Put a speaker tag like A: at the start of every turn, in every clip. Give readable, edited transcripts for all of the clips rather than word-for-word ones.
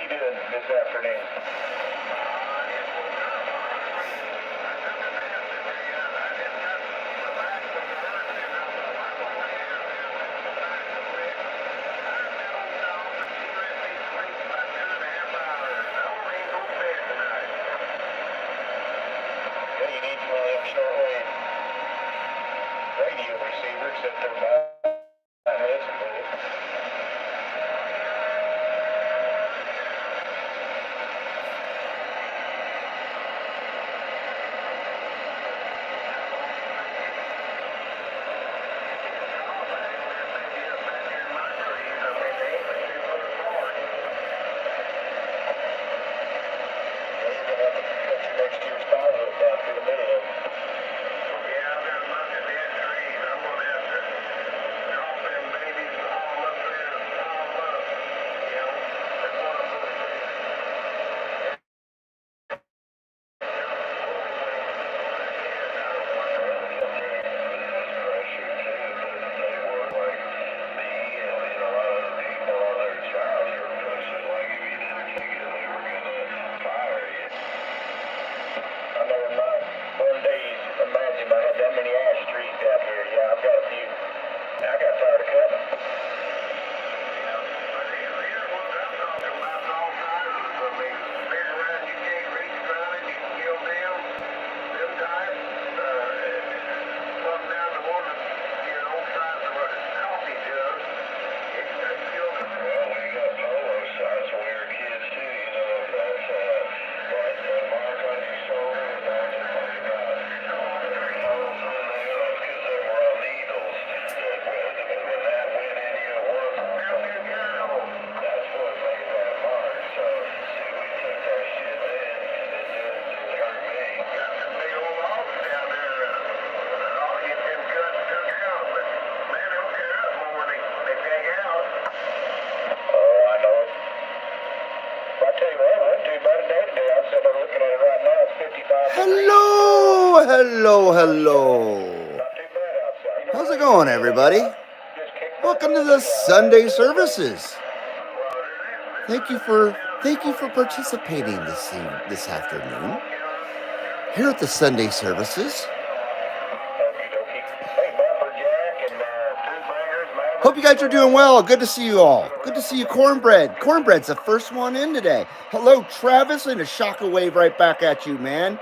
A: you doing this afternoon? Yeah, you need one of them shortwave radio receivers that they're buying. Heads and bullets. Next year's power hook down through the middle of them. Yeah, I've got a bunch of dead trees. I'm going to have to drop them babies all up there and pile them up. You know, that's what I'm going to do. Imagine I had that many ash trees out here. Yeah, I've got a few. I got tired of cutting them. Here's what I'm talking about all sizes. I mean, big around you can't reach around it. You can kill them. Them types. Come down to one of size of a coffee jug. It kills them. Well, we got polo size when we were kids too. That's like Mark on your shoulder.
B: Hello. How's it going, everybody? Welcome to the Sunday services. Thank you for participating this afternoon here at the Sunday services. Hope you guys are doing well. Good to see you all. Good to see you, Cornbread. Cornbread's the first one in today. Hello, Travis, and a shockwave right back at you, man.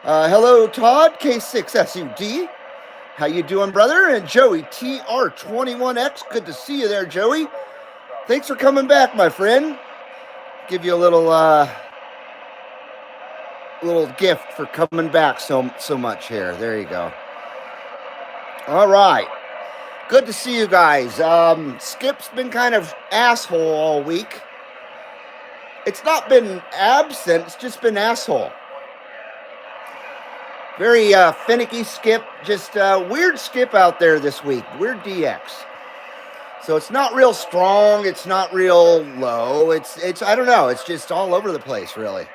B: Hello, Todd, K6SUD. How you doing, brother? And Joey, TR21X. Good to see you there, Joey. Thanks for coming back, my friend. Give you a little gift for coming back so much here. There you go. All right. Good to see you guys. Skip's been kind of asshole all week. It's not been absent. It's just been asshole. Very finicky Skip, just weird Skip out there this week, weird DX. So it's not real strong, it's not real low, it's I don't know, it's just all over the place, really.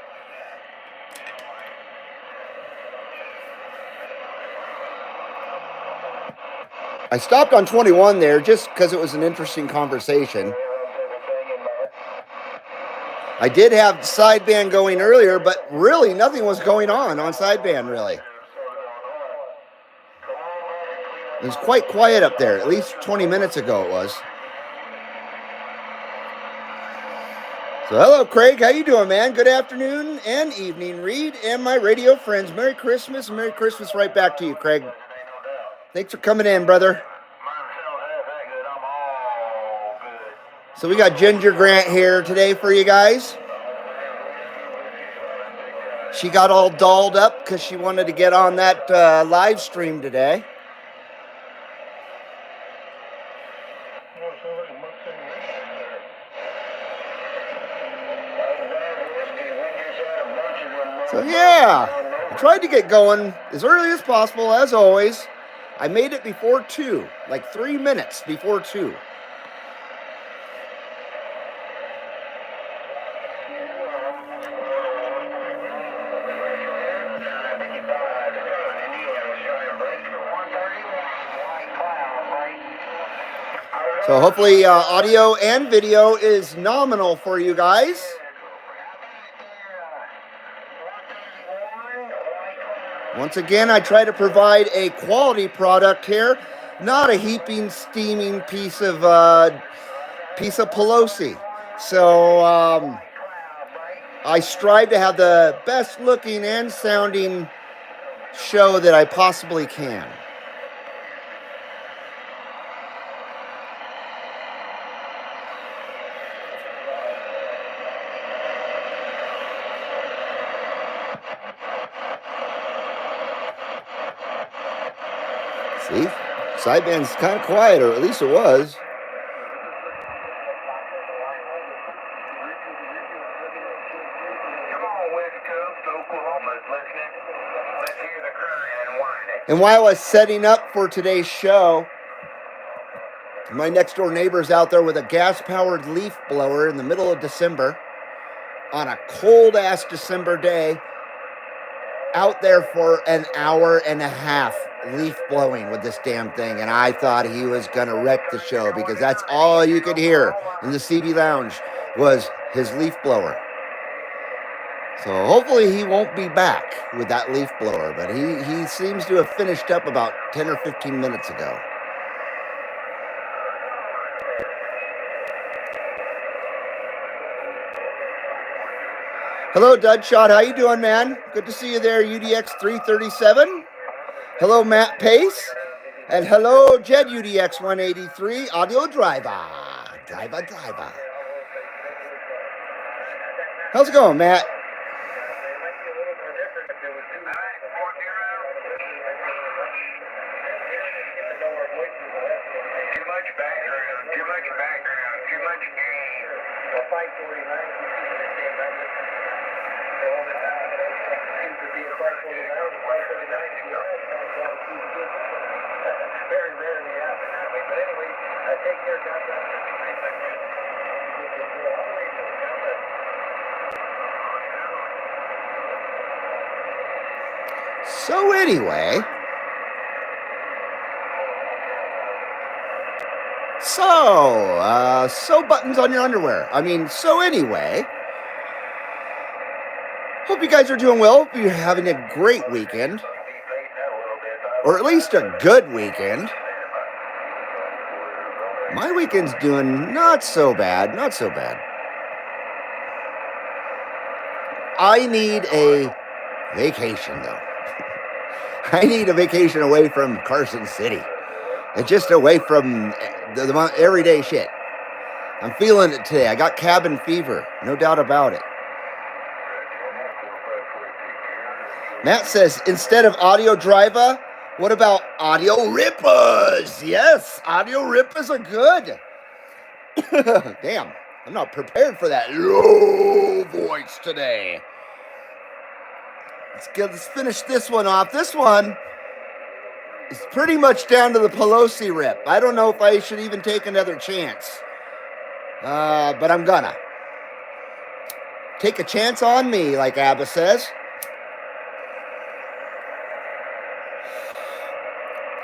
B: I stopped on 21 there just because it was an interesting conversation. I did have sideband going earlier, but really nothing was going on sideband, really. It was quite quiet up there, at least 20 minutes ago it was. So hello, Craig. How you doing, man? Good afternoon and evening, Reed, and my radio friends. Merry Christmas, and Merry Christmas right back to you, Craig. Thanks for coming in, brother. So we got Ginger Grant here today for you guys. She got all dolled up because she wanted to get on that live stream today. So yeah, I tried to get going as early as possible, as always. I made it before 2, like 3 minutes before 2. So hopefully audio and video is nominal for you guys. Once again, I try to provide a quality product here, not a heaping, steaming piece of Pelosi. So I strive to have the best looking and sounding show that I possibly can. See, sideband's kind of quiet, or at least it was. And while I was setting up for today's show, my next door neighbor's out there with a gas-powered leaf blower in the middle of December on a cold-ass December day, out there for an hour and a half leaf blowing with this damn thing. And I thought he was going to wreck the show because that's all you could hear in the CB lounge was his leaf blower. So hopefully he won't be back with that leaf blower, but he seems to have finished up about 10 or 15 minutes ago. Hello, Dudshot. How you doing, man? Good to see you there, UDX 337. Hello, Matt Pace. And hello, Jed UDX 183, audio driver. Driver. How's it going, Matt? So anyway, sew buttons on your underwear. So anyway, hope you guys are doing well. Hope you're having a great weekend, or at least a good weekend. My weekend's doing not so bad. I need a vacation, though. I need a vacation away from Carson City. And just away from the everyday shit. I'm feeling it today. I got cabin fever. No doubt about it. Matt says, instead of audio driver, what about audio rippers? Yes, audio rippers are good. Damn, I'm not prepared for that low voice today. Let's finish this one off. This one is pretty much down to the Pelosi rip. I don't know if I should even take another chance. But I'm gonna. Take a chance on me, like Abba says.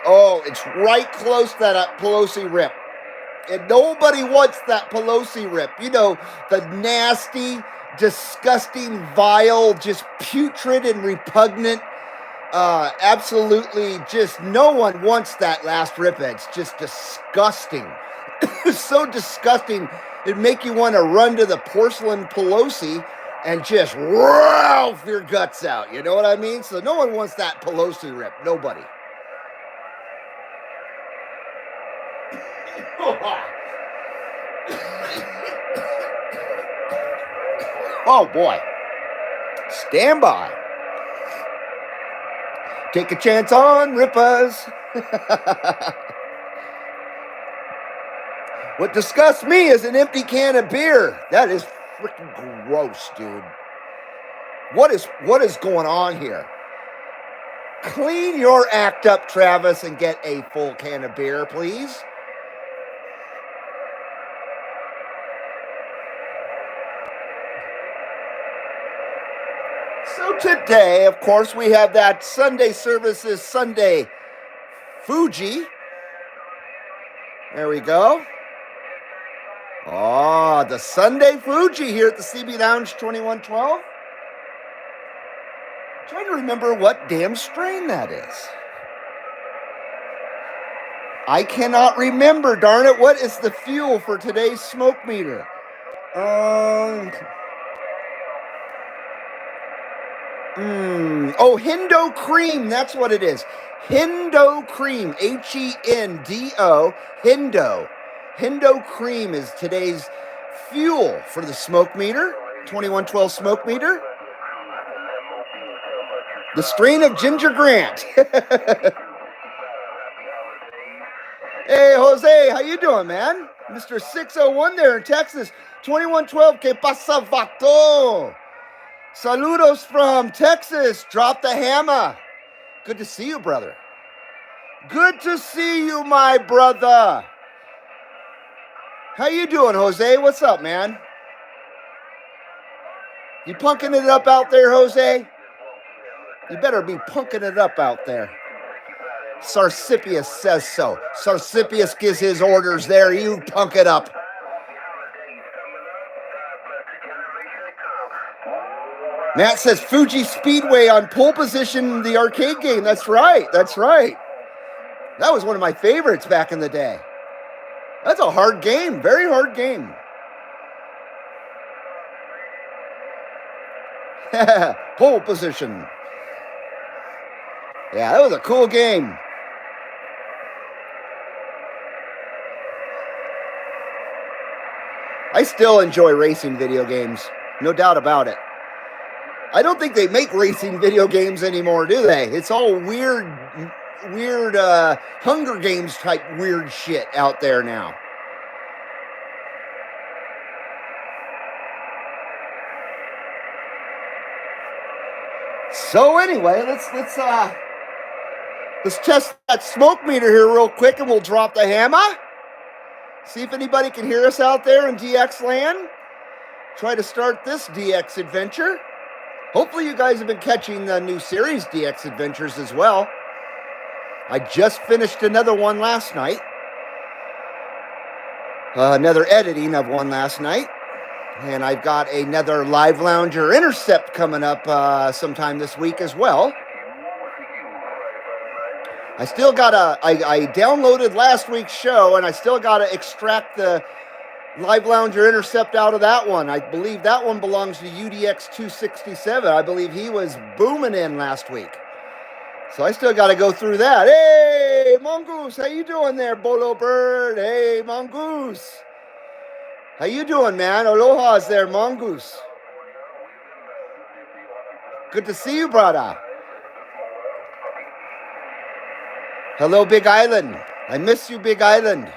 B: Oh, it's right close to that Pelosi rip. And nobody wants that Pelosi rip. You know, the nasty, disgusting, vile, just putrid and repugnant. Absolutely, just no one wants that last rip. It's just disgusting. It's so disgusting. It'd make you want to run to the porcelain Pelosi and just ralph your guts out. You know what I mean? So no one wants that Pelosi rip. Nobody. Oh boy. Stand by. Take a chance on rippers. What disgusts me is an empty can of beer. That is freaking gross, dude. What is going on here? Clean your act up, Travis, and get a full can of beer, please. So today, of course, we have that Sunday services, Sunday Fuji. There we go. Oh, the Sunday Fuji here at the CB Lounge 2112. Trying to remember what damn strain that is. I cannot remember, darn it. What is the fuel for today's smoke meter? Oh, Hendo Cream. That's what it is. Hendo Cream. Hendo. Hendo. Hendo Cream is today's fuel for the smoke meter. 2112 smoke meter. The strain of Ginger Grant. Hey, Jose, how you doing, man? Mr. 601 there in Texas. 2112, que pasa, vato? Saludos from Texas. Drop the hammer. Good to see you, brother. Good to see you, my brother. How you doing, Jose? What's up, man? You punking it up out there, Jose? You better be punking it up out there. Sarsipius says so. Sarsipius gives his orders there. You punk it up. Matt says Fuji Speedway on pole position, the arcade game. That's right. That's right. That was one of my favorites back in the day. That's a hard game. Very hard game. Pole position. Yeah, that was a cool game. I still enjoy racing video games. No doubt about it. I don't think they make racing video games anymore, do they? It's all weird Hunger Games type weird shit out there now. So anyway, let's test that smoke meter here real quick, and we'll drop the hammer. See if anybody can hear us out there in DX land. Try to start this DX adventure. Hopefully you guys have been catching the new series DX Adventures as well. I just finished another one last night. Another editing of one last night. And I've got another Live Lounger Intercept coming up sometime this week as well. I still got I downloaded last week's show, and I still got to extract the Live Lounger Intercept out of that one. I believe that one belongs to UDX 267. I believe he was booming in last week. So I still got to go through that. Hey, Mongoose, how you doing there, Bolo Bird? Hey, Mongoose. How you doing, man? Aloha's there, Mongoose. Good to see you, brother. Hello, Big Island. I miss you, Big Island.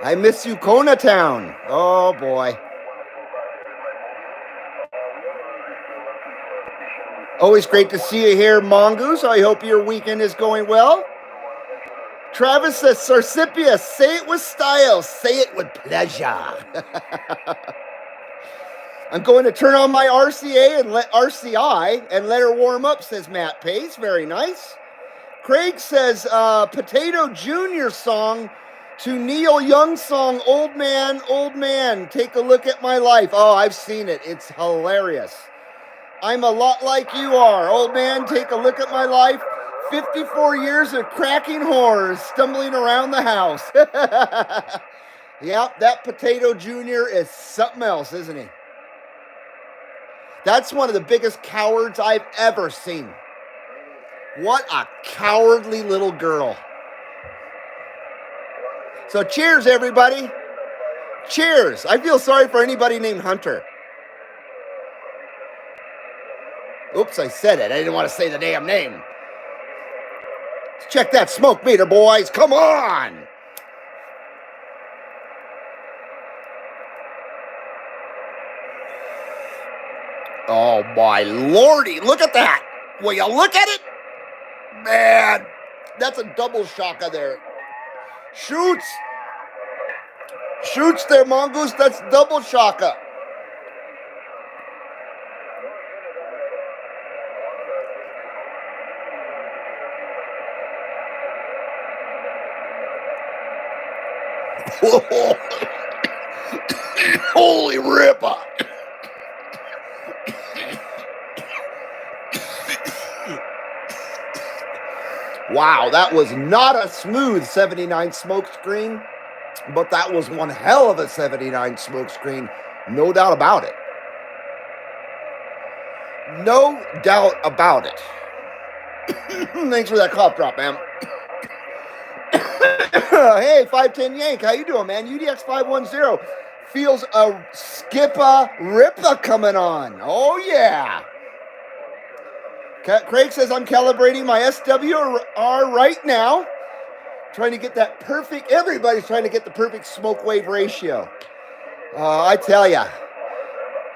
B: I miss you, Kona Town. Oh, boy. Always great to see you here, Mongoose. I hope your weekend is going well. Travis says, Sarsipius, say it with style. Say it with pleasure. I'm going to turn on my RCI and let her warm up, says Matt Pace. Very nice. Craig says, Potato Jr. song to Neil Young song, Old Man, take a look at my life. Oh, I've seen it. It's hilarious. I'm a lot like you are. Old man, take a look at my life. 54 years of cracking whores stumbling around the house. Yep, that Potato Jr. is something else, isn't he? That's one of the biggest cowards I've ever seen. What a cowardly little girl. So cheers, everybody. Cheers. I feel sorry for anybody named Hunter. Oops, I said it. I didn't want to say the damn name. Let's check that smoke meter, boys. Come on. Oh, my lordy. Look at that. Will you look at it? Man, that's a double shaka there. Shoots. Shoots there, Mongoose. That's double shaka. Holy ripper. Wow, that was not a smooth 79 smoke screen, but that was one hell of a 79 smoke screen. No doubt about it. No doubt about it. Thanks for that cough drop, man. Hey, 510 Yank, how you doing, man? UDX 510 feels a Skippa Rippa coming on. Oh, yeah. Craig says, I'm calibrating my SWR right now. Trying to get that perfect, everybody's trying to get the perfect smoke wave ratio. I tell ya.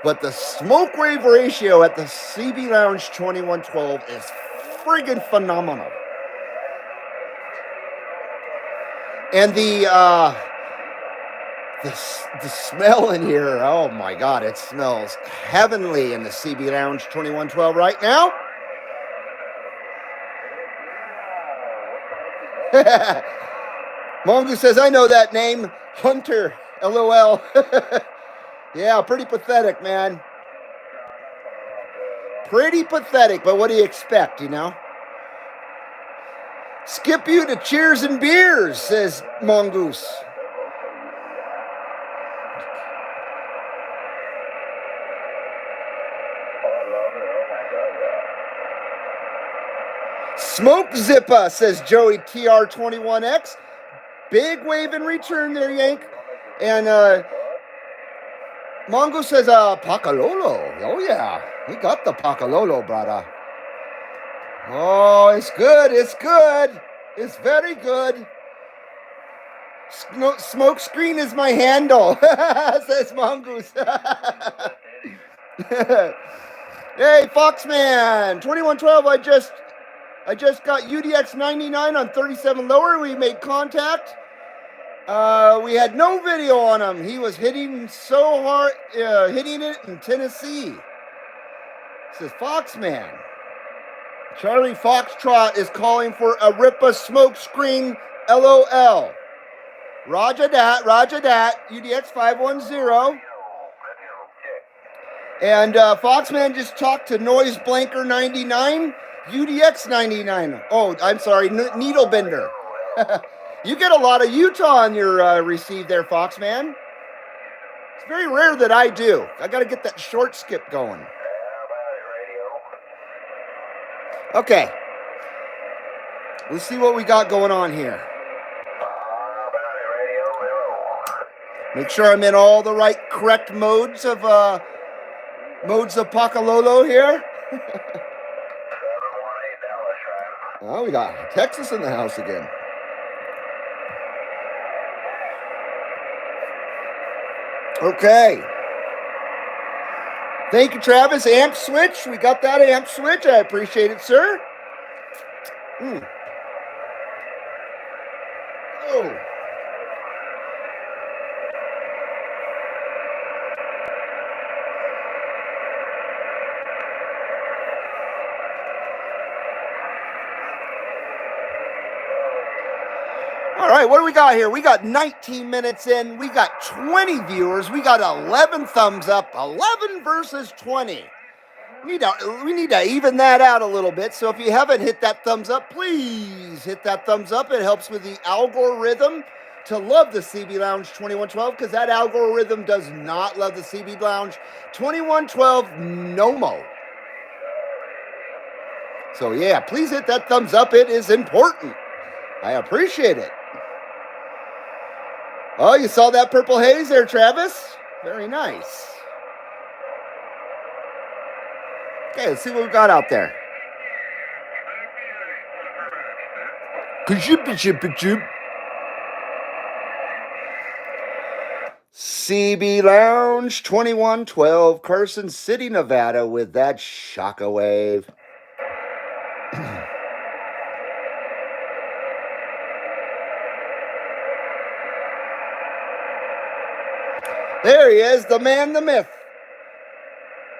B: But the smoke wave ratio at the CB Lounge 2112 is friggin' phenomenal. And the smell in here, oh my God, it smells heavenly in the CB Lounge 2112 right now. Mongoose says, I know that name, Hunter, LOL. Yeah, pretty pathetic, man. Pretty pathetic, but what do you expect, you know? Skip you to cheers and beers, says Mongoose. Smoke Zippa, says Joey TR21X. Big wave in return there, Yank. And Mongo says, Pacalolo. Oh, yeah. We got the Pacalolo, brother. Oh, it's good. It's good. It's very good. Smoke screen is my handle, says Mongoose. Hey, Foxman, 2112, I just got UDX 99 on 37 lower. We made contact. We had no video on him. He was hitting so hard, hitting it in Tennessee. Says Foxman. Charlie Foxtrot is calling for a Ripa smoke screen. LOL. Roger that. UDX 510. And Foxman just talked to Noise Blanker 99. UDX 99. Oh, I'm sorry, Needle Bender. You get a lot of Utah on your receive there, Foxman. It's very rare that I do. I got to get that short skip going. Okay. Let's see what we got going on here. Make sure I'm in all the right, correct modes of Pacalolo here. Oh, we got Texas in the house again. Okay. Thank you, Travis. Amp switch. We got that amp switch. I appreciate it, sir. Oh. All right, what do we got here? We got 19 minutes in. We got 20 viewers. We got 11 thumbs up. 11 versus 20. We need to even that out a little bit. So if you haven't hit that thumbs up, please hit that thumbs up. It helps with the algorithm to love the CB Lounge 2112, because that algorithm does not love the CB Lounge 2112 no mo. So yeah, please hit that thumbs up. It is important. I appreciate it. Oh, you saw that purple haze there, Travis? Very nice. Okay, let's see what we got out there. CB Lounge 2112, Carson City, Nevada, with that shockwave. There he is, the man, the myth.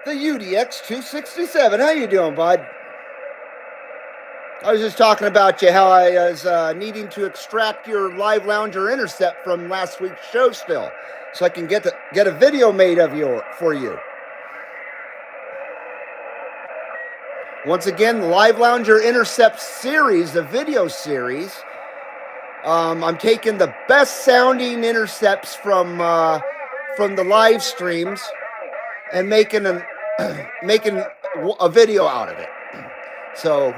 B: The UDX 267. How you doing, bud? I was just talking about you, how I was needing to extract your live lounger intercept from last week's show still, so I can get a video made of for you. Once again, the Live Lounger Intercept series, the video series. I'm taking the best sounding intercepts from the live streams and making a video out of it. So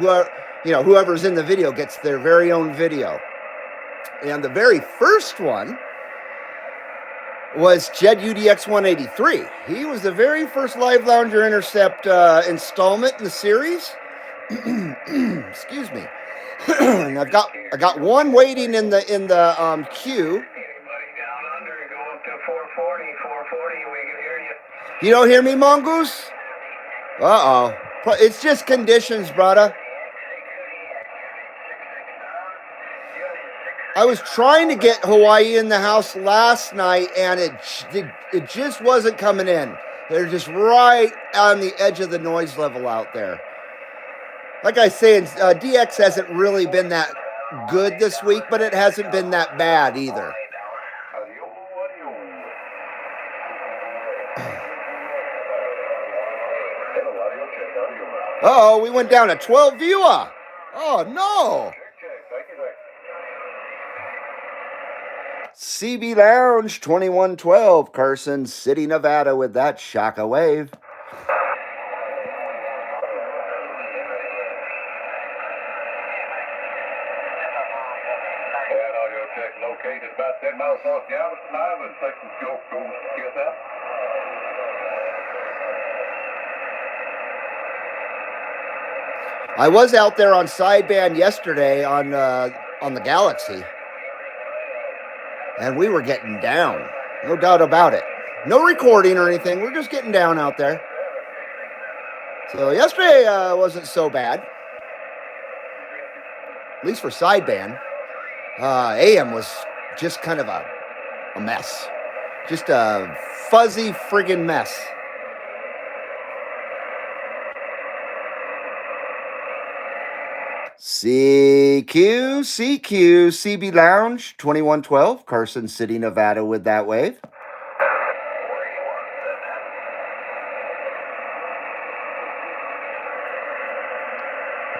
B: whoever's in the video gets their very own video. And the very first one was Jed UDX 183. He was the very first Live Lounger Intercept installment in the series. Excuse me. And I got one waiting in the queue. You don't hear me, Mongoose? Uh-oh. It's just conditions, brother. I was trying to get Hawaii in the house last night, and it just wasn't coming in. They're just right on the edge of the noise level out there. Like I say, DX hasn't really been that good this week, but it hasn't been that bad either. Uh-oh, we went down to 12 viewer. Oh, no. CB Lounge 2112, Carson City, Nevada with that Shaka wave.
A: Located about 10 miles north of Galveston, Iowa, and section scope goes QSF.
B: I was out there on sideband yesterday on the Galaxy, and we were getting down, no doubt about it. No recording or anything. We're just getting down out there. So yesterday wasn't so bad, at least for sideband. AM was just kind of a mess, just a fuzzy friggin' mess. CB Lounge 2112, Carson City, Nevada with that wave.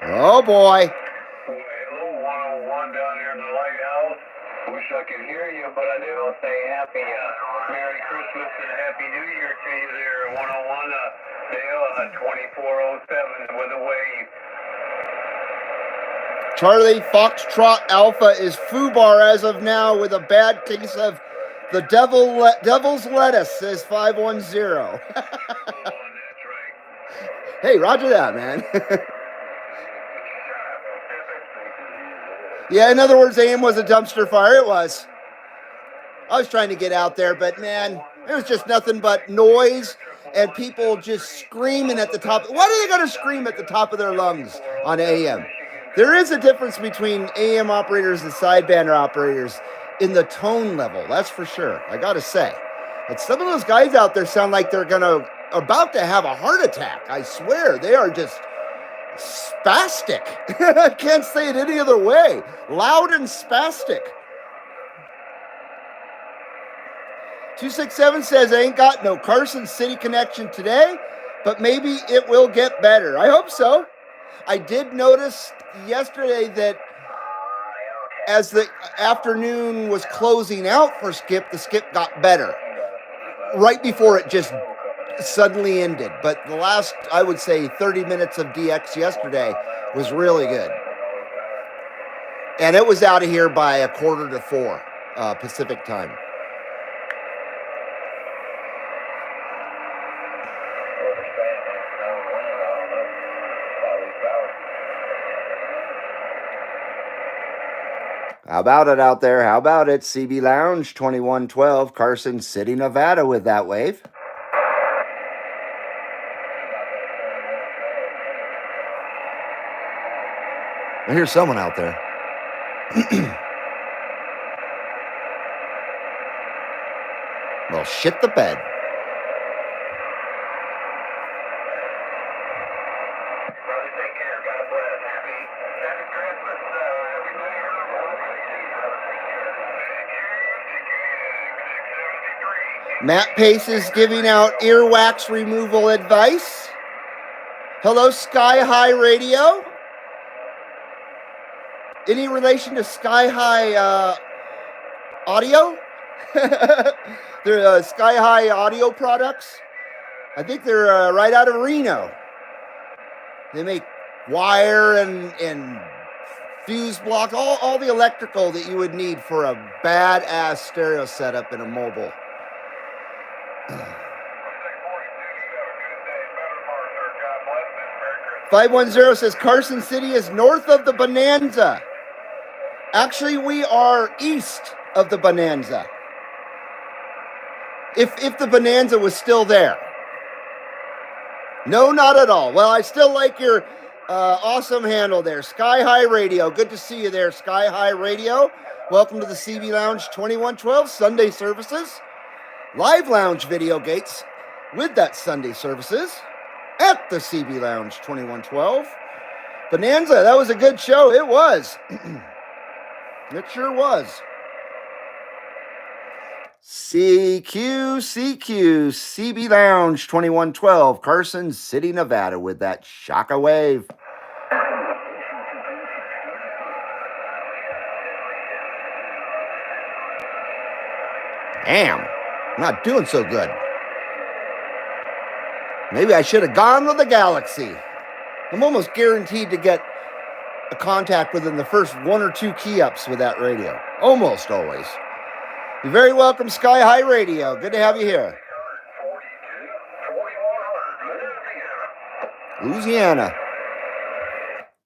B: Oh boy.
A: 101 down here in the lighthouse. Wish I could hear you, but I did want to say happy Merry Christmas and Happy New Year to you there. 101 Dale 2407 with a wave.
B: Charlie Foxtrot Alpha is FUBAR as of now with a bad case of the devil's lettuce, says 510. Hey, roger that, man. Yeah, in other words, AM was a dumpster fire. It was. I was trying to get out there, but man, it was just nothing but noise and people just screaming at the top. Why do they got to scream at the top of their lungs on AM? There is a difference between AM operators and sideband operators in the tone level. That's for sure. I got to say. But some of those guys out there sound like they're about to have a heart attack. I swear, they are just spastic. I can't say it any other way. Loud and spastic. 267 says, I ain't got no Carson City connection today, but maybe it will get better. I hope so. I did notice yesterday that as the afternoon was closing out for Skip, the Skip got better right before it just suddenly ended. But the last, I would say, 30 minutes of DX yesterday was really good. And it was out of here by 3:45 Pacific time. How about it out there? How about it? CB Lounge 2112, Carson City, Nevada with that wave. I hear someone out there. Well, shit the bed. Matt Pace is giving out earwax removal advice. Hello, Sky High Radio. Any relation to Sky High Audio? They're Sky High Audio products. I think they're right out of Reno. They make wire and fuse block, all the electrical that you would need for a badass stereo setup in a mobile. 510 says Carson City is north of the Bonanza. Actually, we are east of the Bonanza. If the Bonanza was still there. No, not at all. Well, I still like your awesome handle there. Sky High Radio. Good to see you there, Sky High Radio. Welcome to the CB Lounge 2112 Sunday services. Live Lounge Videogates with that Sunday services at the CB Lounge 2112. Bonanza, that was a good show. It was. It sure was. CB Lounge 2112, Carson City, Nevada, with that Shaka Wave. Damn, I'm not doing so good. Maybe I should have gone with the Galaxy. I'm almost guaranteed to get a contact within the first 1 or 2 key ups with that radio. Almost always. You're very welcome, Sky High Radio. Good to have you here. Louisiana.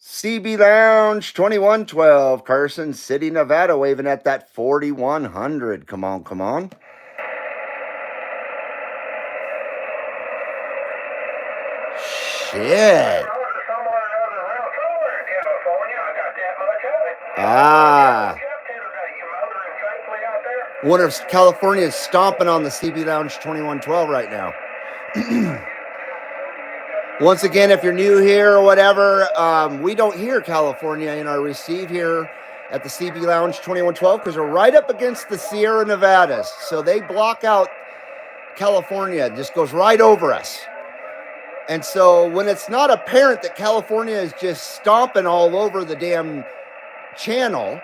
B: CB Lounge 2112, Carson City, Nevada, waving at that 4100. Come on, come on. Shit. Ah. Wonder if California is stomping on the CB Lounge 2112 right now. Once again, if you're new here or whatever, we don't hear California in our receive here at the CB Lounge 2112 because we're right up against the Sierra Nevadas. So they block out California. It just goes right over us. And so when it's not apparent that California is just stomping all over the damn channel,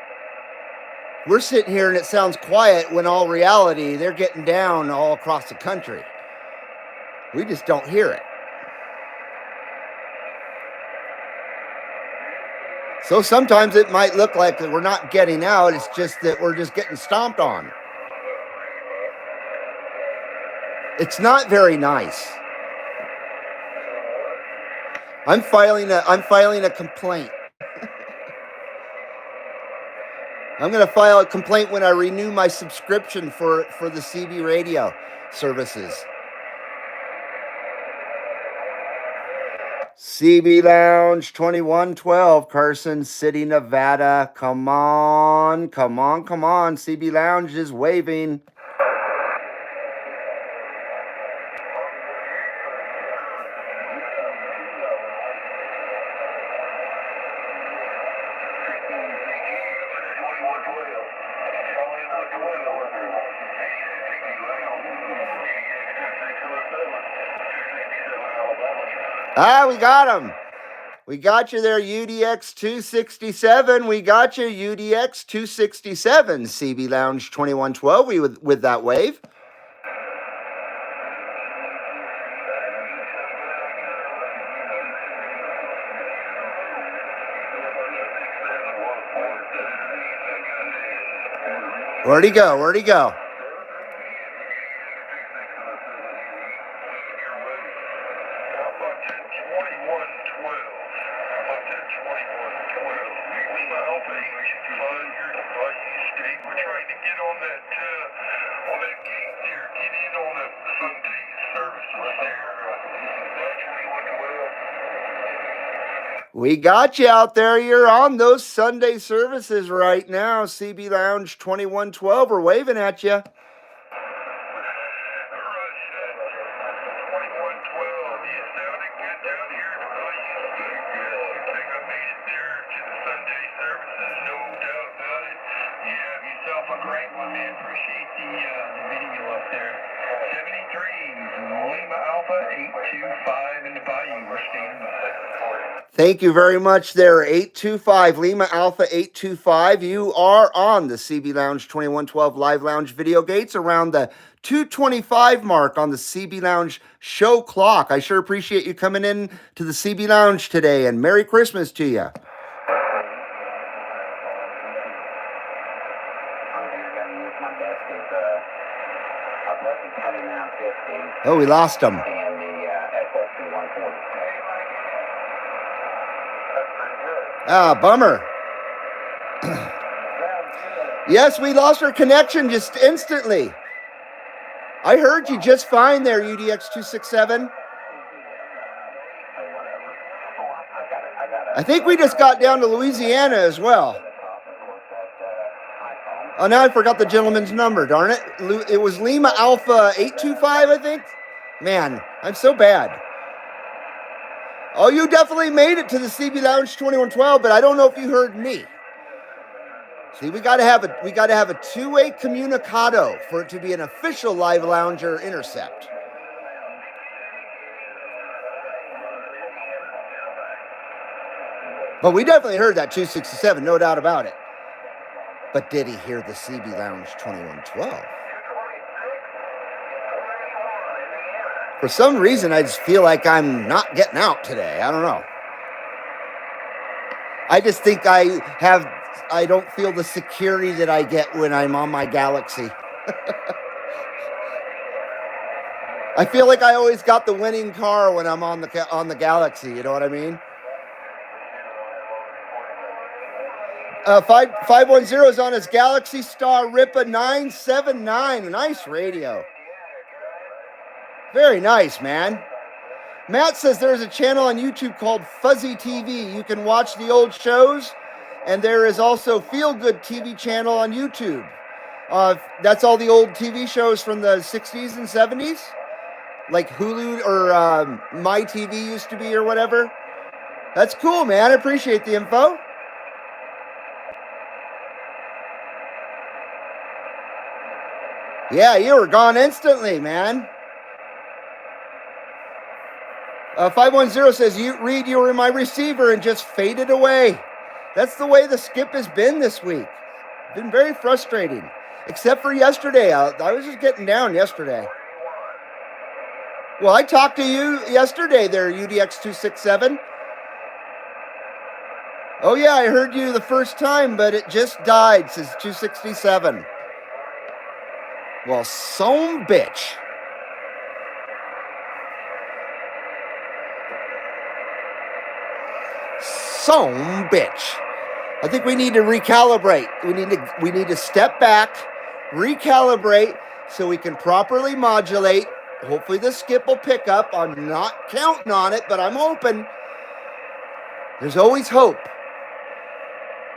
B: we're sitting here and it sounds quiet when all reality, they're getting down all across the country. We just don't hear it. So sometimes it might look like we're not getting out. It's just that we're just getting stomped on. It's not very nice. I'm filing a complaint. I'm going to file a complaint when I renew my subscription for the CB radio services. CB Lounge 2112, Carson City, Nevada. Come on, come on, come on. CB Lounge is waving. Ah, we got him. We got you there, UDX 267. We got you, UDX 267. CB Lounge 2112 with that wave. Where'd he go? Where'd he go? We got you out there. You're on those Sunday services right now. CB Lounge 2112. We're waving at you. Thank you very much there, 825, Lima Alpha 825. You are on the CB Lounge 2112 Live Lounge Videogates around the 225 mark on the CB Lounge show clock. I sure appreciate you coming in to the CB Lounge today, and Merry Christmas to you. Oh, we lost him. Ah, bummer. Yes, we lost our connection just instantly. I heard you just fine there, UDX267. I think we just got down to Louisiana as well. Oh, now I forgot the gentleman's number, darn it. It was Lima Alpha 825, I think. Man, I'm so bad. Oh, you definitely made it to the CB Lounge 2112, but I don't know if you heard me. See, we got to have a two-way communicado for it to be an official Live Lounger intercept. But we definitely heard that 267, no doubt about it. But did he hear the CB Lounge 2112? For some reason, I just feel like I'm not getting out today. I don't know. I just think I don't feel the security that I get when I'm on my Galaxy. I feel like I always got the winning car when I'm on the Galaxy. You know what I mean? 510 is on his Galaxy Star Ripa 979. Nice radio. Very nice, man. Matt says there's a channel on YouTube called Fuzzy TV. You can watch the old shows, and there is also Feel Good TV channel on YouTube. That's all the old TV shows from the 60s and 70s, like Hulu or My TV used to be or whatever. That's cool, man. I appreciate the info. Yeah, you were gone instantly, man. 510 says, Reed, you were my receiver and just faded away. That's the way the skip has been this week. Been very frustrating. Except for yesterday. I was just getting down yesterday. Well, I talked to you yesterday there, UDX267. Oh, yeah, I heard you the first time, but it just died, says 267. Well, some bitch. Some bitch. I think we need to recalibrate. We need to step back, recalibrate, so we can properly modulate. Hopefully the skip will pick up. I'm not counting on it, but I'm hoping. There's always hope.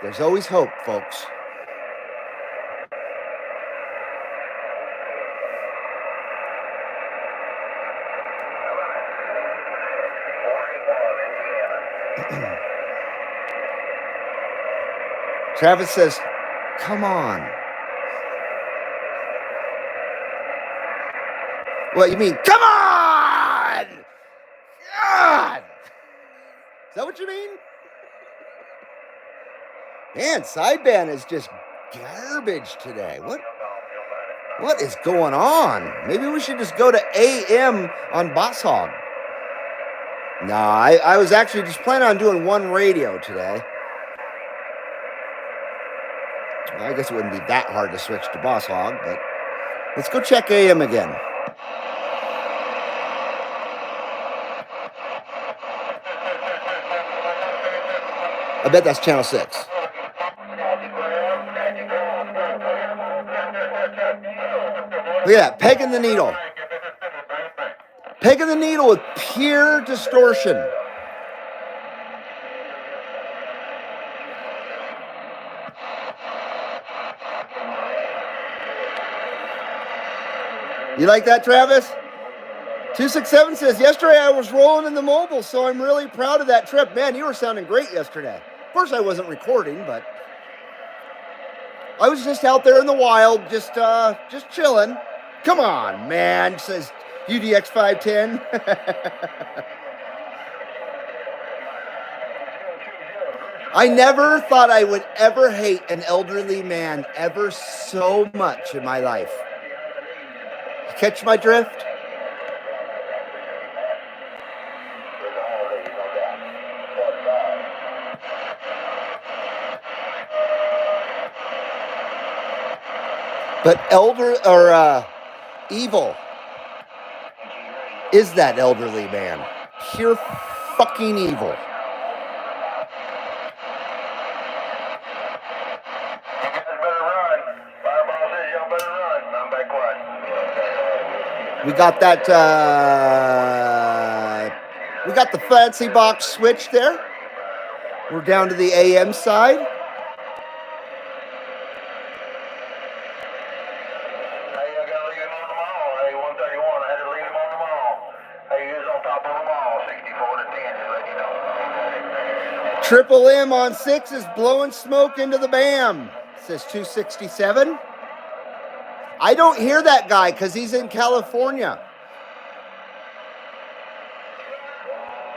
B: There's always hope, folks. Travis says, come on. What, you mean, come on! God! Is that what you mean? Man, sideband is just garbage today. What is going on? Maybe we should just go to AM on Boss Hog. No, I was actually just planning on doing one radio today. Well, I guess it wouldn't be that hard to switch to Boss Hog, but let's go check AM again. I bet that's channel 6. Look at that, pegging the needle. Pegging the needle with pure distortion. You like that, Travis? 267 says, yesterday I was rolling in the mobile, so I'm really proud of that trip. Man, you were sounding great yesterday. Of course I wasn't recording, but I was just out there in the wild, just chilling. Come on, man, says UDX510. I never thought I would ever hate an elderly man ever so much in my life. Catch my drift? But evil is that elderly man. Pure fucking evil. We got that, we got the fancy box switch there. We're down to the AM side.
A: Hey, I gotta leave him on the mall. Hey, 131, I had to leave him on the mall. Hey, he was on top of the mall, 64 to 10, just let you know.
B: Triple M on 6 is blowing smoke into the BAM. It says 267. I don't hear that guy because he's in California.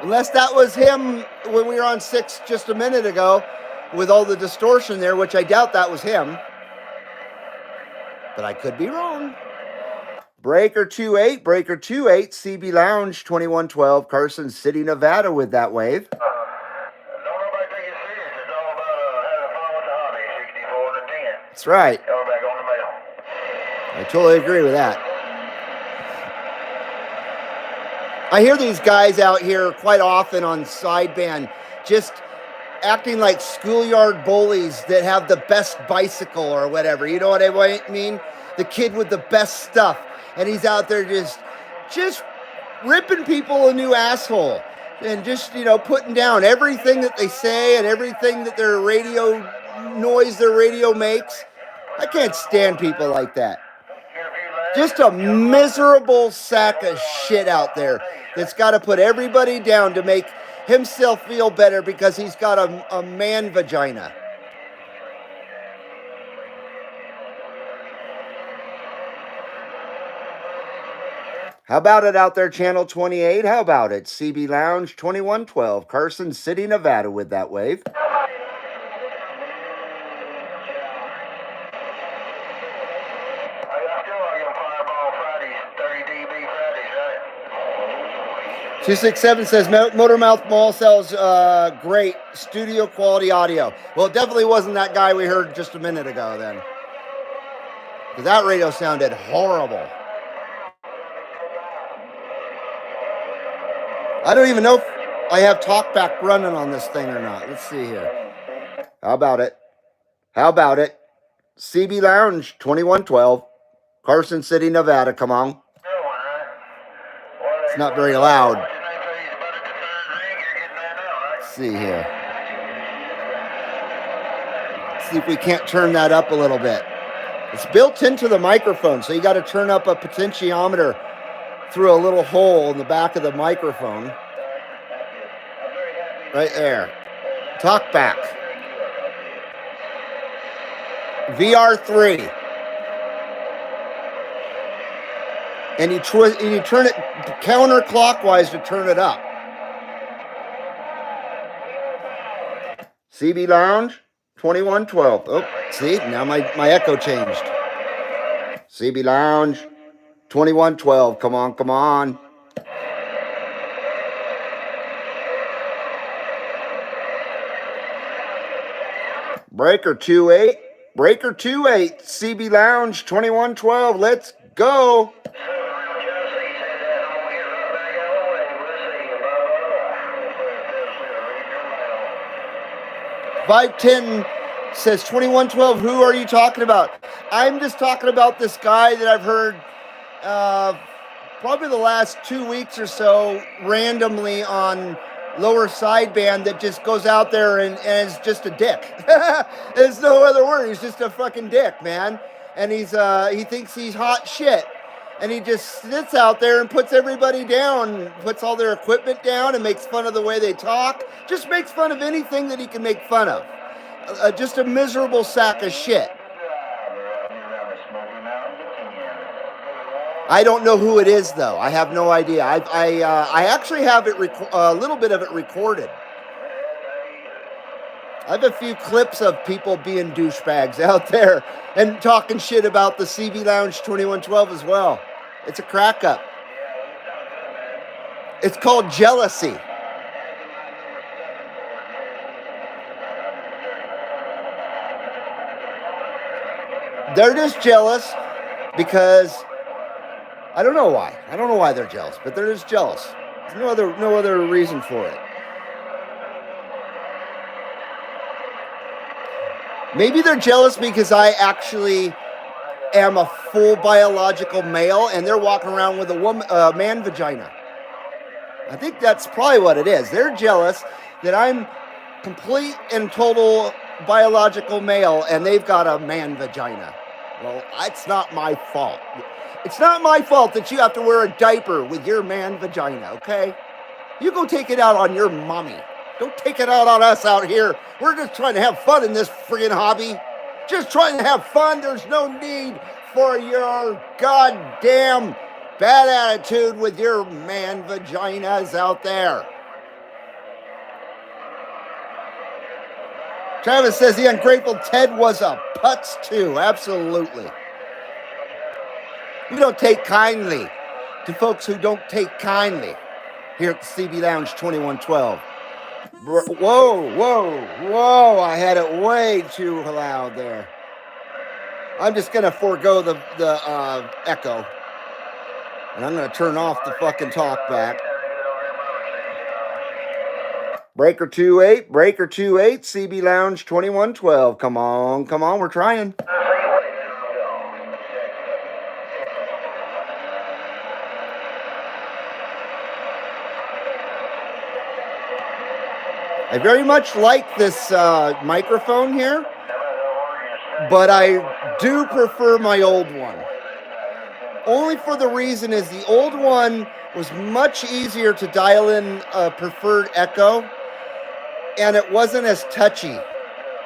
B: Unless that was him when we were on 6 just a minute ago with all the distortion there, which I doubt that was him. But I could be wrong. Breaker 28, CB Lounge 2112, Carson City, Nevada with that wave.
A: Don't nobody take it serious. It's all about having fun with the hobby, 64 to 10.
B: That's right.
A: Y'all back on the mail.
B: I totally agree with that. I hear these guys out here quite often on sideband just acting like schoolyard bullies that have the best bicycle or whatever. You know what I mean? The kid with the best stuff. And he's out there just ripping people a new asshole and just, putting down everything that they say and everything that their radio makes. I can't stand people like that. Just a miserable sack of shit out there that's got to put everybody down to make himself feel better because he's got a man vagina. How about it out there, Channel 28? How about it? CB Lounge 2112, Carson City, Nevada with that wave.
A: Hey, I still like them Fireball Fridays, 30 dB Fridays, right?
B: 267 says Motormouth Mall sells great studio quality audio. Well, it definitely wasn't that guy we heard just a minute ago then. Because that radio sounded horrible. I don't even know if I have TalkBack running on this thing or not. Let's see here. How about it? CB Lounge 2112, Carson City, Nevada. Come on. It's not very loud. Let's see here. Let's see if we can't turn that up a little bit. It's built into the microphone, so you got to turn up a potentiometer through a little hole in the back of the microphone. Right there. TalkBack. VR3. And you turn it counterclockwise to turn it up. CB Lounge 2112. Oh, see, now my echo changed. CB Lounge 2112. Come on. Breaker 28, CB Lounge 2112. Let's go. 510 says 2112. Who are you talking about? I'm just talking about this guy that I've heard probably the last 2 weeks or so randomly on lower sideband that just goes out there and is just a dick. There's no other word. He's just a fucking dick, man. And he thinks he's hot shit. And he just sits out there and puts everybody down, puts all their equipment down and makes fun of the way they talk. Just makes fun of anything that he can make fun of. Just a miserable sack of shit. I don't know who it is, though. I have no idea. I actually have it a little bit of it recorded. I have a few clips of people being douchebags out there and talking shit about the CB Lounge 2112 as well. It's a crack up. It's called jealousy. They're just jealous because I don't know why. I don't know why they're jealous, but they're just jealous. There's no other reason for it. Maybe they're jealous because I actually am a full biological male and they're walking around with a man vagina. I think that's probably what it is. They're jealous that I'm complete and total biological male and they've got a man vagina. Well, it's not my fault. It's not my fault that you have to wear a diaper with your man vagina, okay? You go take it out on your mommy. Don't take it out on us out here. We're just trying to have fun in this friggin' hobby. Just trying to have fun. There's no need for your goddamn bad attitude with your man vaginas out there. Travis says the ungrateful Ted was a putz too. Absolutely. We don't take kindly to folks who don't take kindly here at the CB Lounge 2112. Whoa. I had it way too loud there. I'm just going to forego the echo. And I'm going to turn off the fucking talk back. Breaker 28, CB Lounge 2112. Come on, we're trying. I very much like this microphone here, but I do prefer my old one. Only for the reason is the old one was much easier to dial in a preferred echo, and it wasn't as touchy.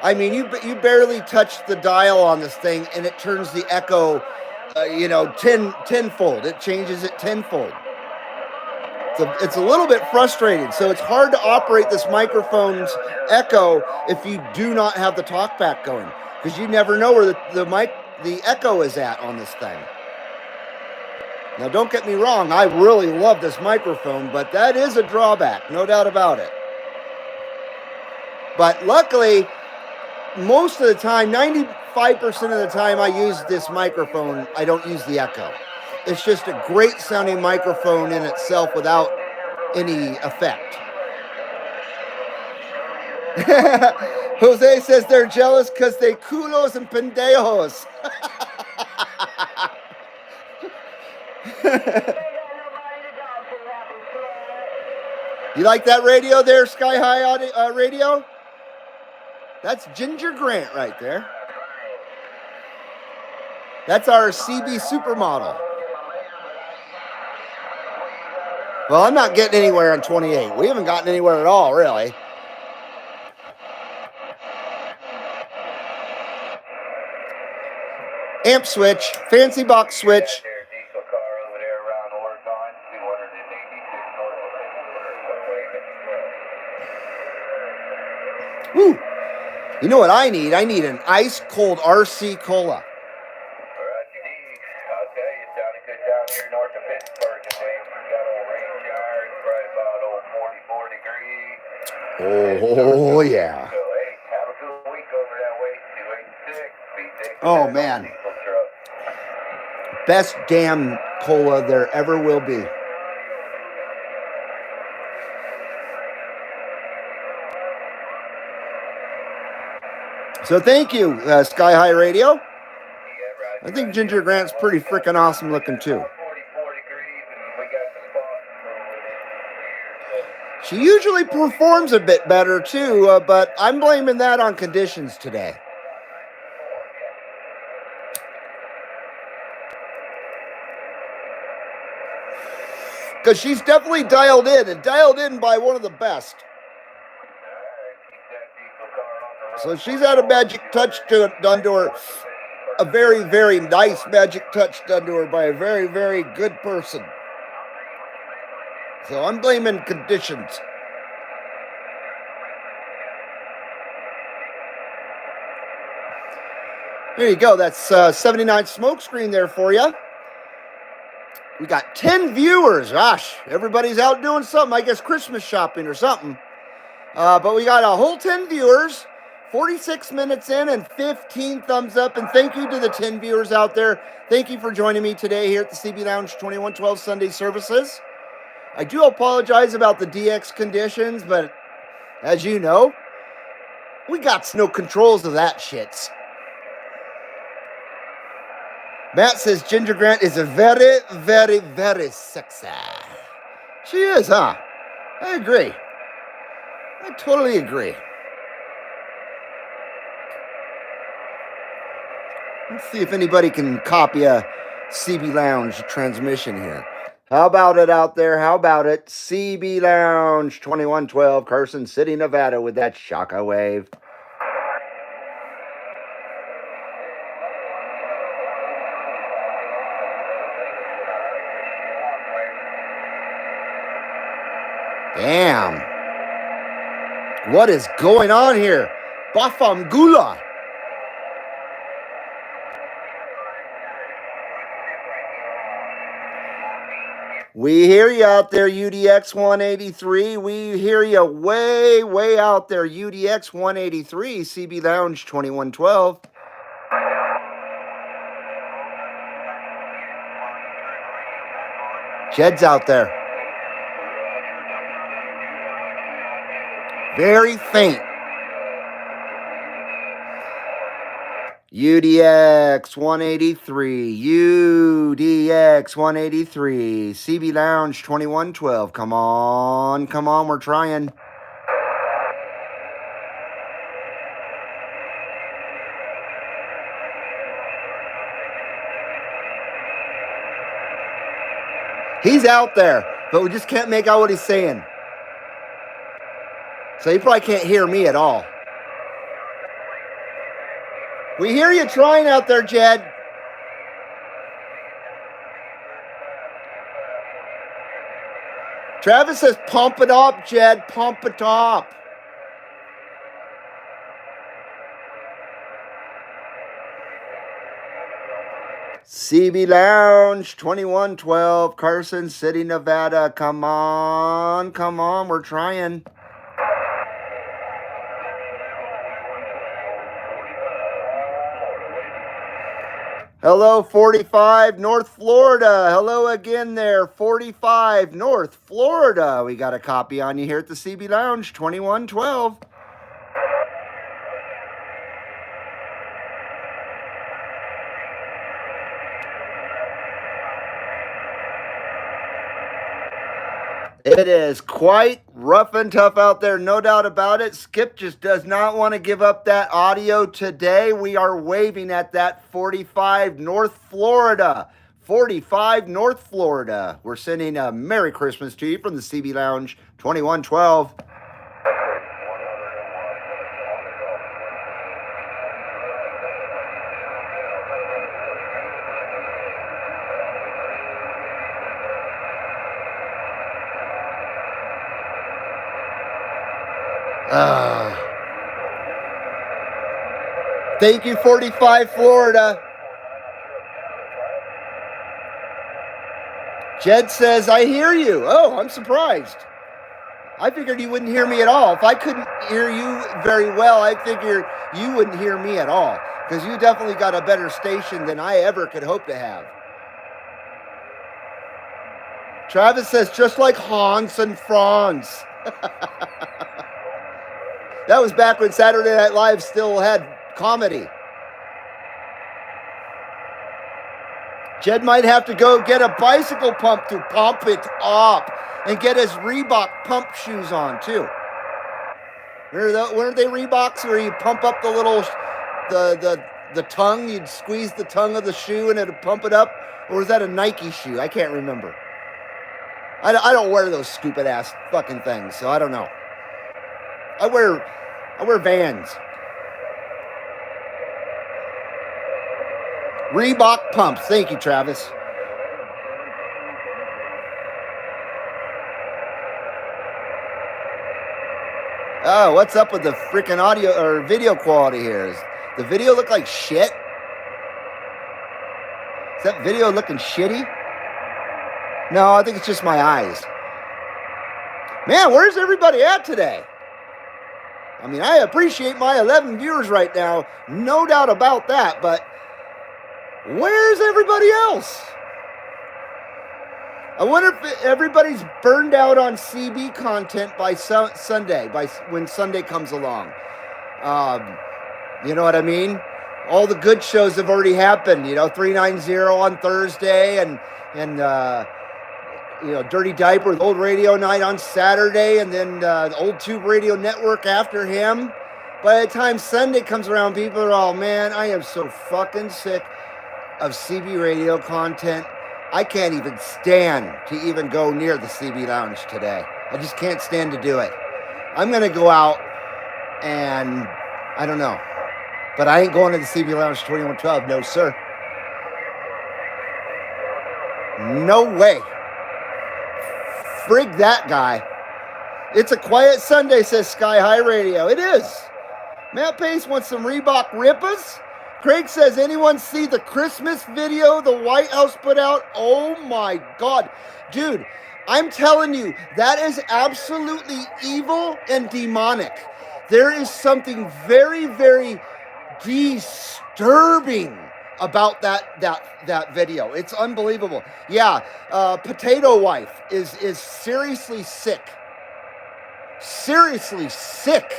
B: I mean, you barely touch the dial on this thing, and it turns the echo, tenfold. It changes it tenfold. It's a little bit frustrating. So it's hard to operate this microphone's echo if you do not have the talkback going, because you never know where the echo is at on this thing. Now, don't get me wrong. I really love this microphone, but that is a drawback, no doubt about it. But luckily, most of the time, 95% of the time I use this microphone, I don't use the echo. It's just a great sounding microphone in itself without any effect. Jose says they're jealous because they culos and pendejos. You like that radio there, Sky High audio, radio? That's Ginger Grant right there. That's our CB supermodel. Well, I'm not getting anywhere on 28. We haven't gotten anywhere at all, really. Amp switch, fancy box switch. Woo! You know what I need? I need an ice cold RC cola. Oh, yeah. Oh, man. Best damn cola there ever will be. So thank you, Sky High Radio. I think Ginger Grant's pretty freaking awesome looking too. She usually performs a bit better too, but I'm blaming that on conditions today. Because she's definitely dialed in, and dialed in by one of the best. So she's had a magic touch done to her, a very, very nice magic touch done to her by a very, very good person. So I'm blaming conditions. There you go. That's 79 smokescreen there for you. We got 10 viewers. Gosh, everybody's out doing something. I guess Christmas shopping or something. But we got a whole 10 viewers, 46 minutes in, and 15 thumbs up. And thank you to the 10 viewers out there. Thank you for joining me today here at the CB Lounge 2112 Sunday services. I do apologize about the DX conditions, but as you know, we got no controls of that shit. Matt says Ginger Grant is a very, very, very sexy. She is, huh? I agree. I totally agree. Let's see if anybody can copy a CB Lounge transmission here. How about it out there? How about it? CB Lounge 2112, Carson City, Nevada with that shocka wave. Damn. What is going on here? Bafamgula. We hear you out there, UDX 183. We hear you way, way out there, UDX 183, CB Lounge 2112. Jed's out there. Very faint. UDX 183, UDX 183, CB Lounge 2112. Come on, we're trying. He's out there, but we just can't make out what he's saying. So he probably can't hear me at all. We hear you trying out there, Jed. Travis says, pump it up, Jed. Pump it up. CB Lounge 2112, Carson City, Nevada. Come on, we're trying. Hello, 45 North Florida. Hello again there, 45 North Florida. We got a copy on you here at the CB Lounge 2112. It is quite rough and tough out there, no doubt about it. Skip just does not want to give up that audio today. We are waving at that 45 North Florida. 45 North Florida. We're sending a Merry Christmas to you from the CB Lounge 2112. Thank you, 45 Florida. Jed says, I hear you. Oh, I'm surprised. I figured you wouldn't hear me at all. If I couldn't hear you very well, I figured you wouldn't hear me at all. Because you definitely got a better station than I ever could hope to have. Travis says, just like Hans and Franz. That was back when Saturday Night Live still had comedy. Jed might have to go get a bicycle pump to pump it up and get his Reebok pump shoes on too. Weren't they Reeboks where you pump up the little, the tongue, you'd squeeze the tongue of the shoe and it'd pump it up? Or was that a Nike shoe? I can't remember. I don't wear those stupid ass fucking things, so I don't know. I wear Vans. Reebok pumps. Thank you, Travis. Oh, what's up with the freaking audio or video quality here? Does the video look like shit? Is that video looking shitty? No, I think it's just my eyes. Man, where's everybody at today? I mean, I appreciate my 11 viewers right now, no doubt about that, but where's everybody else? I wonder if everybody's burned out on CB content by Sunday, by when Sunday comes along. You know what I mean? All the good shows have already happened. 390 on Thursday, and Dirty Diaper with Old Radio Night on Saturday, and then the Old Tube Radio Network after him. By the time Sunday comes around, people are all, man, I am so fucking sick of CB radio content. I can't even stand to even go near the CB Lounge today. I just can't stand to do it. I'm going to go out and, I don't know. But I ain't going to the CB Lounge 2112. No, sir. No way. Frig that guy. It's a quiet Sunday, says Sky High Radio. It is. Matt Pace wants some Reebok Rippas. Craig says, anyone see the Christmas video the White House put out? Oh my God. Dude, I'm telling you, that is absolutely evil and demonic. There is something very, very disturbing about that video. It's unbelievable. Yeah, Potato Wife is seriously sick. Seriously sick.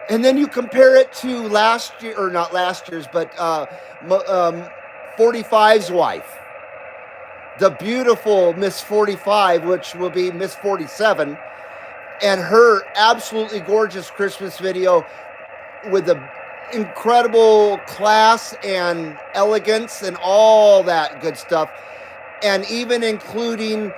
B: And then you compare it to last year, or not last year's, but 45's wife. The beautiful Miss 45, which will be Miss 47, and her absolutely gorgeous Christmas video with the incredible class and elegance and all that good stuff, and even including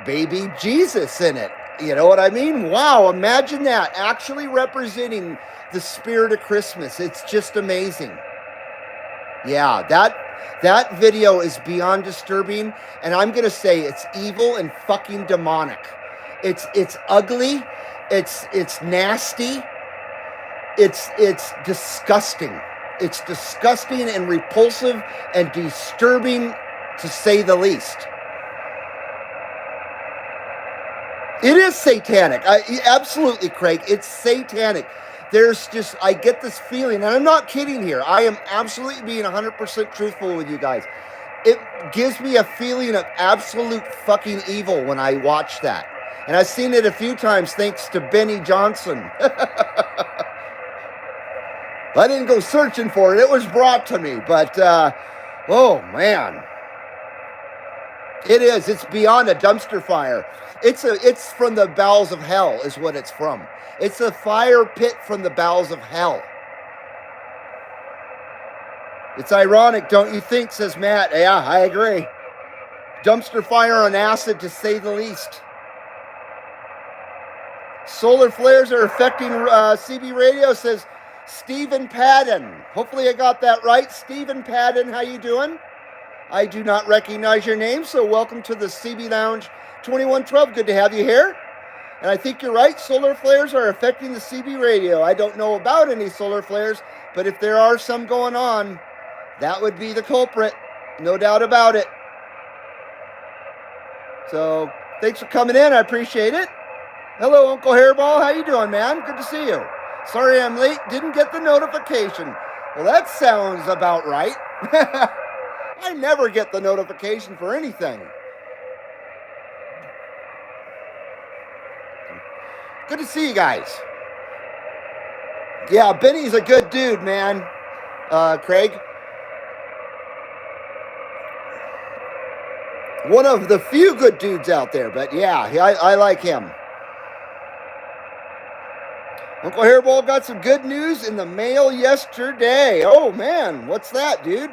B: baby Jesus in it. You know what I mean? Wow, imagine that, actually representing the spirit of Christmas. It's just amazing. Yeah, that video is beyond disturbing, and I'm going to say it's evil and fucking demonic. It's ugly, it's nasty, it's disgusting. It's disgusting and repulsive and disturbing, to say the least. It is satanic. Absolutely, Craig. It's satanic. There's just, I get this feeling, and I'm not kidding here. I am absolutely being 100% truthful with you guys. It gives me a feeling of absolute fucking evil when I watch that. And I've seen it a few times thanks to Benny Johnson. I didn't go searching for it. It was brought to me. But, oh, man. It is. It's beyond a dumpster fire. It's from the bowels of hell is what it's from. It's a fire pit from the bowels of hell. It's ironic, don't you think, says Matt. Yeah, I agree. Dumpster fire on acid, to say the least. Solar flares are affecting CB radio, says Stephen Padden. Hopefully I got that right. Stephen Padden, how you doing? I do not recognize your name, so welcome to the CB Lounge 2112. Good to have you here. And I think you're right. Solar flares are affecting the CB radio. I don't know about any solar flares, but if there are some going on, that would be the culprit. No doubt about it. So thanks for coming in. I appreciate it. Hello, Uncle Hairball. How you doing, man? Good to see you. Sorry I'm late. Didn't get the notification. Well, that sounds about right. I never get the notification for anything. Good to see you guys. Yeah, Benny's a good dude, man. Craig. One of the few good dudes out there, but yeah, I like him. Uncle Hairball got some good news in the mail yesterday. Oh, man, what's that, dude?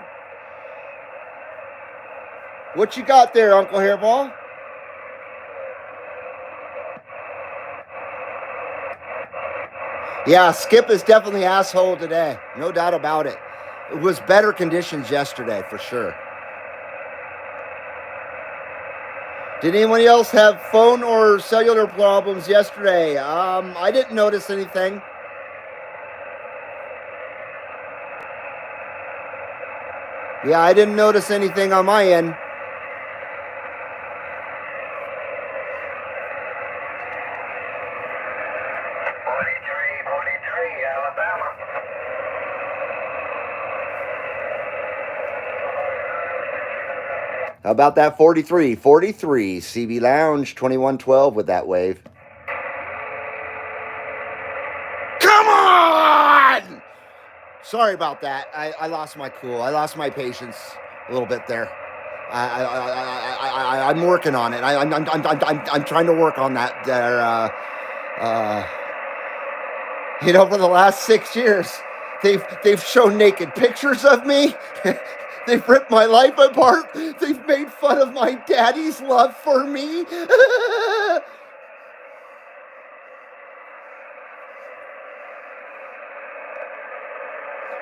B: What you got there, Uncle Hairball? Yeah, Skip is definitely asshole today. No doubt about it. It was better conditions yesterday, for sure. Did anyone else have phone or cellular problems yesterday? I didn't notice anything. Yeah, I didn't notice anything on my end.
A: Alabama.
B: How about that 43? 43, CB Lounge, 2112 with that wave. Come on! Sorry about that. I lost my cool. I lost my patience a little bit there. I'm working on it. I'm trying to work on that there. For the last 6 years, they've shown naked pictures of me. They've ripped my life apart. They've made fun of my daddy's love for me.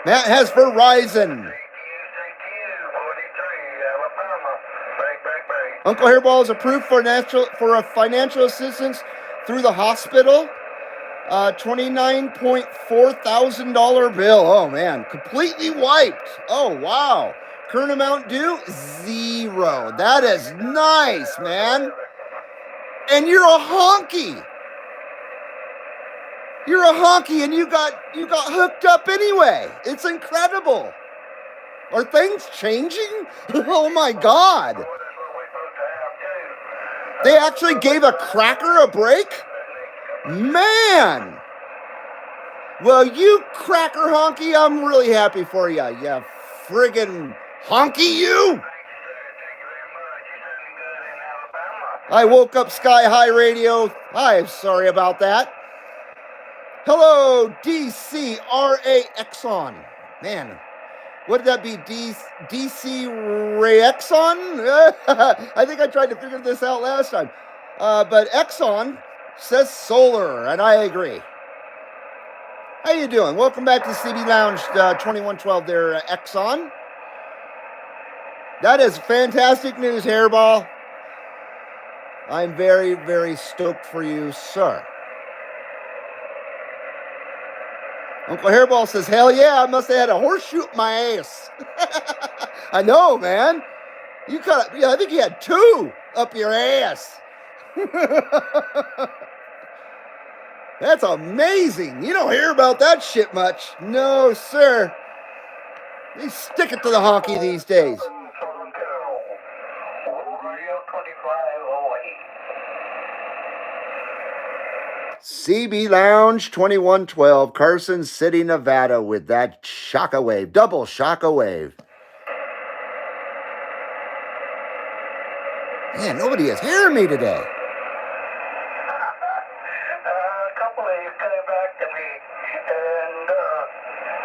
B: Matt has Verizon. Uncle Hairball is approved for a financial assistance through the hospital. $29,400 bill. Oh man, completely wiped. Oh wow. Current amount due, 0. That is nice, man. And you're a honky. You're a honky, and you got hooked up anyway. It's incredible. Are things changing? Oh my God. They actually gave a cracker a break? Man. Well, you cracker honky, I'm really happy for you. You friggin' honky, you. I woke up Sky High Radio. I'm sorry about that. Hello, DCRA Exxon. Man, what did that be? DC Ray Exxon? I think I tried to figure this out last time. But Exxon says solar, and I agree. How you doing? Welcome back to CB Lounge 2112 there, Exxon. That is fantastic news, Hairball. I'm very, very stoked for you, sir. Uncle Hairball says, hell yeah, I must have had a horseshoe up my ass. I know, man. I think you had 2 up your ass. That's amazing. You don't hear about that shit much. No, sir. They stick it to the honky these days. CB Lounge 2112, Carson City, Nevada, with that shockwave, double shockwave. Man, nobody is hearing me today.
A: A couple of you came back to me, and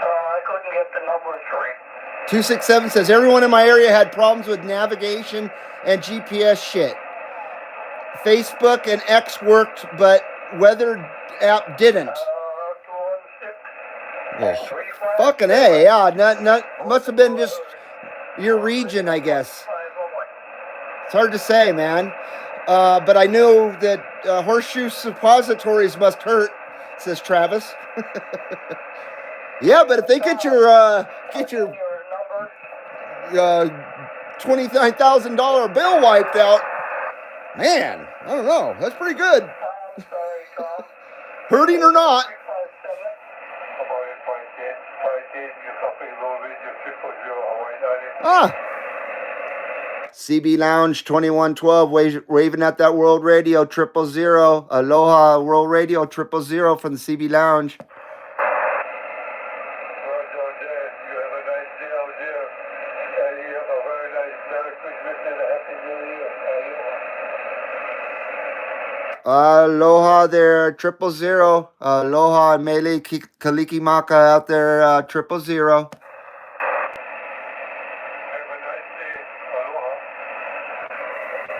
A: I couldn't get the numbers right.
B: 267 says, everyone in my area had problems with navigation and GPS shit. Facebook and X worked, but weather app didn't. Well, fucking A, yeah. Must have been just your region, I guess. It's hard to say, man. But I know that horseshoe suppositories must hurt, says Travis. Yeah, but if they get your $29,000 bill wiped out, man, I don't know. That's pretty good. Hurting or not. CB Lounge 2112, waving at that World Radio 000. Aloha World Radio 000 from the CB Lounge. Aloha there, 000. Aloha Mele Kalikimaka out there, 000.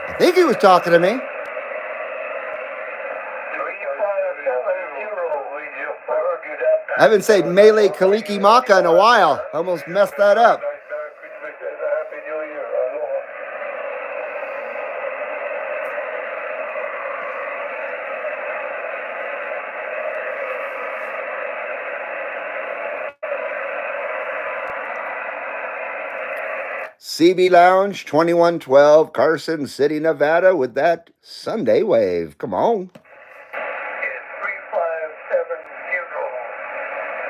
B: I think he was talking to me. I haven't said Mele Kalikimaka in a while. I almost messed that up. CB Lounge 2112, Carson City, Nevada, with that Sunday wave. Come on.
A: Is 3570.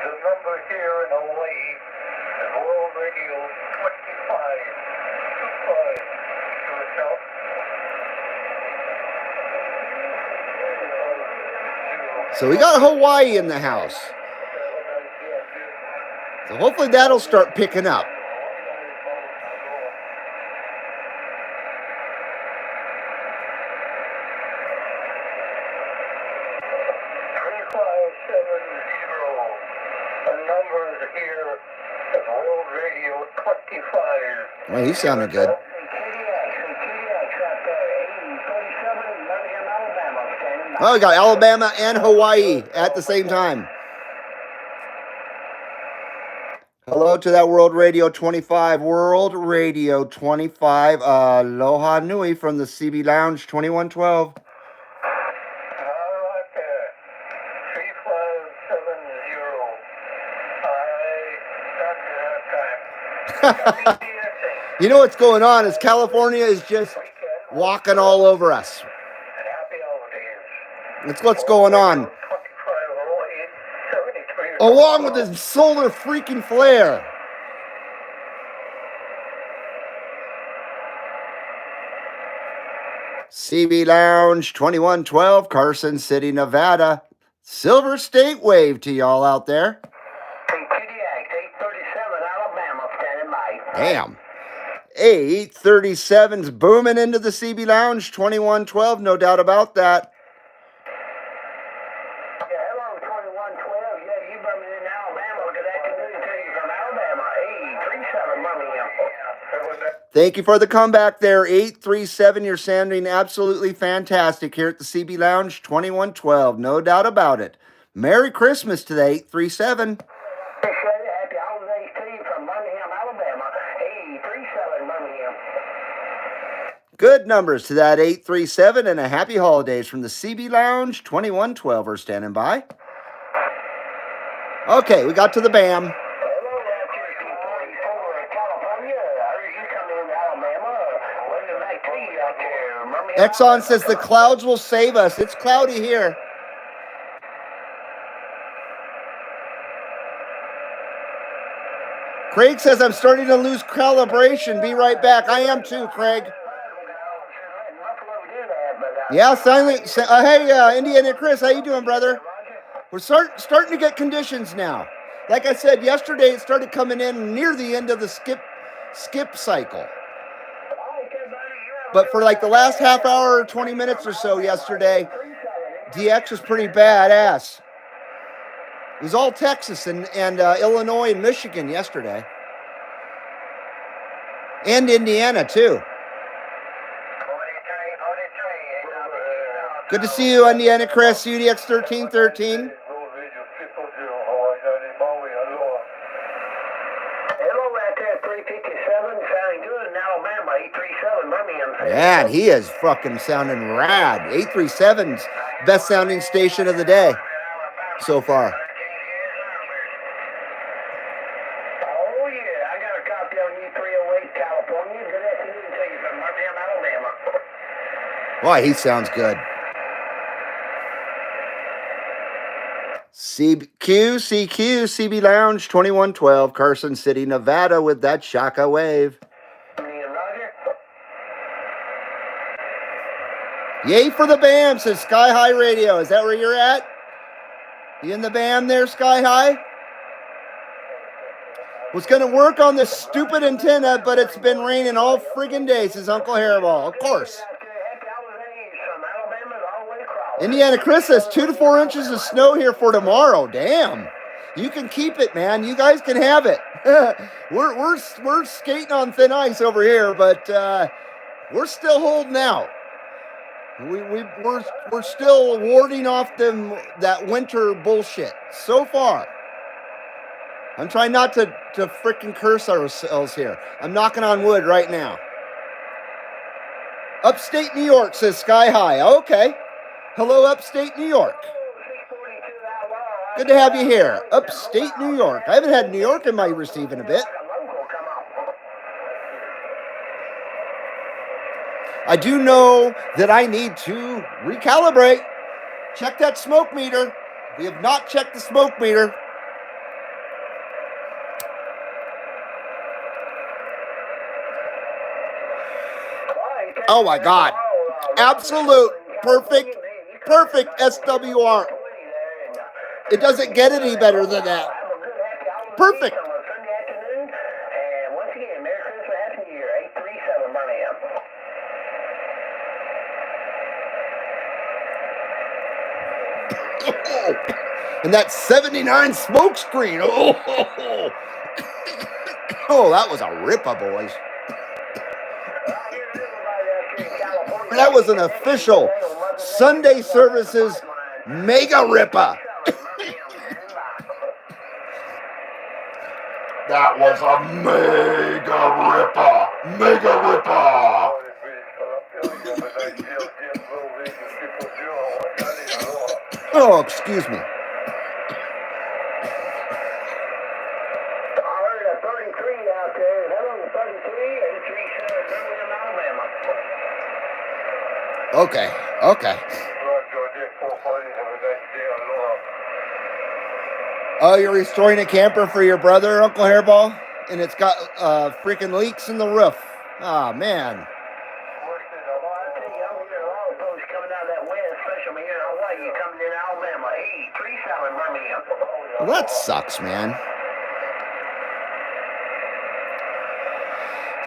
A: The number here in Hawaii is World Radio 25. 25 to the south.
B: So we got Hawaii in the house. So hopefully that'll start picking up. Well, he sounded good. Oh, we got Alabama and Hawaii at the same time. Hello to that World Radio 25. World Radio 25. Aloha Nui from the CB Lounge 2112. You know what's going on is California is just walking all over us. That's what's going on. Along with this solar freaking flare. CB Lounge 2112, Carson City, Nevada. Silver State wave to y'all out there.
A: 837 Alabama, standing by.
B: Damn. 837's booming into the CB Lounge 2112, no doubt about that.
A: Yeah, hello, 2112. Yeah, you bumming in Alabama. Good afternoon to you from Alabama. 837 Birmingham.
B: Thank you for the comeback there, 837. You're sounding absolutely fantastic here at the CB Lounge 2112, no doubt about it. Merry Christmas to the 837.
A: Happy holidays to you from Birmingham, Alabama. 837 Birmingham.
B: Good numbers to that 837 and a happy holidays from the CB Lounge 2112. We're standing by. Okay, we got to the BAM.
A: Hello, that's your 44 California. I heard you come in Alabama. What's it like to you out there, Birmingham?
B: Exxon says the clouds will save us. It's cloudy here. Craig says I'm starting to lose calibration. Be right back. I am too, Craig. Yeah, silent. Hey, Indiana Chris, how you doing, brother? We're starting to get conditions now. Like I said yesterday, it started coming in near the end of the skip cycle. But for like the last half hour, 20 minutes or so yesterday, DX was pretty badass. It was all Texas and Illinois and Michigan yesterday. And Indiana, too. Good to see you, Indiana Chris, UDX 1313. Yeah, and he is fucking sounding rad. 837's best sounding station of the day so far.
A: Oh, yeah, I got a copy on U308 California. Good afternoon to you from Birmingham, Alabama.
B: Boy, he sounds good. CQ, CB Lounge 2112, Carson City, Nevada, with that Shaka wave. Yay for the BAM, says Sky High Radio. Is that where you're at? You in the BAM there, Sky High? Was going to work on this stupid antenna, but it's been raining all friggin' day, says Uncle Hairball. Of course. Indiana Chris says 2 to 4 inches of snow here for tomorrow. Damn. You can keep it, man. You guys can have it. we're skating on thin ice over here, but we're still holding out. We're still warding off that winter bullshit so far. I'm trying not to freaking curse ourselves here. I'm knocking on wood right now. Upstate New York, says Sky High. Okay. Hello, Upstate New York. Good to have you here. Upstate New York. I haven't had New York in my receive in a bit. I do know that I need to recalibrate. Check that smoke meter. We have not checked the smoke meter. Oh my God. Absolute perfect SWR. It doesn't get any better than that. Perfect.
A: Sunday afternoon, and once again, Merry Christmas, Happy New Year, 837 Birmingham.
B: And that 79 smoke screen. Oh, oh, that was a ripper, boys. That was an official Sunday Services mega ripper. That was a mega ripper. Mega ripper. Oh, excuse me.
A: I heard a 33 out there. Is that on the 33? 837 Birmingham, Alabama.
B: Okay, okay. Oh, you're restoring a camper for your brother, Uncle Hairball? And it's got freaking leaks in the roof. Ah, man. Well, that sucks, man.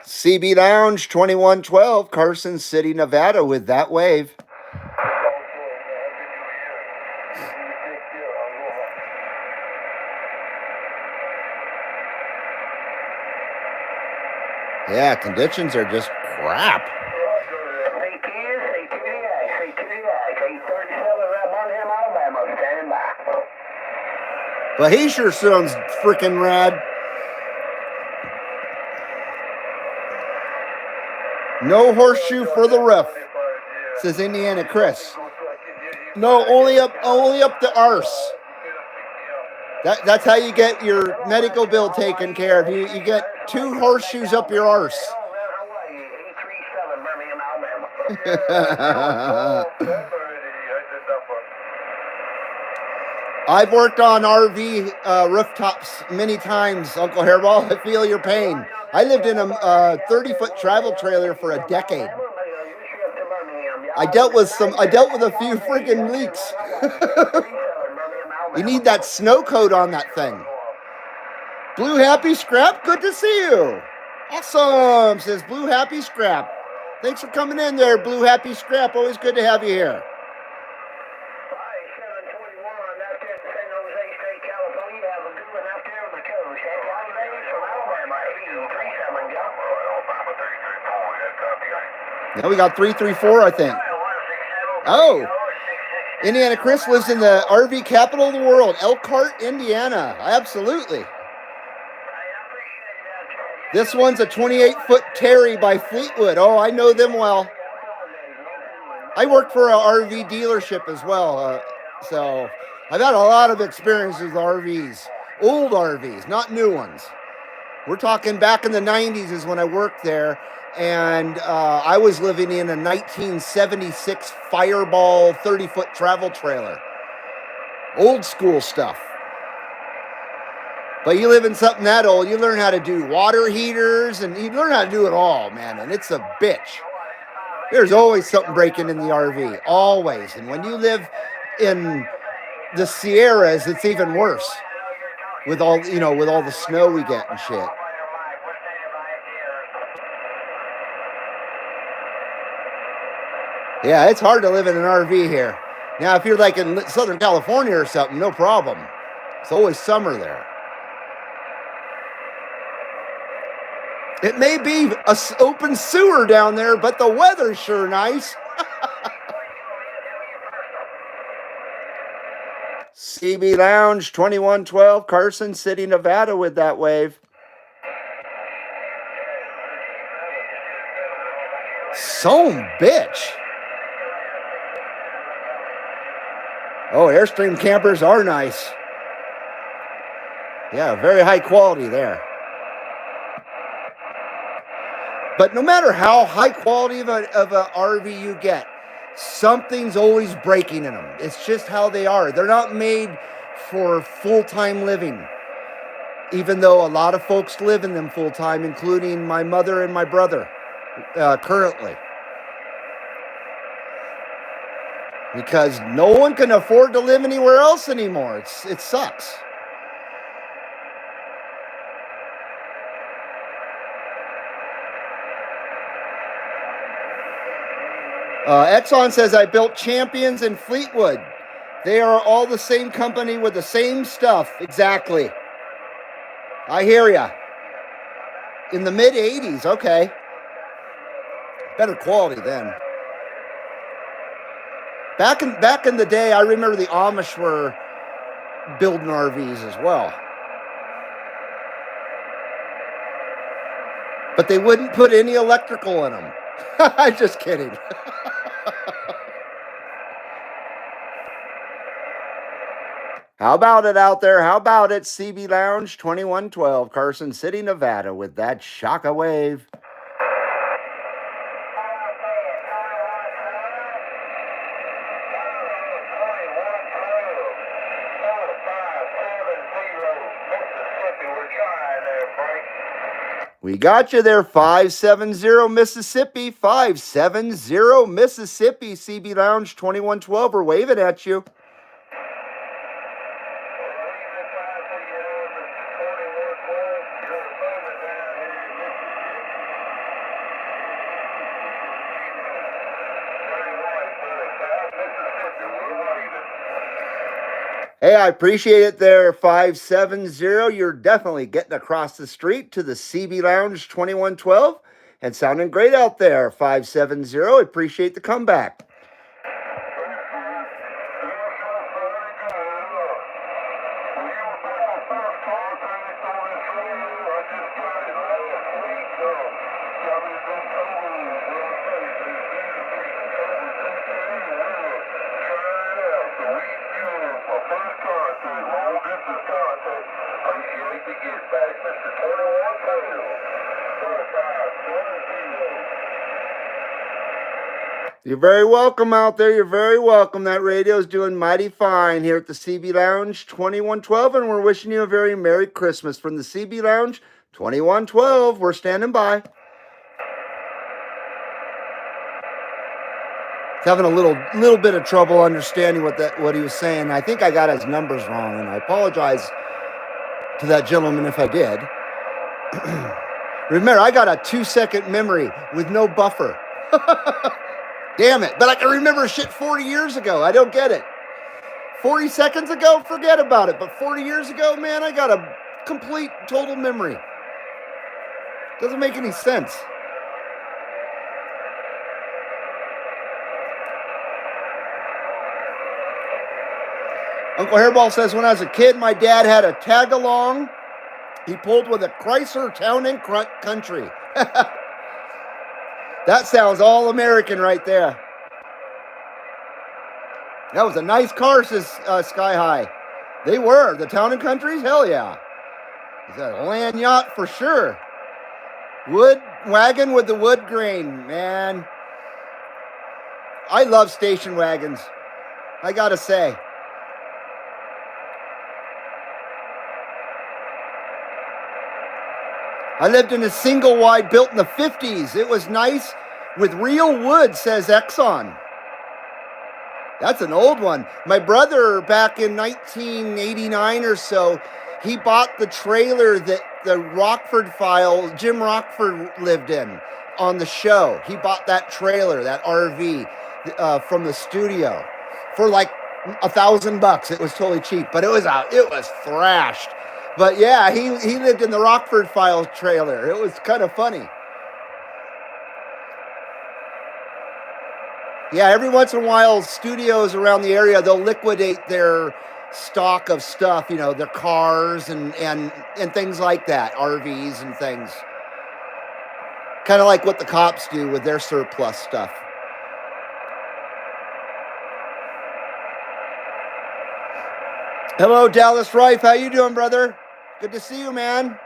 B: CB Lounge 2112, Carson City, Nevada, with that wave. Yeah, conditions are just crap. But he sure sounds freaking rad. No horseshoe for the roof, says Indiana Chris. No, only up the arse. That's how you get your medical bill taken care of. You get 2 horseshoes up your arse. I've worked on RV rooftops many times, Uncle Hairball. I feel your pain. I lived in a 30-foot travel trailer for a decade. I dealt with a few freaking leaks. You need that snow coat on that thing. Blue Happy Scrap, good to see you. Awesome, says Blue Happy Scrap. Thanks for coming in there, Blue Happy Scrap. Always good to have you here. Now we got 334, I think. Oh, Indiana Chris lives in the RV capital of the world, Elkhart, Indiana. Absolutely. This one's a 28-foot Terry by Fleetwood. Oh, I know them well. I worked for an RV dealership as well, so I've had a lot of experience with RVs. Old RVs, not new ones. We're talking back in the 90s is when I worked there, and I was living in a 1976 Fireball 30-foot travel trailer. Old school stuff. But you live in something that old, you learn how to do water heaters, and you learn how to do it all, man, and it's a bitch. There's always something breaking in the RV, always. And when you live in the Sierras, it's even worse with all, with all the snow we get and shit. Yeah, it's hard to live in an RV here. Now, if you're like in Southern California or something, no problem. It's always summer there. It may be an open sewer down there, but the weather's sure nice. CB Lounge 2112, Carson City, Nevada, with that wave. Some bitch. Oh, Airstream campers are nice. Yeah, very high quality there. But no matter how high quality of a RV you get, something's always breaking in them. It's just how they are. They're not made for full-time living, even though a lot of folks live in them full-time, including my mother and my brother currently. Because no one can afford to live anywhere else anymore. It sucks. Exxon says, I built Champions in Fleetwood. They are all the same company with the same stuff. Exactly. I hear ya. In the mid 80s, okay. Better quality then. Back in the day, I remember the Amish were building RVs as well. But they wouldn't put any electrical in them. I'm just kidding. How about it out there? How about it? CB Lounge 2112, Carson City, Nevada, with that Shockawave. We got you there, 570 Mississippi, 570 Mississippi, CB Lounge 2112. We're waving at you. Hey, I appreciate it there, 570. You're definitely getting across the street to the CB Lounge 2112 and sounding great out there, 570. Appreciate the comeback. You're very welcome out there. You're very welcome. That radio is doing mighty fine here at the CB Lounge 2112, and we're wishing you a very Merry Christmas from the CB Lounge 2112. We're standing by. Having a little bit of trouble understanding what he was saying. I think I got his numbers wrong, and I apologize to that gentleman if I did. Remember, I got a 2-second memory with no buffer. Damn it. But I can remember shit 40 years ago. I don't get it. 40 seconds ago, forget about it. But 40 years ago, man, I got a complete, total memory. Doesn't make any sense. Uncle Hairball says, when I was a kid, my dad had a tag-along. He pulled with a Chrysler Town and Country. That sounds all American right there. That was a nice car, says Sky High. They were. The Town and Countries? Hell yeah. It's a land yacht for sure. Wood wagon with the wood grain, man. I love station wagons. I gotta say. I lived in a single wide built in the 50s. It was nice with real wood, says Exxon. That's an old one. My brother, back in 1989 or so, he bought the trailer that the Rockford File, Jim Rockford lived in on the show. He bought that trailer, that RV from the studio for like $1,000. It was totally cheap, but it was thrashed. But yeah, he lived in the Rockford Files trailer. It was kind of funny. Yeah, every once in a while, studios around the area, they'll liquidate their stock of stuff, their cars and things like that, RVs and things. Kind of like what the cops do with their surplus stuff. Hello, Dallas Rife. How you doing, brother? Good to see you, man.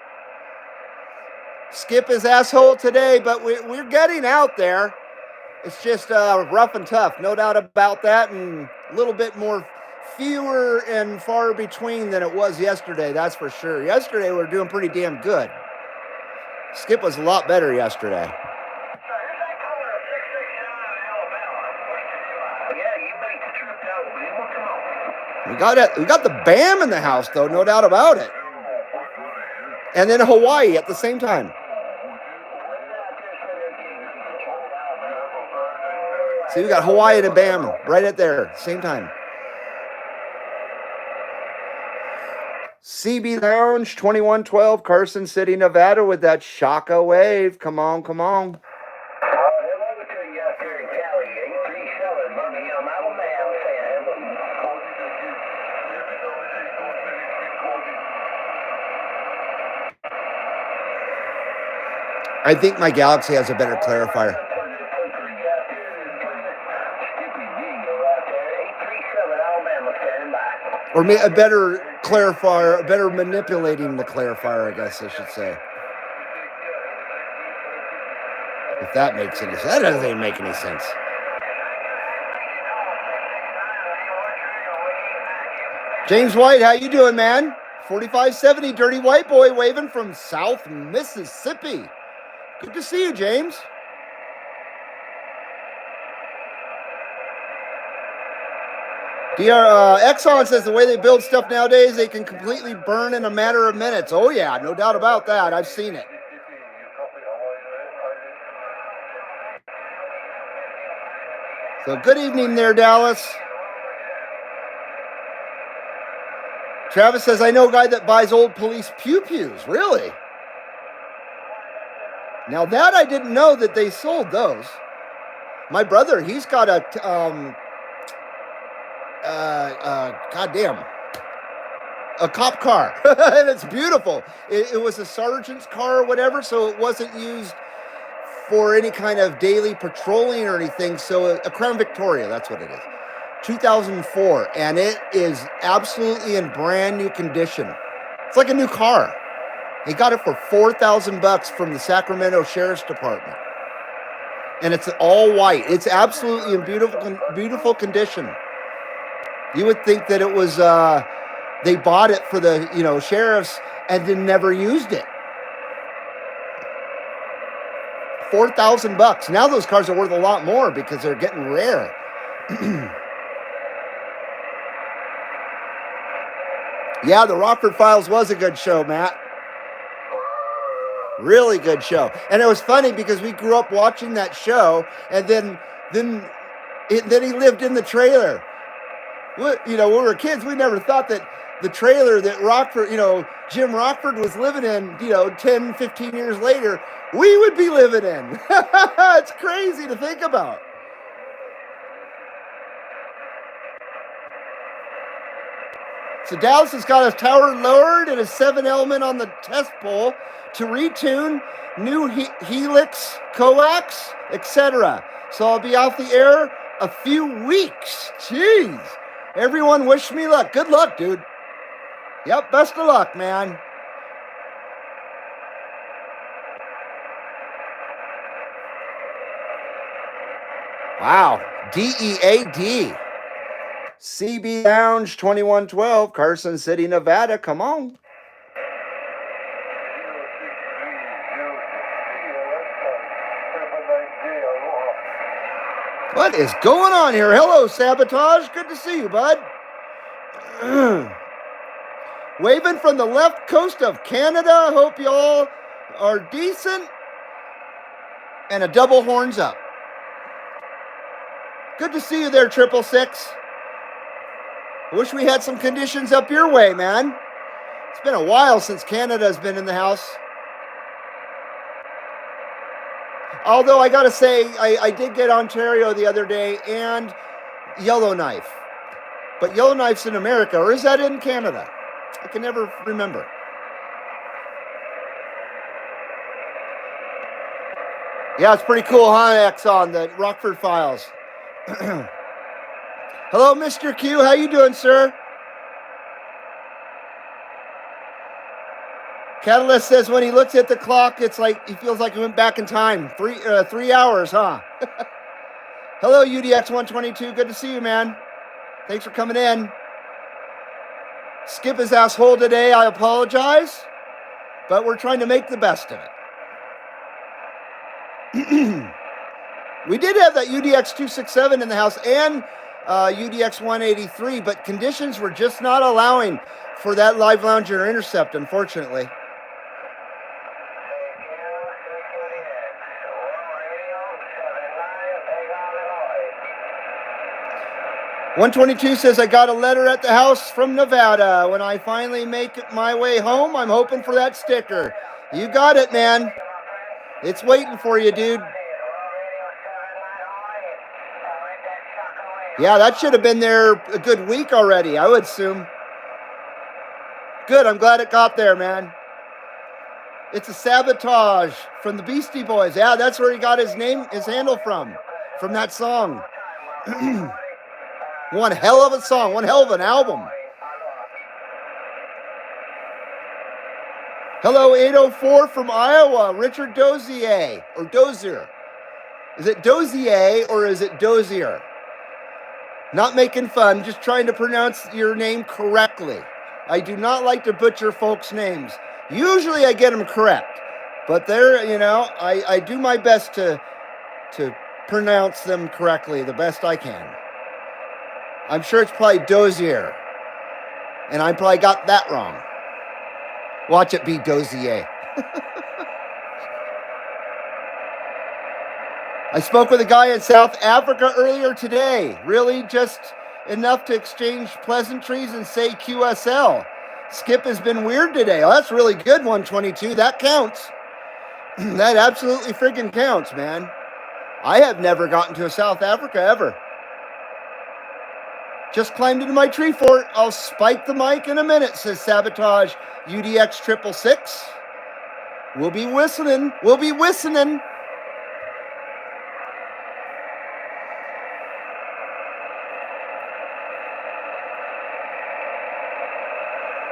B: skip his asshole today, but we're getting out there. It's just rough and tough, no doubt about that, and a little bit more fewer and far between than it was yesterday, that's for sure. Yesterday we were doing pretty damn good. Skip was a lot better yesterday. We got the BAM in the house, though, no doubt about it. And then Hawaii at the same time. See, we got Hawaii and BAM right at there, same time. CB Lounge 2112, Carson City, Nevada, with that Shaka wave. Come on, come on. I think my Galaxy has a better clarifier. Or a better clarifier, better manipulating the clarifier, I guess I should say. If that makes any sense. That doesn't even make any sense. James White, how you doing, man? 4570, Dirty White Boy waving from South Mississippi. Good to see you, James. Exxon says the way they build stuff nowadays, they can completely burn in a matter of minutes. Oh, yeah, no doubt about that. I've seen it. So good evening there, Dallas. Travis says, I know a guy that buys old police pew-pews. Really? Now that I didn't know that they sold those. My brother, he's got a, a cop car. And it's beautiful. It was a sergeant's car or whatever, so it wasn't used for any kind of daily patrolling or anything. So a Crown Victoria, that's what it is. 2004, and it is absolutely in brand new condition. It's like a new car. He got it for $4,000 from the Sacramento Sheriff's Department, and it's all white. It's absolutely in beautiful condition. You would think that it was they bought it for the sheriffs and then never used it. $4,000. Now those cars are worth a lot more because they're getting rare. Yeah, the Rockford Files was a good show, Matt. Really good show. And it was funny because we grew up watching that show, and then he lived in the trailer. When we were kids, we never thought that the trailer that Rockford, Jim Rockford was living in, 10, 15 years later, we would be living in. It's crazy to think about. So Dallas has got his tower lowered and a 7 element on the test pole to retune new helix, coax, etc. So I'll be off the air a few weeks. Jeez. Everyone wish me luck. Good luck, dude. Yep, best of luck, man. Wow. DEAD. CB Lounge 2112, Carson City, Nevada. Come on. What is going on here? Hello, Sabotage. Good to see you, bud. Waving from the left coast of Canada. Hope you all are decent. And a double horns up. Good to see you there, 666. I wish we had some conditions up your way, man. It's been a while since Canada's been in the house. Although I gotta say, I did get Ontario the other day and Yellowknife. But Yellowknife's in America, or is that in Canada? I can never remember. Yeah, it's pretty cool, huh, Exxon, the Rockford Files. Hello, Mr. Q. How you doing, sir? Catalyst says when he looks at the clock, it's like he feels like he went back in time. 3 hours, huh? Hello, UDX 122. Good to see you, man. Thanks for coming in. Skip his asshole today. I apologize, but we're trying to make the best of it. We did have that UDX 267 in the house and UDX 183, but conditions were just not allowing for that live lounger intercept, unfortunately. 122 says, I got a letter at the house from Nevada. When I finally make my way home, I'm hoping for that sticker. You got it, man. It's waiting for you, dude. Yeah, that should have been there a good week already, I would assume. Good, I'm glad it got there, man. It's a Sabotage from the Beastie Boys. Yeah, that's where he got his handle from that song. One hell of a song, one hell of an album. Hello, 804 from Iowa, Richard Dozier, or Dozier. Is it Dozier or is it Dozier? Not making fun, just trying to pronounce your name correctly. I do not like to butcher folks' names. Usually I get them correct, but I do my best to pronounce them correctly the best I can. I'm sure it's probably Dozier, and I probably got that wrong. Watch it be Dozier. I spoke with a guy in South Africa earlier today. Really just enough to exchange pleasantries and say QSL. Skip has been weird today. Oh, that's really good, 122. That counts. That absolutely freaking counts, man. I have never gotten to South Africa ever. Just climbed into my tree fort. I'll spike the mic in a minute, says Sabotage UDX 666. We'll be whistling. We'll be whistling.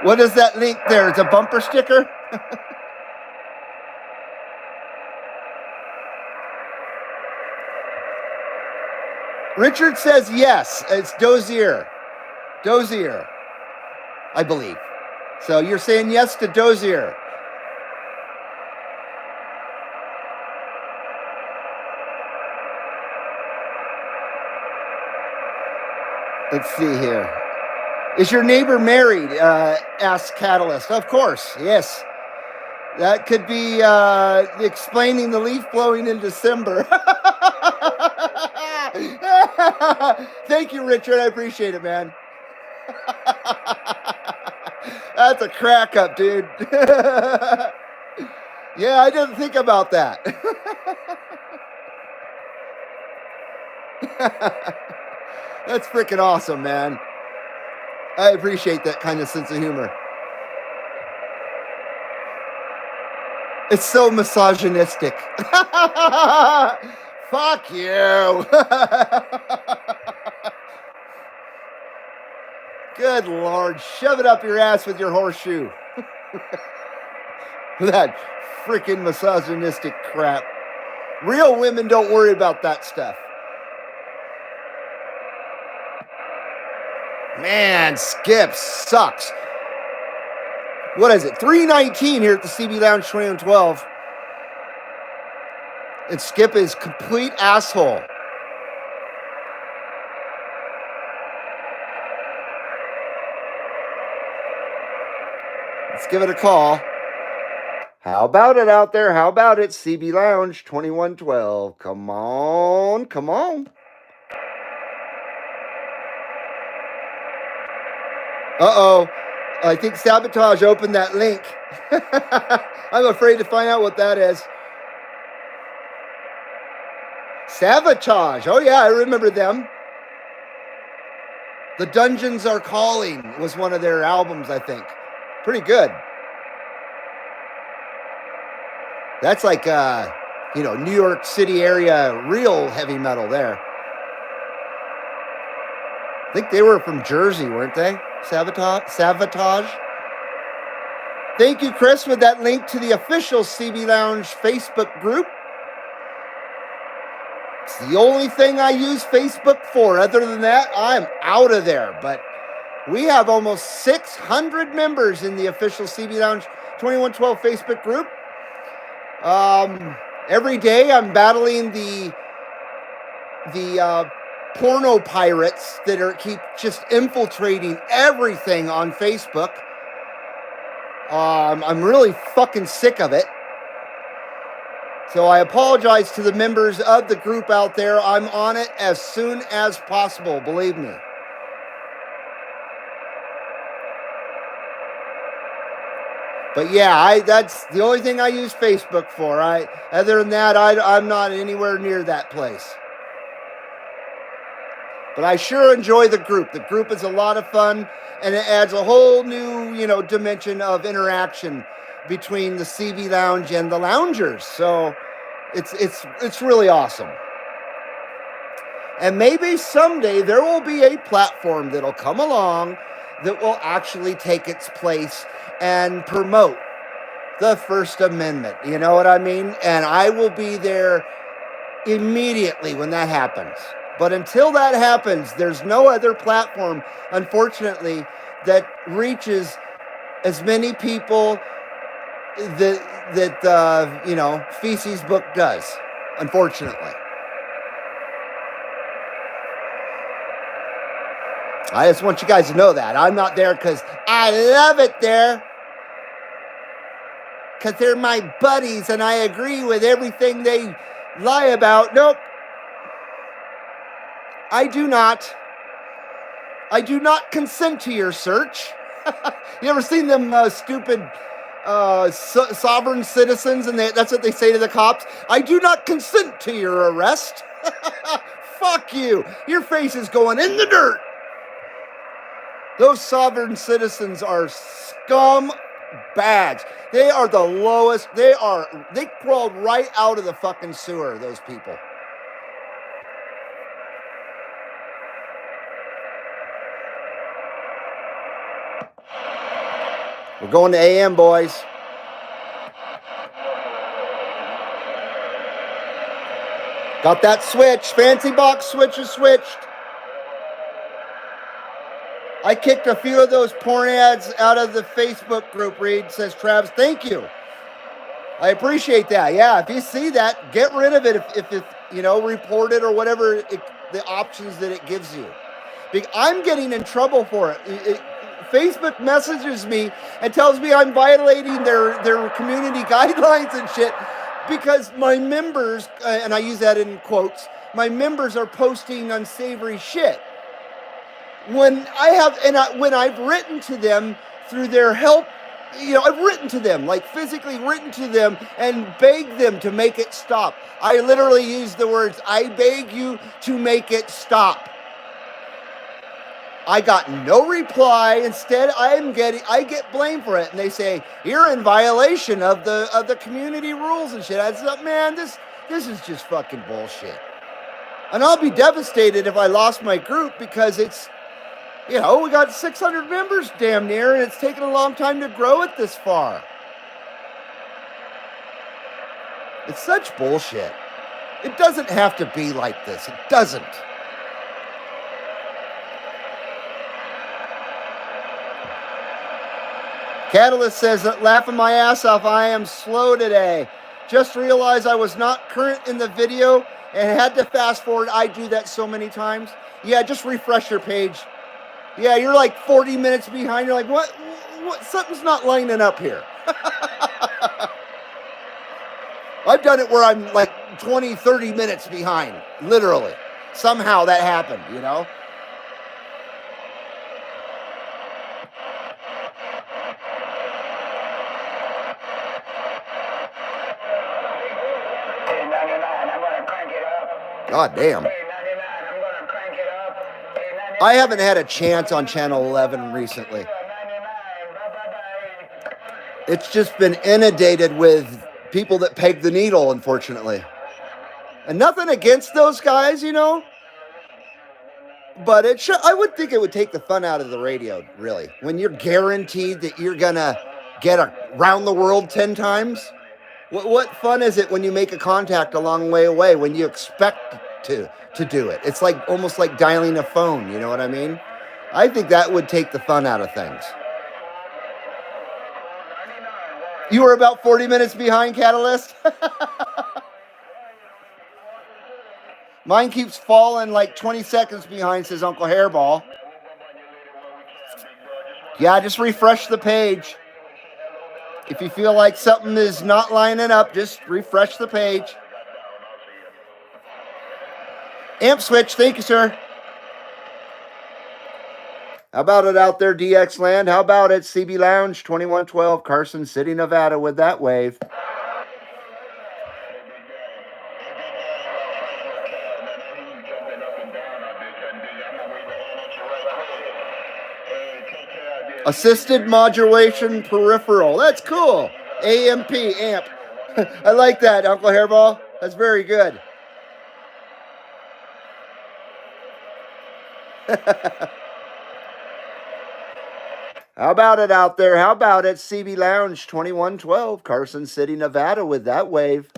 B: What is that link there? It's a bumper sticker? Richard says yes. It's Dozier. Dozier, I believe. So you're saying yes to Dozier. Let's see here. Is your neighbor married? Asks Catalyst. Of course, yes. That could be explaining the leaf blowing in December. Thank you, Richard. I appreciate it, man. That's a crack up, dude. Yeah, I didn't think about that. That's freaking awesome, man. I appreciate that kind of sense of humor. It's so misogynistic. Fuck you. Good Lord. Shove it up your ass with your horseshoe. That freaking misogynistic crap. Real women don't worry about that stuff. Man, Skip sucks. What is it? 319 here at the CB Lounge 2112. And Skip is complete asshole. Let's give it a call. How about it out there? How about it? CB Lounge 2112. Come on. Come on. Uh-oh. I think Sabotage opened that link. I'm afraid to find out what that is. Sabotage. Oh, yeah, I remember them. The Dungeons Are Calling was one of their albums, I think. Pretty good. That's like, New York City area, real heavy metal there. I think they were from Jersey, weren't they? Sabotage? Thank you, Chris, for that link to the official CB Lounge Facebook group. It's the only thing I use Facebook for. Other than that, I'm out of there. But we have almost 600 members in the official CB Lounge 2112 Facebook group. Every day I'm battling the porno pirates that keep just infiltrating everything on Facebook. I'm really fucking sick of it. So I apologize to the members of the group out there. I'm on it as soon as possible, believe me. But yeah, that's the only thing I use Facebook for. Other than that, I'm not anywhere near that place. But I sure enjoy the group. The group is a lot of fun, and it adds a whole new, dimension of interaction between the CB Lounge and the loungers. So it's really awesome. And maybe someday there will be a platform that'll come along that will actually take its place and promote the First Amendment. You know what I mean? And I will be there immediately when that happens. But until that happens, there's no other platform, unfortunately, that reaches as many people that Feces Book does, unfortunately. I just want you guys to know that. I'm not there because I love it there. Because they're my buddies and I agree with everything they lie about. Nope. I do not consent to your search. You ever seen them stupid sovereign citizens, and that's what they say to the cops? I do not consent to your arrest. Fuck you. Your face is going in the dirt. Those sovereign citizens are scum bags. They are the lowest. They crawled right out of the fucking sewer, those people. We're going to AM, boys. Got that switch. Fancy box switch is switched. I kicked a few of those porn ads out of the Facebook group, Reed, says Travis. Thank you. I appreciate that. Yeah, if you see that, get rid of it if report it or whatever the options that it gives you. I'm getting in trouble for it. Facebook messages me and tells me I'm violating their community guidelines and shit because my members, and I use that in quotes, my members are posting unsavory shit. When I've written to them through their help, I've written to them, like physically written to them and begged them to make it stop. I literally use the words, I beg you to make it stop. I got no reply. Instead, I get blamed for it, and they say you're in violation of the community rules and shit. I said, man, this is just fucking bullshit. And I'll be devastated if I lost my group because it's, we got 600 members damn near, and it's taken a long time to grow it this far. It's such bullshit. It doesn't have to be like this. It doesn't. Catalyst says that laughing my ass off, I am slow today. Just realized I was not current in the video and had to fast forward. I do that so many times. Yeah, just refresh your page. Yeah, you're like 40 minutes behind. You're like, what? Something's not lining up here. I've done it where I'm like 20, 30 minutes behind, literally. Somehow that happened, God damn. I haven't had a chance on Channel 11 recently. It's just been inundated with people that peg the needle, unfortunately. And nothing against those guys, But I would think it would take the fun out of the radio, really. When you're guaranteed that you're going to get around the world 10 times? What fun is it when you make a contact a long way away when you expect to do it? It's like almost like dialing a phone, you know what I mean? I think that would take the fun out of things. You were about 40 minutes behind, Catalyst? Mine keeps falling like 20 seconds behind, says Uncle Hairball. Yeah, just refresh the page. If you feel like something is not lining up, just refresh the page. Amp switch, thank you, sir. How about it out there, DX Land? How about it, CB Lounge 2112, Carson City, Nevada, with that wave? Assisted modulation peripheral. That's cool. AMP, amp. I like that, Uncle Hairball. That's very good. How about it out there? How about it, CB Lounge 2112, Carson City, Nevada, with that wave?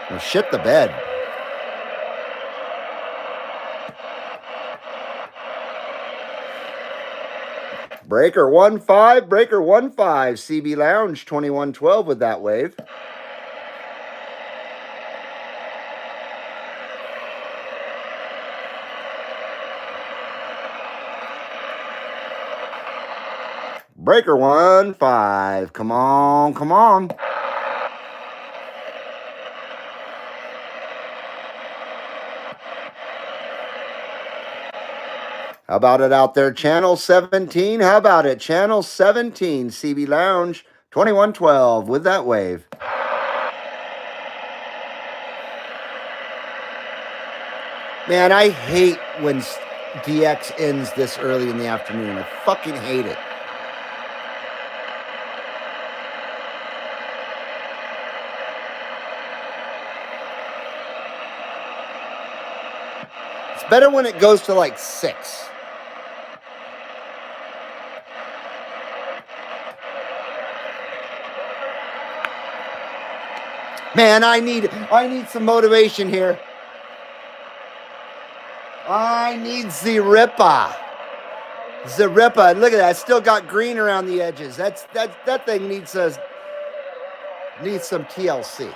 B: Well, shit the bed. Breaker 1-5, Breaker 1-5, CB Lounge 2112 with that wave. Breaker 1-5. Come on, come on. How about it out there, Channel 17? How about it, Channel 17, CB Lounge 2112 with that wave. Man, I hate when DX ends this early in the afternoon. I fucking hate it. It's better when it goes to like 6. Man, I need some motivation here. I need Zirippa. Zirippa. Look at that. It's still got green around the edges. That thing needs some TLC.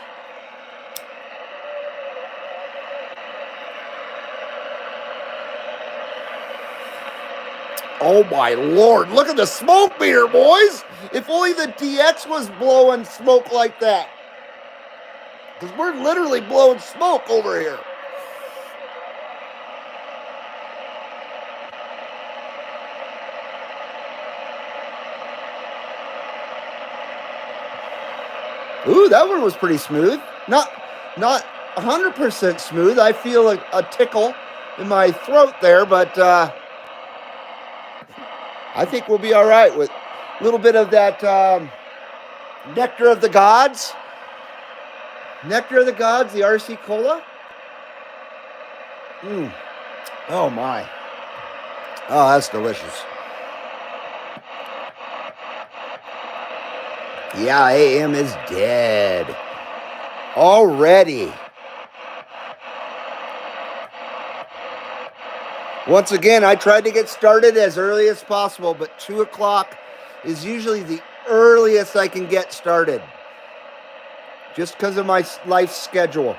B: Oh my Lord, look at the smoke meter, boys. If only the DX was blowing smoke like that. Because we're literally blowing smoke over here. Ooh, that one was pretty smooth. Not 100% smooth. I feel a tickle in my throat there, but I think we'll be all right with a little bit of that Nectar of the Gods. Nectar of the Gods, the RC Cola. Oh my. Oh, that's delicious. Yeah, AM is dead. Already. Once again, I tried to get started as early as possible, but 2 o'clock is usually the earliest I can get started. Just because of my life schedule.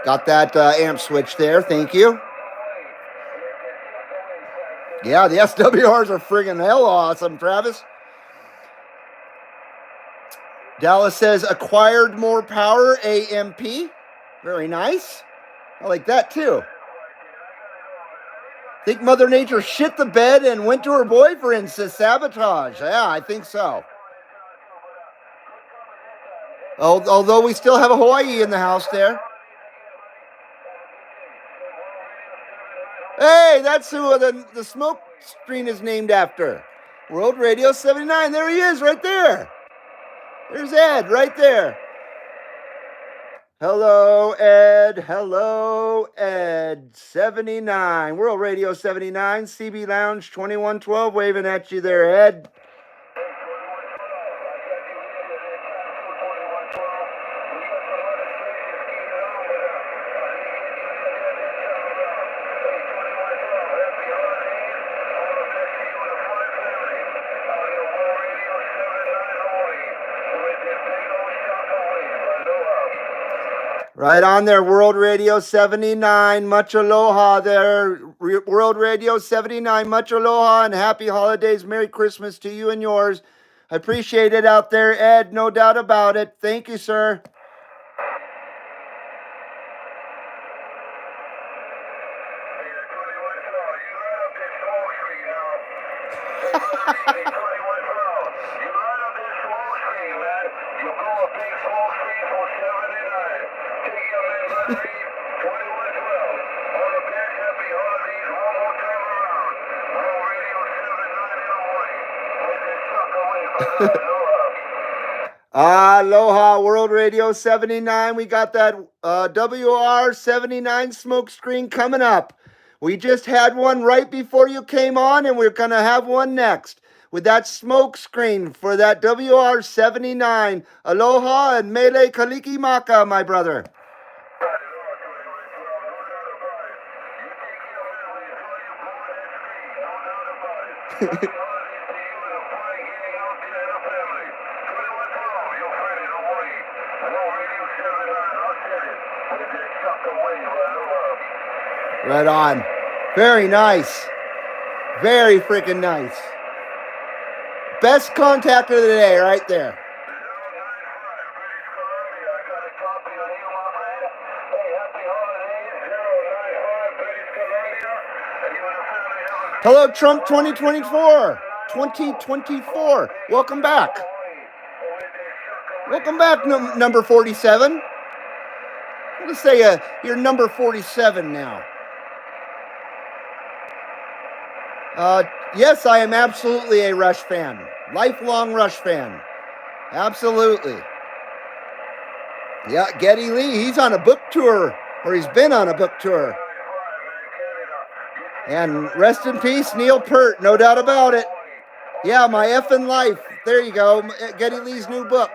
B: Got that amp switch there. Thank you. Yeah, the SWRs are friggin' hell awesome, Travis. Dallas says, acquired more power, AMP. Very nice. I like that too. Think Mother Nature shit the bed and went to her boyfriend, says Sabotage. Yeah, I think so. Although we still have a Hawaii in the house there. Hey, that's who the smoke screen is named after. World Radio 79. There he is right there. There's Ed right there. Hello, Ed. Hello, Ed. 79. World Radio 79. CB Lounge 2112 waving at you there, Ed. Right on there, World Radio 79. Much aloha there. World Radio 79. Much aloha and happy holidays. Merry Christmas to you and yours. I appreciate it out there, Ed. No doubt about it. Thank you, sir. Aloha, World Radio 79. We got that WR 79 smoke screen coming up. We just had one right before you came on, and we're going to have one next with that smoke screen for that WR 79. Aloha and mele kaliki maka, my brother. Right on. Very nice. Very freaking nice. Best contact of the day right there. Hello, Trump 2024. 2024. Welcome back. Welcome back, number 47. I'm going to say you're number 47 now. Yes, I am absolutely a Rush fan. Lifelong Rush fan. Absolutely. Yeah, Geddy Lee, he's on a book tour, or he's been on a book tour. And rest in peace, Neil Peart, no doubt about it. Yeah, My Effin' Life. There you go, Geddy Lee's new book.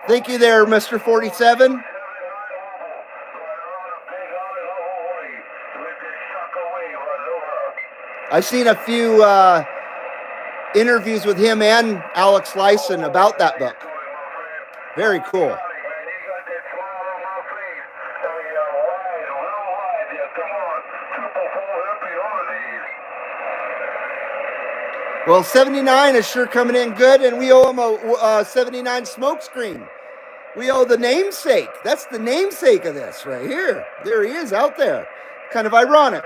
B: Thank you there, Mr. 47. I've seen a few interviews with him and Alex Lyson about that book. Very cool. Well, 79 is sure coming in good, and we owe him a 79 smoke screen. We owe the namesake. That's the namesake of this right here. There he is out there. Kind of ironic.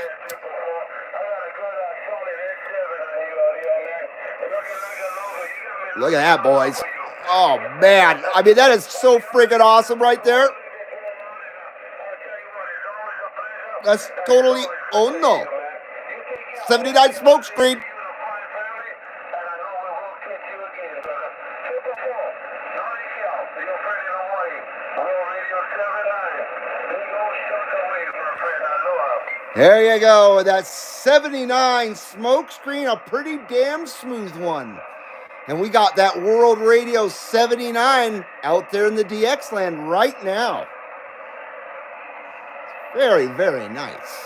B: Look at that, boys. Oh, man. I mean, that is so freaking awesome right there. That's totally... Oh, no. 79 smoke screen. There you go. That 79 smoke screen, a pretty damn smooth one. And we got that World Radio 79 out there in the DX land right now. Very, very nice.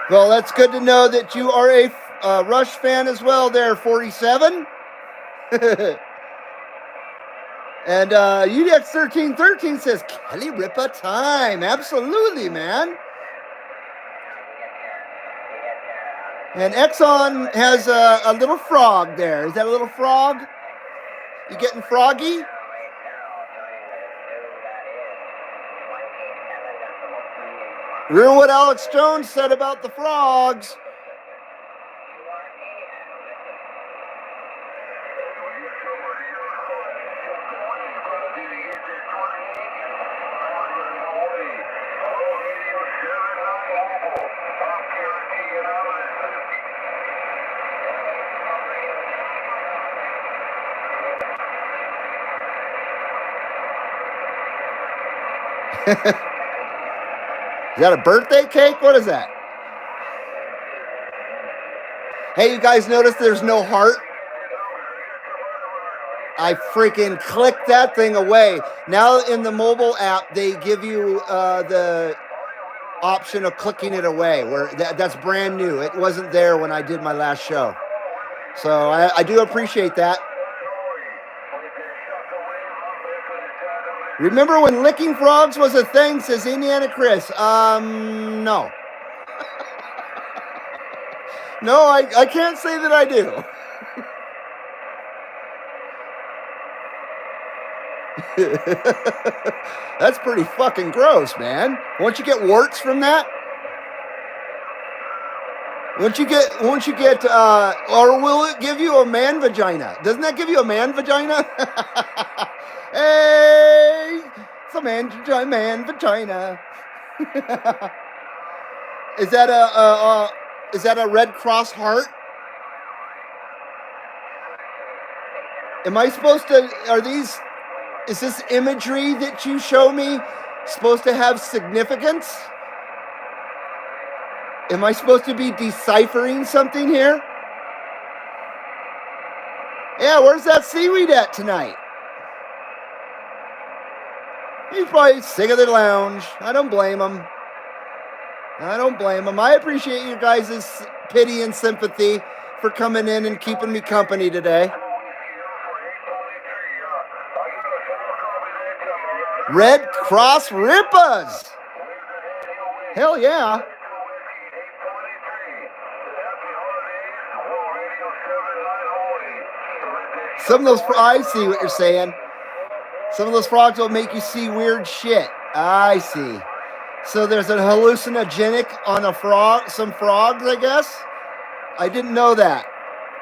B: Well, that's good to know that you are a Rush fan as well there, 47. And UDX 1313 says, Kelly Ripa time. Absolutely, man. And Exxon has a little frog there. Is that a little frog? You getting froggy? Remember what Alex Jones said about the frogs? Is that a birthday cake? What is that? Hey, you guys notice there's no heart? I freaking clicked that thing away. Now in the mobile app, they give you the option of clicking it away. Where that's brand new. It wasn't there when I did my last show. So I do appreciate that. Remember when licking frogs was a thing, says Indiana Chris. No. No, I can't say that I do. That's pretty fucking gross, man. Won't you get warts from that? Won't you get, or will it give you a man vagina? Doesn't that give you a man vagina? Hey, it's a man vagina. Is that a Red Cross heart? Am I supposed to, is this imagery that you show me supposed to have significance? Am I supposed to be deciphering something here? Yeah, where's that seaweed at tonight? He's probably sick of the lounge. I don't blame him. I appreciate you guys' pity and sympathy for coming in and keeping me company today. Red Cross Rippas. Hell yeah. Some of those, I see what you're saying. Some of those frogs will make you see weird shit. I see. So there's a hallucinogenic on a frog, some frogs, I guess? I didn't know that.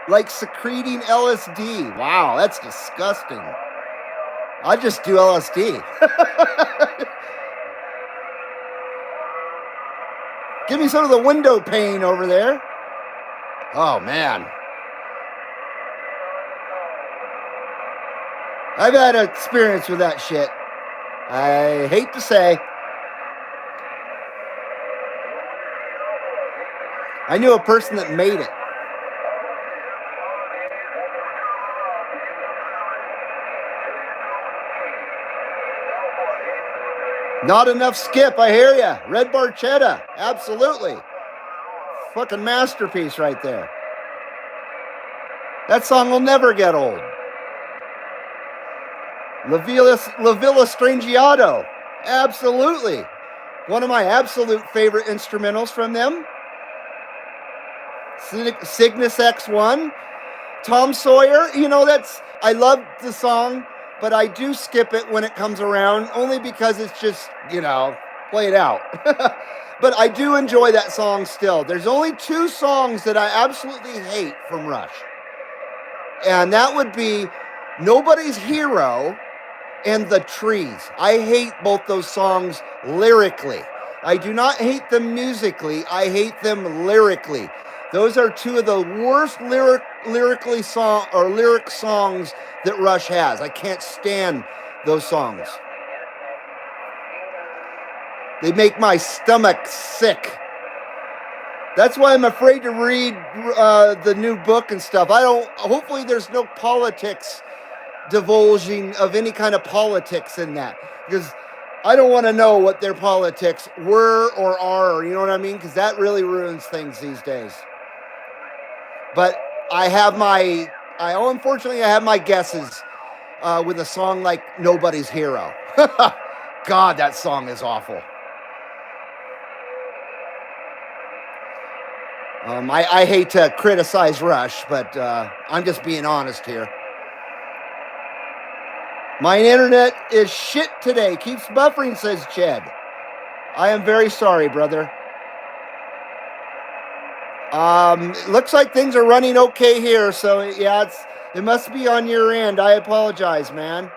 B: Like secreting LSD. Wow, that's disgusting. I just do LSD. Give me some of the window pane over there. Oh, man. I've had experience with that shit. I hate to say. I knew a person that made it. Not enough skip, I hear ya. Red Barchetta, absolutely. Fucking masterpiece right there. That song will never get old. La Villa Strangiato, absolutely. One of my absolute favorite instrumentals from them. Cygnus X1. Tom Sawyer, I love the song, but I do skip it when it comes around, only because it's just, play it out. But I do enjoy that song still. There's only two songs that I absolutely hate from Rush. And that would be Nobody's Hero and The Trees. I hate both those songs lyrically. I do not hate them musically. I hate them lyrically. Those are two of the worst lyric songs that Rush has. I can't stand those songs. They make my stomach sick. That's why I'm afraid to read the new book and stuff. Hopefully there's no politics divulging of any kind of politics in that. Because I don't want to know what their politics were or are, you know what I mean? Because that really ruins things these days. But unfortunately I have my guesses with a song like Nobody's Hero. God, that song is awful. I hate to criticize Rush, but I'm just being honest here. My internet is shit today. Keeps buffering, says Ched. I am very sorry, brother. Looks like things are running okay here, so yeah, it must be on your end. I apologize, man.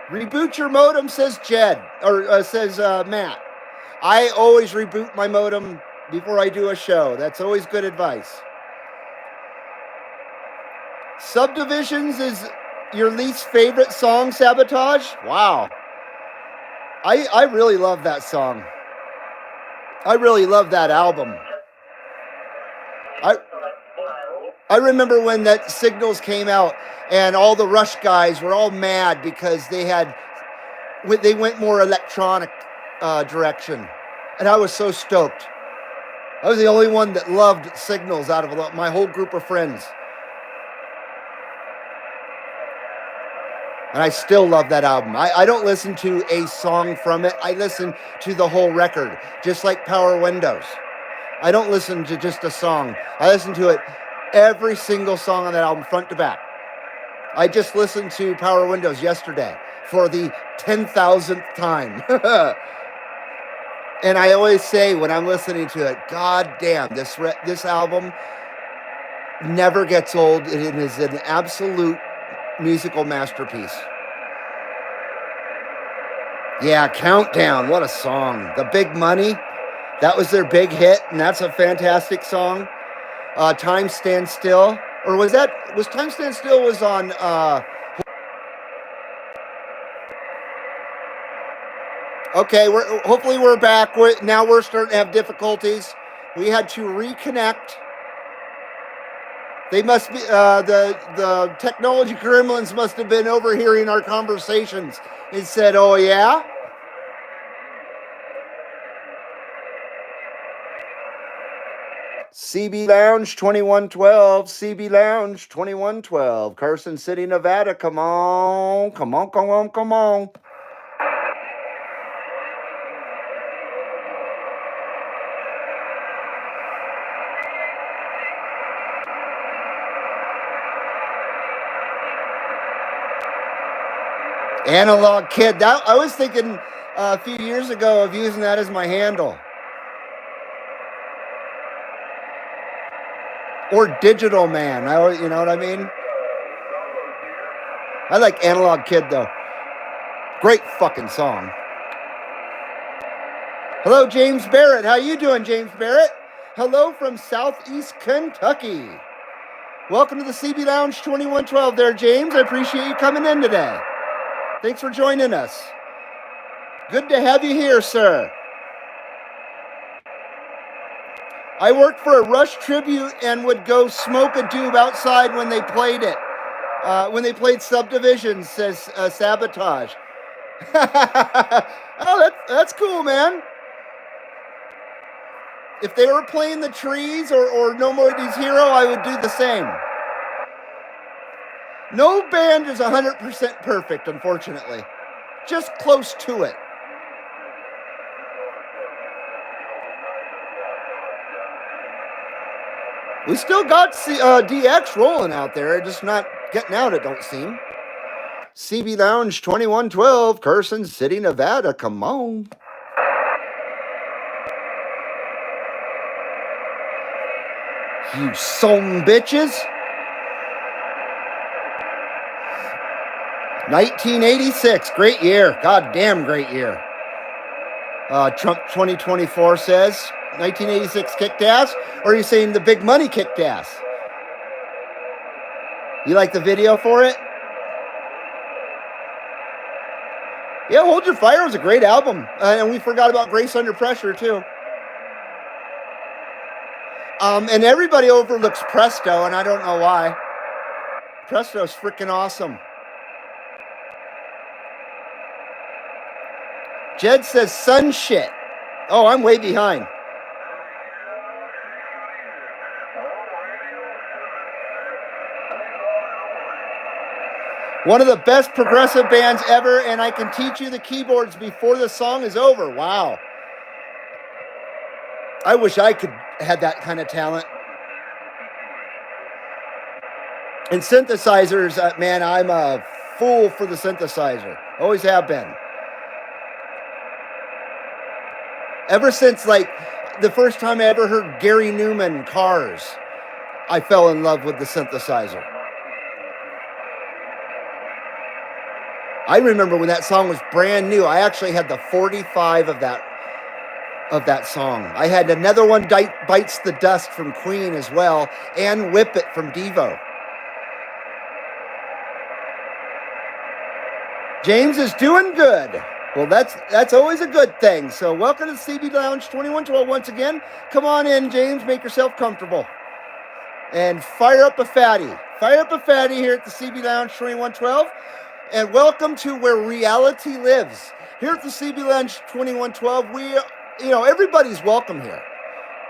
B: Reboot your modem, says Jed, or says Matt. I always reboot my modem before I do a show. That's always good advice. Subdivisions is your least favorite song, Sabotage? Wow. I really love that song. I really love that album. I remember when that Signals came out and all the Rush guys were all mad because they went more electronic direction, and I was so stoked. I was the only one that loved Signals out of my whole group of friends. And I still love that album. I don't listen to a song from it. I listen to the whole record, just like Power Windows. I don't listen to just a song. I listen to it, every single song on that album, front to back. I just listened to Power Windows yesterday for the 10,000th time. And I always say when I'm listening to it, God damn, this album never gets old. It is an absolute musical masterpiece. Yeah, Countdown, what a song. The Big Money, that was their big hit, and that's a fantastic song. Time Stand Still, or was Time Stand Still was on, okay, hopefully we're back. Now we're starting to have difficulties. We had to reconnect. They must be, the technology gremlins must have been overhearing our conversations and said, oh yeah? CB Lounge 2112, CB Lounge 2112, Carson City, Nevada. Come on, come on, come on, come on. Analog Kid. I was thinking a few years ago of using that as my handle. Or Digital Man. You know what I mean? I like Analog Kid though. Great fucking song. Hello, James Barrett. How you doing, James Barrett? Hello from Southeast Kentucky. Welcome to the CB Lounge 2112 there, James. I appreciate you coming in today. Thanks for joining us. Good to have you here, sir. I worked for a Rush tribute and would go smoke a doob outside when they played it. When they played Subdivision, says Sabotage. Oh, that's cool, man. If they were playing The Trees or Nobody's Hero, I would do the same. No band is 100% perfect, unfortunately. Just close to it. We still got DX rolling out there, just not getting out, it don't seem. CB Lounge 2112, Carson City, Nevada. Come on. You son bitches. 1986, great year. Goddamn great year. Trump 2024 says 1986 kicked ass, or are you saying the Big Money kicked ass? You like the video for it? Yeah, Hold Your Fire was a great album. And we forgot about Grace Under Pressure, too. And everybody overlooks Presto, and I don't know why. Presto's freaking awesome. Jed says sun shit. Oh, I'm way behind. One of the best progressive bands ever, and I can teach you the keyboards before the song is over. Wow. I wish I could have that kind of talent. And synthesizers, man, I'm a fool for the synthesizer. Always have been. Ever since, like, the first time I ever heard Gary Newman, Cars, I fell in love with the synthesizer. I remember when that song was brand new. I actually had the 45 of that song. I had another one, Bites the Dust from Queen as well, and Whip It from Devo. James is doing good. Well, that's always a good thing. So welcome to CB Lounge 2112 once again. Come on in, James. Make yourself comfortable. And fire up a fatty. Fire up a fatty here at the CB Lounge 2112. And welcome to where reality lives. Here at the CB Lounge 2112, everybody's welcome here.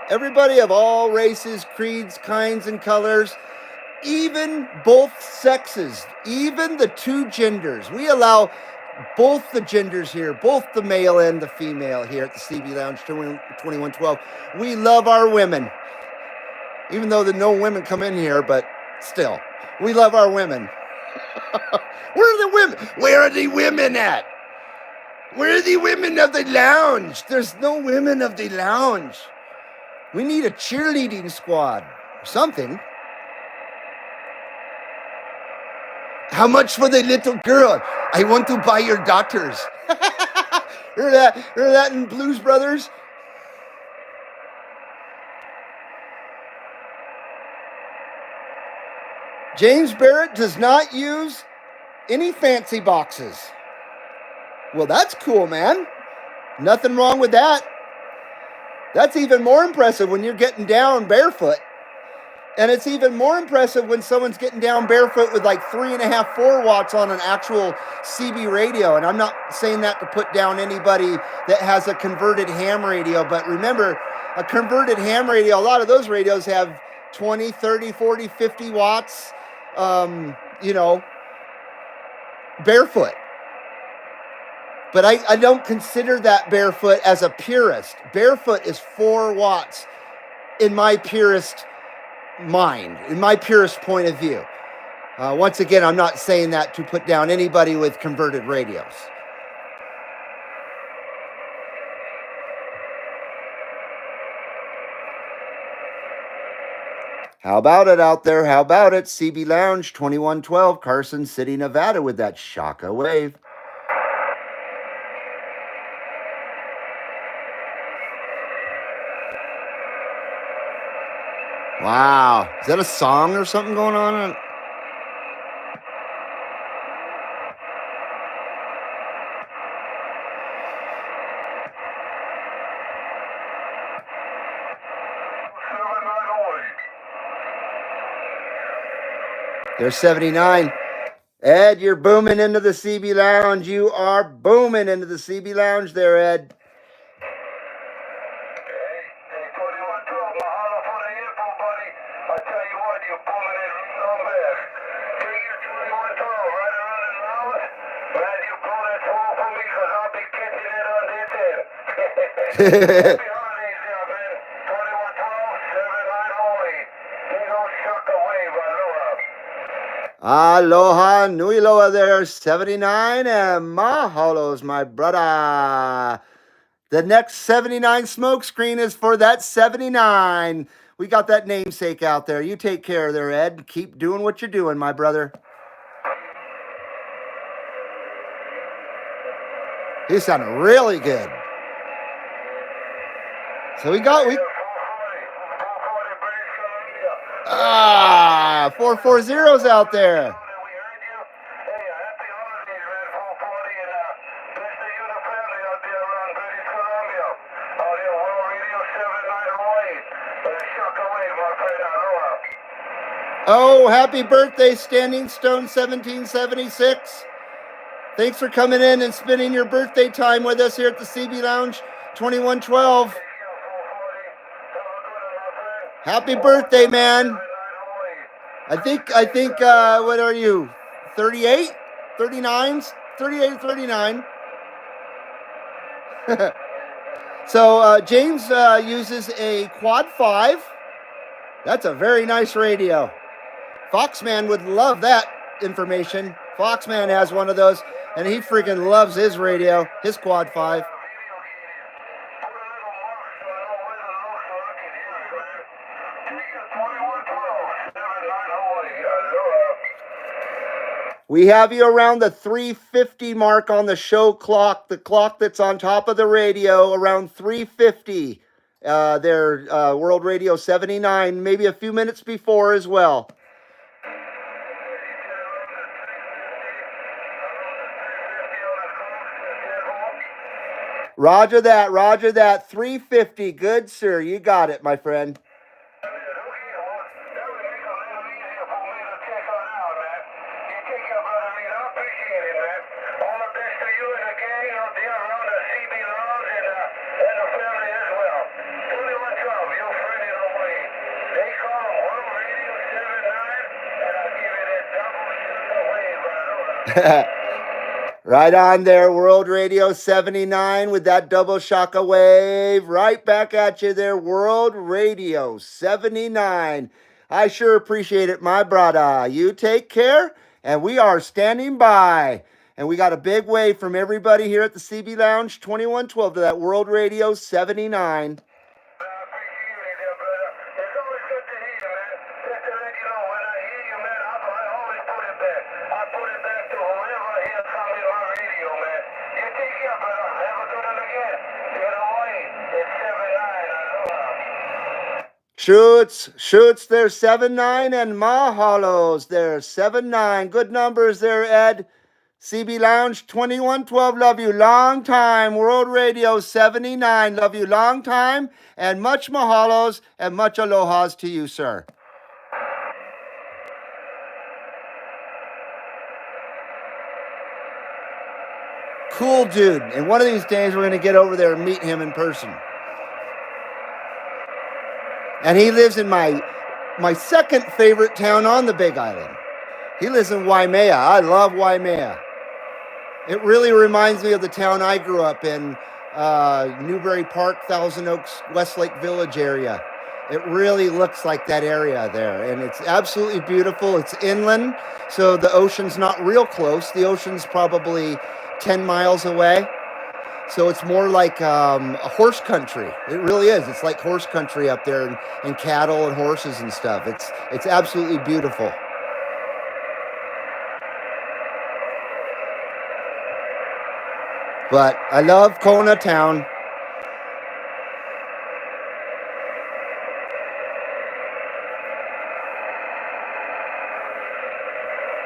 B: Everybody of all races, creeds, kinds, and colors, even both sexes, even the two genders. We allow both the genders here, both the male and the female here at the CB Lounge 2112. We love our women. Even though no women come in here, but still, we love our women. Where are the women? Where are the women at? Where are the women of the lounge? There's no women of the lounge. We need a cheerleading squad or something. How much for the little girl? I want to buy your daughters. Remember that in Blues Brothers? James Barrett does not use any fancy boxes. Well, that's cool, man. Nothing wrong with that. That's even more impressive when you're getting down barefoot. And it's even more impressive when someone's getting down barefoot with like 3.5, 4 watts on an actual CB radio. And I'm not saying that to put down anybody that has a converted ham radio. But remember, a converted ham radio, a lot of those radios have 20, 30, 40, 50 watts, barefoot. But I don't consider that barefoot as a purist. Barefoot is 4 watts in my purist mind, in my purist point of view. Once again, I'm not saying that to put down anybody with converted radios. How about it out there? How about it? CB Lounge 2112, Carson City, Nevada, with that Shaka wave. Wow. Is that a song or something going on? There's 79. Ed, you're booming into the CB Lounge. You are booming into the CB Lounge there, Ed. Aloha, nui loa there, 79, and mahalos, my brother. The next 79 smoke screen is for that 79. We got that namesake out there. You take care there, Ed. Keep doing what you're doing, my brother. He sounded really good. So we 440's out there. Oh, happy birthday, Standing Stone 1776. Thanks for coming in and spending your birthday time with us here at the CB Lounge 2112. Happy birthday, man. I think, what are you, 38? 39s? 38 or 39. So James uses a Quad 5. That's a very nice radio. Foxman would love that information. Foxman has one of those, and he freaking loves his radio, his Quad 5. We have you around the 350 mark on the show clock, the clock that's on top of the radio, around 350. Their World Radio 79, maybe a few minutes before as well. Roger that. Roger that. 350. Good, sir. You got it, my friend. Right on there, World Radio 79 with that double shocka wave. Right back at you there, World Radio 79. I sure appreciate it, my brother. You take care, and we are standing by. And we got a big wave from everybody here at the CB Lounge 2112 to that World Radio 79. Shoots, there's 7-9, and Mahalos, there's 7-9. Good numbers there, Ed. CB Lounge 2112, love you long time. World Radio 79, love you long time. And much mahalos and much alohas to you, sir. Cool dude. And one of these days we're going to get over there and meet him in person. And he lives in my second favorite town on the Big Island. He lives in Waimea. I love Waimea. It really reminds me of the town I grew up in, Newbury Park, Thousand Oaks, Westlake Village area. It really looks like that area there, and it's absolutely beautiful. It's inland, so the ocean's not real close. The ocean's probably 10 miles away. So it's more like a horse country. It really is. It's like horse country up there, and cattle and horses and stuff. It's absolutely beautiful. But I love Kona town.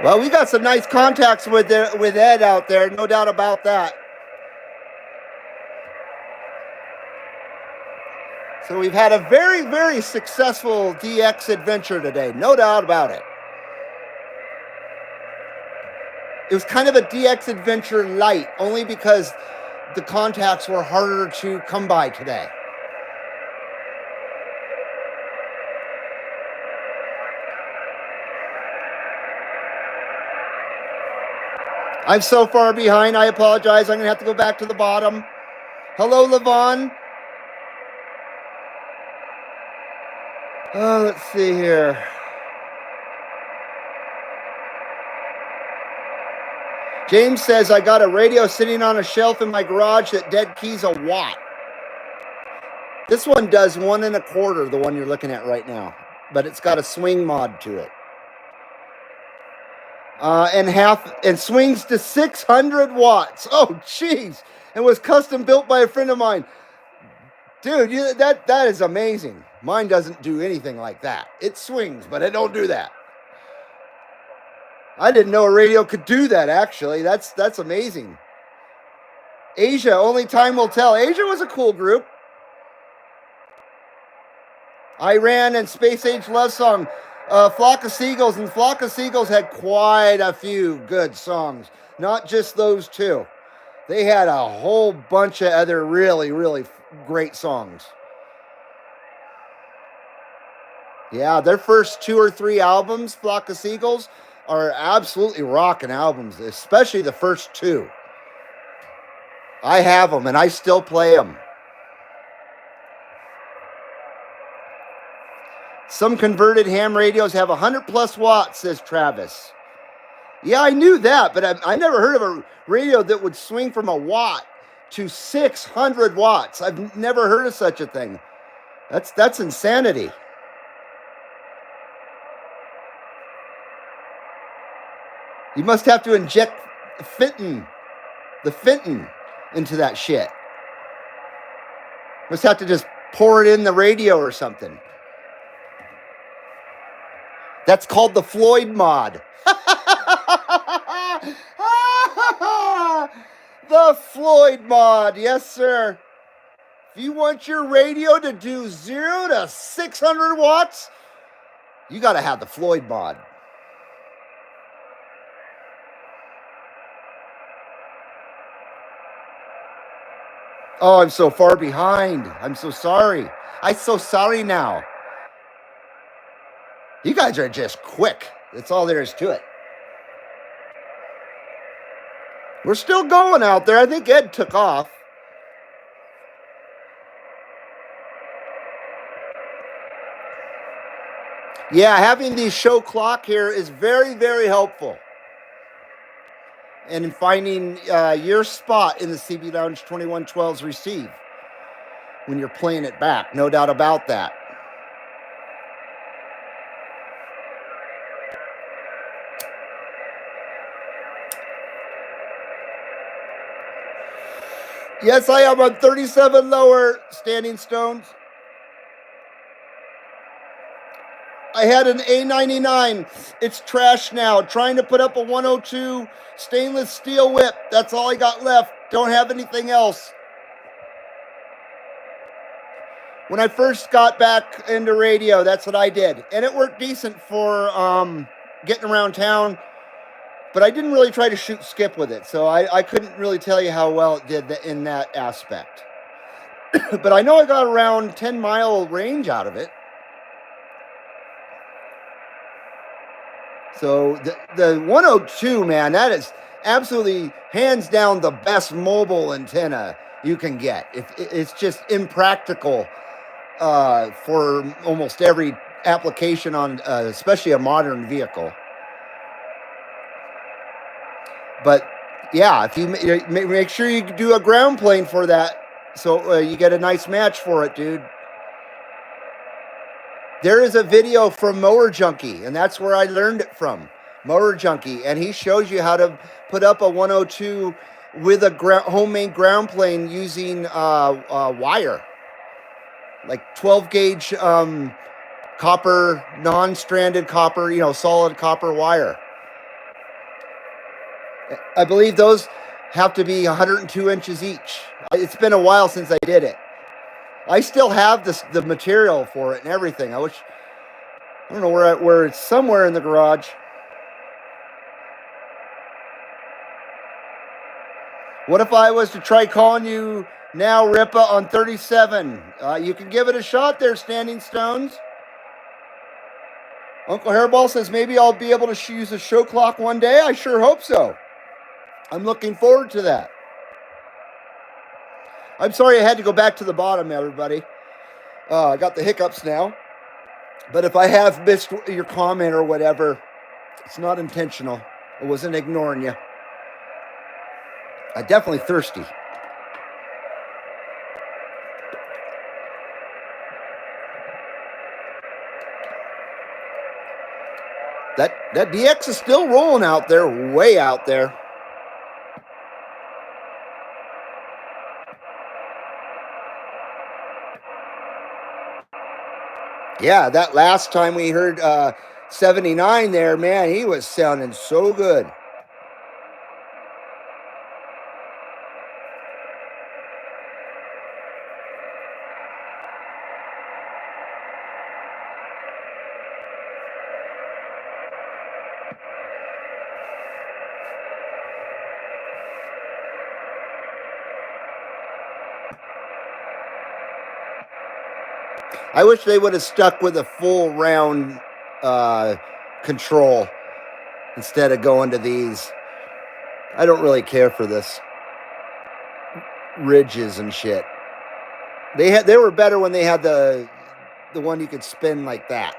B: Well, we got some nice contacts with Ed out there, no doubt about that. So we've had a very, very successful DX adventure today, no doubt about it. It was kind of a DX adventure light, only because the contacts were harder to come by today. I'm so far behind, I apologize. I'm going to have to go back to the bottom. Hello, Levon. Oh, let's see here. James says, I got a radio sitting on a shelf in my garage that dead keys a watt. This one does 1 1/4, the one you're looking at right now, but it's got a swing mod to it. And swings to 600 watts. Oh, jeez. And was custom built by a friend of mine. Dude, that is amazing. Mine doesn't do anything like that. It swings, but it don't do that. I didn't know a radio could do that, actually. That's amazing. Asia, only time will tell. Asia was a cool group. Iran and Space Age Love Song. Flock of Seagulls, and Flock of Seagulls had quite a few good songs. Not just those two. They had a whole bunch of other really, really great songs. Yeah, their first 2 or 3 albums, Flock of Seagulls, are absolutely rocking albums, especially the first 2. I have them, and I still play them. Some converted ham radios have 100 plus watts, says Travis. Yeah, I knew that, but I never heard of a radio that would swing from a watt to 600 watts. I've never heard of such a thing. That's insanity. You must have to inject the Fenton into that shit. Must have to just pour it in the radio or something. That's called the Floyd mod. The The Floyd mod, yes sir. If you want your radio to do 0 to 600 watts, you got to have the Floyd mod. Oh, I'm so far behind. I'm so sorry. I'm so sorry now. You guys are just quick. That's all there is to it. We're still going out there. I think Ed took off. Yeah, having the show clock here is very, very helpful. And in finding your spot in the CB Lounge 2112's receive when you're playing it back. No doubt about that. Yes, I am on 37 lower standing stones. I had an A99. It's trash now. Trying to put up a 102 stainless steel whip. That's all I got left. Don't have anything else. When I first got back into radio, that's what I did. And it worked decent for getting around town. But I didn't really try to shoot skip with it. So I couldn't really tell you how well it did in that aspect. But I know I got around 10-mile range out of it. So the 102, man, that is absolutely hands down the best mobile antenna you can get. It's just impractical for almost every application on, especially a modern vehicle. But yeah, if you make sure you do a ground plane for that, so you get a nice match for it, dude. There is a video from Mower Junkie, and that's where I learned it from. Mower Junkie, and he shows you how to put up a 102 with a homemade ground plane using wire, like 12 gauge copper, non-stranded copper, solid copper wire. I believe those have to be 102 inches each. It's been a while since I did it. I still have the material for it and everything. I don't know where it's somewhere in the garage. What if I was to try calling you now, Ripa, on 37? You can give it a shot there, Standing Stones. Uncle Hairball says maybe I'll be able to use a show clock one day. I sure hope so. I'm looking forward to that. I'm sorry I had to go back to the bottom, everybody. I got the hiccups now. But if I have missed your comment or whatever, it's not intentional. I wasn't ignoring you. I'm definitely thirsty. That DX is still rolling out there, way out there. Yeah, that last time we heard 79 there, man, he was sounding so good. I wish they would have stuck with a full round control instead of going to these. I don't really care for this ridges and shit. They were better when they had the one you could spin like that.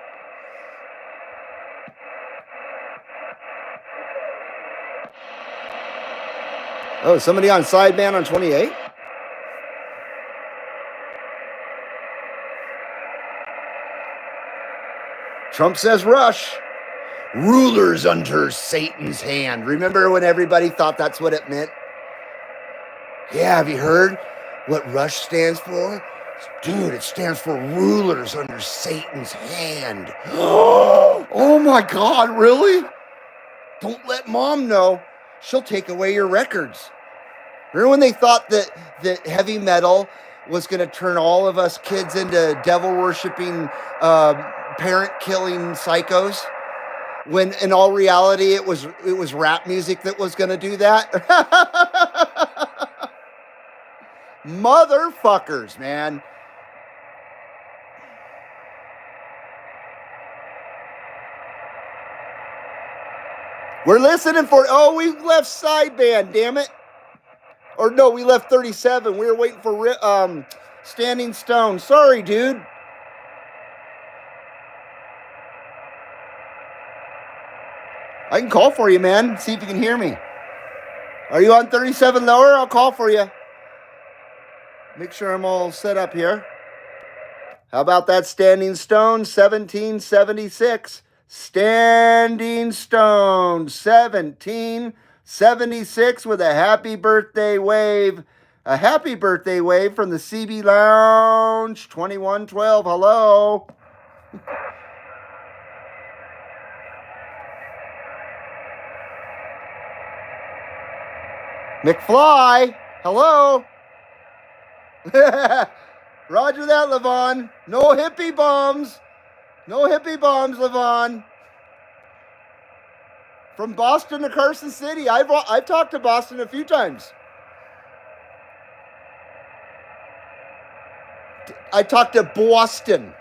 B: Oh, somebody on sideband on 28? Trump says rush. Rulers under Satan's hand. Remember when everybody thought that's what it meant? Yeah, have you heard what rush stands for? Dude, it stands for rulers under Satan's hand. Oh my God, really? Don't let mom know. She'll take away your records. Remember when they thought that heavy metal was going to turn all of us kids into devil-worshipping, parent-killing psychos? When in all reality it was rap music that was going to do that? Motherfuckers, man. We're listening for... Oh, we left sideband, damn it. Or no, we left 37. We were waiting for Standing Stone. Sorry, dude. I can call for you, man. See if you can hear me. Are you on 37 lower? I'll call for you. Make sure I'm all set up here. How about that Standing Stone 1776? Standing Stone 1776 with a happy birthday wave. A happy birthday wave from the CB Lounge 2112. Hello. McFly. Hello. Roger that, Levon. No hippie bombs. No hippie bombs, Levon. From Boston to Carson City. I've talked to Boston a few times. I talked to Boston,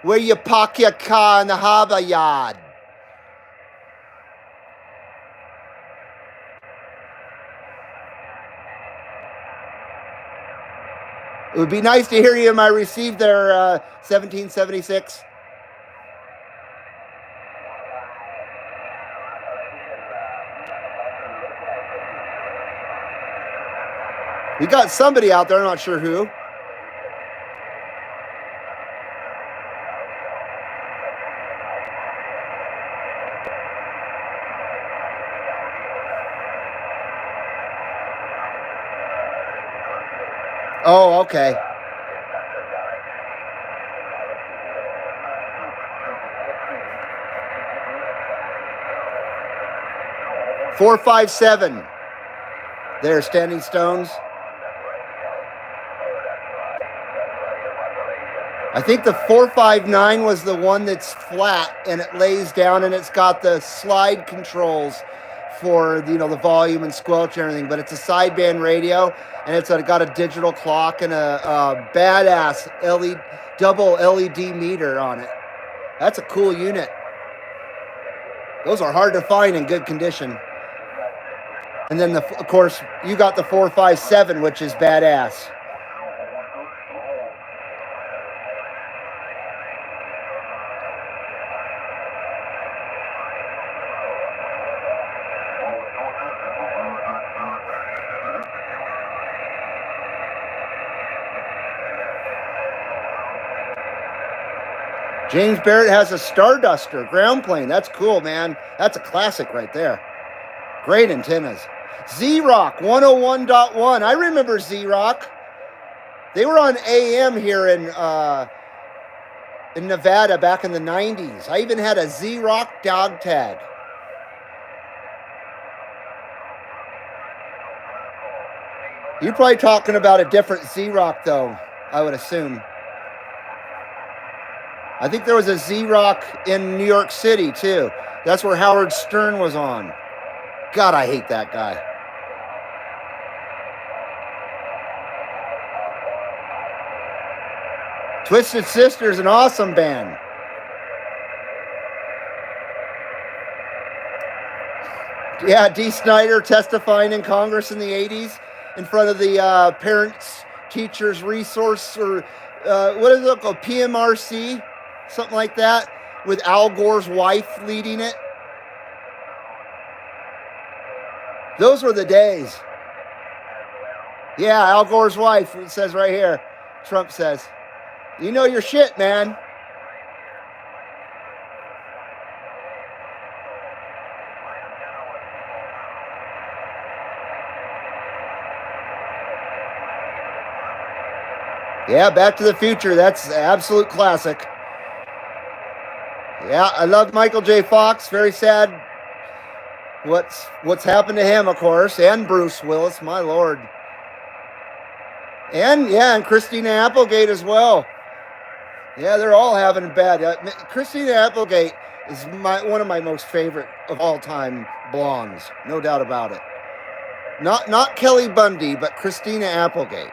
B: where you park your car in the harbor yard. It would be nice to hear you. I received their 1776. We got somebody out there, I'm not sure who. Oh, okay. Four, 5, 7. There, Standing Stones. I think the 459 was the one that's flat and it lays down and it's got the slide controls for the volume and squelch and everything, but it's a sideband radio and it's got a digital clock and a badass double LED meter on it. That's a cool unit. Those are hard to find in good condition. And then of course you got the 457, which is badass. James Barrett has a Starduster ground plane. That's cool, man. That's a classic right there. Great antennas. Z-Rock 101.1. I remember Z-Rock. They were on AM here in Nevada back in the 90s. I even had a Z-Rock dog tag. You're probably talking about a different Z-Rock, though, I would assume. I think there was a Z-Rock in New York City, too. That's where Howard Stern was on. God, I hate that guy. Twisted Sister is an awesome band. Yeah, Dee Snider testifying in Congress in the 80s in front of the Parents Teachers Resource, or what is it called, PMRC? Something like that, with Al Gore's wife leading it. Those were the days. Yeah, Al Gore's wife, it says right here. Trump says, you know your shit, man. Yeah, Back to the Future. That's an absolute classic. Yeah, I love Michael J. Fox. Very sad what's happened to him, of course, and Bruce Willis, my lord. And Christina Applegate as well. Yeah, they're all having bad. Christina Applegate is one of my most favorite of all time blondes, no doubt about it. Not Kelly Bundy, but Christina Applegate.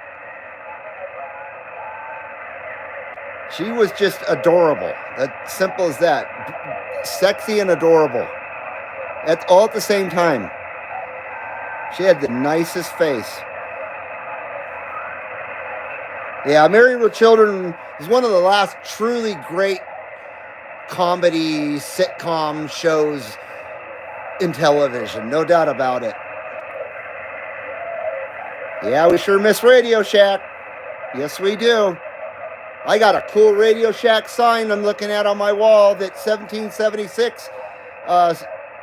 B: She was just adorable. That's simple as that. Sexy and adorable. All at the same time. She had the nicest face. Yeah, Married with Children is one of the last truly great comedy sitcom shows in television. No doubt about it. Yeah, we sure miss Radio Shack. Yes, we do. I got a cool Radio Shack sign I'm looking at on my wall that 1776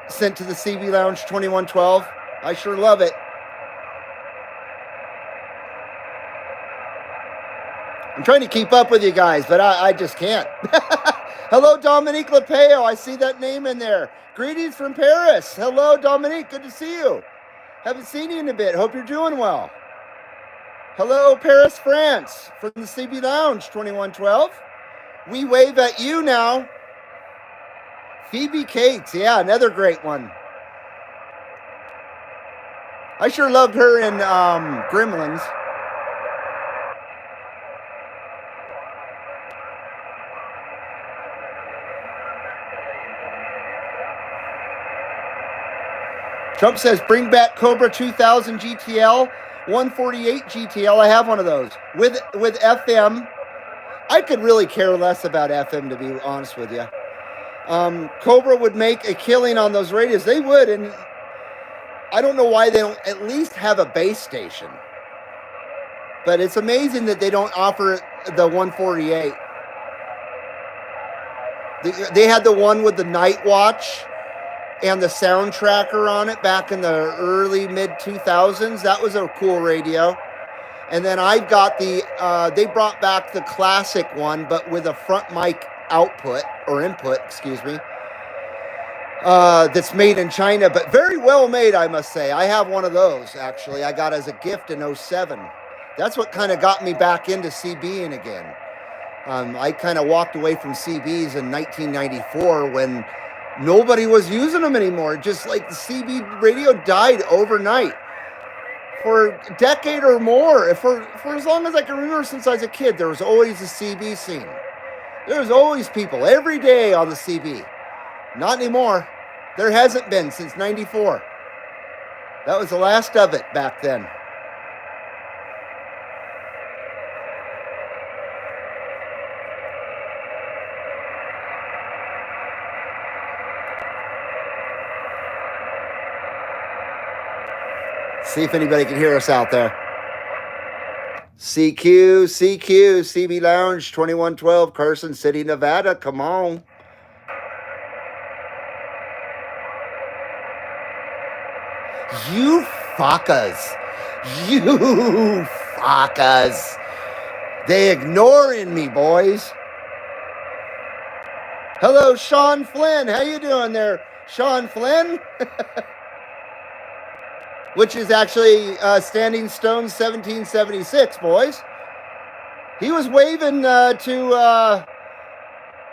B: sent to the CB Lounge 2112. I sure love it. I'm trying to keep up with you guys, but I just can't. Hello, Dominique Lepeo. I see that name in there. Greetings from Paris. Hello, Dominique. Good to see you. Haven't seen you in a bit. Hope you're doing well. Hello, Paris, France, from the CB Lounge 2112. We wave at you now. Phoebe Cates. Yeah, another great one. I sure loved her in Gremlins. Trump says, bring back Cobra 2000 GTL, 148 GTL. I have one of those. With FM. I could really care less about FM, to be honest with you. Cobra would make a killing on those radios. They would, and I don't know why they don't at least have a base station. But it's amazing that they don't offer the 148. They had the one with the night watch and the sound tracker on it back in the early mid-2000s. That was a cool radio. And then I've got they brought back the classic one, but with a front mic output, or input, excuse me, that's made in China, but very well made, I must say. I have one of those, actually. I got as a gift in 07. That's what kind of got me back into CBing again. I kind of walked away from CBs in 1994 when nobody was using them anymore. Just like the CB radio died overnight. For a decade or more, for as long as I can remember since I was a kid, there was always a CB scene. There was always people every day on the CB. Not anymore. There hasn't been since 94. That was the last of it back then. See if anybody can hear us out there. CQ, CB Lounge 2112, Carson City, Nevada. Come on. You fuckers. You fuckers. They ignoring me, boys. Hello, Sean Flynn. How you doing there, Sean Flynn? Which is actually Standing Stone 1776, boys. He was waving to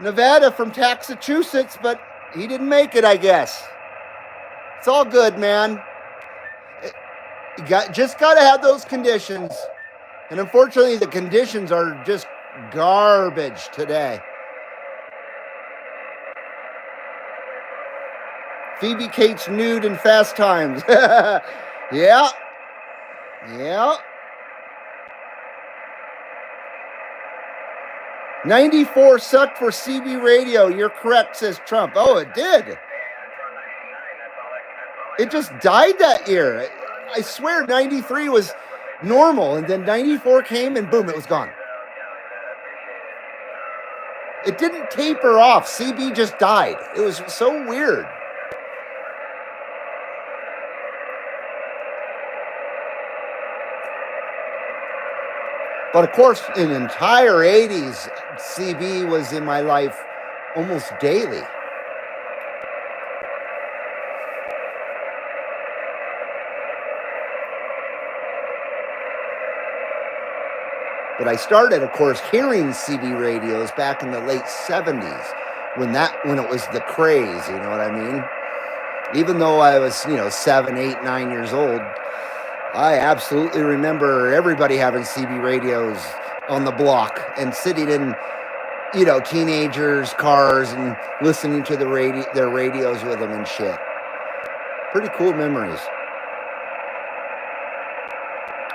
B: Nevada from Massachusetts, but he didn't make it, I guess. It's all good, man. You just got to have those conditions. And unfortunately, the conditions are just garbage today. Phoebe Cates nude in Fast Times. Yeah. 94 sucked for CB radio. You're correct, says Trump. Oh, it did. It just died that year. I swear 93 was normal, and then 94 came, and boom, it was gone. It didn't taper off. CB just died. It was so weird. But of course, in the entire 80s, CB was in my life almost daily. But I started, of course, hearing CB radios back in the late 70s when it was the craze, you know what I mean? Even though I was, 7, 8, 9 years old, I absolutely remember everybody having CB radios on the block and sitting in, teenagers' cars and listening to their radios with them and shit. Pretty cool memories.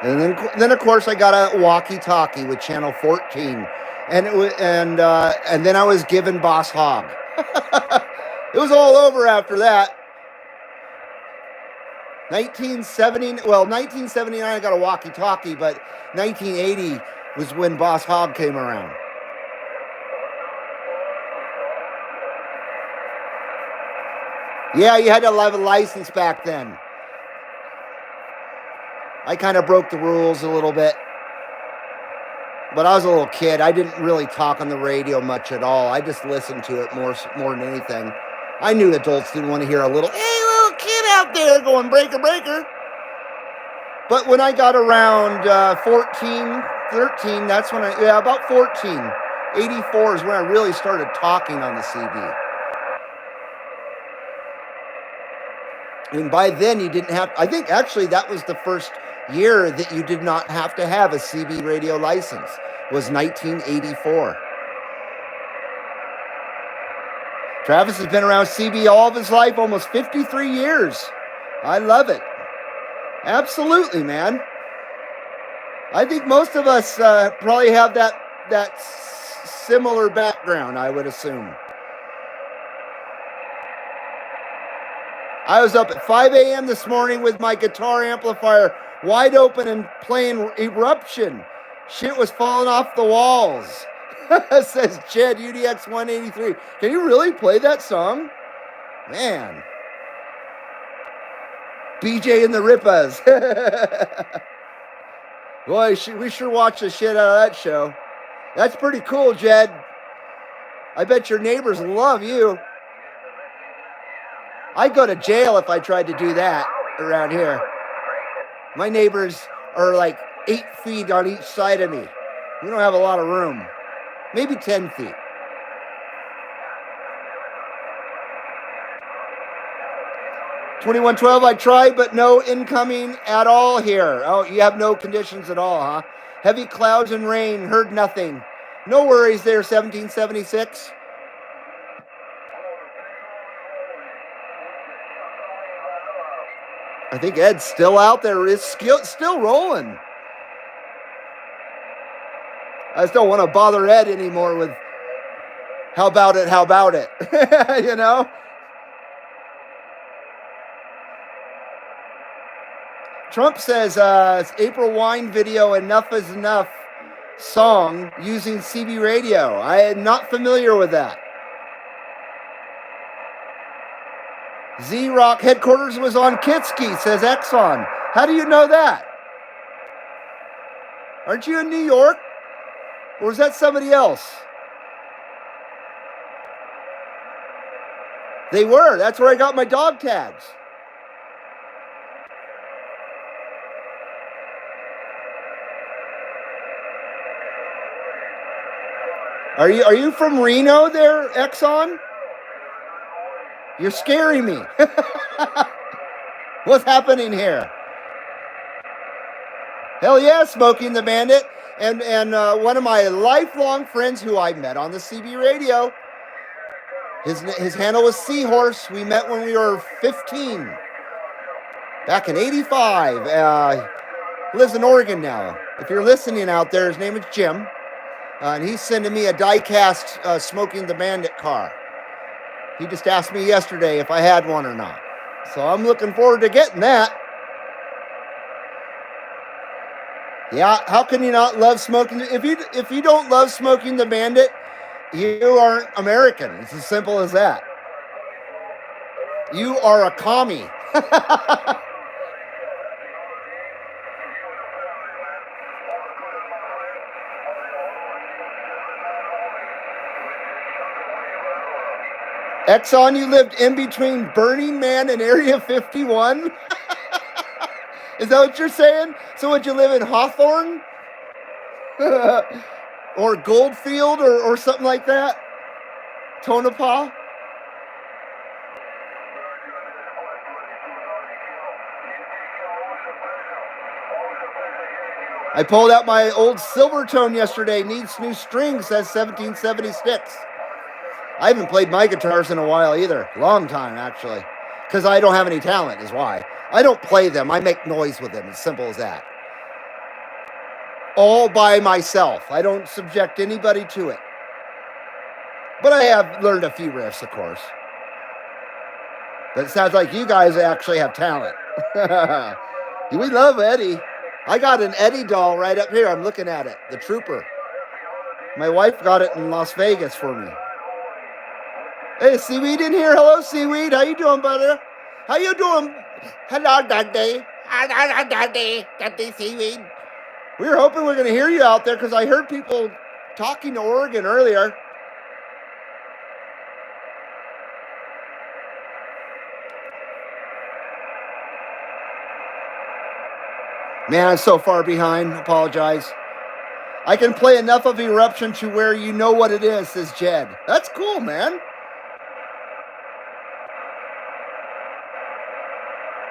B: And then of course I got a walkie-talkie with channel 14, and and then I was given Boss Hogg. It was all over after that. 1979 I got a walkie-talkie, but 1980 was when Boss Hogg came around. Yeah, you had to have a license back then. I kind of broke the rules a little bit. But I was a little kid. I didn't really talk on the radio much at all. I just listened to it more than anything. I knew adults didn't want to hear a little, hey, little kid out there going breaker, breaker. But when I got around 14, 13, that's when about 14, 84 is when I really started talking on the CB. And by then you didn't have, I think actually that was the first year that you did not have to have a CB radio license, was 1984. Travis has been around CB all of his life, almost 53 years. I love it. Absolutely, man. I think most of us probably have that similar background, I would assume. I was up at 5 a.m. this morning with my guitar amplifier wide open and playing Eruption. Shit was falling off the walls. Says Jed, UDX 183. Can you really play that song? Man. BJ and the Rippas. Boy, we sure watched the shit out of that show. That's pretty cool, Jed. I bet your neighbors love you. I'd go to jail if I tried to do that around here. My neighbors are like 8 feet on each side of me. We don't have a lot of room. Maybe 10 feet. $21.12, I tried, but no incoming at all here. Oh, you have no conditions at all, huh? Heavy clouds and rain, heard nothing. No worries there, 1776. I think Ed's still out there. It's still rolling. I just don't want to bother Ed anymore with how about it, you know? Trump says April Wine video, Enough is Enough song using CB radio. I am not familiar with that. Z-Rock headquarters was on Kitsky, says Exxon. How do you know that? Aren't you in New York? Or is that somebody else? They were. That's where I got my dog tags. Are you from Reno there, Exxon? You're scaring me. What's happening here? Hell yeah, Smoking the Bandit. And one of my lifelong friends who I met on the CB radio. His handle was Seahorse. We met when we were 15. Back in 85. Lives in Oregon now. If you're listening out there, his name is Jim. And he's sending me a die-cast Smoking the Bandit car. He just asked me yesterday if I had one or not. So I'm looking forward to getting that. Yeah, how can you not love Smoking? If you don't love Smoking the Bandit, you aren't American. It's as simple as that. You are a commie. Exxon, you lived in between Burning Man and Area 51? Is that what you're saying? So would you live in Hawthorne? or Goldfield or something like that. Tonopah. I pulled out my old Silvertone yesterday. Needs new strings. Says 1776. I haven't played my guitars in a while either. Long time, actually. Because I don't have any talent, is why. I don't play them. I make noise with them. As simple as that. All by myself. I don't subject anybody to it. But I have learned a few riffs, of course. But it sounds like you guys actually have talent. We love Eddie. I got an Eddie doll right up here. I'm looking at it. The Trooper. My wife got it in Las Vegas for me. Hey, Seaweed in here. Hello, Seaweed. How you doing, brother? How you doing? Hello, Daddy. Hello, Daddy. Daddy, Seaweed. We were hoping we are going to hear you out there because I heard people talking to Oregon earlier. Man, I'm so far behind. Apologize. I can play enough of Eruption to where you know what it is, says Jed. That's cool, man.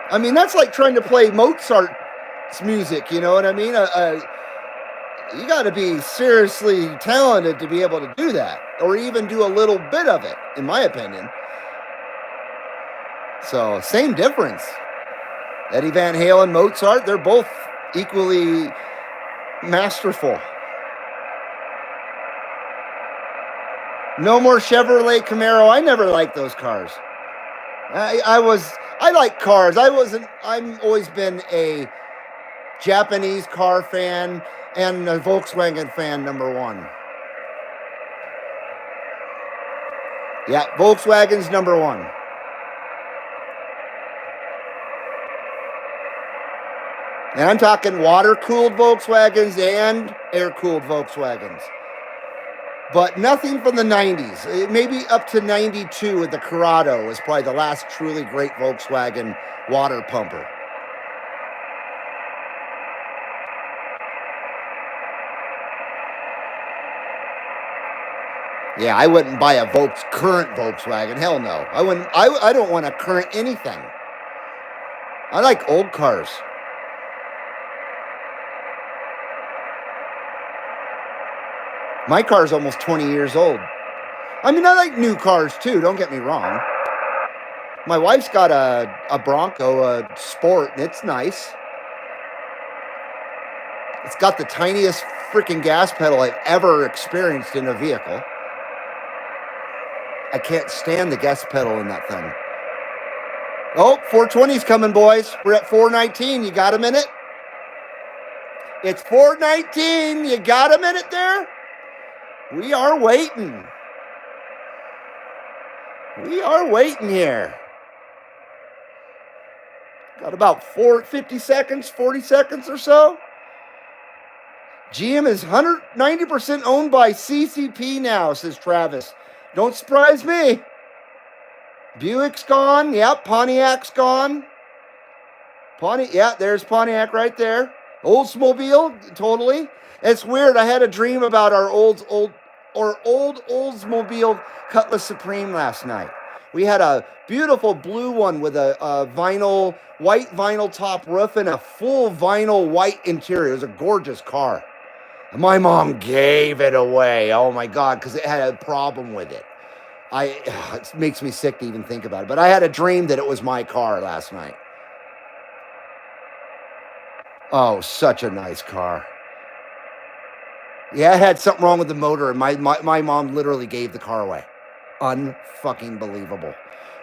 B: I mean, that's like trying to play Mozart's music, you know what I mean? You got to be seriously talented to be able to do that, or even do a little bit of it, in my opinion. So, same difference. Eddie Van Halen, Mozart, they're both equally masterful. No more Chevrolet Camaro. I never liked those cars. I like cars. I've always been a Japanese car fan and a Volkswagen fan, number one. Yeah, Volkswagen's number one. And I'm talking water-cooled Volkswagens and air-cooled Volkswagens. But nothing from the 90s. Maybe up to 92 with the Corrado was probably the last truly great Volkswagen water pumper. Yeah, I wouldn't buy a current Volkswagen. Hell no. I wouldn't. I don't want to current anything. I like old cars. My car's almost 20 years old. I mean, I like new cars too, don't get me wrong. My wife's got a Bronco, a Sport, and it's nice. It's got the tiniest freaking gas pedal I've ever experienced in a vehicle. I can't stand the gas pedal in that thing. Oh, 420's coming, boys. We're at 419. You got a minute? It's 419. You got a minute there? We are waiting. We are waiting here. Got about 50 seconds, 40 seconds or so. GM is 190% owned by CCP now, says Travis. Don't surprise me. Buick's gone. Yep, Pontiac's gone. Yeah, there's Pontiac right there. Oldsmobile, totally. It's weird. I had a dream about our old Oldsmobile Cutlass Supreme last night. We had a beautiful blue one with a white vinyl top roof and a full vinyl white interior. It was a gorgeous car. And my mom gave it away. Oh my God, because it had a problem with it. It makes me sick to even think about it. But I had a dream that it was my car last night. Oh, such a nice car. Yeah, it had something wrong with the motor, and my mom literally gave the car away. Unfucking believable.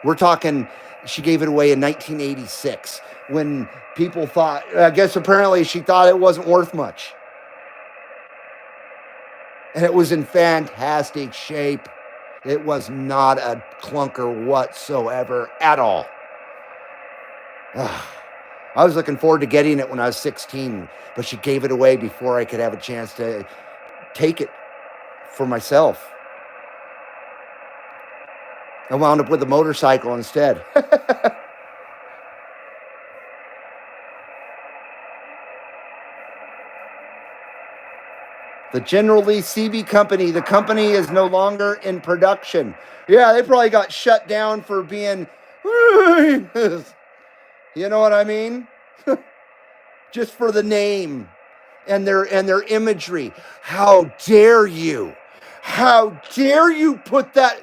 B: We're talking, she gave it away in 1986 when people thought, I guess apparently she thought it wasn't worth much. And it was in fantastic shape. It was not a clunker whatsoever at all. I was looking forward to getting it when I was 16, but she gave it away before I could have a chance to take it for myself. I wound up with a motorcycle instead. The General Lee CB company, the company is no longer in production. Yeah, they probably got shut down for being, you know what I mean? Just for the name and their imagery. How dare you? How dare you put that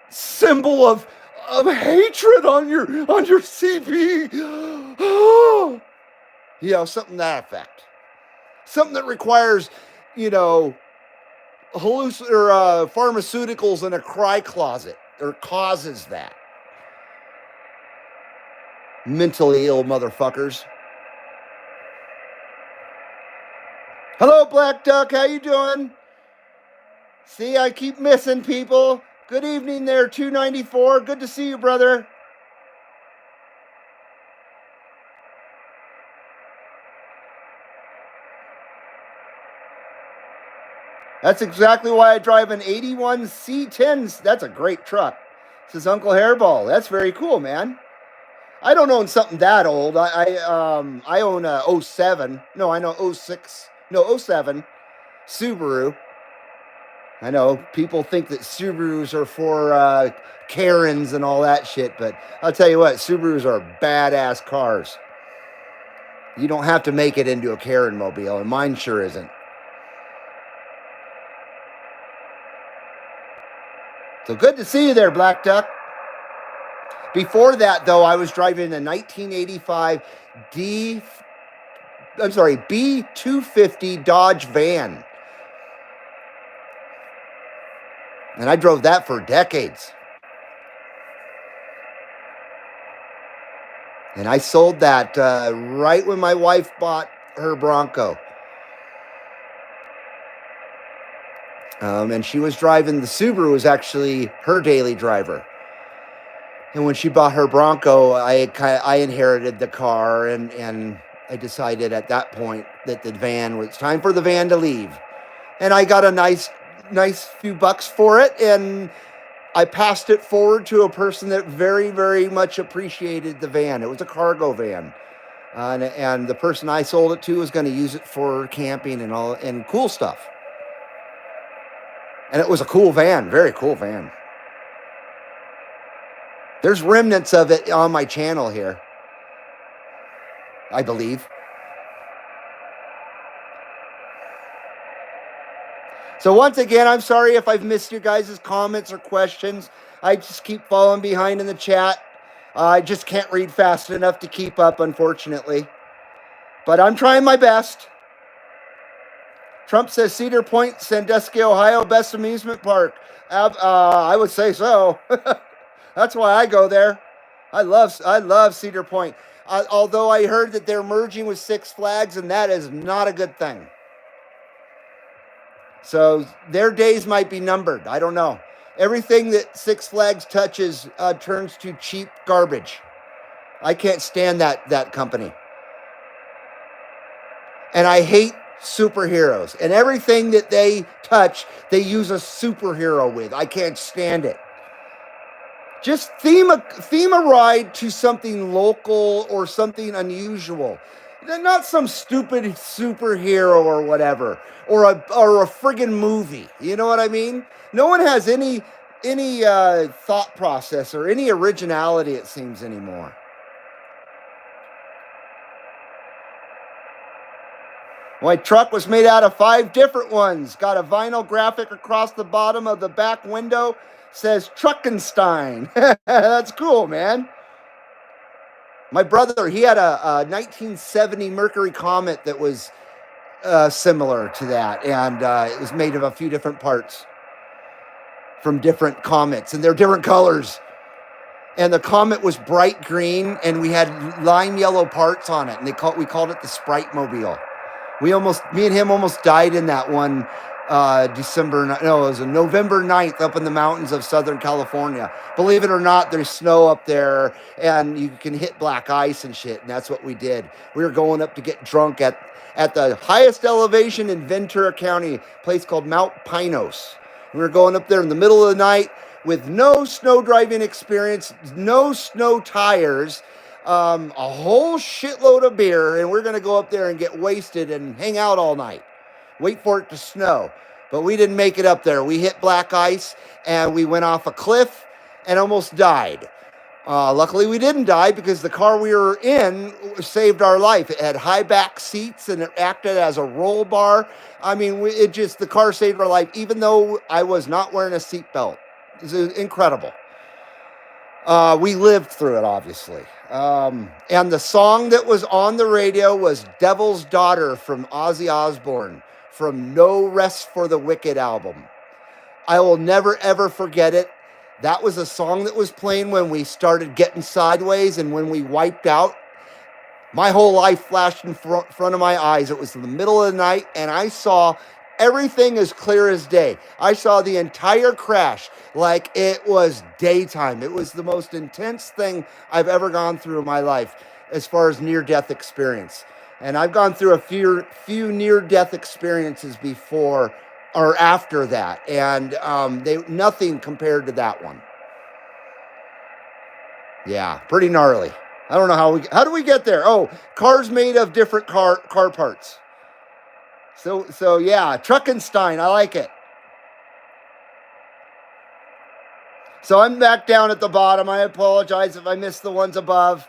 B: symbol of hatred on your CB? Something to that effect. Something that requires, pharmaceuticals in a cry closet or causes that. Mentally ill motherfuckers. Hello, Black Duck. How you doing? See, I keep missing people. Good evening there, 294. Good to see you, brother. That's exactly why I drive an 81 C10. That's a great truck. This is Uncle Hairball. That's very cool, man. I don't own something that old. I own a 07. No, I know 06. No, 07 Subaru. I know people think that Subarus are for Karens and all that shit, but I'll tell you what, Subarus are badass cars. You don't have to make it into a Karen mobile, and mine sure isn't. So good to see you there, Black Duck. Before that, though, I was driving a 1985 B250 Dodge van. And I drove that for decades. And I sold that right when my wife bought her Bronco. And she was driving, the Subaru was actually her daily driver. And when she bought her Bronco, I inherited the car, and I decided at that point that the van was time for the van to leave. And I got a nice few bucks for it, and I passed it forward to a person that very, very much appreciated the van. It was a cargo van. And the person I sold it to was going to use it for camping and cool stuff. And it was a cool van, very cool van. There's remnants of it on my channel here, I believe. So once again, I'm sorry if I've missed your guys' comments or questions. I just keep falling behind in the chat. I just can't read fast enough to keep up, unfortunately. But I'm trying my best. Trump says Cedar Point, Sandusky, Ohio, best amusement park. I would say so. That's why I go there. I love Cedar Point. Although I heard that they're merging with Six Flags, and that is not a good thing. So their days might be numbered. I don't know. Everything that Six Flags touches turns to cheap garbage. I can't stand that company. And I hate superheroes. And everything that they touch, they use a superhero with. I can't stand it. Just theme a ride to something local or something unusual. Not some stupid superhero or whatever, or a friggin' movie. You know what I mean? No one has any thought process or any originality, it seems, anymore. My truck was made out of 5 different ones. Got a vinyl graphic across the bottom of the back window. Says Truckenstein. That's cool, man. My brother, he had a 1970 Mercury Comet that was similar to that. And it was made of a few different parts from different comets. And they're different colors. And the Comet was bright green. And we had lime yellow parts on it. And we called it the Sprite Mobile. Me and him almost died in that one it was a November 9th up in the mountains of Southern California. Believe it or not, there's snow up there, and you can hit black ice and shit, and that's what we did. We were going up to get drunk at the highest elevation in Ventura County, a place called Mount Pinos. We were going up there in the middle of the night with no snow driving experience, no snow tires, a whole shitload of beer, and we're going to go up there and get wasted and hang out all night. wait for it to snow. But we didn't make it up there. We hit black ice and we went off a cliff and almost died. Luckily, we didn't die because the car we were in saved our life. It had high back seats and it acted as a roll bar. I mean, the car saved our life, even though I was not wearing a seatbelt. It was incredible. We lived through it, obviously. And the song that was on the radio was Devil's Daughter from Ozzy Osbourne from No Rest for the Wicked album. I will never, ever forget it. That was a song that was playing when we started getting sideways and when we wiped out. My whole life flashed in front of my eyes. It was in the middle of the night, and I saw everything as clear as day. I saw the entire crash like it was daytime. It was the most intense thing I've ever gone through in my life as far as near-death experience. And I've gone through a few near-death experiences before or after that, and nothing compared to that one. Yeah, pretty gnarly. I don't know how do we get there? Oh, cars made of different car parts. So yeah, Truckenstein, I like it. So I'm back down at the bottom. I apologize if I missed the ones above.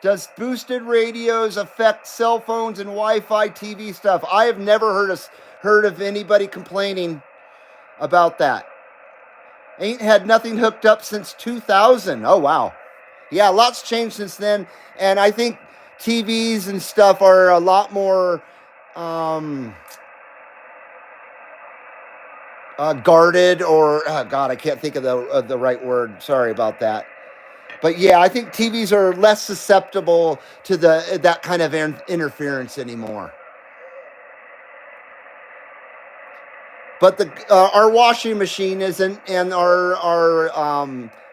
B: Does boosted radios affect cell phones and Wi-Fi TV stuff? I have never heard of anybody complaining about that. Ain't had nothing hooked up since 2000. Oh, wow. Yeah, lots changed since then. And I think TVs and stuff are a lot more guarded or, God, I can't think of the right word. Sorry about that. But yeah, I think TVs are less susceptible to that kind of interference anymore. But our washing machine isn't, and our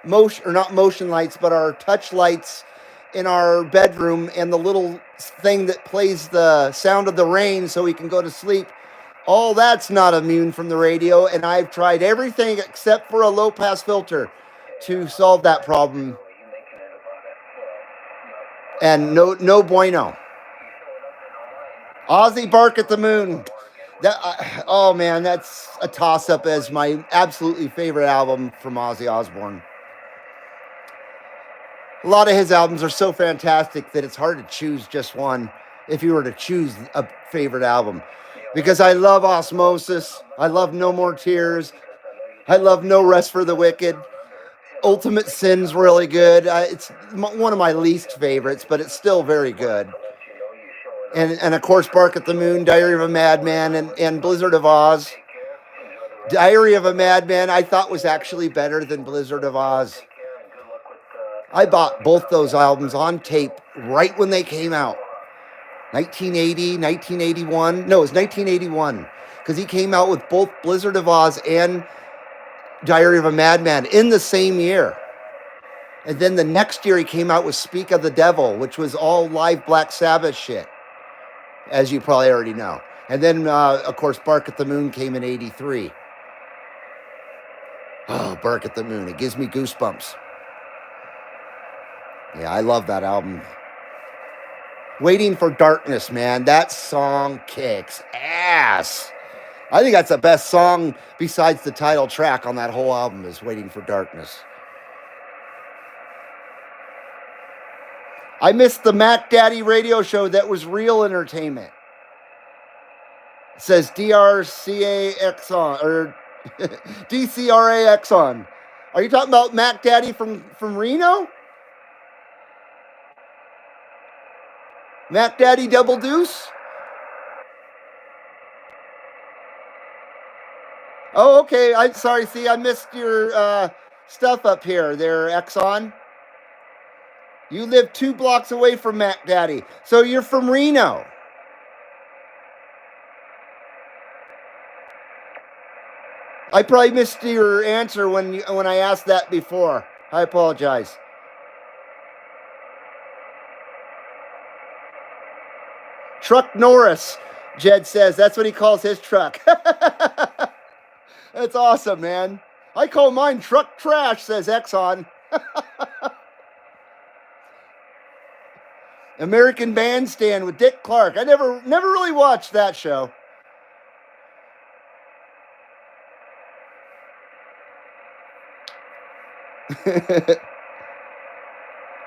B: motion, or not motion lights, but our touch lights in our bedroom, and the little thing that plays the sound of the rain so we can go to sleep. All that's not immune from the radio, and I've tried everything except for a low pass filter to solve that problem. And no bueno. Ozzy Bark at the Moon. Oh man, that's a toss-up as my absolutely favorite album from Ozzy Osbourne. A lot of his albums are so fantastic that it's hard to choose just one if you were to choose a favorite album. Because I love Osmosis, I love No More Tears, I love No Rest for the Wicked. Ultimate Sin's really good. It's one of my least favorites, but it's still very good. And of course, Bark at the Moon, Diary of a Madman, and Blizzard of Oz. Diary of a Madman I thought was actually better than Blizzard of Oz. I bought both those albums on tape right when they came out. 1980, 1981. No, it was 1981. Because he came out with both Blizzard of Oz and Diary of a Madman in the same year. And then the next year he came out with Speak of the Devil, which was all live Black Sabbath shit, as you probably already know. And then, of course, Bark at the Moon came in 83. Oh, Bark at the Moon. It gives me goosebumps. Yeah, I love that album. Waiting for Darkness, man. That song kicks ass. I think that's the best song besides the title track on that whole album is Waiting for Darkness. I missed the Mac Daddy radio show that was real entertainment. It says DRCA on or DCRAX on. Are you talking about Mac Daddy from Reno? Mac Daddy Double Deuce? Oh, okay. I'm sorry. See, I missed your stuff up here there, Exxon. You live 2 blocks away from Mac Daddy. So you're from Reno. I probably missed your answer when I asked that before. I apologize. Truck Norris, Jed says. That's what he calls his truck. That's awesome, man. I call mine Truck Trash, says Exxon. American Bandstand with Dick Clark. I never really watched that show.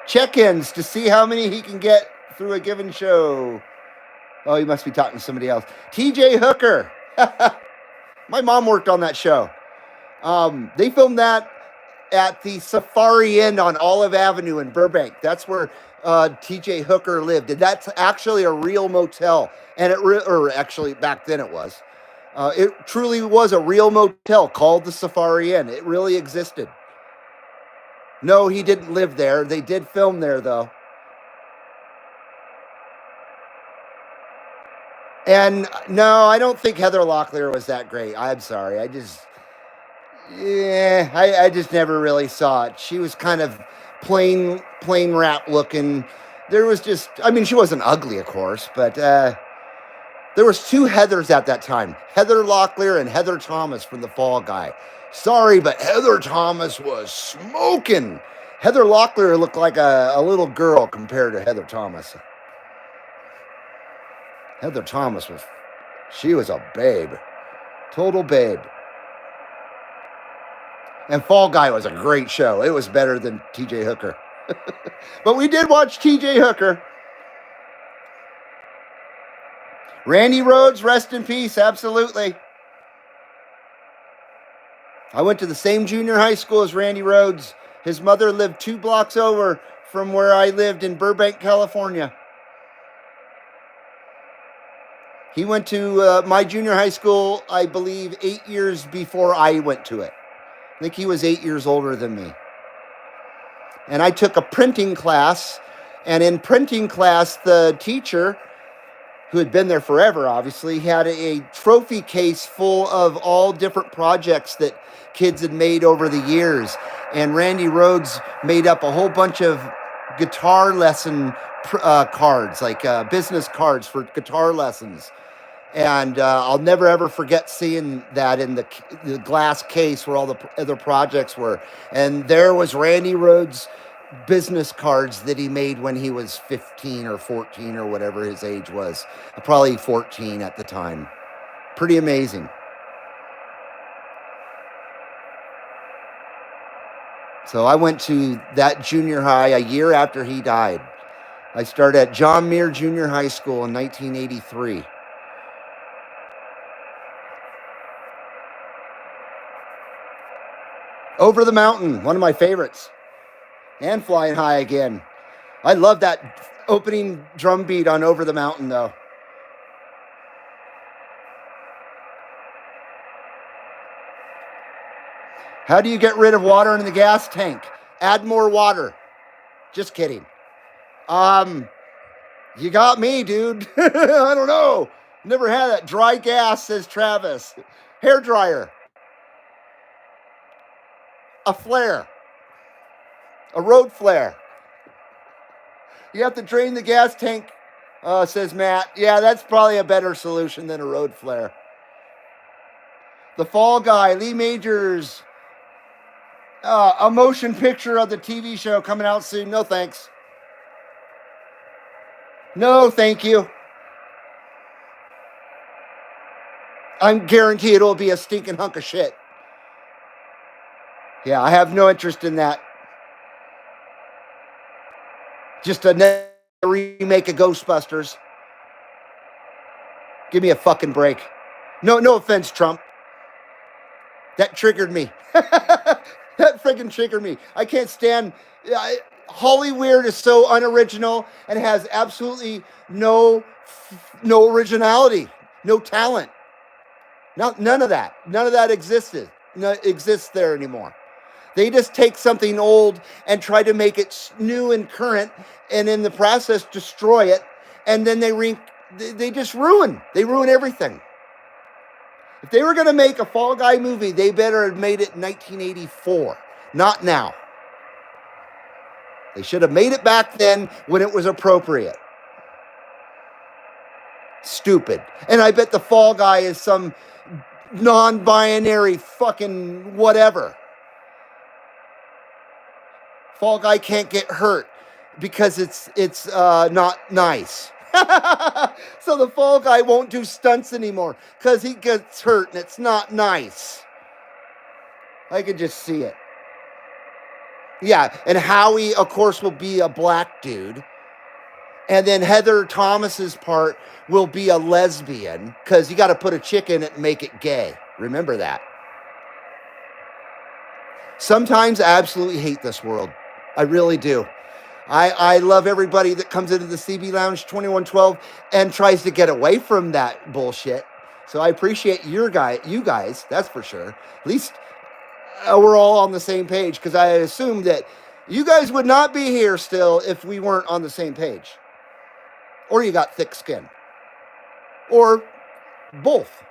B: Check-ins to see how many he can get through a given show. Oh, he must be talking to somebody else. TJ Hooker. My mom worked on that show. They filmed that at the Safari Inn on Olive Avenue in Burbank. That's where TJ Hooker lived. And that's actually a real motel. And or actually back then it was. It truly was a real motel called the Safari Inn. It really existed. No, he didn't live there. They did film there, though. And no, I don't think Heather Locklear was that great. I'm sorry. I just never really saw it. She was kind of plain rap looking. There was just, I mean, she wasn't ugly, of course, but there was two Heathers at that time. Heather Locklear and Heather Thomas from The Fall Guy. Sorry, but Heather Thomas was smoking. Heather Locklear looked like a little girl compared to Heather Thomas. Heather Thomas she was a babe. Total babe. And Fall Guy was a great show. It was better than TJ Hooker. But we did watch TJ Hooker. Randy Rhoads, rest in peace, absolutely. I went to the same junior high school as Randy Rhoads. His mother lived 2 blocks over from where I lived in Burbank, California. He went to my junior high school, I believe, 8 years before I went to it. I think he was 8 years older than me. And I took a printing class. And in printing class, the teacher, who had been there forever, obviously, had a trophy case full of all different projects that kids had made over the years. And Randy Rhoads made up a whole bunch of guitar lesson cards, like business cards for guitar lessons. And I'll never, ever forget seeing that in the glass case where all the other projects were. And there was Randy Rhoads' business cards that he made when he was 15 or 14 or whatever his age was. Probably 14 at the time. Pretty amazing. So I went to that junior high a year after he died. I started at John Muir Junior High School in 1983. Over the Mountain, one of my favorites. And Flying High again. I love that opening drum beat on Over the Mountain, though. How do you get rid of water in the gas tank? Add more water. Just kidding. You got me, dude. I don't know. Never had that. Dry gas, says Travis. Hair dryer. A flare. A road flare. You have to drain the gas tank, says Matt. Yeah, that's probably a better solution than a road flare. The Fall Guy, Lee Majors. A motion picture of the TV show coming out soon. No thanks. No, thank you. I'm guaranteed it'll be a stinking hunk of shit. Yeah, I have no interest in that. Just a remake of Ghostbusters. Give me a fucking break. No offense, Trump. That triggered me. That friggin' triggered me. I can't stand... Hollyweird is so unoriginal and has absolutely no originality, no talent. None of that. None of that exists there anymore. They just take something old and try to make it new and current, and in the process destroy it, and then they just ruin. They ruin everything. If they were going to make a Fall Guy movie, they better have made it in 1984, not now. They should have made it back then when it was appropriate. Stupid. And I bet the Fall Guy is some non-binary fucking whatever. Fall Guy can't get hurt. because it's not nice. So the fall guy won't do stunts anymore because he gets hurt and it's not nice. I could just see it. Yeah, and Howie, of course, will be a black dude. And then Heather Thomas's part will be a lesbian because you got to put a chick in it and make it gay. Remember that. Sometimes I absolutely hate this world. I really do. I love everybody that comes into the CB Lounge 2112 and tries to get away from that bullshit. So I appreciate you guys, that's for sure. At least we're all on the same page because I assume that you guys would not be here still if we weren't on the same page. Or you got thick skin. Or both.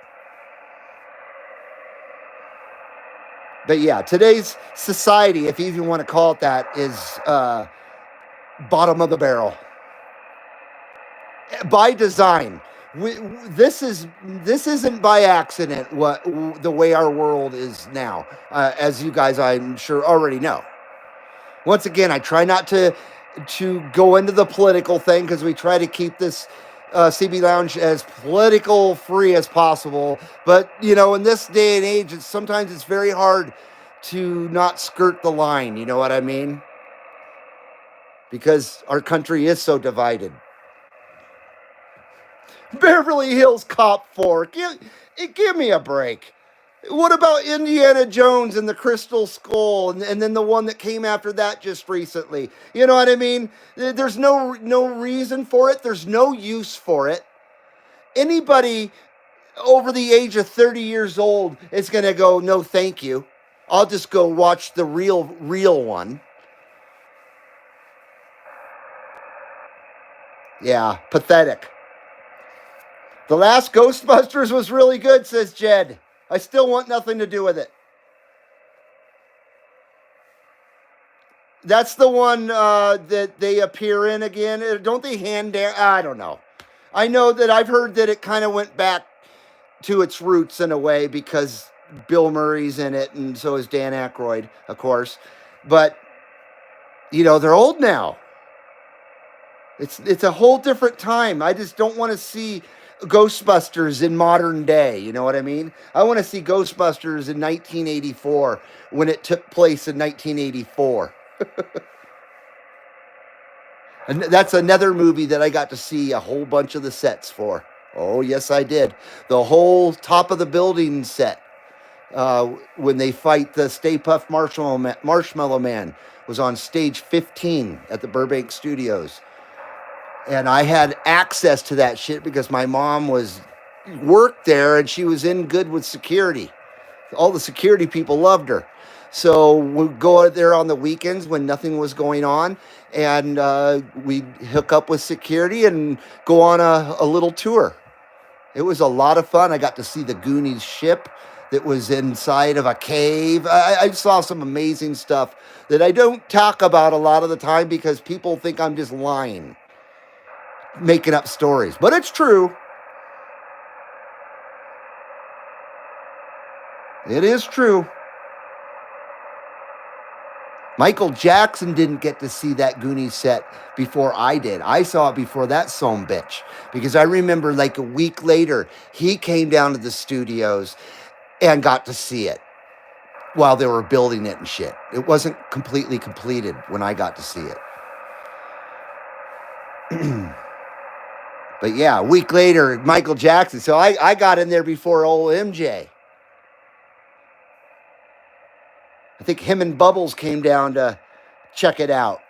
B: But yeah, today's society, if you even want to call it that, is bottom of the barrel. By design. This isn't by accident the way our world is now, as you guys I'm sure already know. Once again, I try not to go into the political thing because we try to keep this CB Lounge as political free as possible. But in this day and age, sometimes it's very hard to not skirt the line. You know what I mean? Because our country is so divided. Beverly Hills Cop 4. Give me a break. What about Indiana Jones and the Crystal Skull, and then the one that came after that just recently? You know what I mean? There's no reason for it. There's no use for it. Anybody over the age of 30 years old is going to go, no, thank you. I'll just go watch the real one. Yeah, pathetic. The last Ghostbusters was really good, says Jed. I still want nothing to do with it. That's the one that they appear in again. Don't they hand down? I don't know. I know that I've heard that it kind of went back to its roots in a way because Bill Murray's in it and so is Dan Aykroyd, of course. But, they're old now. It's a whole different time. I just don't want to see Ghostbusters in modern day. You know what I mean? I want to see Ghostbusters in 1984 when it took place in 1984. And that's another movie that I got to see a whole bunch of the sets for. Oh, yes, I did. The whole top of the building set when they fight the Stay Puft Marshmallow Man was on stage 15 at the Burbank Studios. And I had access to that shit because my mom worked there and she was in good with security. All the security people loved her. So we'd go out there on the weekends when nothing was going on, and we'd hook up with security and go on a little tour. It was a lot of fun. I got to see the Goonies ship that was inside of a cave. I saw some amazing stuff that I don't talk about a lot of the time because people think I'm just lying, making up stories. But it's true. It is true. Michael Jackson didn't get to see that Goonies set before I did. I saw it before that son bitch. Because I remember like a week later, he came down to the studios and got to see it while they were building it and shit. It wasn't completely completed when I got to see it. But yeah, a week later, Michael Jackson. So I got in there before old MJ. I think him and Bubbles came down to check it out.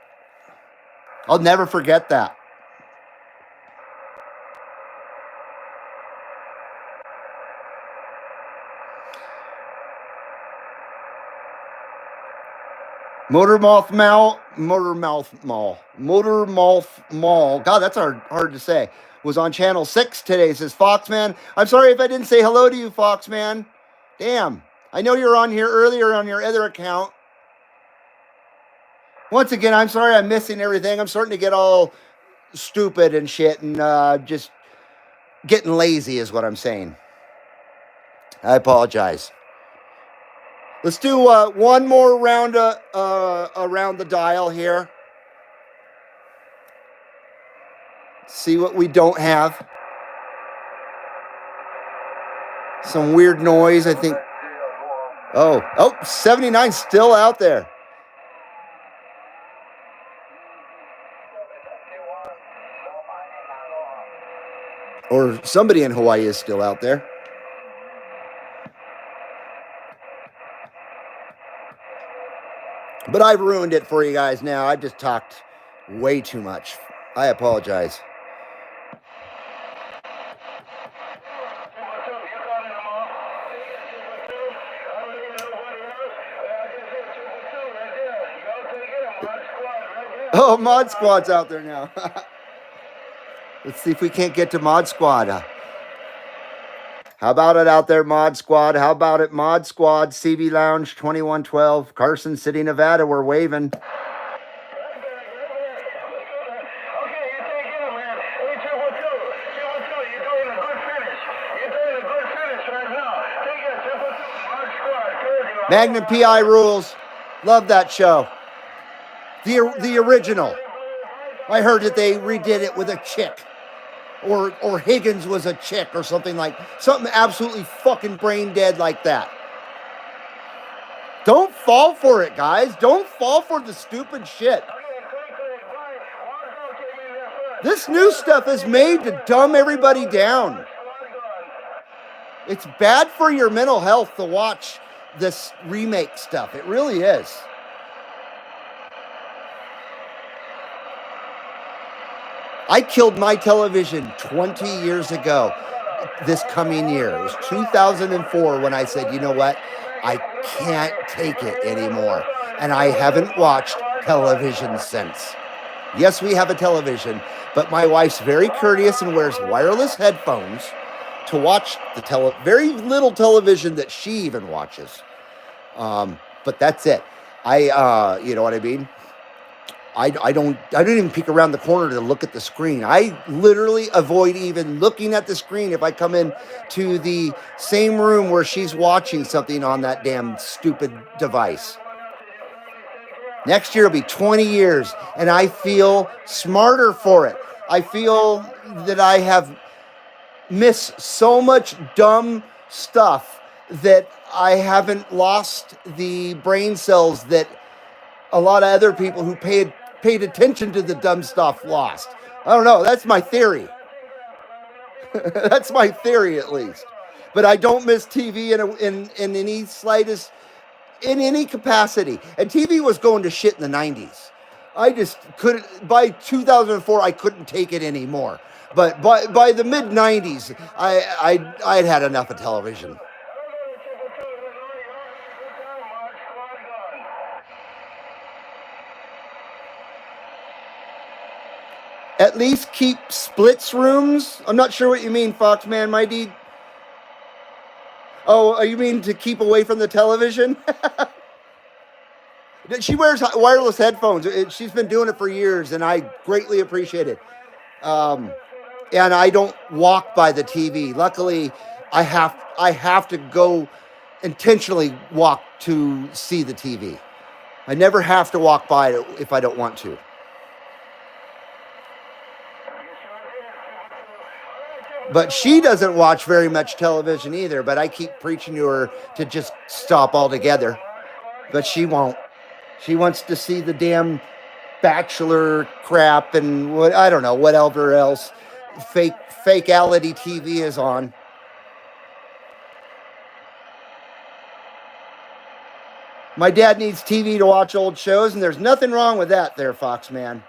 B: I'll never forget that. Motormouth Mall. God, that's hard to say. Was on channel 6 today, says Foxman. I'm sorry if I didn't say hello to you, Foxman. Damn. I know you're on here earlier on your other account. Once again, I'm sorry I'm missing everything. I'm starting to get all stupid and shit and just getting lazy is what I'm saying. I apologize. Let's do one more round around the dial here. See what we don't have. Some weird noise, I think. Oh, 79 still out there. Or somebody in Hawaii is still out there. But I've ruined it for you guys now. I just talked way too much. I apologize. Oh, Mod Squad's out there now. Let's see if we can't get to Mod Squad. How about it out there, Mod Squad? How about it, Mod Squad, CB Lounge 2112, Carson City, Nevada? We're waving. Magnum PI rules. Love that show. The original. I heard that they redid it with a chick. Or Higgins was a chick or something absolutely fucking brain dead like that. Don't fall for it, guys. Don't fall for the stupid shit. This new stuff is made to dumb everybody down. It's bad for your mental health to watch this remake stuff. It really is. I killed my television 20 years ago this coming year. It was 2004 when I said, you know what? I can't take it anymore. And I haven't watched television since. Yes, we have a television, but my wife's very courteous and wears wireless headphones to watch the very little television that she even watches. But that's it. You know what I mean? I don't even peek around the corner to look at the screen. I literally avoid even looking at the screen if I come in to the same room where she's watching something on that damn stupid device. Next year will be 20 years, and I feel smarter for it. I feel that I have missed so much dumb stuff that I haven't lost the brain cells that a lot of other people who paid attention to the dumb stuff lost. I don't know. That's my theory. That's my theory, at least. But I don't miss TV in any slightest, in any capacity. And TV was going to shit in the 90s. I just couldn't, by 2004, I couldn't take it anymore. But by the mid 90s, I'd had enough of television. At least keep splits rooms. I'm not sure what you mean, Foxman, my deed. Oh, you mean to keep away from the television? She wears wireless headphones. She's been doing it for years, and I greatly appreciate it. And I don't walk by the TV. Luckily, I have to go intentionally walk to see the TV. I never have to walk by it if I don't want to. But she doesn't watch very much television either, but I keep preaching to her to just stop altogether. But she won't. She wants to see the damn Bachelor crap and what, I don't know, whatever else fakeality TV is on. My dad needs TV to watch old shows, and there's nothing wrong with that there, Foxman.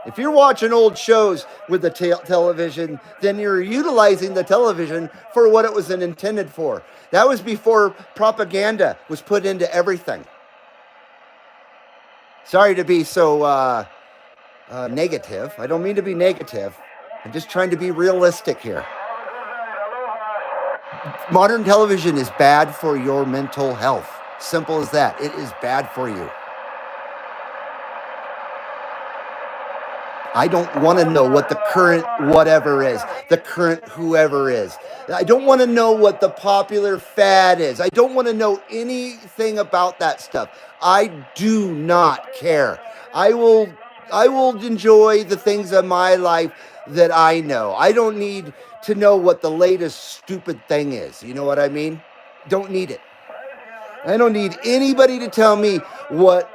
B: If you're watching old shows with the television, then you're utilizing the television for what it was intended for. That was before propaganda was put into everything. Sorry to be so negative. I don't mean to be negative. I'm just trying to be realistic here. Modern television is bad for your mental health. Simple as that. It is bad for you. I don't want to know what the current whatever is, the current whoever is. I don't want to know what the popular fad is. I don't want to know anything about that stuff. I do not care. I will enjoy the things of my life that I know. I don't need to know what the latest stupid thing is. You know what I mean? Don't need it. I don't need anybody to tell me what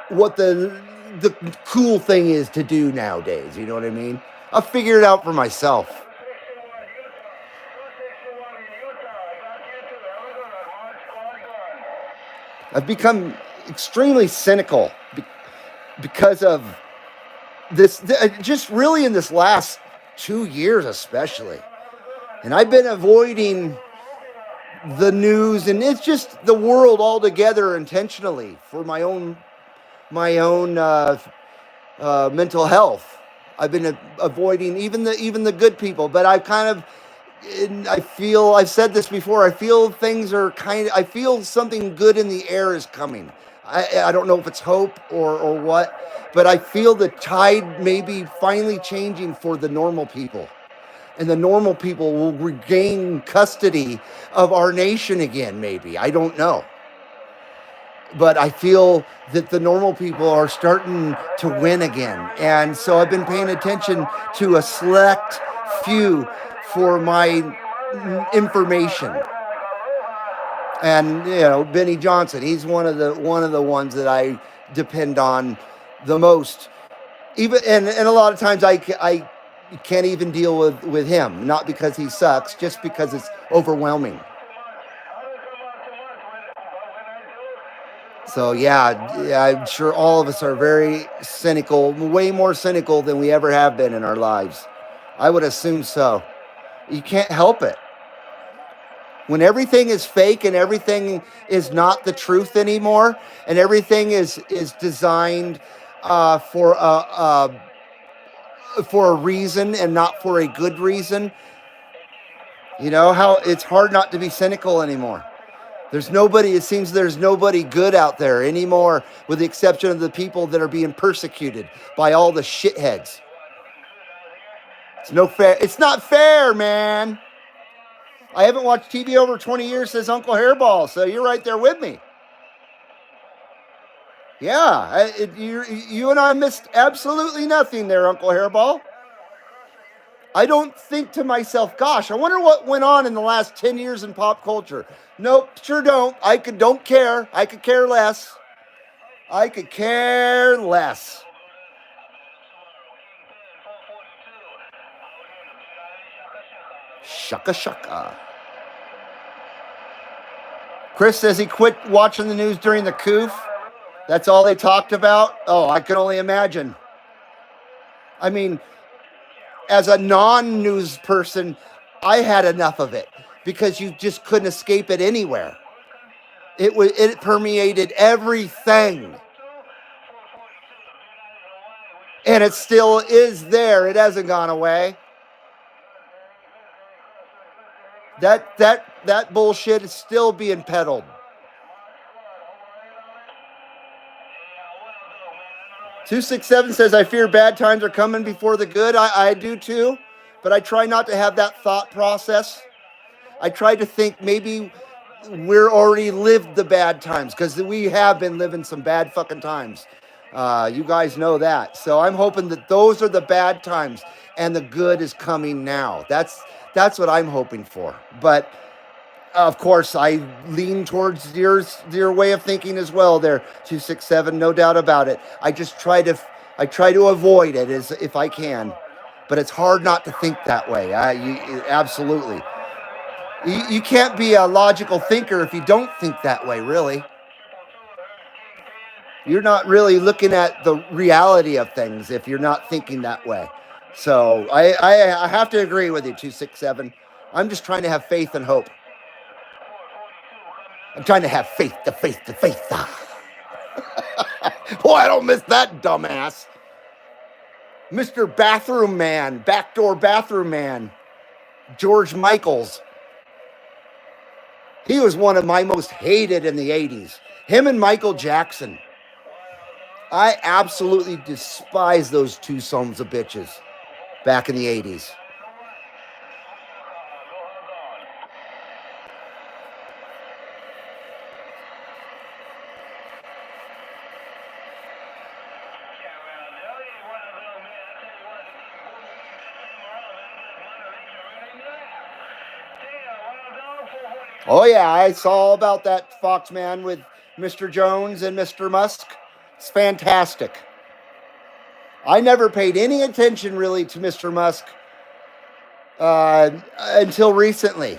B: the cool thing is to do nowadays. You know what I mean? I'll figure it out for myself. I've become extremely cynical because of this, just really in this last 2 years, especially. And I've been avoiding the news and it's just the world altogether intentionally for my own mental health. I've been avoiding even the good people, but I've kind of I feel I've said this before. I feel things are I feel something good in the air is coming. I don't know if it's hope or what, but I feel the tide may be finally changing for the normal people, and the normal people will regain custody of our nation again. Maybe I don't know, but I feel that the normal people are starting to win again. And so I've been paying attention to a select few for my information. And Benny Johnson, he's one of the ones that I depend on the most. Even and a lot of times I can't even deal with him, not because he sucks, just because it's overwhelming. So yeah, I'm sure all of us are very cynical, way more cynical than we ever have been in our lives. I would assume so. You can't help it. When everything is fake and everything is not the truth anymore, and everything is designed for a reason and not for a good reason, how it's hard not to be cynical anymore. It seems there's nobody good out there anymore, with the exception of the people that are being persecuted by all the shitheads. It's not fair, man. I haven't watched TV over 20 years, says Uncle Hairball, so you're right there with me. Yeah, you and I missed absolutely nothing there, Uncle Hairball. I don't think to myself, gosh, I wonder what went on in the last 10 years in pop culture. Nope, sure don't. Don't care. I could care less. I could care less. Shaka shaka. Chris says he quit watching the news during the coup. That's all they talked about. Oh, I can only imagine. I mean, as a non-news person, I had enough of it because you just couldn't escape it anywhere. It permeated everything. And it still is there. It hasn't gone away. That bullshit is still being peddled. 267 says, I fear bad times are coming before the good. I do too, but I try not to have that thought process. I try to think maybe we're already lived the bad times, because we have been living some bad fucking times. You guys know that. So I'm hoping that those are the bad times and the good is coming now. That's what I'm hoping for. But of course, I lean towards your way of thinking as well. There, 267, no doubt about it. I try to avoid it as if I can, but it's hard not to think that way. Absolutely. You can't be a logical thinker if you don't think that way. Really, you're not really looking at the reality of things if you're not thinking that way. So I have to agree with you, 267. I'm just trying to have faith and hope. I'm trying to have faith, the faith, the faith. Boy, I don't miss that dumbass. Mr. Bathroom Man, Backdoor Bathroom Man, George Michaels. He was one of my most hated in the 80s. Him and Michael Jackson. I absolutely despise those two sons of bitches back in the 80s. Oh yeah, I saw all about that Fox man with Mr. Jones and Mr. Musk. It's fantastic. I never paid any attention really to Mr. Musk until recently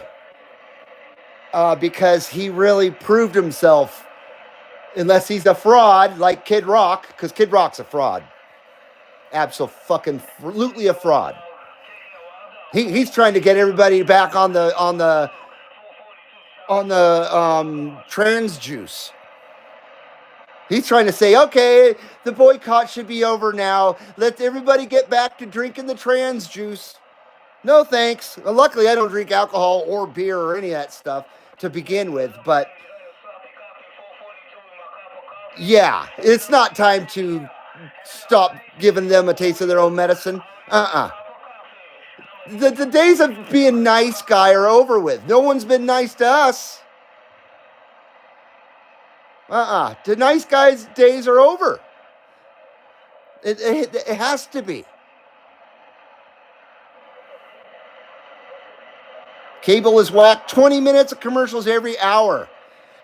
B: because he really proved himself. Unless he's a fraud like Kid Rock, because Kid Rock's a fraud, absolutely a fraud. He's trying to get everybody back on the trans juice. He's trying to say, okay, the boycott should be over now. Let everybody get back to drinking the trans juice. No thanks. Well, luckily, I don't drink alcohol or beer or any of that stuff to begin with. But yeah, it's not time to stop giving them a taste of their own medicine. The days of being nice guy are over with. No one's been nice to us. The nice guys' days are over. It has to be. Cable is whacked. 20 minutes of commercials every hour.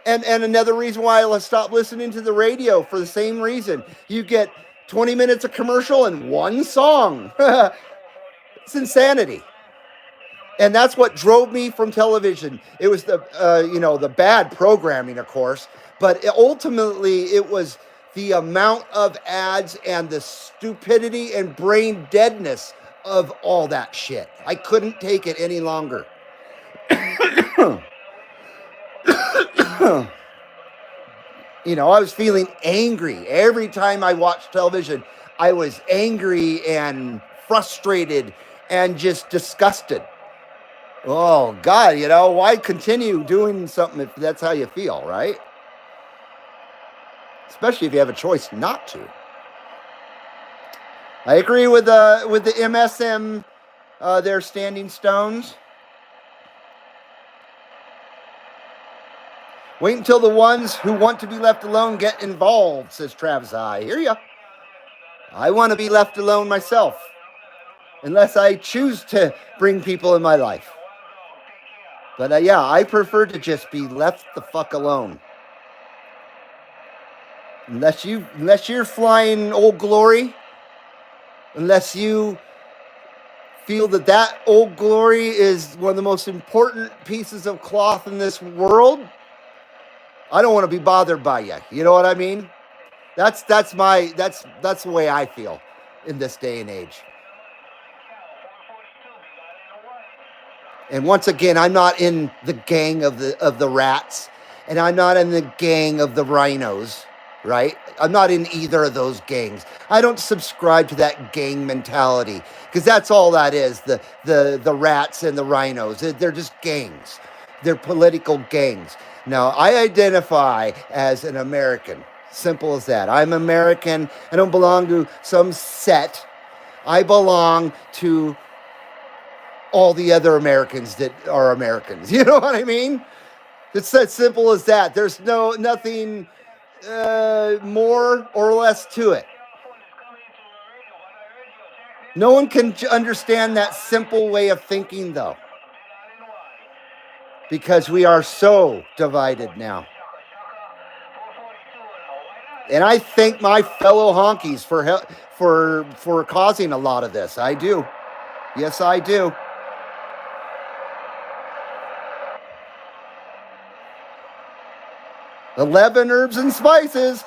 B: And another reason why I stopped listening to the radio for the same reason. You get 20 minutes of commercial and one song. It's insanity. And that's what drove me from television. It was the bad programming, of course, but ultimately it was the amount of ads and the stupidity and brain deadness of all that shit. I couldn't take it any longer. I was feeling angry every time I watched television. I was angry and frustrated and just disgusted. Oh, God, why continue doing something if that's how you feel, right? Especially if you have a choice not to. I agree with the MSM, their standing stones. Wait until the ones who want to be left alone get involved, says Travis. I hear ya. I want to be left alone myself, unless I choose to bring people in my life. But I prefer to just be left the fuck alone. Unless you're flying Old Glory, unless you feel that Old Glory is one of the most important pieces of cloth in this world, I don't want to be bothered by you. You know what I mean? That's the way I feel in this day and age. And once again, I'm not in the gang of the rats, and I'm not in the gang of the rhinos, right? I'm not in either of those gangs. I don't subscribe to that gang mentality because that's all that is. The rats and the rhinos, they're just gangs. They're political gangs. Now, I identify as an American. Simple as that. I'm American. I don't belong to some set. I belong to all the other Americans that are Americans. You know what I mean? It's that simple as that. There's nothing more or less to it. No one can understand that simple way of thinking, though, because we are so divided now. And I thank my fellow honkies for causing a lot of this. I do. Yes, I do. $11 herbs and spices.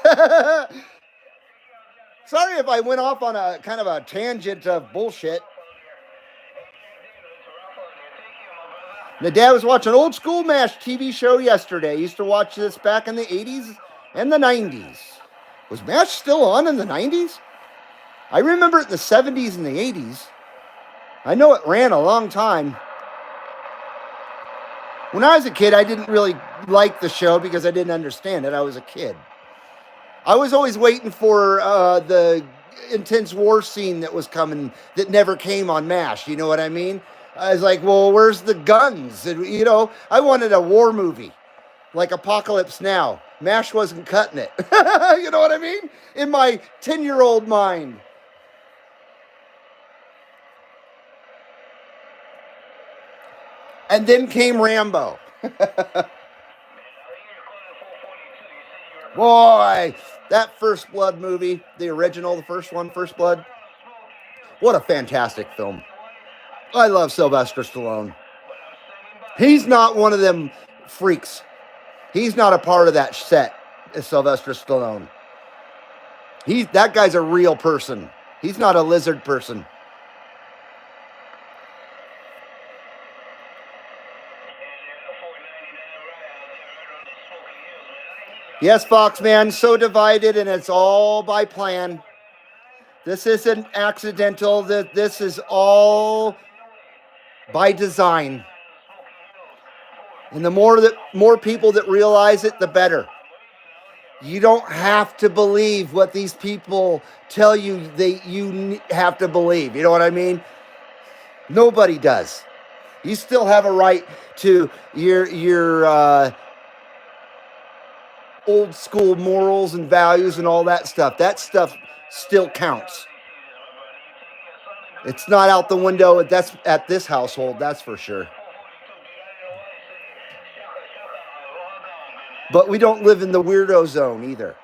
B: Sorry if I went off on a kind of a tangent of bullshit. The dad was watching Old School MASH TV show yesterday. Used to watch this back in the 80s and the 90s. Was MASH still on in the 90s? I remember it in the 70s and the 80s. I know it ran a long time. When I was a kid, I didn't really like the show because I didn't understand it. I was a kid. I was always waiting for the intense war scene that was coming that never came on MASH. You know what I mean? I was like, well, where's the guns? And, I wanted a war movie like Apocalypse Now. MASH wasn't cutting it. You know what I mean? In my 10-year-old mind. And then came Rambo. Boy, that First Blood movie, the original, the first one, First Blood, what a fantastic film. I love Sylvester Stallone. He's not one of them freaks. He's not a part of that set, is Sylvester Stallone. That guy's a real person. He's not a lizard person. Yes, Foxman, so divided, and it's all by plan. This isn't accidental. This is all by design. And the more people that realize it, the better. You don't have to believe what these people tell you you have to believe. You know what I mean? Nobody does. You still have a right to your old school morals and values and all that stuff. That stuff still counts. It's not out the window. That's at this household, that's for sure. But we don't live in the weirdo zone either.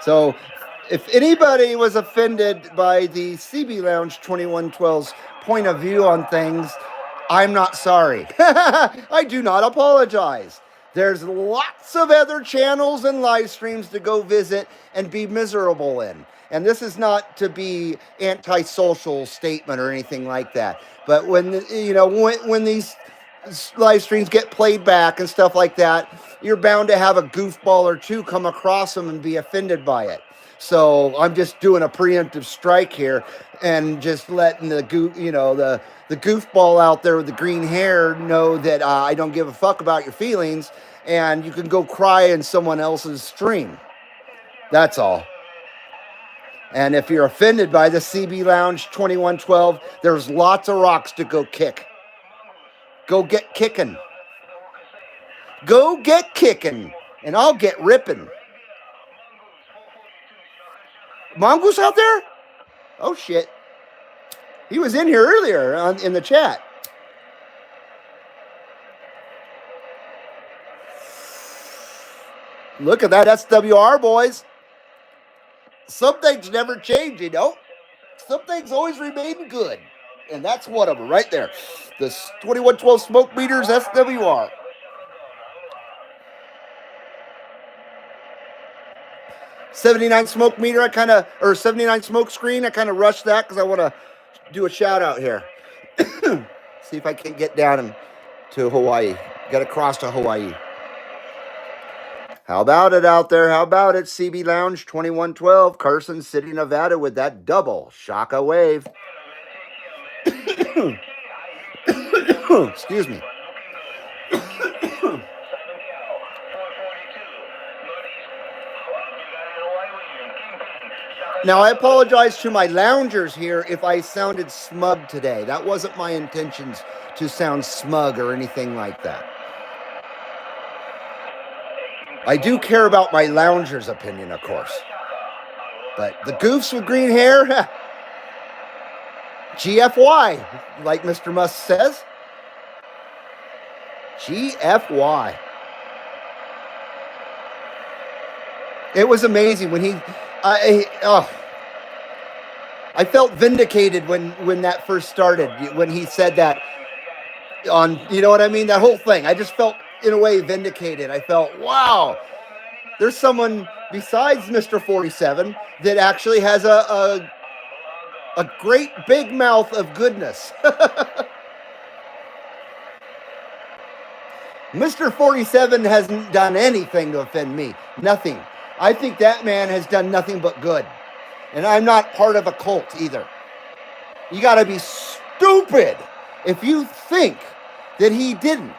B: So, if anybody was offended by the CB Lounge 2112's point of view on things, I'm not sorry. I do not apologize. There's lots of other channels and live streams to go visit and be miserable in. And this is not to be anti-social statement or anything like that. But when these live streams get played back and stuff like that, you're bound to have a goofball or two come across them and be offended by it. So I'm just doing a preemptive strike here and just letting the goofball out there with the green hair know that I don't give a fuck about your feelings, and you can go cry in someone else's stream. That's all. And if you're offended by the CB Lounge 2112, there's lots of rocks to go kick. Go get kicking. Go get kicking, and I'll get ripping. Mongoose out there? Oh, shit. He was in here earlier in the chat. Look at that SWR, boys. Some things never change, you know. Some things always remain good. And that's one of them right there. The 2112 smoke meters SWR. '79 smoke meter, 79 smoke screen. I kind of rushed that because I want to do a shout out here. See if I can get down to Hawaii. Got to cross to Hawaii. How about it out there? How about it? CB Lounge 2112, Carson City, Nevada, with that double Shaka wave. Excuse me. Now, I apologize to my loungers here if I sounded smug today. That wasn't my intentions to sound smug or anything like that. I do care about my loungers' opinion, of course. But the goofs with green hair, GFY, like Mr. Musk says. GFY. It was amazing when I felt vindicated when that first started, when he said that on, you know what I mean? That whole thing. I just felt, in a way, vindicated. I felt, wow, there's someone besides Mr. 47 that actually has a great big mouth of goodness. Mr. 47 hasn't done anything to offend me. Nothing. I think that man has done nothing but good. And I'm not part of a cult either. You got to be stupid if you think that he didn't.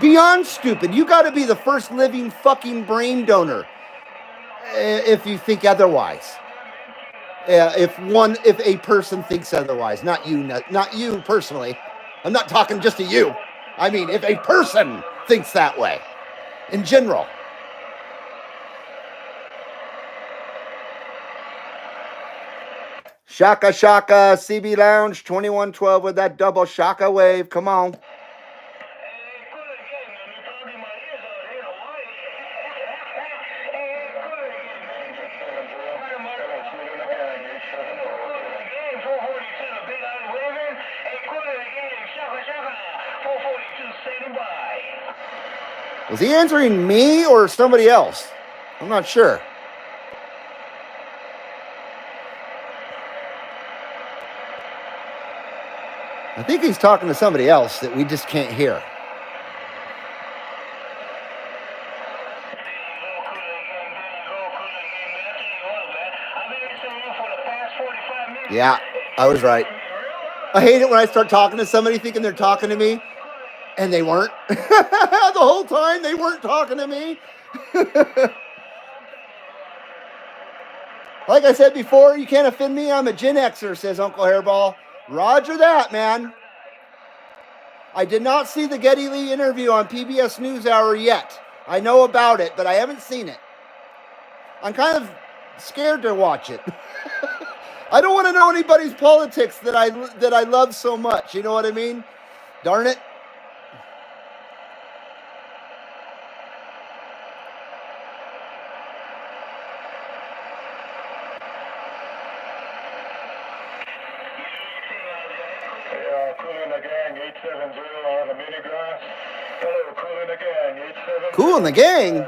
B: Beyond stupid. You got to be the first living fucking brain donor if you think otherwise. if a person thinks otherwise, not you personally. I'm not talking just to you. I mean, if a person thinks that way, in general. Shaka Shaka, CB Lounge, 2112 with that double Shaka wave. Come on. Was he answering me or somebody else? I'm not sure. I think he's talking to somebody else that we just can't hear. Yeah, I was right. I hate it when I start talking to somebody thinking they're talking to me, and they weren't. The whole time they weren't talking to me. Like I said before, you can't offend me. I'm a Gen Xer, says Uncle Hairball. Roger that, man. I did not see the Geddy Lee interview on PBS NewsHour yet. I know about it, but I haven't seen it. I'm kind of scared to watch it. I don't want to know anybody's politics that I love so much. You know what I mean? Darn it. Cool in the gang.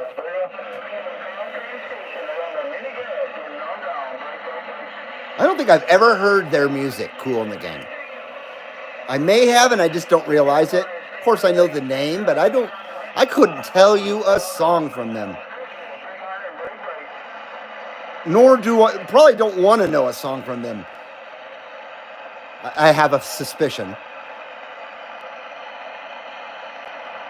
B: I don't think I've ever heard their music, Cool in the Gang. I may have, and I just don't realize it. Of course, I know the name, but I couldn't tell you a song from them. Nor do I, probably don't want to know a song from them. I have a suspicion.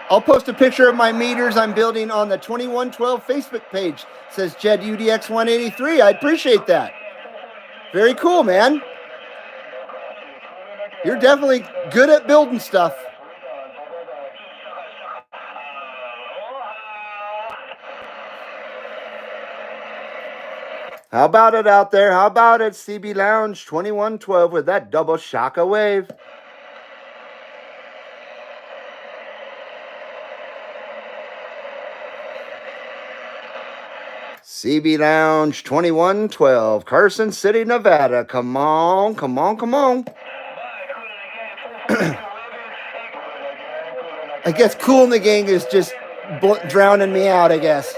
B: I'll post a picture of my meters I'm building on the 2112 Facebook page, says Jed UDX183. I appreciate that. Very cool, man. You're definitely good at building stuff. How about it out there? How about it, CB Lounge 2112 with that double Shaka wave? CB Lounge 2112, Carson City, Nevada. Come on, come on, come on. I guess Cool in the Gang is just drowning me out, I guess.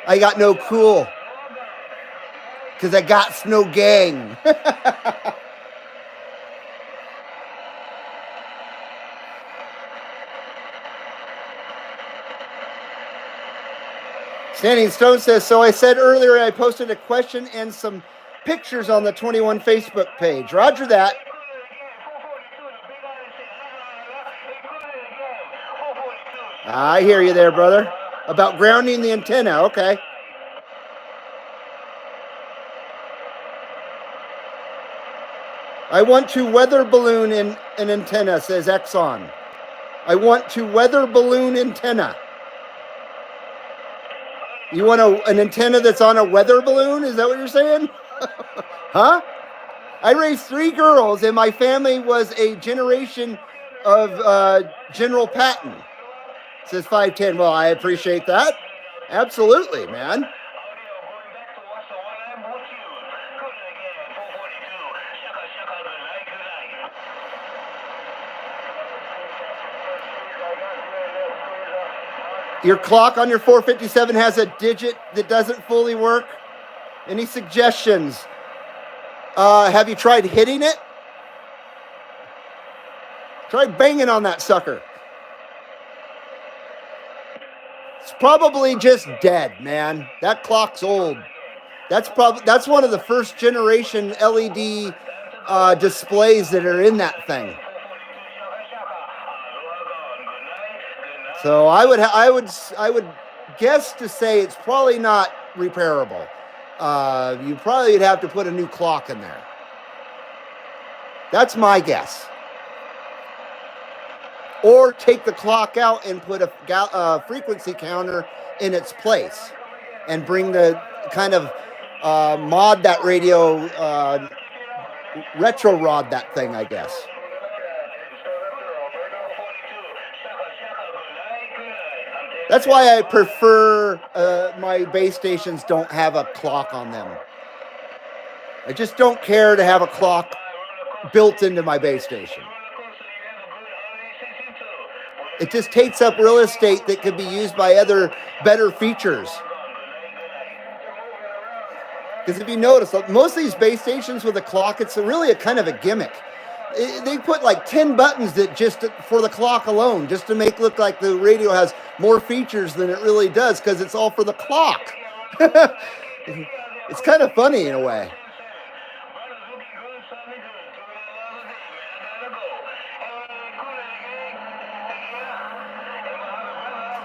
B: I got no cool. Because I got no gang. Standing Stone says, so I said earlier I posted a question and some pictures on the 21 Facebook page. Roger that. I hear you there, brother. About grounding the antenna. Okay. I want to weather balloon in an antenna, says Exxon. I want to weather balloon antenna. You want an antenna that's on a weather balloon? Is that what you're saying? Huh? I raised 3 girls, and my family was a generation of General Patton, says 510. Well, I appreciate that. Absolutely, man. Your clock on your 457 has a digit that doesn't fully work. Any suggestions? Have you tried hitting it? Try banging on that sucker. It's probably just dead, man. That clock's old. That's one of the first generation LED displays that are in that thing. So I would guess to say it's probably not repairable. you probably would have to put a new clock in there. That's my guess. Or take the clock out and put a frequency counter in its place, and bring the kind of mod that radio, retro rod that thing, I guess. That's why I prefer my base stations don't have a clock on them. I just don't care to have a clock built into my base station. It just takes up real estate that could be used by other better features. Because if you notice, most of these base stations with a clock, it's really a kind of a gimmick. They put like 10 buttons that just for the clock alone, just to make it look like the radio has more features than it really does, because it's all for the clock. It's kind of funny in a way.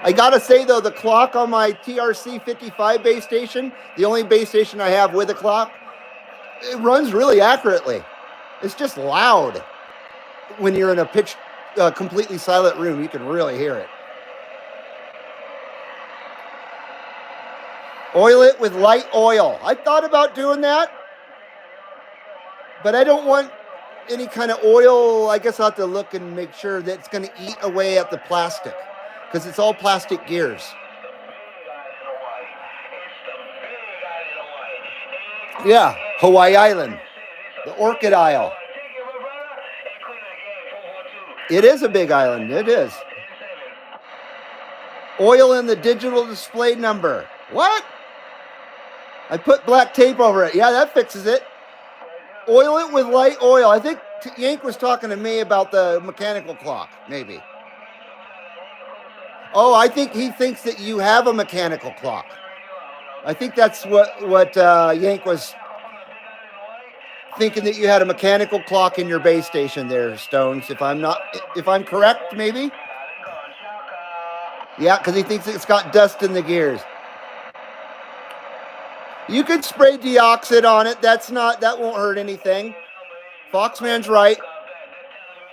B: I gotta say though, the clock on my TRC 55 base station, the only base station I have with a clock, it runs really accurately. It's just loud. When you're in a completely silent room, you can really hear it. Oil it with light oil. I thought about doing that, but I don't want any kind of oil. I guess I'll have to look and make sure that it's going to eat away at the plastic, because it's all plastic gears. Yeah, Hawaii Island, the Orchid Isle. It is a big island. It is. Oil in the digital display number. What? I put black tape over it. Yeah, that fixes it. Oil it with light oil. I think Yank was talking to me about the mechanical clock, maybe. Oh, I think he thinks that you have a mechanical clock. I think that's what Yank was thinking, that you had a mechanical clock in your base station there, Stones. If I'm correct, maybe. Yeah, because he thinks it's got dust in the gears. You could spray deoxit on it. That won't hurt anything. Foxman's right.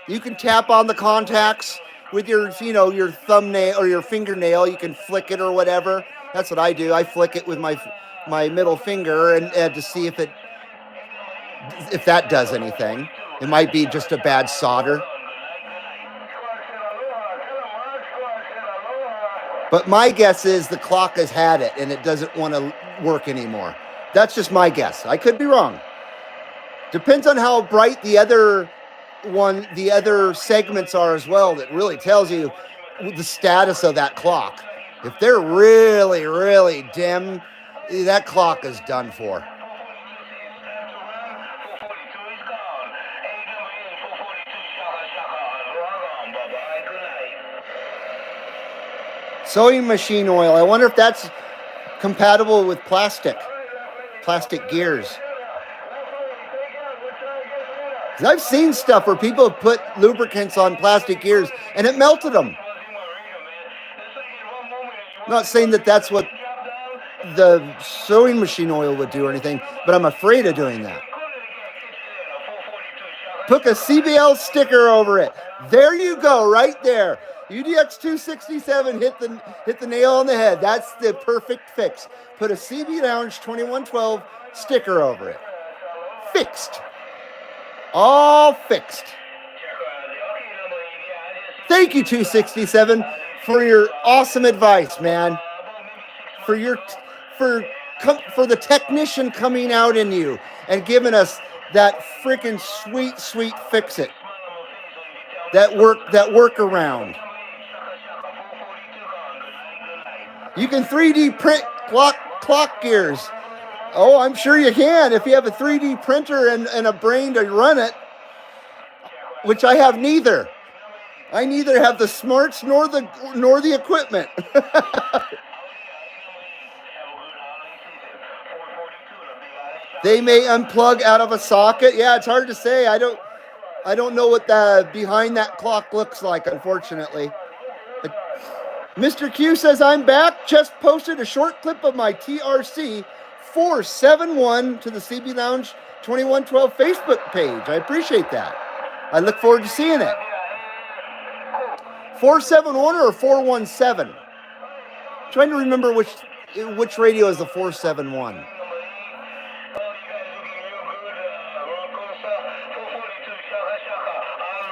B: You can tap on the contacts with your thumbnail or your fingernail. You can flick it or whatever. That's what I do. I flick it with my middle finger and to see if that does anything. It might be just a bad solder. But my guess is the clock has had it and it doesn't want to work anymore. That's just my guess. I could be wrong. Depends on how bright the other segments are as well. That really tells you the status of that clock. If they're really, really dim, that clock is done for. Sewing machine oil. I wonder if that's compatible with plastic gears. I've seen stuff where people put lubricants on plastic gears and it melted them. I'm not saying that that's what the sewing machine oil would do or anything, but I'm afraid of doing that. Put a CBL sticker over it. There you go, right there. UDX 267 hit the nail on the head. That's the perfect fix. Put a CB Lounge 2112 sticker over it. Fixed. All fixed. Thank you, 267, for your awesome advice, man. For the technician coming out in you and giving us that freaking sweet fix it. That workaround. You can 3D print clock gears. Oh, I'm sure you can if you have a 3D printer and a brain to run it, which I have neither. I neither have the smarts nor the equipment. They may unplug out of a socket. Yeah, it's hard to say. I don't know what the behind that clock looks like, unfortunately. Mr. Q says, I'm back. Just posted a short clip of my TRC 471 to the CB Lounge 2112 Facebook page. I appreciate that. I look forward to seeing it. 471 or 417? Trying to remember which radio is the 471.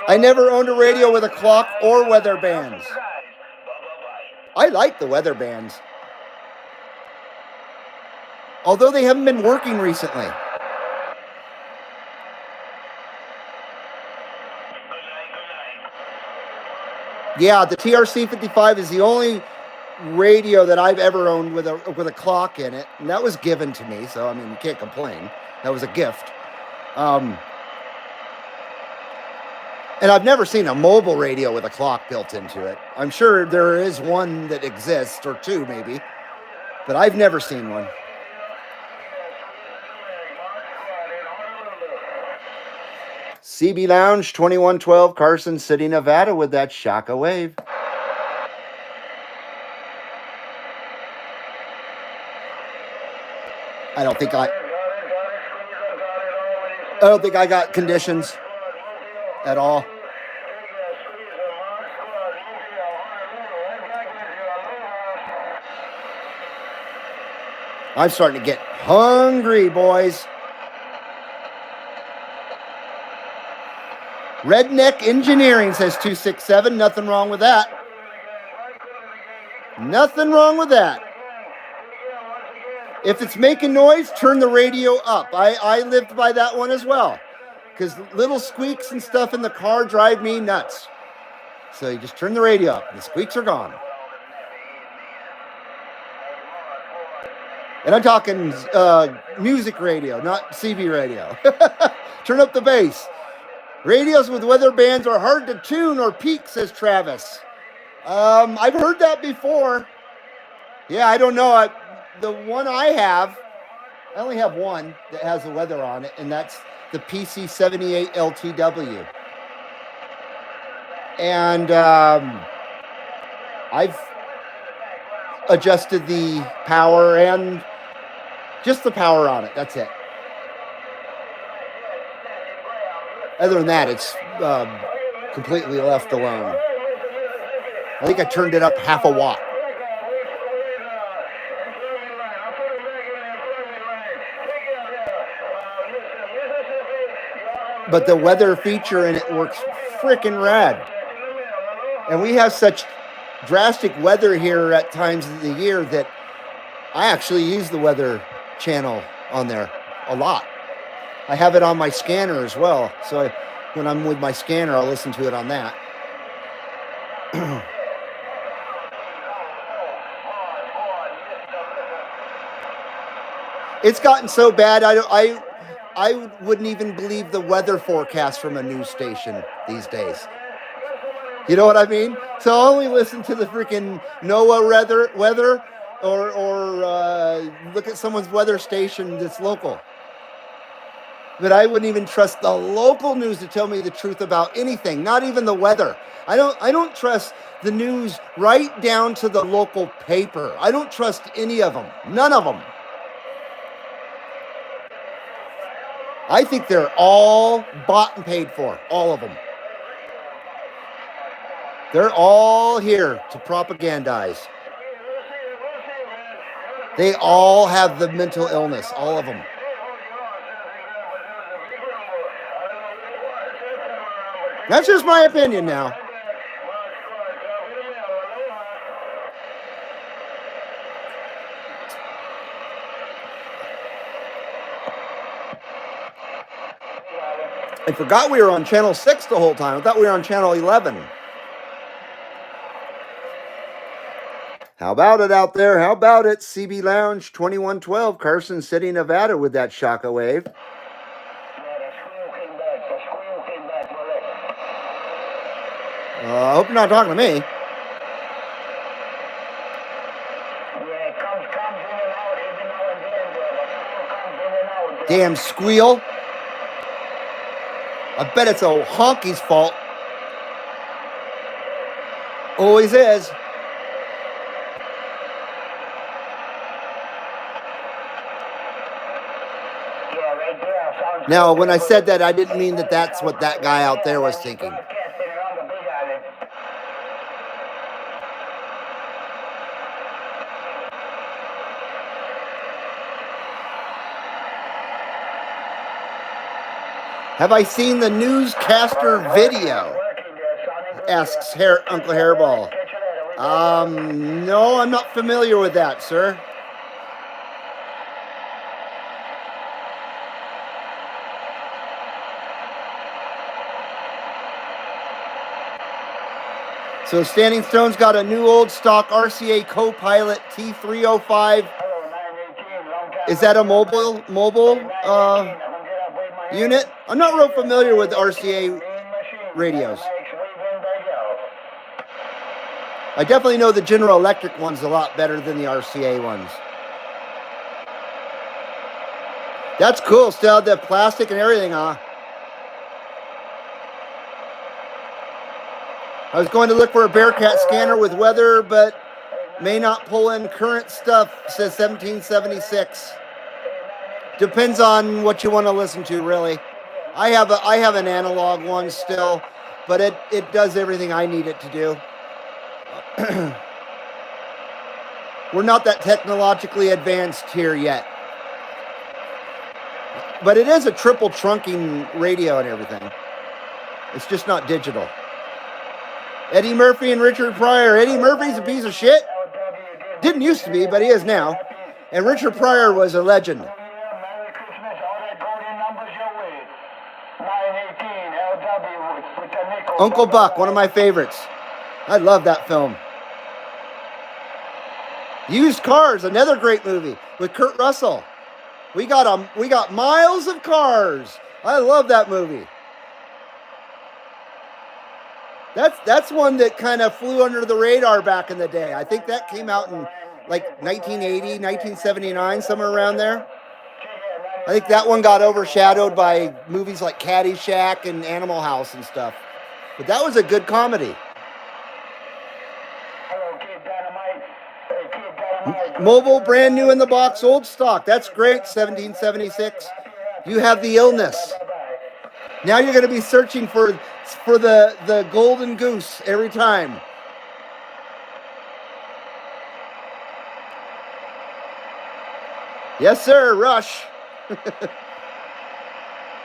B: I never owned a radio with a clock or weather bands. I like the weather bands. Although they haven't been working recently. Yeah, the TRC 55 is the only radio that I've ever owned with a clock in it, and that was given to me, so I mean you can't complain. That was a gift. And I've never seen a mobile radio with a clock built into it. I'm sure there is one that exists, or two maybe, but I've never seen one. CB Lounge 2112, Carson City, Nevada, with that Shaka wave. I don't think I got conditions at all. I'm starting to get hungry, boys. Redneck Engineering says 267. Nothing wrong with that. Nothing wrong with that. If it's making noise, turn the radio up. I lived by that one as well. Because little squeaks and stuff in the car drive me nuts. So you just turn the radio up. The squeaks are gone. And I'm talking music radio, not CB radio. Turn up the bass. Radios with weather bands are hard to tune or peak, says Travis. I've heard that before. Yeah, I don't know. The one I have, I only have one that has the weather on it, and that's the PC78 LTW. And I've adjusted the power and just the power on it. That's it. Other than that, it's completely left alone. I think I turned it up half a watt. But the weather feature in it works freaking rad. And we have such drastic weather here at times of the year that I actually use the weather channel on there a lot. I have it on my scanner as well. So when I'm with my scanner, I'll listen to it on that. It's gotten so bad, I wouldn't even believe the weather forecast from a news station these days. You know what I mean? So I only listen to the freaking NOAA weather or look at someone's weather station that's local. But I wouldn't even trust the local news to tell me the truth about anything, not even the weather. I don't trust the news right down to the local paper. I don't trust any of them. None of them. I think they're all bought and paid for, all of them. They're all here to propagandize. They all have the mental illness, all of them. That's just my opinion now. I forgot we were on channel 6 the whole time. I thought we were on channel 11. How about it out there? How about it? CB Lounge 2112, Carson City, Nevada, with that Shaka wave. I hope you're not talking to me. Damn squeal. I bet it's a honky's fault. Always is.
A: Yeah, right there. Sounds
B: Now,
A: good.
B: when I said that, I didn't mean that that's what that guy out there was thinking.
A: Broadcasting around the Big Island.
B: Have I seen the newscaster video? Asks Uncle Hairball. No, I'm not familiar with that, sir. So Standing Stone's got a new old stock RCA Copilot T305. Is that a mobile unit? I'm not real familiar with RCA radios. I definitely know the General Electric one's a lot better than the RCA ones. That's cool. Still have the plastic and everything, huh? I was going to look for a Bearcat scanner with weather, but may not pull in current stuff, says 1776. Depends on what you want to listen to, really. I have an analog one still, but it does everything I need it to do. We're not that technologically advanced here yet. But it is a triple trunking radio and everything. It's just not digital. Eddie Murphy and Richard Pryor. Eddie Murphy's a piece of shit. Didn't used to be, but he is now. And Richard Pryor was a legend.
A: Merry Christmas. All that golden numbers your way. 918 LW with the nickel.
B: Uncle Buck, one of my favorites. I love that film. Used Cars, another great movie with Kurt Russell. We got miles of cars. I love that movie. That's one that kind of flew under the radar back in the day. I think that came out in like 1980, 1979, somewhere around there. I think that one got overshadowed by movies like Caddyshack and Animal House and stuff. But that was a good comedy.
A: Hello, Kid Dynamite. Hey, Kid Dynamite.
B: Mobile, brand new in the box, old stock. That's great, 1776. You have the illness. Now you're going to be searching for the golden goose every time. Yes, sir, Rush.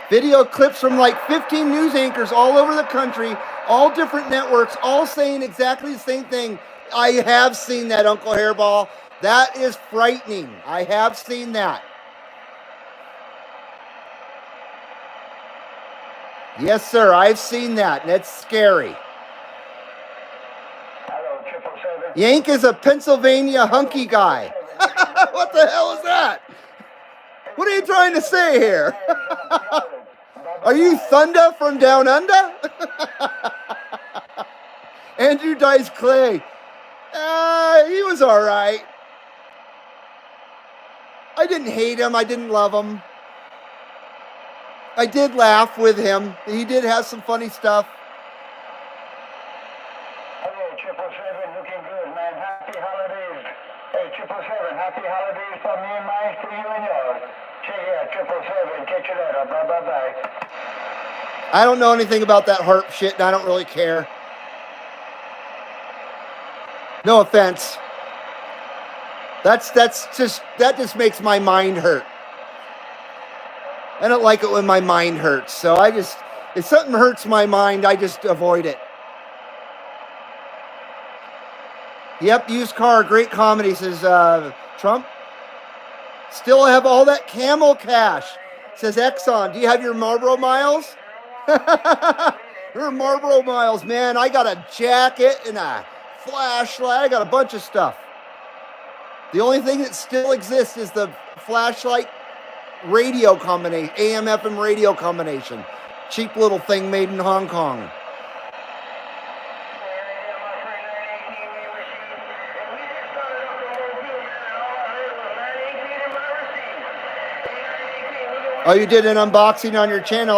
B: Video clips from like 15 news anchors all over the country, all different networks, all saying exactly the same thing. I have seen that, Uncle Hairball. That is frightening. I have seen that. Yes, sir, I've seen that, and it's scary.
A: Hello, 777.
B: Yank is a Pennsylvania hunky guy. What the hell is that? What are you trying to say here? Are you Thunder from Down Under? Andrew Dice Clay. He was all right. I didn't hate him. I didn't love him. I did laugh with him. He did have some funny stuff.
A: Hello, 777. Looking good, man. Happy holidays. Hey, 777. Happy holidays from me and mine to you and yours. Check it out, 777. Catch you later. Bye.
B: I don't know anything about that harp shit, and I don't really care. No offense. That just makes my mind hurt. I don't like it when my mind hurts. So if something hurts my mind, I just avoid it. Yep, used car, great comedy, says Trump. Still have all that camel cash, says Exxon. Do you have your Marlboro miles? Your Marlboro miles, man. I got a jacket and a flashlight. I got a bunch of stuff. The only thing that still exists is the flashlight radio combination, AM FM radio combination. Cheap little thing made in Hong Kong. Oh, you did an unboxing on your channel.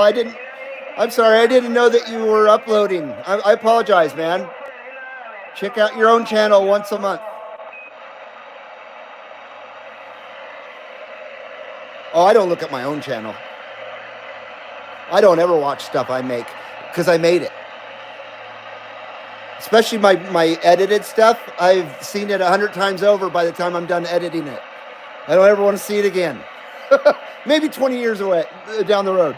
B: I'm sorry, I didn't know that you were uploading. I apologize, man. Check out your own channel once a month. Oh, I don't look at my own channel. I don't ever watch stuff I make because I made it. Especially my edited stuff. I've seen it 100 times over by the time I'm done editing it. I don't ever want to see it again. Maybe 20 years away down the road.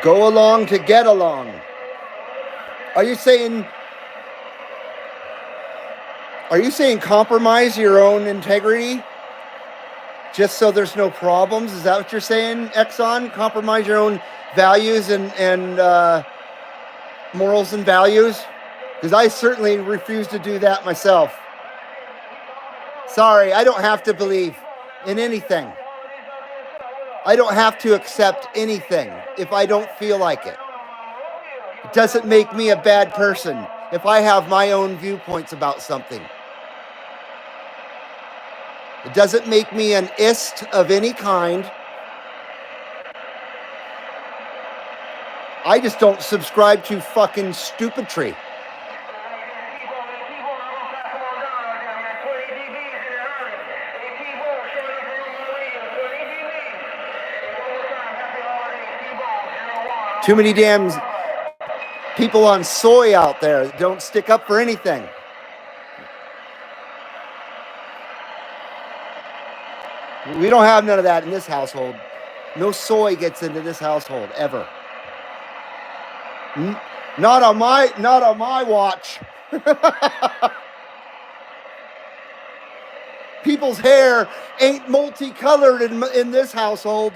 B: Go along to get along. Are you saying compromise your own integrity just so there's no problems? Is that what you're saying, Exxon? Compromise your own values and morals and values? Because I certainly refuse to do that myself. Sorry, I don't have to believe in anything. I don't have to accept anything if I don't feel like it. It doesn't make me a bad person if I have my own viewpoints about something. It doesn't make me an ist of any kind. I just don't subscribe to fucking stupidry. Too many damn people on soy out there that don't stick up for anything. We don't have none of that in this household. No soy gets into this household ever. Not on my watch. People's hair ain't multicolored in this household.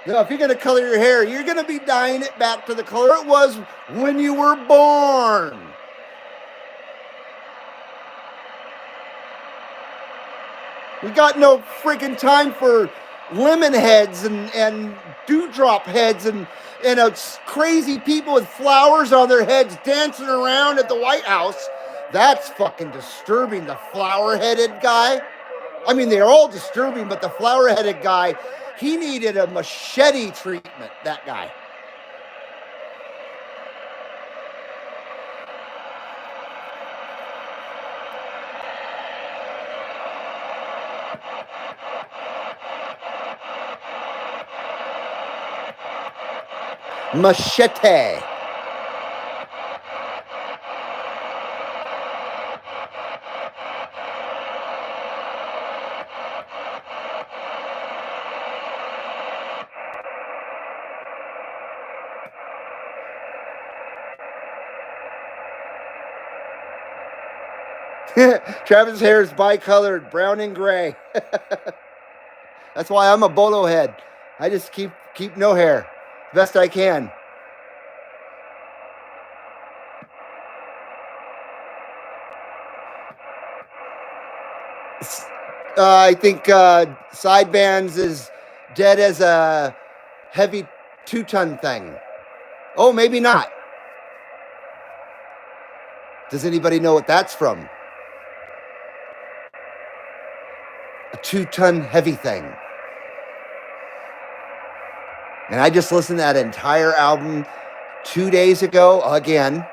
B: No, if you're going to color your hair, you're going to be dyeing it back to the color it was when you were born. We got no freaking time for lemon heads and dewdrop heads and crazy people with flowers on their heads dancing around at the White House. That's fucking disturbing. The flower-headed guy. I mean, they're all disturbing, but the flower-headed guy, he needed a machete treatment, that guy. Machete. Travis' hair is bicolored, brown and gray. That's why I'm a bolo head. I just keep no hair, best I can. I think side bands is dead as a heavy 2-ton thing. Oh, maybe not. Does anybody know what that's from? A 2-ton heavy thing. And I just listened to that entire album 2 days ago again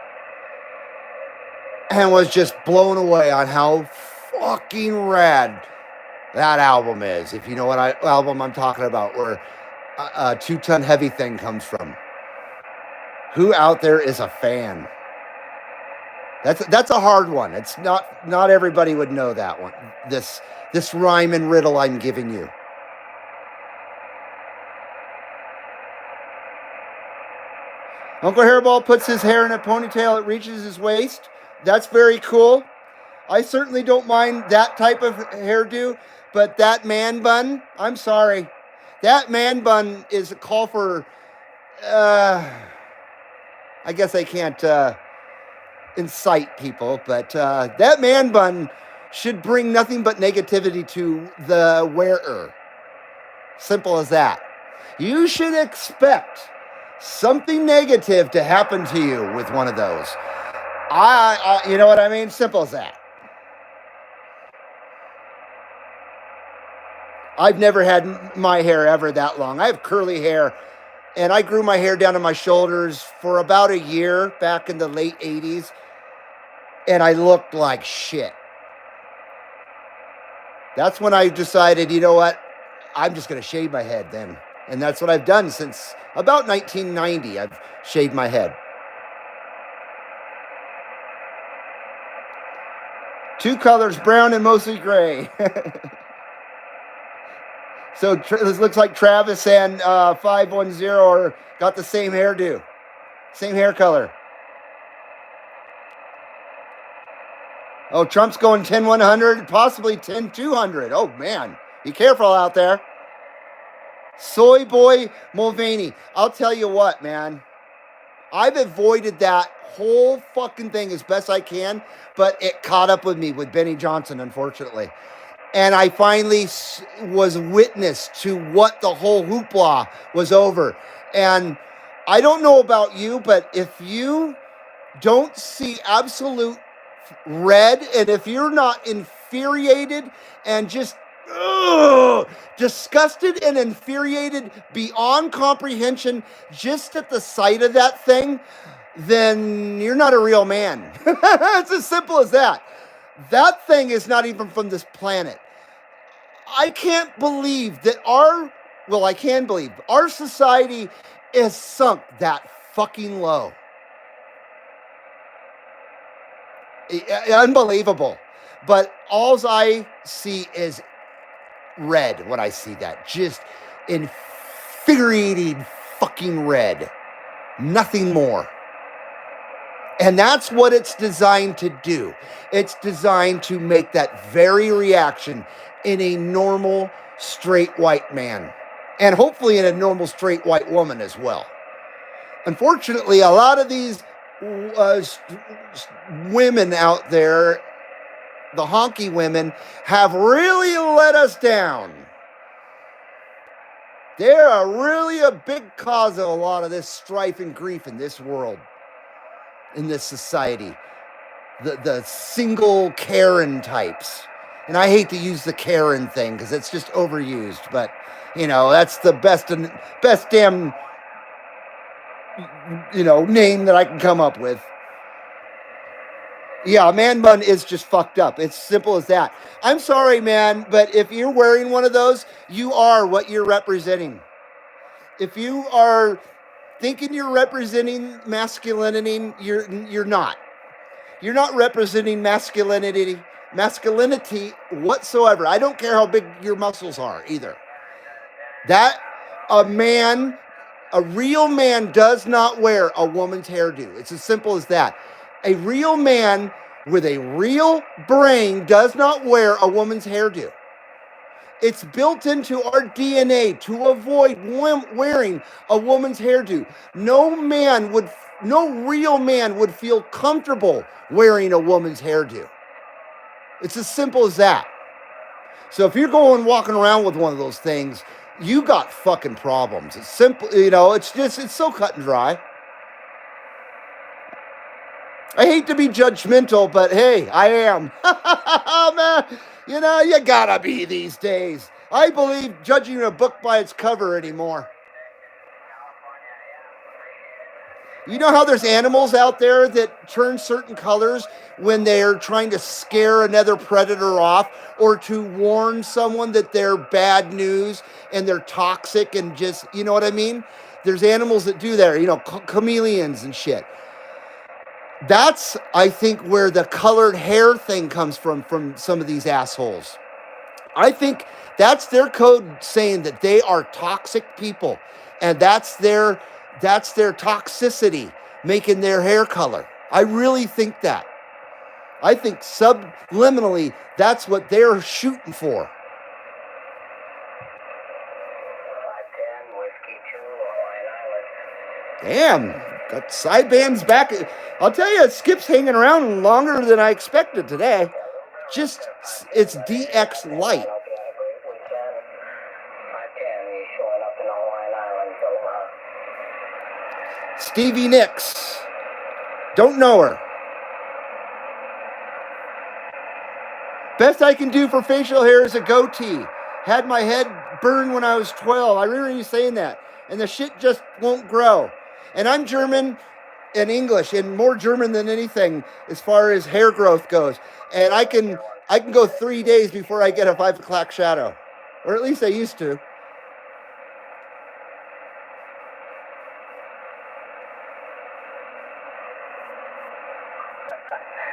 B: and was just blown away on how fucking rad that album is. If you know what album I'm talking about, where a 2-ton heavy thing comes from. Who out there is a fan? That's a hard one. It's not everybody would know that one. This rhyme and riddle I'm giving you. Uncle Hairball puts his hair in a ponytail. It reaches his waist. That's very cool. I certainly don't mind that type of hairdo, but that man bun, I'm sorry. That man bun is a call for, I guess I can't incite people, but that man bun should bring nothing but negativity to the wearer. Simple as that. You should expect something negative to happen to you with one of those. You know what I mean? Simple as that. I've never had my hair ever that long. I have curly hair, and I grew my hair down to my shoulders for about a year back in the late 80s, and I looked like shit. That's when I decided, you know what? I'm just going to shave my head then. And that's what I've done since about 1990. I've shaved my head. Two colors, brown and mostly gray. So this looks like Travis and 510 are got the same hairdo, same hair color. Oh, Trump's going 10-100, possibly 10-200. Oh, man. Be careful out there. Soy Boy Mulvaney. I'll tell you what, man. I've avoided that whole fucking thing as best I can, but it caught up with me with Benny Johnson, unfortunately. And I finally was witness to what the whole hoopla was over. And I don't know about you, but if you don't see absolute red, and if you're not infuriated and just disgusted and infuriated beyond comprehension just at the sight of that thing, then you're not a real man. It's as simple as that. That thing is not even from this planet. I can't believe that I can believe our society is sunk that fucking low. Unbelievable. But all I see is red when I see that. Just infuriating fucking red. Nothing more. And that's what it's designed to do. It's designed to make that very reaction in a normal, straight white man. And hopefully in a normal, straight white woman as well. Unfortunately, a lot of these women out there, the honky women, have really let us down. They're really a big cause of a lot of this strife and grief in this world, in this society. The single Karen types. And I hate to use the Karen thing because it's just overused, but that's the best damn name that I can come up with. Yeah, man bun is just fucked up. It's simple as that. I'm sorry, man, but if you're wearing one of those, you are what you're representing. If you are thinking you're representing masculinity, you're not. You're not representing masculinity whatsoever. I don't care how big your muscles are either. That a real man does not wear a woman's hairdo. It's as simple as that. A real man with a real brain does not wear a woman's hairdo. It's built into our DNA to avoid wearing a woman's hairdo. No real man would feel comfortable wearing a woman's hairdo. It's as simple as that. So if you're walking around with one of those things, you got fucking problems. It's simple, it's so cut and dry. I hate to be judgmental, but hey, I am. Man, you gotta be these days. I believe judging a book by its cover anymore. You know how there's animals out there that turn certain colors when they're trying to scare another predator off or to warn someone that they're bad news and they're toxic and just, you know what I mean? There's animals that do that, chameleons and shit. That's, I think, where the colored hair thing comes from some of these assholes. I think that's their code saying that they are toxic people, and that's their toxicity making their hair color. I really think that. I think subliminally that's what they're shooting for. Damn, got side bands back. I'll tell you, Skip's hanging around longer than I expected today. Just, it's DX light. Stevie Nicks. Don't know her. Best I can do for facial hair is a goatee. Had my head burned when I was 12. I remember you saying that. And the shit just won't grow. And I'm German and English, and more German than anything as far as hair growth goes. And I can go 3 days before I get a 5 o'clock shadow. Or at least I used to.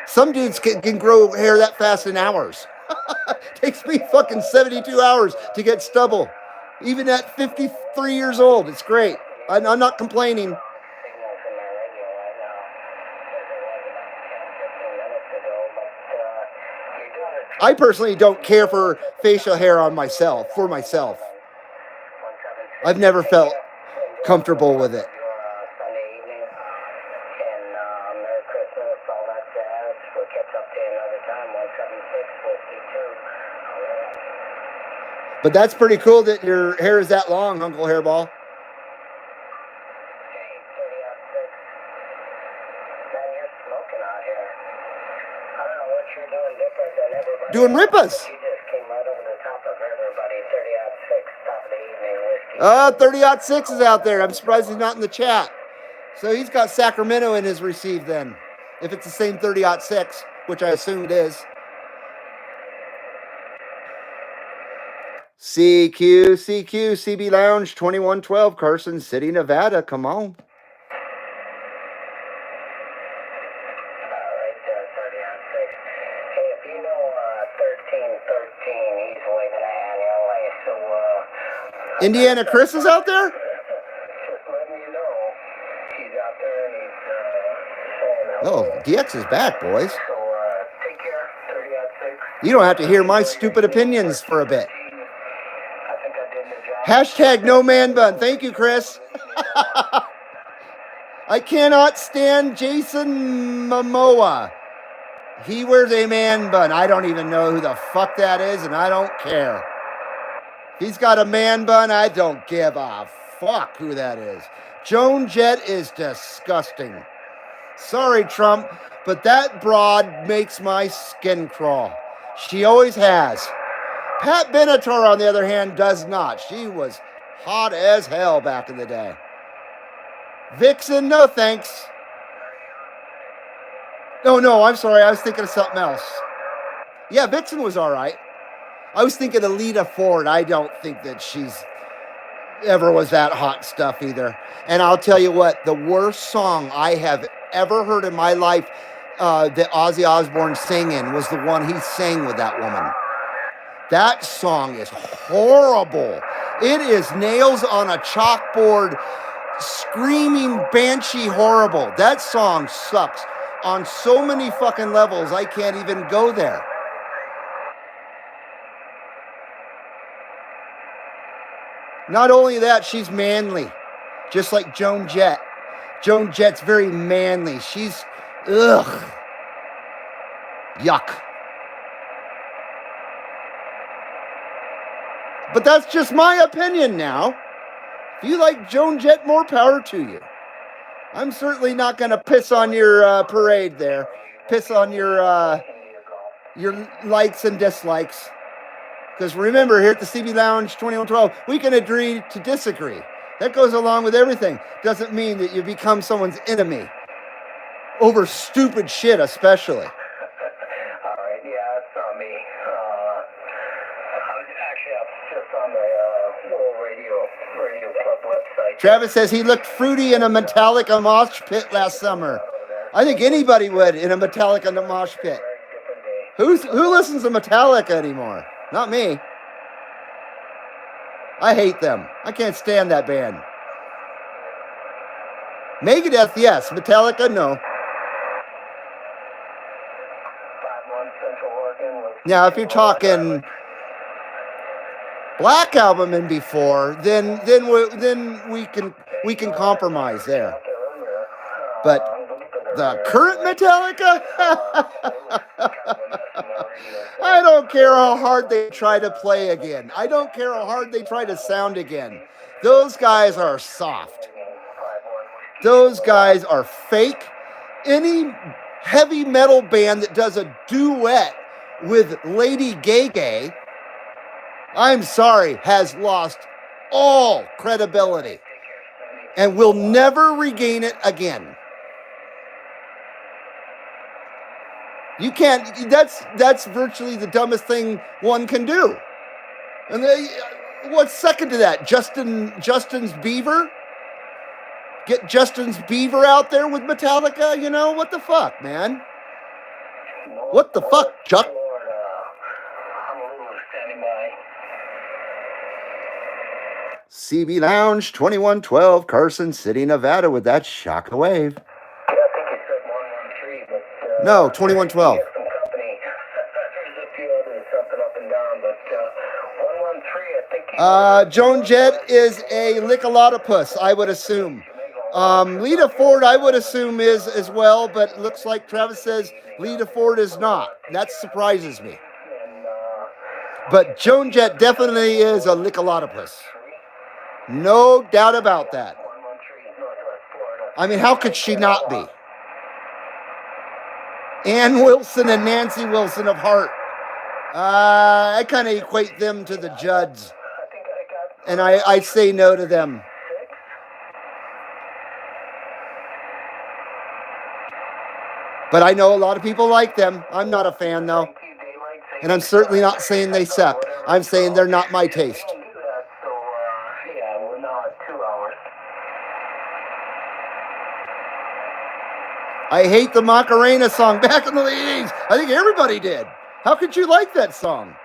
B: Some dudes can grow hair that fast in hours. Takes me fucking 72 hours to get stubble. Even at 53 years old, it's great. I'm not complaining. I personally don't care for facial hair on myself, for myself. I've never felt comfortable with it. But that's pretty cool that your hair is that long, Uncle Hairball. Doing rippas. 30-06 is out there. I'm surprised he's not in the chat. So he's got Sacramento in his receive then. If it's the same 30-06, which I assume it is. CQ, CB Lounge, 2112, Carson City, Nevada. Come on. Indiana Chris is out there? Oh, DX is back, boys. You don't have to hear my stupid opinions for a bit. Hashtag no man bun. Thank you, Chris. I cannot stand Jason Momoa. He wears a man bun. I don't even know who the fuck that is, and I don't care. He's got a man bun. I don't give a fuck who that is. Joan Jett is disgusting. Sorry, Trump, but that broad makes my skin crawl. She always has. Pat Benatar, on the other hand, does not. She was hot as hell back in the day. Vixen, no thanks. No, I'm sorry. I was thinking of something else. Yeah, Vixen was all right. I was thinking of Lita Ford. I don't think that she's ever was that hot stuff either. And I'll tell you what, the worst song I have ever heard in my life that Ozzy Osbourne sang in was the one he sang with that woman. That song is horrible. It is nails on a chalkboard, screaming banshee horrible. That song sucks on so many fucking levels, I can't even go there. Not only that, she's manly, just like Joan Jett. Joan Jett's very manly. She's, ugh, yuck. But that's just my opinion now. If you like Joan Jett, more power to you. I'm certainly not going to piss on your parade there. Piss on your likes and dislikes. Because remember, here at the CB Lounge 2112, we can agree to disagree. That goes along with everything. Doesn't mean that you become someone's enemy. Over stupid shit, especially.
A: All right, yeah, it's on me. Actually, I'm just on the little radio club website.
B: Travis says he looked fruity in a Metallica mosh pit last summer. I think anybody would in a Metallica mosh pit. Who listens to Metallica anymore? Not me. I hate them. I can't stand that band. Megadeth, yes. Metallica, no. Now, if you're talking Black Album and before, then we can compromise there. But the current Metallica, I don't care how hard they try to play again. I don't care how hard they try to sound again. Those guys are soft. Those guys are fake. Any heavy metal band that does a duet with Lady Gaga, I'm sorry, has lost all credibility and will never regain it again. You can't. That's virtually the dumbest thing one can do. And what's second to that? Justin's Beaver. Get Justin's Beaver out there with Metallica. You know what the fuck, man? What the fuck, Chuck? CB Lounge 2112, Carson City, Nevada, with that Shockwave.
A: Yeah, I think it said 113, but
B: No, 2112.
A: some company. There's a few others jumping up and down, but 113, I think.
B: Joan Jett is a lick-a-lot-of-puss, I would assume. Lita Ford, I would assume, is as well, but it looks like Travis says Lita Ford is not. That surprises me. But Joan Jett definitely is a lick-a-lot-of-puss. No doubt about that. I mean, how could she not be? Ann Wilson and Nancy Wilson of Heart. I kind of equate them to the Judds. And I say no to them. But I know a lot of people like them. I'm not a fan, though. And I'm certainly not saying they suck. I'm saying they're not my taste. I hate the Macarena song back in the 80s. I think everybody did. How could you like that song?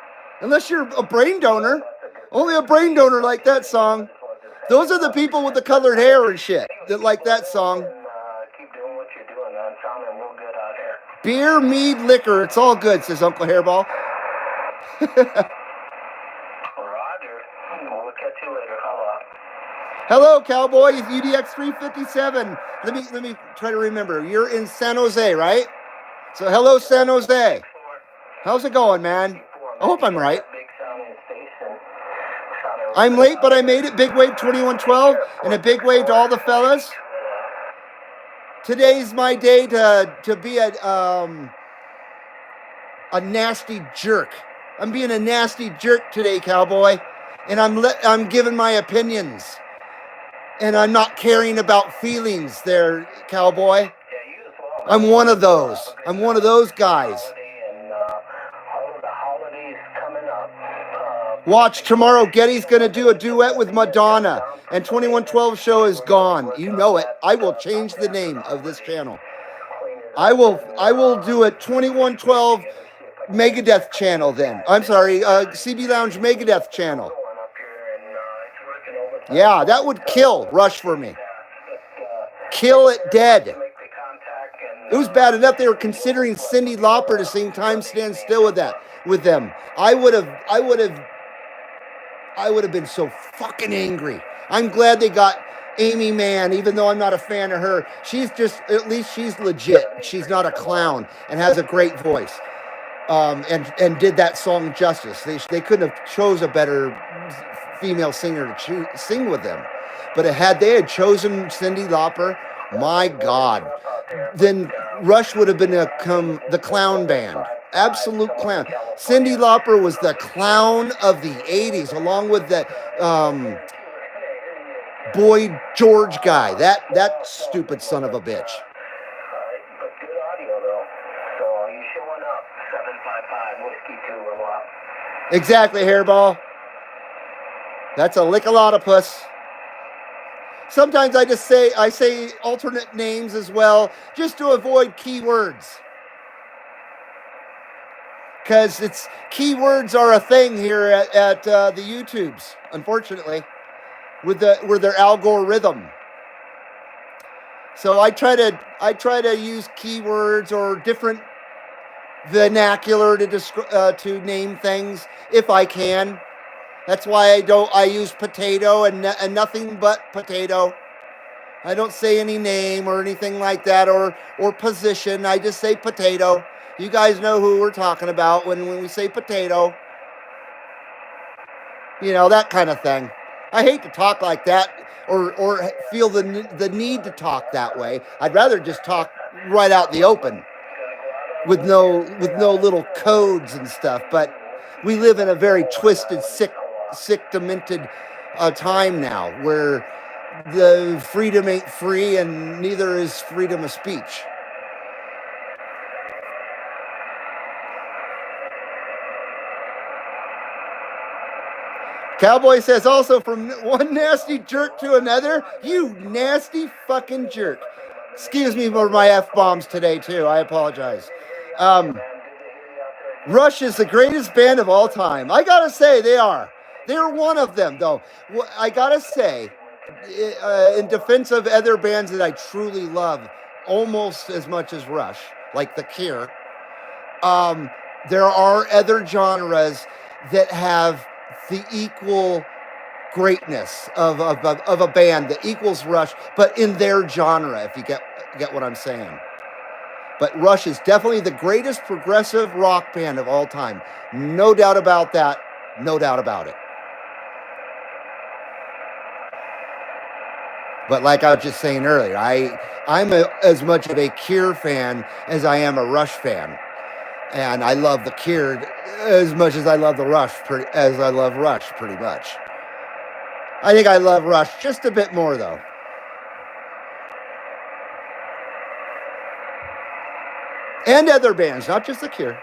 B: Unless you're a brain donor. Only a brain donor like that song. Those are the people with the colored hair and shit that like that song.
A: Keep doing what you're doing. I'm sounding real good out here.
B: Beer, mead, liquor. It's all good, says Uncle Hairball.
A: Roger. We'll catch you later.
B: Hello, Cowboy. It's UDX 357. Let me try to remember. You're in San Jose, right? So hello, San Jose. How's it going, man? I hope I'm right. I'm late, but I made it. Big wave 2112 and a big wave to all the fellas. Today's my day to be a nasty jerk. I'm being a nasty jerk today, Cowboy, and I'm giving my opinions, and I'm not caring about feelings. There, Cowboy. I'm one of those. I'm one of those guys. Watch tomorrow. Getty's gonna do a duet with Madonna, and 2112 show is gone. You know it. I will change the name of this channel. I will do a 2112 Megadeth channel then. I'm sorry, CB Lounge Megadeth channel. Yeah, that would kill Rush for me. Kill it dead. It was bad enough they were considering Cyndi Lauper to sing "Time Stand Still" with them. I would have been so fucking angry. I'm glad they got Amy Mann, even though I'm not a fan of her. At least she's legit. She's not a clown and has a great voice. And did that song justice. They couldn't have chose a better female singer to sing with them. But they had chosen Cyndi Lauper, my God, then Rush would have become the clown band. Absolute clown. Cyndi Lauper was the clown of the 80s, along with that Boy George guy. That stupid son of a bitch. Exactly, Hairball. That's a lick-a-lot-of-puss. Sometimes I say alternate names as well, just to avoid keywords. Because keywords are a thing here at the YouTubes, unfortunately, with their algorithm. So I try to use keywords or different vernacular to name things if I can. That's why I use potato and nothing but potato. I don't say any name or anything like that or position. I just say potato. You guys know who we're talking about when we say potato. You know, that kind of thing. I hate to talk like that or feel the need to talk that way. I'd rather just talk right out the open with no little codes and stuff. But we live in a very twisted, sick sick, demented time now where the freedom ain't free and neither is freedom of speech. Cowboy says also from one nasty jerk to another. You nasty fucking jerk. Excuse me for my F-bombs today, too. I apologize. Rush is the greatest band of all time. I gotta say, they are. They're one of them, though. I gotta say, in defense of other bands that I truly love almost as much as Rush, like The Cure, there are other genres that have the equal greatness of a band that equals Rush, but in their genre, if you get what I'm saying. But Rush is definitely the greatest progressive rock band of all time. No doubt about that. No doubt about it. But like I was just saying earlier, I'm as much of a Cure fan as I am a Rush fan. And I love the Cure as much as I love the Rush, as I love Rush, pretty much. I think I love Rush just a bit more, though. And other bands, not just the Cure.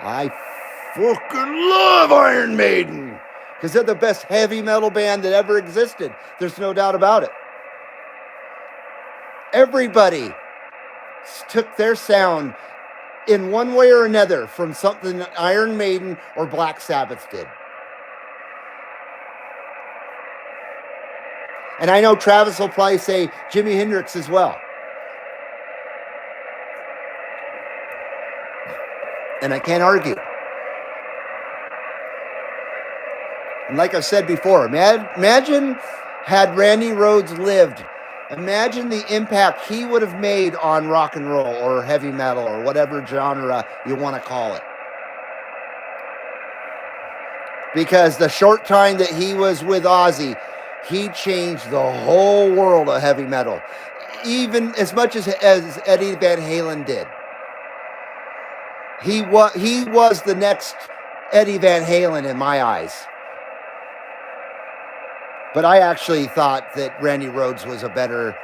B: I fucking love Iron Maiden because they're the best heavy metal band that ever existed. There's no doubt about it. Everybody took their sound in one way or another from something that Iron Maiden or Black Sabbath did. And I know Travis will probably say Jimi Hendrix as well. And I can't argue. And like I said before, imagine had Randy Rhoads lived, imagine the impact he would have made on rock and roll or heavy metal or whatever genre you want to call it. Because the short time that he was with Ozzy, he changed the whole world of heavy metal, even as much as Eddie Van Halen did. He was the next Eddie Van Halen in my eyes. But I actually thought that Randy Rhoads was a better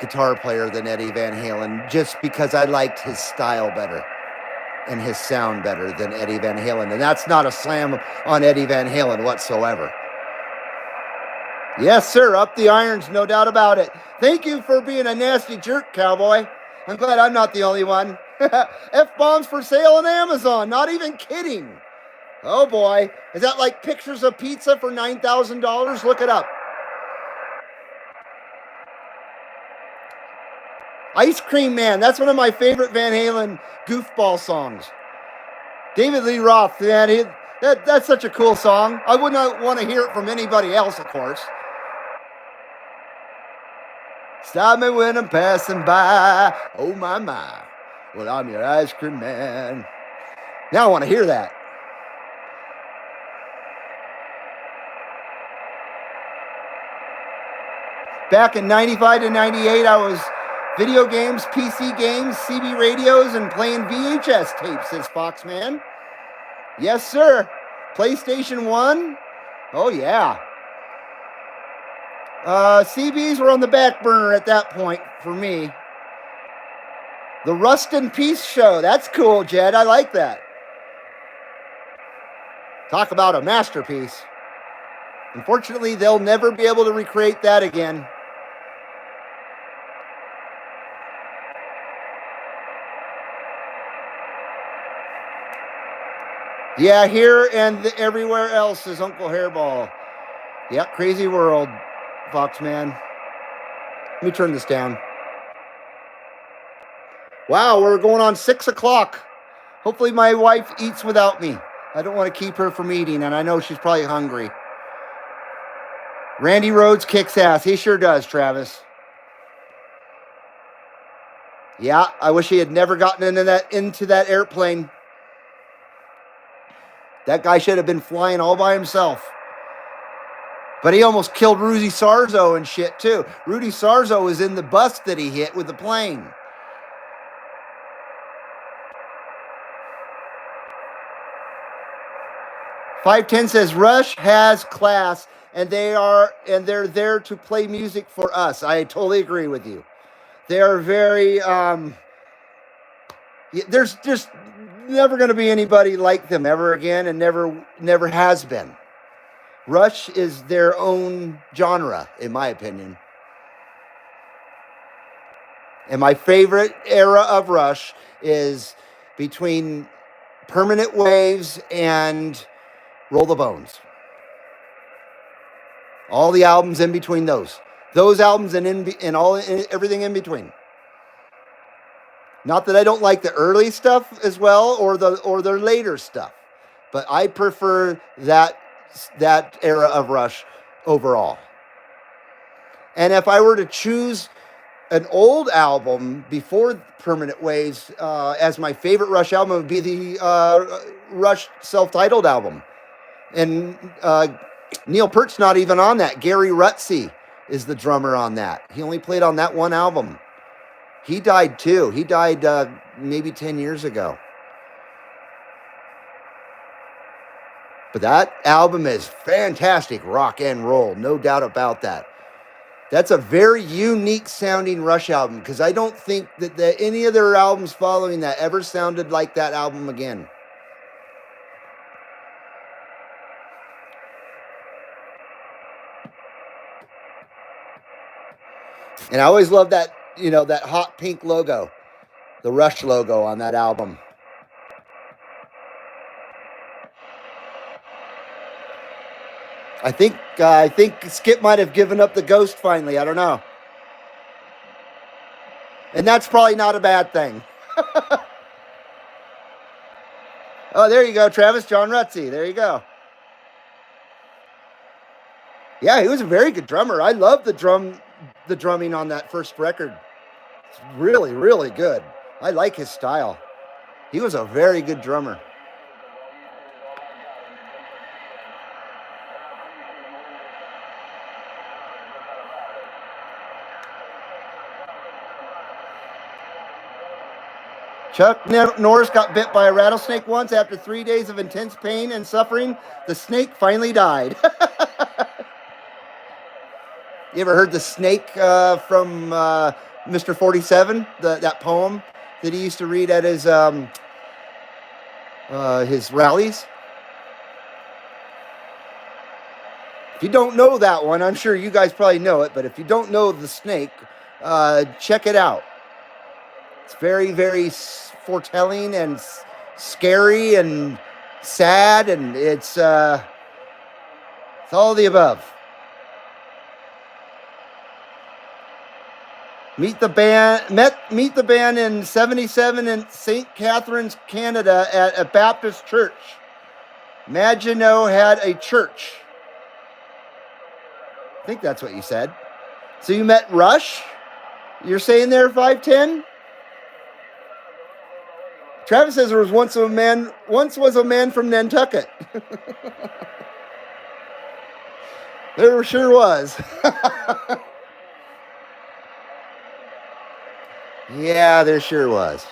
B: guitar player than Eddie Van Halen just because I liked his style better and his sound better than Eddie Van Halen. And that's not a slam on Eddie Van Halen whatsoever. Yes, sir. Up the irons, no doubt about it. Thank you for being a nasty jerk, Cowboy. I'm glad I'm not the only one. F-bombs for sale on Amazon. Not even kidding. Oh, boy. Is that like pictures of pizza for $9,000? Look it up. Ice Cream Man. That's one of my favorite Van Halen goofball songs. David Lee Roth, man. That's such a cool song. I would not want to hear it from anybody else, of course. Stop me when I'm passing by. Oh, my, my. Well, I'm your ice cream man. Now I want to hear that. Back in 95 to 98, I was video games, PC games, CB radios, and playing VHS tapes, says Foxman. Yes, sir. PlayStation 1? Oh, yeah. CBs were on the back burner at that point for me. The Rust in Peace show. That's cool, Jed. I like that. Talk about a masterpiece. Unfortunately, they'll never be able to recreate that again. Yeah, here and everywhere else is Uncle Hairball. Yep, crazy world, Foxman. Let me turn this down. Wow, we're going on 6 o'clock. Hopefully my wife eats without me. I don't want to keep her from eating, and I know she's probably hungry. Randy Rhoads kicks ass. He sure does, Travis. Yeah, I wish he had never gotten into that airplane. That guy should have been flying all by himself. But he almost killed Rudy Sarzo and shit, too. Rudy Sarzo was in the bus that he hit with the plane. 510 says Rush has class, and they're there to play music for us. I totally agree with you. They are very. There's just never going to be anybody like them ever again, and never has been. Rush is their own genre, in my opinion. And my favorite era of Rush is between Permanent Waves and Roll the Bones. All the albums in between those albums, and everything in between. Not that I don't like the early stuff as well, or their later stuff, but I prefer that era of Rush overall. And if I were to choose an old album before Permanent Waves as my favorite Rush album, it would be the Rush self-titled album. And Neil Peart's not even on that. Gary Rutsey is the drummer on that. He only played on that one album. He died too. He died maybe 10 years ago. But that album is fantastic rock and roll, no doubt about that. That's a very unique sounding Rush album, because I don't think that any of their albums following that ever sounded like that album again. And I always loved that, that hot pink logo, the Rush logo on that album. I think Skip might have given up the ghost finally. I don't know. And that's probably not a bad thing. Oh, there you go, Travis. John Rutsey. There you go. Yeah, he was a very good drummer. I love the drumming on that first record. It's really, really good. I like his style. He was a very good drummer. Chuck Norris got bit by a rattlesnake once. After 3 days of intense pain and suffering, the snake finally died. You ever heard the snake from Mr. 47, that poem that he used to read at his rallies? If you don't know that one, I'm sure you guys probably know it, but if you don't know the snake, check it out. It's very, very foretelling and scary and sad, and it's all of the above. Meet the band in '77 in St. Catharines, Canada, at a Baptist church. Maginot had a church. I think that's what you said. So you met Rush? You're saying there, 510? Travis says there was once was a man from Nantucket. There sure was. Yeah, there sure was.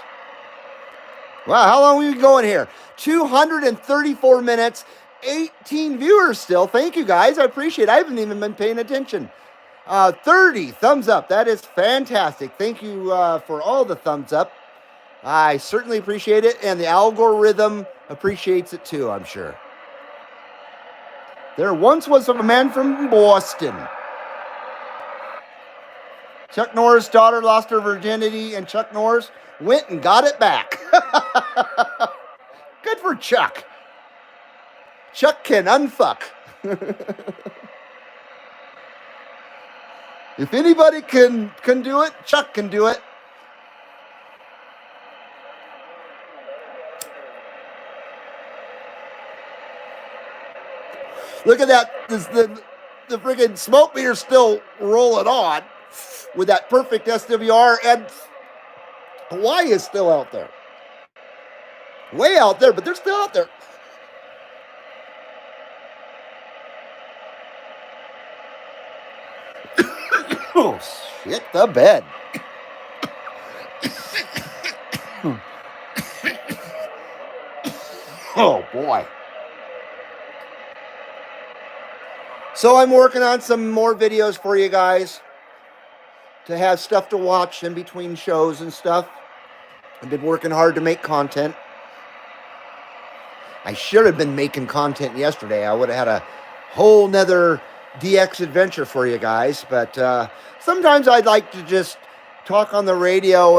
B: Wow, how long have we been going here? 234 minutes, 18 viewers still. Thank you, guys. I appreciate it. I haven't even been paying attention. 30 thumbs up. That is fantastic. Thank you for all the thumbs up. I certainly appreciate it, and the algorithm appreciates it too, I'm sure. There once was a man from Boston. Chuck Norris' daughter lost her virginity, and Chuck Norris went and got it back. Good for Chuck. Chuck can unfuck. If anybody can do it, Chuck can do it. Look at that. The friggin' smoke meter's still rolling on with that perfect SWR, and Hawaii is still out there. Way out there, but they're still out there. Oh, shit the bed. Oh, boy. So I'm working on some more videos for you guys to have stuff to watch in between shows and stuff. I've been working hard to make content. I should have been making content yesterday. I would have had a whole nother DX adventure for you guys. But sometimes I'd like to just talk on the radio,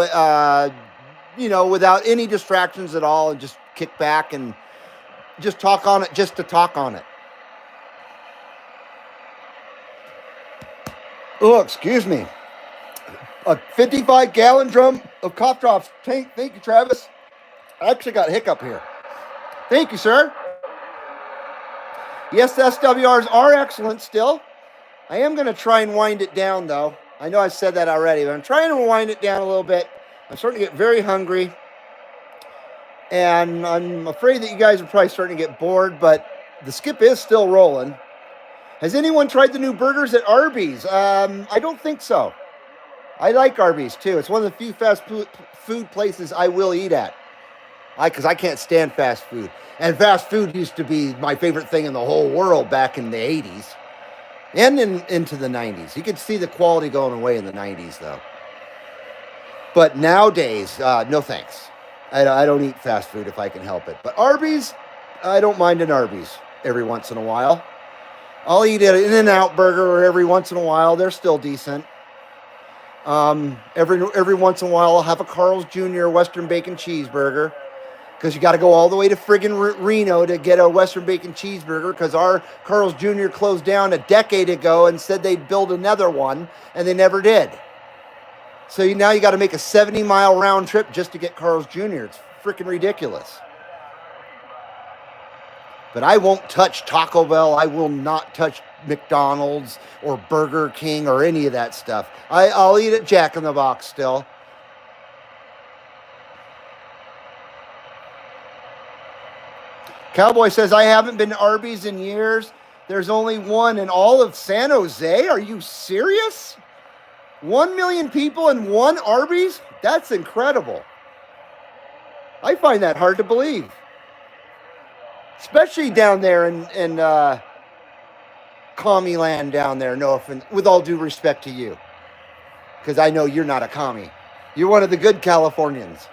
B: without any distractions at all, and just kick back and just talk on it just to talk on it. Oh, excuse me. A 55-gallon drum of cough drops. Thank you, Travis. I actually got a hiccup here. Thank you, sir. Yes, the SWRs are excellent still. I am going to try and wind it down, though. I know I said that already, but I'm trying to wind it down a little bit. I'm starting to get very hungry. And I'm afraid that you guys are probably starting to get bored, but the skip is still rolling. Has anyone tried the new burgers at Arby's? I don't think so. I like Arby's, too. It's one of the few fast food places I will eat at. Because I can't stand fast food. And fast food used to be my favorite thing in the whole world back in the 80s. And into the 90s. You could see the quality going away in the 90s, though. But nowadays, no thanks. I don't eat fast food if I can help it. But Arby's, I don't mind an Arby's every once in a while. I'll eat an In-N-Out burger every once in a while. They're still decent. Every once in a while, I'll have a Carl's Jr. Western Bacon Cheeseburger. Because you got to go all the way to friggin' Reno to get a Western Bacon Cheeseburger. Because our Carl's Jr. closed down a decade ago and said they'd build another one. And they never did. So now you got to make a 70-mile round trip just to get Carl's Jr. It's freaking ridiculous. But I won't touch Taco Bell. I will not touch McDonald's or Burger King or any of that stuff. I'll eat at Jack in the Box still. Cowboy says, I haven't been to Arby's in years. There's only one in all of San Jose. Are you serious? 1 million people in one Arby's? That's incredible. I find that hard to believe. Especially down there in commie land down there, no offense, with all due respect to you. Because I know you're not a commie. You're one of the good Californians.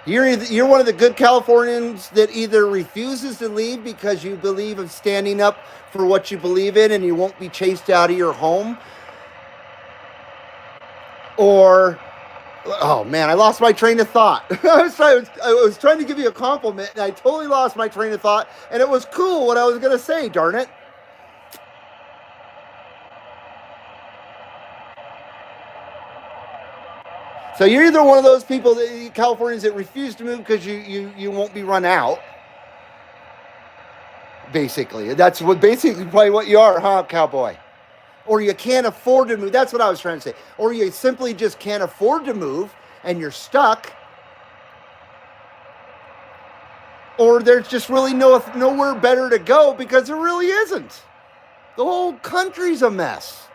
B: You're one of the good Californians that either refuses to leave because you believe in standing up for what you believe in and you won't be chased out of your home. Or, oh man, I lost my train of thought. I was trying to give you a compliment and I totally lost my train of thought. And it was cool what I was going to say, darn it. So you're either one of those people, Californians, that refuse to move because you won't be run out. Basically. That's probably what you are, huh, cowboy? Or you can't afford to move. That's what I was trying to say. Or you simply just can't afford to move and you're stuck. Or there's just really nowhere better to go because there really isn't. The whole country's a mess.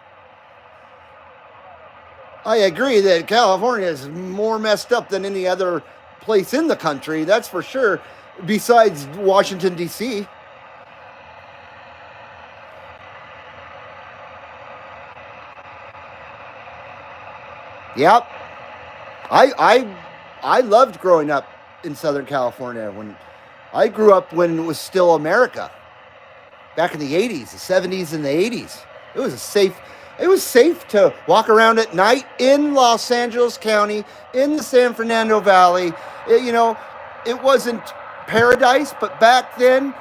B: I agree that California is more messed up than any other place in the country, that's for sure, besides Washington, D.C. Yep. I loved growing up in Southern California. When I grew up when it was still America. Back in the 80s, the 70s and the 80s. It was safe to walk around at night in Los Angeles County, in the San Fernando Valley. It wasn't paradise, but back then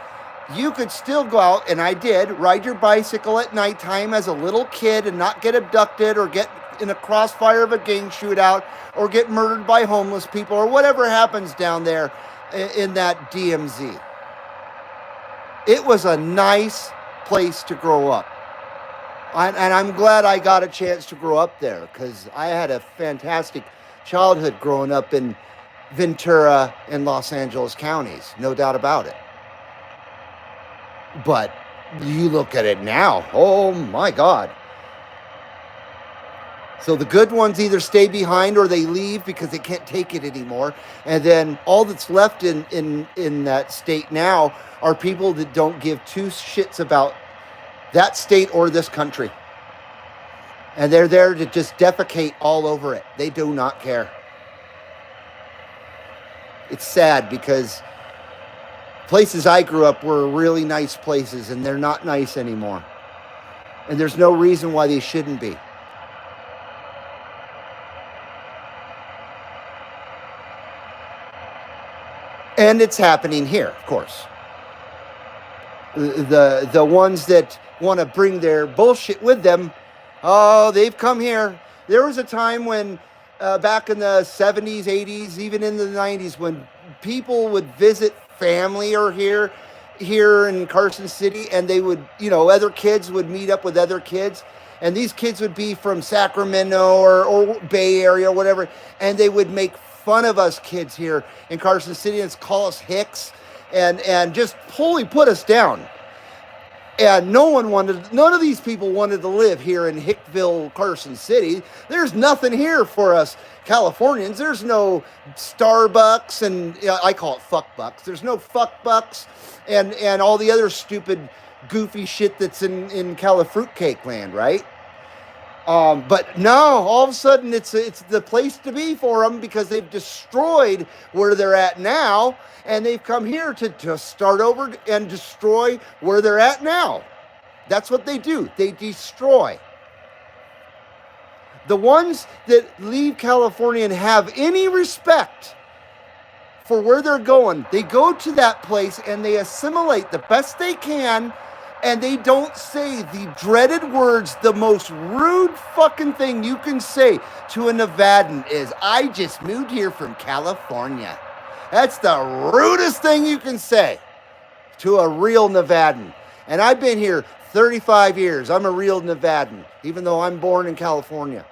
B: you could still go out, and I did, ride your bicycle at nighttime as a little kid and not get abducted or get in a crossfire of a gang shootout or get murdered by homeless people or whatever happens down there in that DMZ. It was a nice place to grow up. And I'm glad I got a chance to grow up there because I had a fantastic childhood growing up in Ventura and Los Angeles counties, no doubt about it. But you look at it now, oh my God. So the good ones either stay behind or they leave because they can't take it anymore. And then all that's left in that state now are people that don't give two shits about that state or this country. And they're there to just defecate all over it. They do not care. It's sad because places I grew up were really nice places, and they're not nice anymore. And there's no reason why they shouldn't be. And it's happening here, of course. The ones that want to bring their bullshit with them, oh, they've come here. There was a time when, back in the 70s, 80s, even in the 90s, when people would visit family or here in Carson City, and they would, other kids would meet up with other kids, and these kids would be from Sacramento or Bay Area or whatever, and they would make fun of us kids here in Carson City and call us hicks and just wholly put us down. And none of these people wanted to live here in Hickville, Carson City. There's nothing here for us Californians. There's no Starbucks, and I call it fuck bucks. There's no fuck bucks and all the other stupid, goofy shit that's in Cali-fruitcake land, right? But no, all of a sudden it's the place to be for them because they've destroyed where they're at now, and they've come here to just start over and destroy where they're at now. That's what they do. They destroy. The ones that leave California and have any respect for where they're going, they go to that place and they assimilate the best they can, and they don't say the dreaded words. The most rude fucking thing you can say to a Nevadan is, I just moved here from California. That's the rudest thing you can say to a real Nevadan. And I've been here 35 years. I'm a real Nevadan, even though I'm born in California.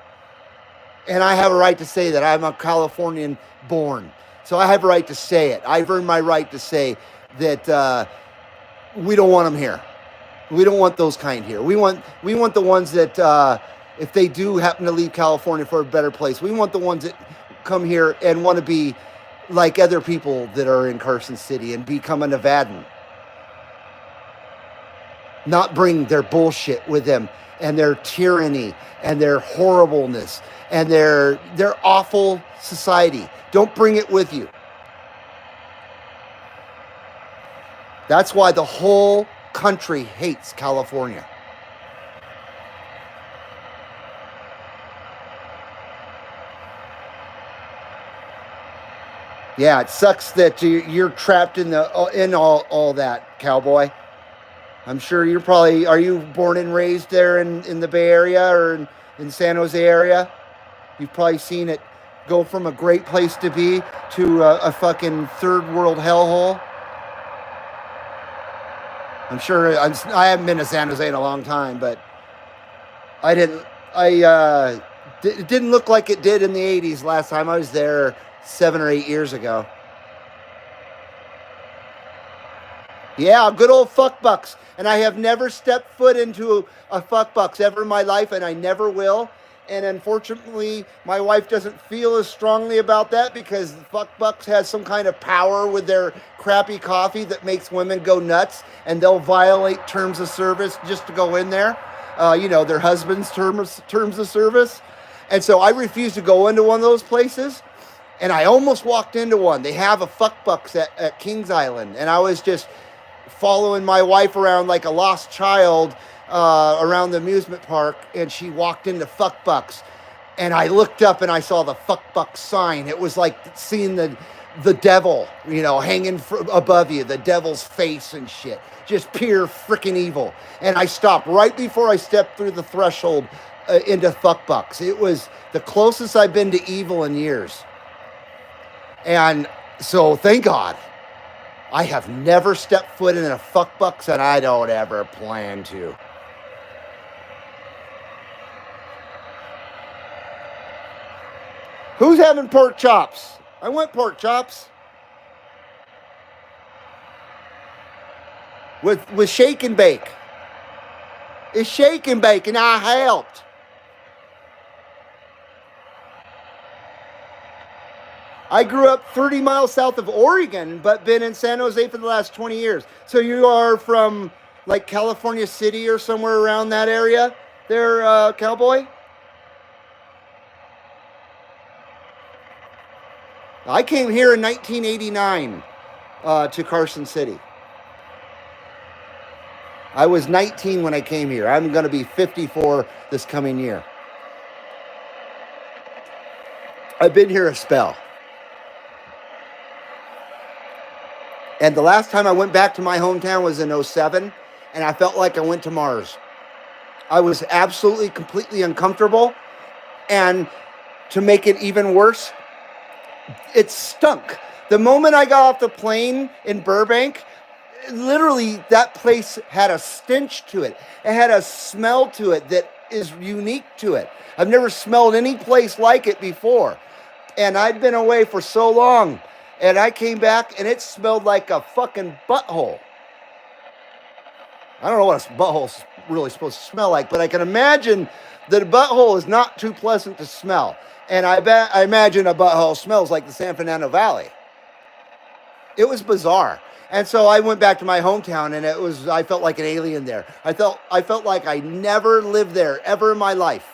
B: And I have a right to say that. I'm a Californian born. So I have a right to say it. I've earned my right to say that we don't want them here. We don't want those kind here. We want the ones that, if they do happen to leave California for a better place, we want the ones that come here and want to be like other people that are in Carson City and become a Nevadan. Not bring their bullshit with them and their tyranny and their horribleness and their awful society. Don't bring it with you. That's why the whole country hates California. Yeah, it sucks that you're trapped in all that, cowboy. I'm sure are you born and raised there in the Bay Area or in San Jose area? You've probably seen it go from a great place to be to a fucking third world hellhole. I'm sure I haven't been to San Jose in a long time, but it didn't look like it did in the 80s last time I was there 7 or 8 years ago. Yeah, good old fuckbucks. And I have never stepped foot into a fuckbucks ever in my life, and I never will. And unfortunately, my wife doesn't feel as strongly about that because fuckbucks has some kind of power with their crappy coffee that makes women go nuts, and they'll violate terms of service just to go in there. Their husband's terms of service. And so I refuse to go into one of those places. And I almost walked into one. They have a fuckbucks at Kings Island, and I was just following my wife around like a lost child around the amusement park, and she walked into fuckbucks, and I looked up and I saw the fuckbucks sign. It was like seeing the devil, hanging above you, the devil's face and shit, just pure freaking evil. And I stopped right before I stepped through the threshold into fuckbucks. It was the closest I've been to evil in years. And so thank God I have never stepped foot in a fuckbucks, and I don't ever plan to. Who's having pork chops? I want pork chops. With shake and bake. It's shake and bake, and I helped. I grew up 30 miles south of Oregon, but been in San Jose for the last 20 years. So you are from like California City or somewhere around that area there, cowboy? I came here in 1989 to Carson City. I was 19 when I came here. I'm going to be 54 this coming year. I've been here a spell. And the last time I went back to my hometown was in '07, and I felt like I went to Mars. I was absolutely, completely uncomfortable. And to make it even worse, it stunk. The moment I got off the plane in Burbank, literally that place had a stench to it. It had a smell to it that is unique to it. I've never smelled any place like it before. And I'd been away for so long. And I came back and it smelled like a fucking butthole. I don't know what a butthole's really supposed to smell like, but I can imagine that a butthole is not too pleasant to smell. And I imagine a butthole smells like the San Fernando Valley. It was bizarre. And so I went back to my hometown and I felt like an alien there. I felt like I never lived there ever in my life.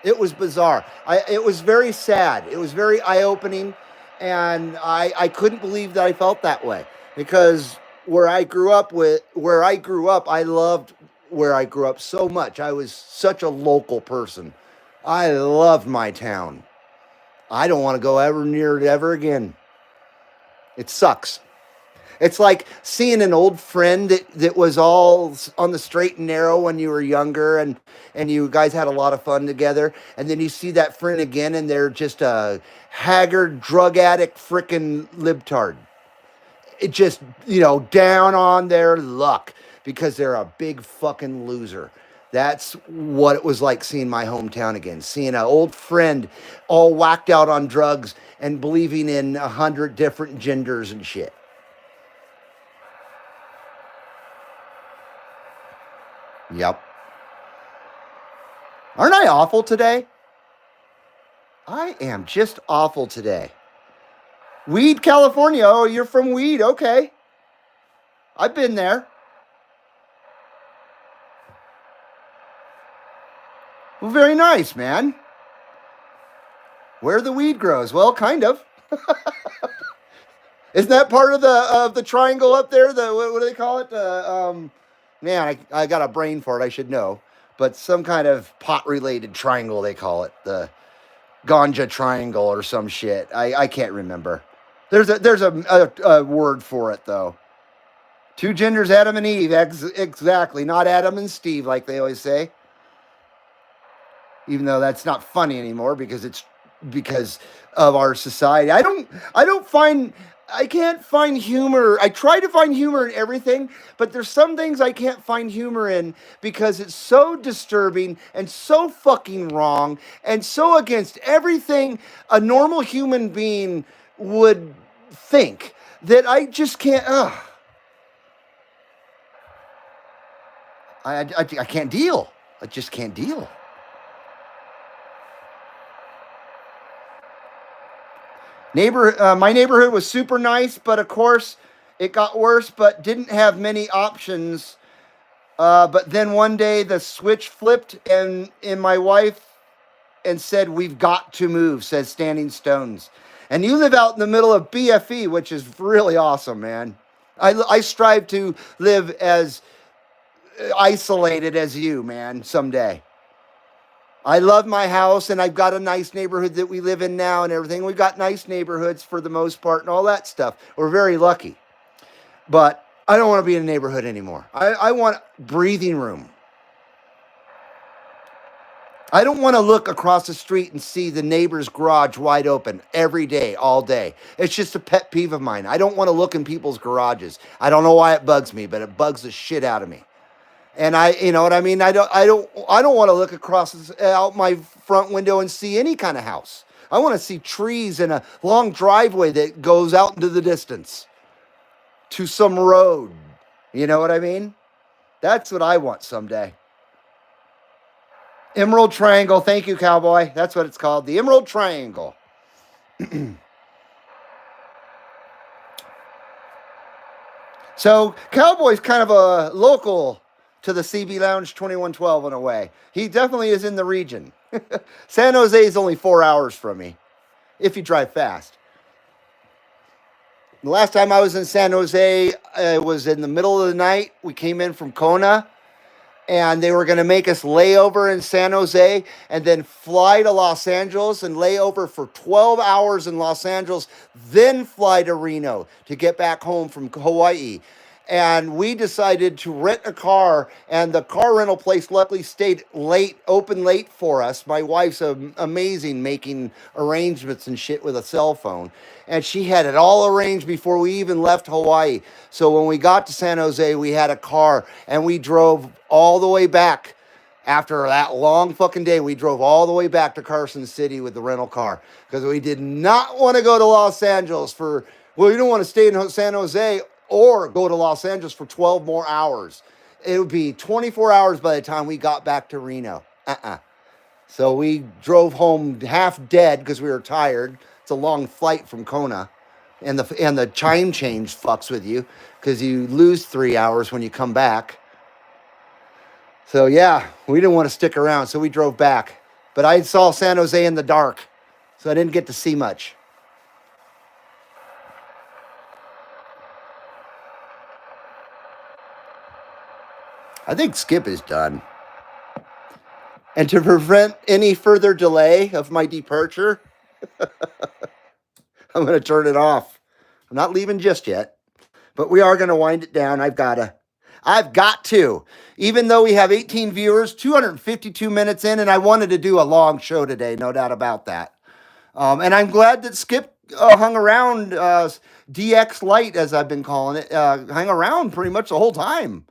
B: It was bizarre. It was very sad. It was very eye-opening. And I couldn't believe that I felt that way, because where I grew up, I loved where I grew up so much. I was such a local person. I loved my town. I don't want to go ever near it ever again. It sucks. It's like seeing an old friend that was all on the straight and narrow when you were younger, and you guys had a lot of fun together. And then you see that friend again and they're just a haggard, drug addict, frickin' libtard. It just, down on their luck because they're a big fucking loser. That's what it was like seeing my hometown again. Seeing an old friend all whacked out on drugs and believing in 100 different genders and shit. Yep. Aren't I awful today? I am just awful today. Weed, California. Oh, you're from Weed. Okay. I've been there. Well, very nice, man. Where the weed grows? Well, kind of. Isn't that part of the triangle up there? What do they call it? Man, I got a brain for it. I should know. But some kind of pot-related triangle, they call it. The ganja triangle or some shit. I can't remember. There's a word for it, though. Two genders, Adam and Eve. Exactly. Not Adam and Steve, like they always say. Even though that's not funny anymore because of our society. I can't find humor. I try to find humor in everything, but there's some things I can't find humor in because it's so disturbing and so fucking wrong and so against everything a normal human being would think that I just can't. I can't deal. I just can't deal. My neighborhood was super nice, but of course it got worse, but didn't have many options. But then one day the switch flipped and in my wife and said, "We've got to move," says Standing Stones. And you live out in the middle of BFE, which is really awesome, man. I strive to live as isolated as you, man, someday. I love my house, and I've got a nice neighborhood that we live in now and everything. We've got nice neighborhoods for the most part and all that stuff. We're very lucky. But I don't want to be in a neighborhood anymore. I want breathing room. I don't want to look across the street and see the neighbor's garage wide open every day, all day. It's just a pet peeve of mine. I don't want to look in people's garages. I don't know why it bugs me, but it bugs the shit out of me. And you know what I mean? I don't want to look out my front window and see any kind of house. I want to see trees and a long driveway that goes out into the distance to some road. You know what I mean? That's what I want someday. Emerald Triangle. Thank you, cowboy. That's what it's called. The Emerald Triangle. So Cowboy's kind of a local to the CB Lounge 2112 in a way. He definitely is in the region. San Jose is only 4 hours from me if you drive fast. The last time I was in San Jose, it was in the middle of the night. We came in from Kona, and they were going to make us lay over in San Jose and then fly to Los Angeles and lay over for 12 hours in Los Angeles, then fly to Reno to get back home from Hawaii. And we decided to rent a car, and the car rental place luckily stayed late, open late for us. My wife's amazing making arrangements and shit with a cell phone, and she had it all arranged before we even left Hawaii. So when we got to San Jose, we had a car, and we drove all the way back. After that long fucking day, we drove all the way back to Carson City with the rental car because we did not want to go to Los Angeles for, well, you don't want to stay in San Jose or go to Los Angeles for 12 more hours. It would be 24 hours by the time we got back to Reno. So we drove home half dead because we were tired. It's a long flight from Kona. And the time change fucks with you because you lose 3 hours when you come back. So yeah, we didn't want to stick around, so we drove back. But I saw San Jose in the dark, so I didn't get to see much. I think Skip is done. And to prevent any further delay of my departure, I'm going to turn it off. I'm not leaving just yet, but we are going to wind it down. I've got to. Even though we have 18 viewers, 252 minutes in, and I wanted to do a long show today, no doubt about that. And I'm glad that Skip hung around, DX Light, as I've been calling it, hung around pretty much the whole time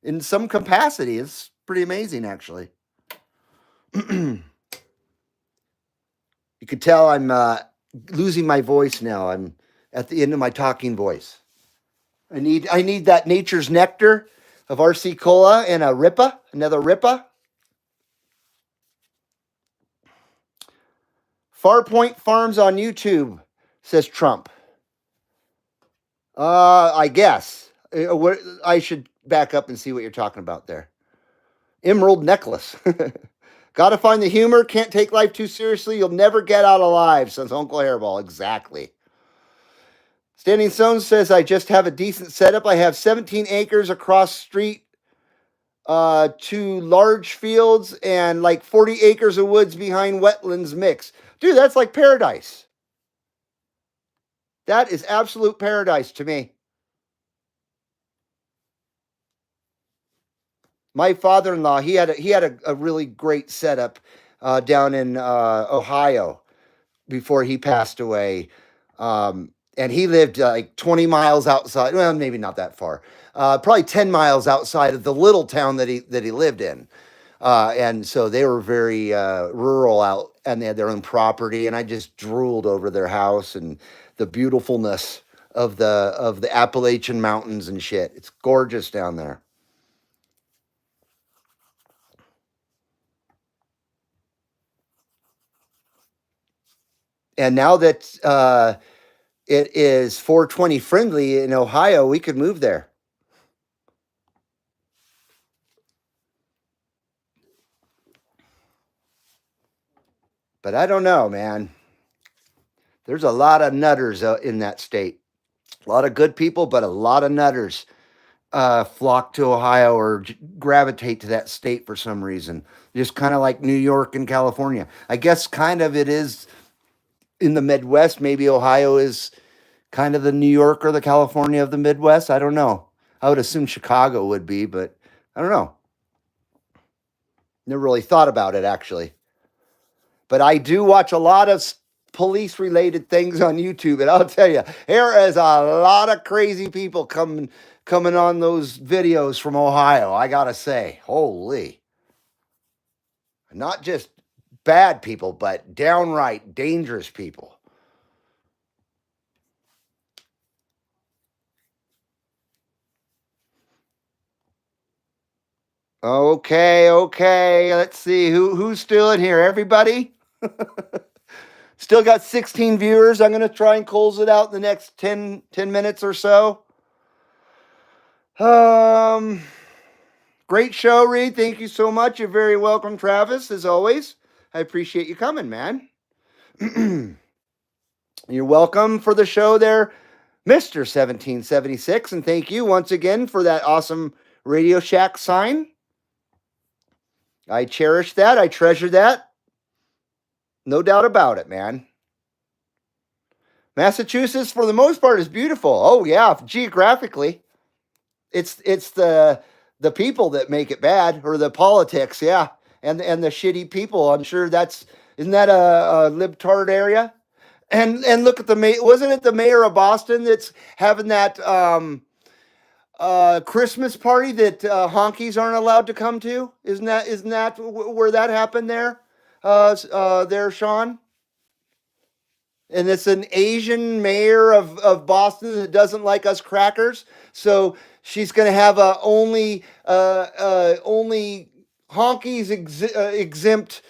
B: in some capacity. It's pretty amazing, actually. You could tell I'm losing my voice now. I'm at the end of my talking voice. I need that nature's nectar of RC Cola and a Ripa, another Ripa. Farpoint Farms on YouTube, says Trump. I guess. I should back up and see what you're talking about there. Emerald necklace. Gotta find the humor. Can't take life too seriously. You'll never get out alive, says Uncle Hairball. Exactly. Standing Stone says, I just have a decent setup. I have 17 acres across street, 2 large fields, and like 40 acres of woods behind wetlands mix. Dude, that's like paradise. That is absolute paradise to me. My father-in-law, he had a really great setup down in Ohio before he passed away. And he lived like 20 miles outside. Well, maybe not that far. Probably 10 miles outside of the little town that he lived in. And so they were very rural out, and they had their own property. And I just drooled over their house and the beautifulness of the Appalachian Mountains and shit. It's gorgeous down there. And now that it is 420 friendly in Ohio, we could move there. But I don't know, man. There's a lot of nutters in that state. A lot of good people, but a lot of nutters flock to Ohio or gravitate to that state for some reason. Just kind of like New York and California. I guess kind of it is in the Midwest. Maybe Ohio is kind of the New York or the California of the Midwest. I don't know. I would assume Chicago would be, but I don't know. Never really thought about it, actually. But I do watch a lot of police related things on YouTube, and I'll tell you, there is a lot of crazy people coming on those videos from Ohio. I gotta say, holy, not just bad people, but downright dangerous people. Okay. Let's see who's still in here. Everybody. Still got 16 viewers. I'm going to try and close it out in the next 10 minutes or so. Um, Great show, Reed. Thank you so much. You're very welcome, Travis, as always. I appreciate you coming, man. You're welcome for the show there, Mr. 1776. And thank you once again for that awesome Radio Shack sign. I cherish that. I treasure that. No doubt about it, man. Massachusetts, for the most part, is beautiful. Oh, yeah, geographically. It's the people that make it bad, or the politics, yeah, and the shitty people. I'm sure isn't that a libtard area? And look at wasn't it the mayor of Boston that's having that Christmas party that honkies aren't allowed to come to? Isn't that where that happened there? There, Sean. And it's an Asian mayor of Boston that doesn't like us crackers. So she's going to have a only honkies exempt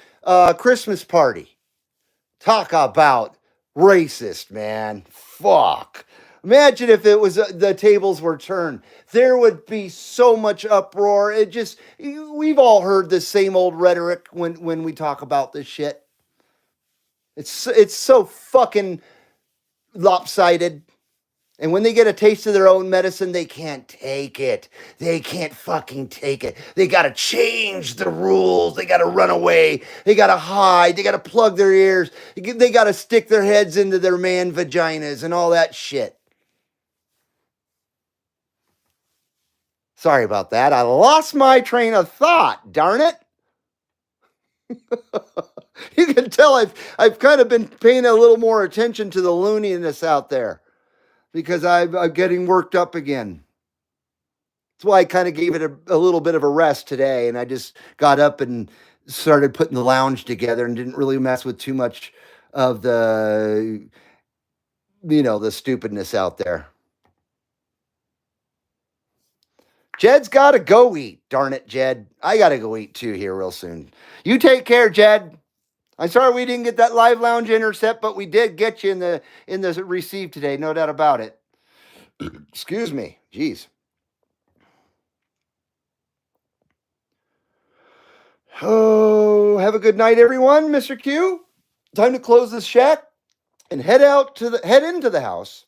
B: Christmas party. Talk about racist, man. Fuck. Imagine if it was the tables were turned. There would be so much uproar. We've all heard the same old rhetoric when we talk about this shit. It's so fucking lopsided. And when they get a taste of their own medicine, they can't take it. They can't fucking take it. They got to change the rules. They got to run away. They got to hide. They got to plug their ears. They got to stick their heads into their man vaginas and all that shit. Sorry about that. I lost my train of thought. Darn it. You can tell I've kind of been paying a little more attention to the looniness out there because I'm getting worked up again. That's why I kind of gave it a little bit of a rest today, and I just got up and started putting the lounge together and didn't really mess with too much of the stupidness out there. Jed's got to go eat. Darn it, Jed. I got to go eat too here real soon. You take care, Jed. I'm sorry we didn't get that live lounge intercept, but we did get you in the receive today, no doubt about it. Excuse me. Jeez. Oh, have a good night, everyone. Mr. Q. Time to close this shack and head into the house.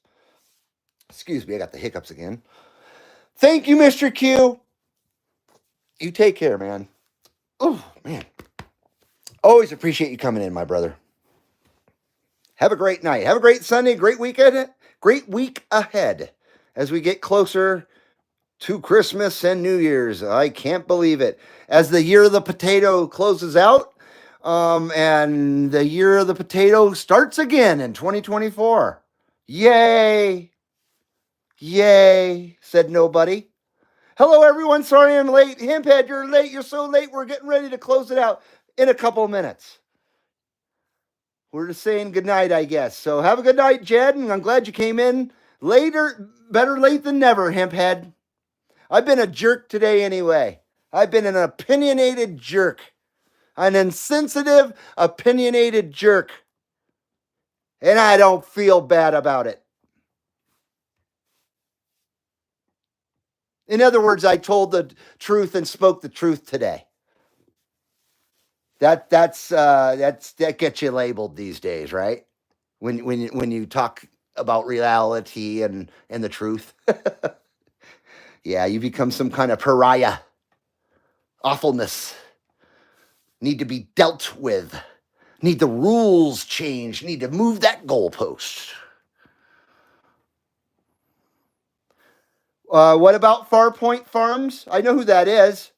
B: Excuse me, I got the hiccups again. Thank you, Mr. Q. You take care, man. Oh, man. Always appreciate you coming in, my brother. Have a great night. Have a great Sunday. Great weekend. Great week ahead as we get closer to Christmas and New Year's. I can't believe it. As the year of the potato closes out, and the year of the potato starts again in 2024. Yay! Yay! Said nobody. Hello, everyone. Sorry I'm late. Himphead, you're late. You're so late. We're getting ready to close it out in a couple of minutes. We're just saying goodnight, I guess. So have a good night, Jed, and I'm glad you came in later. Better late than never, Himphead. I've been a jerk today anyway. I've been an opinionated jerk. An insensitive, opinionated jerk. And I don't feel bad about it. In other words, I told the truth and spoke the truth today. That gets you labeled these days, right? When you talk about reality and the truth. Yeah, you become some kind of pariah. Awfulness. Need to be dealt with. Need the rules changed. Need to move that goalpost. What about Farpoint Farms? I know who that is.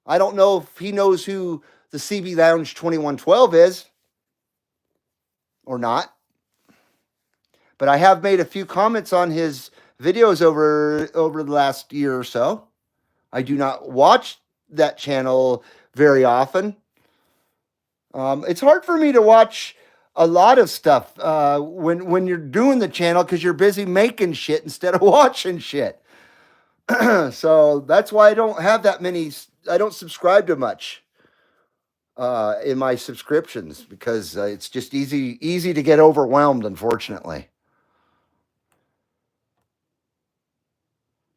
B: I don't know if he knows who the CB Lounge 2112 is or not. But I have made a few comments on his videos over the last year or so. I do not watch that channel very often. It's hard for me to watch a lot of stuff when you're doing the channel because you're busy making shit instead of watching shit. So that's why I don't have that many. I don't subscribe to much in my subscriptions because it's just easy to get overwhelmed, unfortunately.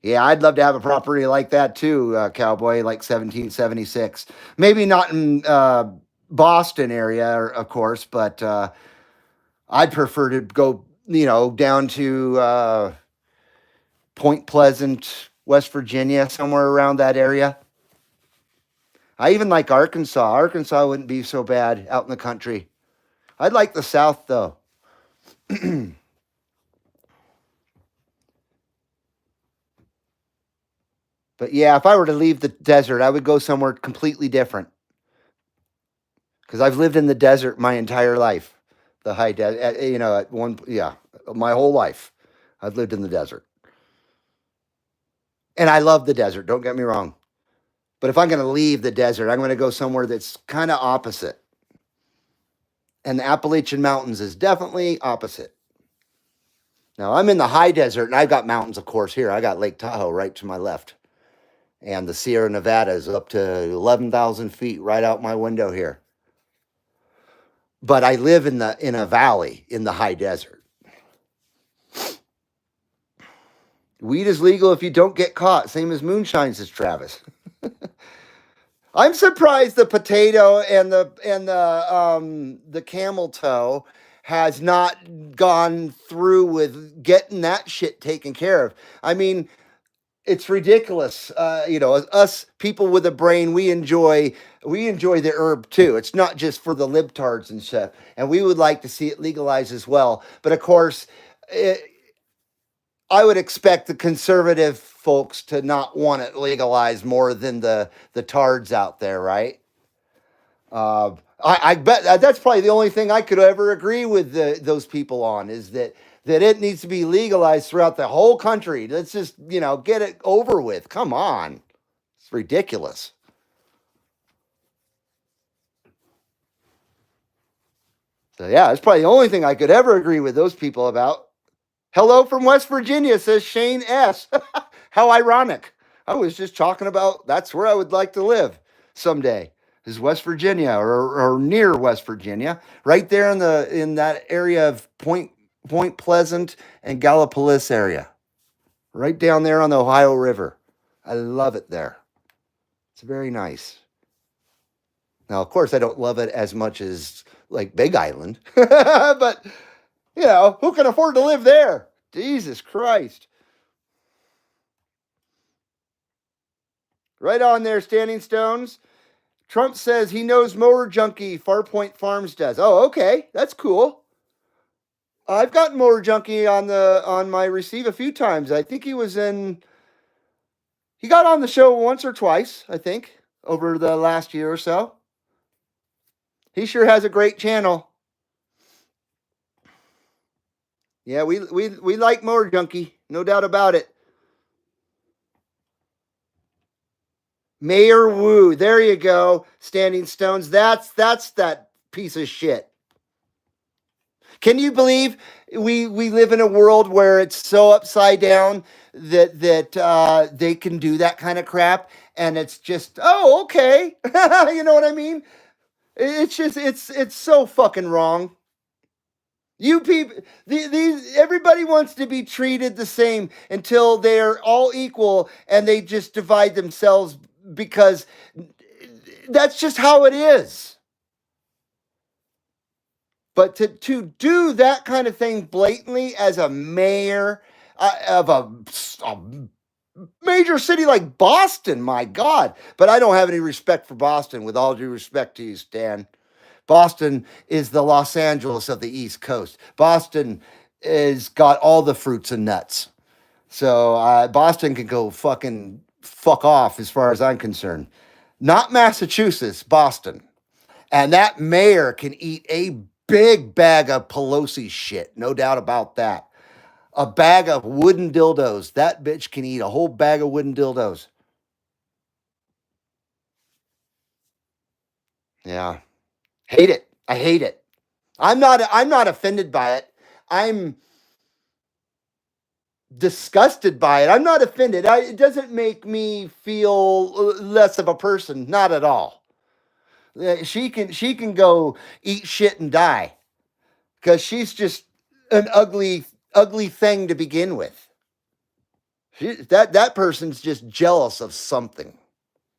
B: Yeah, I'd love to have a property like that too, cowboy, like 1776. Maybe not in Boston area, of course, but I'd prefer to go, down to Point Pleasant, West Virginia, somewhere around that area. I even like Arkansas. Arkansas wouldn't be so bad out in the country. I'd like the South though. But yeah, if I were to leave the desert, I would go somewhere completely different because I've lived in the desert my entire life. The high desert, at one, yeah, my whole life, I've lived in the desert, and I love the desert. Don't get me wrong, but if I'm going to leave the desert, I'm going to go somewhere that's kind of opposite. And the Appalachian Mountains is definitely opposite. Now I'm in the high desert, and I've got mountains, of course. Here I got Lake Tahoe right to my left, and the Sierra Nevada is up to 11,000 feet right out my window here. But I live in a valley in the high desert. Weed is legal if you don't get caught, same as moonshine, says Travis. I'm surprised the potato and the camel toe has not gone through with getting that shit taken care of. I mean, it's ridiculous. Us people with a brain, we enjoy the herb too. It's not just for the libtards and stuff, and we would like to see it legalized as well. But of course, I would expect the conservative folks to not want it legalized more than the tards out there, right? I bet that's probably the only thing I could ever agree with those people on is that it needs to be legalized throughout the whole country. Let's just get it over with. Come on, it's ridiculous. So yeah, it's probably the only thing I could ever agree with those people about. Hello from West Virginia, says Shane S. How ironic. I was just talking about that's where I would like to live someday. Is West Virginia or near West Virginia, right there in that area of Point Pleasant and Gallipolis area, right down there on the Ohio River. I love it there. It's very nice. Now, of course, I don't love it as much as like Big Island, but who can afford to live there? Jesus Christ. Right on there, Standing Stones. Trump says he knows Mower Junkie, Farpoint Farms does. Oh, okay. That's cool. I've gotten Mower Junkie on my receive a few times. I think he got on the show once or twice, I think, over the last year or so. He sure has a great channel. Yeah, we like Mower Junkie, no doubt about it. Mayor Wu, there you go. Standing Stones. That's that piece of shit. Can you believe we live in a world where it's so upside down that they can do that kind of crap, and it's just okay, you know what I mean? It's just it's so fucking wrong. You people, these everybody wants to be treated the same until they're all equal, and they just divide themselves because that's just how it is. But to do that kind of thing blatantly as a mayor of a major city like Boston, my God. But I don't have any respect for Boston, with all due respect to you, Stan. Boston is the Los Angeles of the East Coast. Boston has got all the fruits and nuts. So Boston can go fucking fuck off as far as I'm concerned. Not Massachusetts, Boston. And that mayor can eat a big bag of Pelosi shit, no doubt about that. A bag of wooden dildos. That bitch can eat a whole bag of wooden dildos. Yeah. Hate it. I hate it. I'm not offended by it. I'm disgusted by it. I'm not offended. It doesn't make me feel less of a person, not at all. She can go eat shit and die because she's just an ugly thing to begin with. That person's just jealous of something.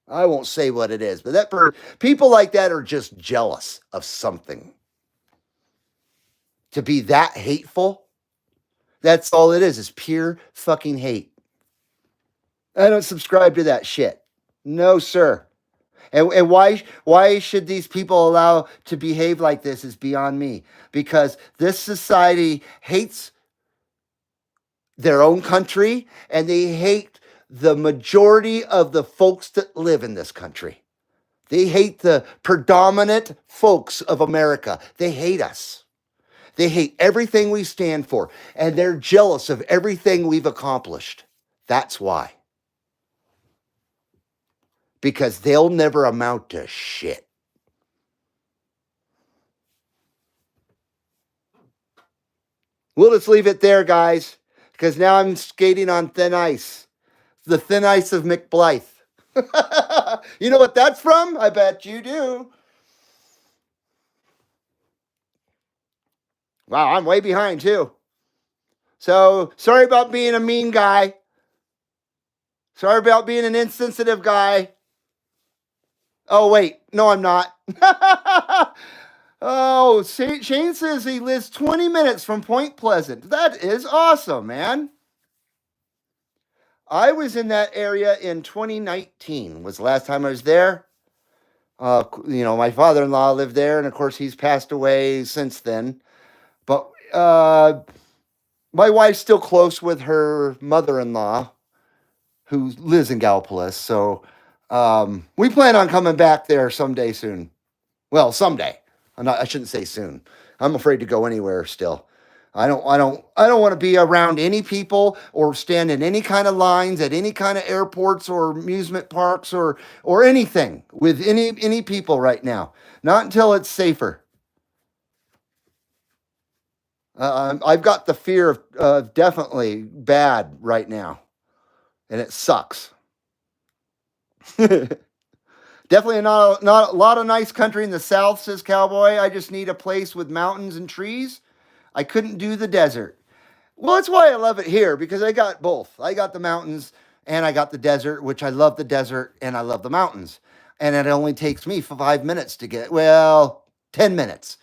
B: I won't say what it is, but people like that are just jealous of something. To be that hateful, that's all it is pure fucking hate. I don't subscribe to that shit. No, sir. And why should these people allow to behave like this is beyond me. Because this society hates their own country and they hate the majority of the folks that live in this country. They hate the predominant folks of America. They hate us. They hate everything we stand for, and they're jealous of everything we've accomplished. That's why. Because they'll never amount to shit. We'll just leave it there, guys, because now I'm skating on thin ice. The thin ice of McBlythe. You know what that's from? I bet you do. Wow, I'm way behind too. So sorry about being a mean guy. Sorry about being an insensitive guy. Oh, wait. No, I'm not. Oh, Shane says he lives 20 minutes from Point Pleasant. That is awesome, man. I was in that area in 2019, was the last time I was there. My father-in-law lived there, and of course, he's passed away since then. But my wife's still close with her mother-in-law, who lives in Gallipolis. So we plan on coming back there someday soon. Well, someday. I shouldn't say soon. I'm afraid to go anywhere still. I don't want to be around any people or stand in any kind of lines at any kind of airports or amusement parks or anything with any people right now. Not until it's safer. I've got the fear of definitely bad right now, and it sucks. Definitely not a lot of nice country in the South, says Cowboy. I just need a place with mountains and trees. I couldn't do the desert. Well, that's why I love it here because I got both. I got the mountains and I got the desert, which I love the desert and I love the mountains. And it only takes me 5 minutes to get, well, 10 minutes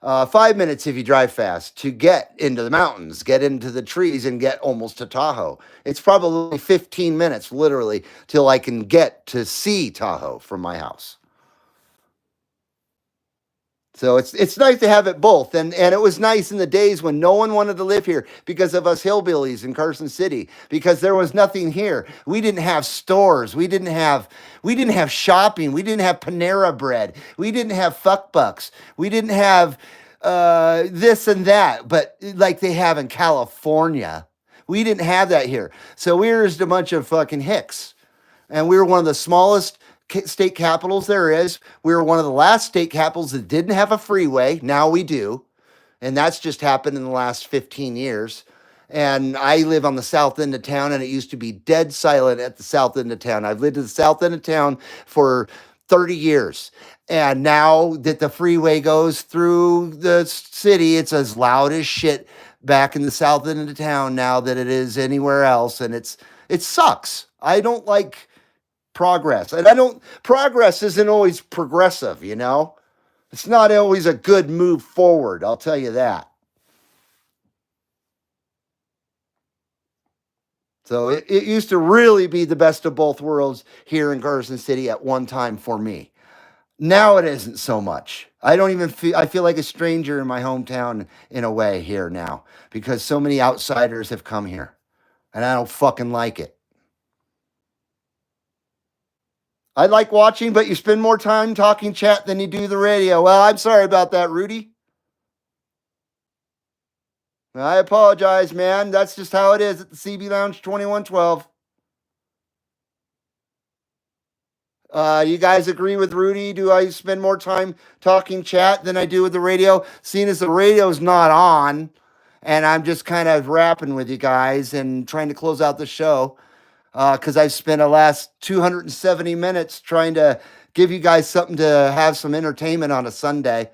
B: 5 minutes if you drive fast to get into the mountains, get into the trees, and get almost to Tahoe. It's probably 15 minutes, literally, till I can get to see Tahoe from my house. So it's nice to have it both, and it was nice in the days when no one wanted to live here because of us hillbillies in Carson City, because there was nothing here. We didn't have stores, we didn't have shopping, we didn't have Panera Bread, we didn't have fuck bucks, we didn't have this and that, but like they have in California, we didn't have that here. So we were just a bunch of fucking hicks, and we were one of the smallest state capitals there is. We were one of the last state capitals that didn't have a freeway. Now we do. And that's just happened in the last 15 years. And I live on the south end of town, and it used to be dead silent at the south end of town. I've lived at the south end of town for 30 years. And now that the freeway goes through the city, it's as loud as shit back in the south end of town now that it is anywhere else. And it sucks. I don't like progress. And progress isn't always progressive, you know? It's not always a good move forward, I'll tell you that. So it used to really be the best of both worlds here in Carson City at one time for me. Now it isn't so much. I feel like a stranger in my hometown in a way here now because so many outsiders have come here and I don't fucking like it. I like watching, but you spend more time talking chat than you do the radio. Well, I'm sorry about that, Rudy. I apologize, man. That's just how it is at the CB Lounge 2112. You guys agree with Rudy? Do I spend more time talking chat than I do with the radio? Seeing as the radio's not on, and I'm just kind of rapping with you guys and trying to close out the show. Because I've spent the last 270 minutes trying to give you guys something to have some entertainment on a Sunday.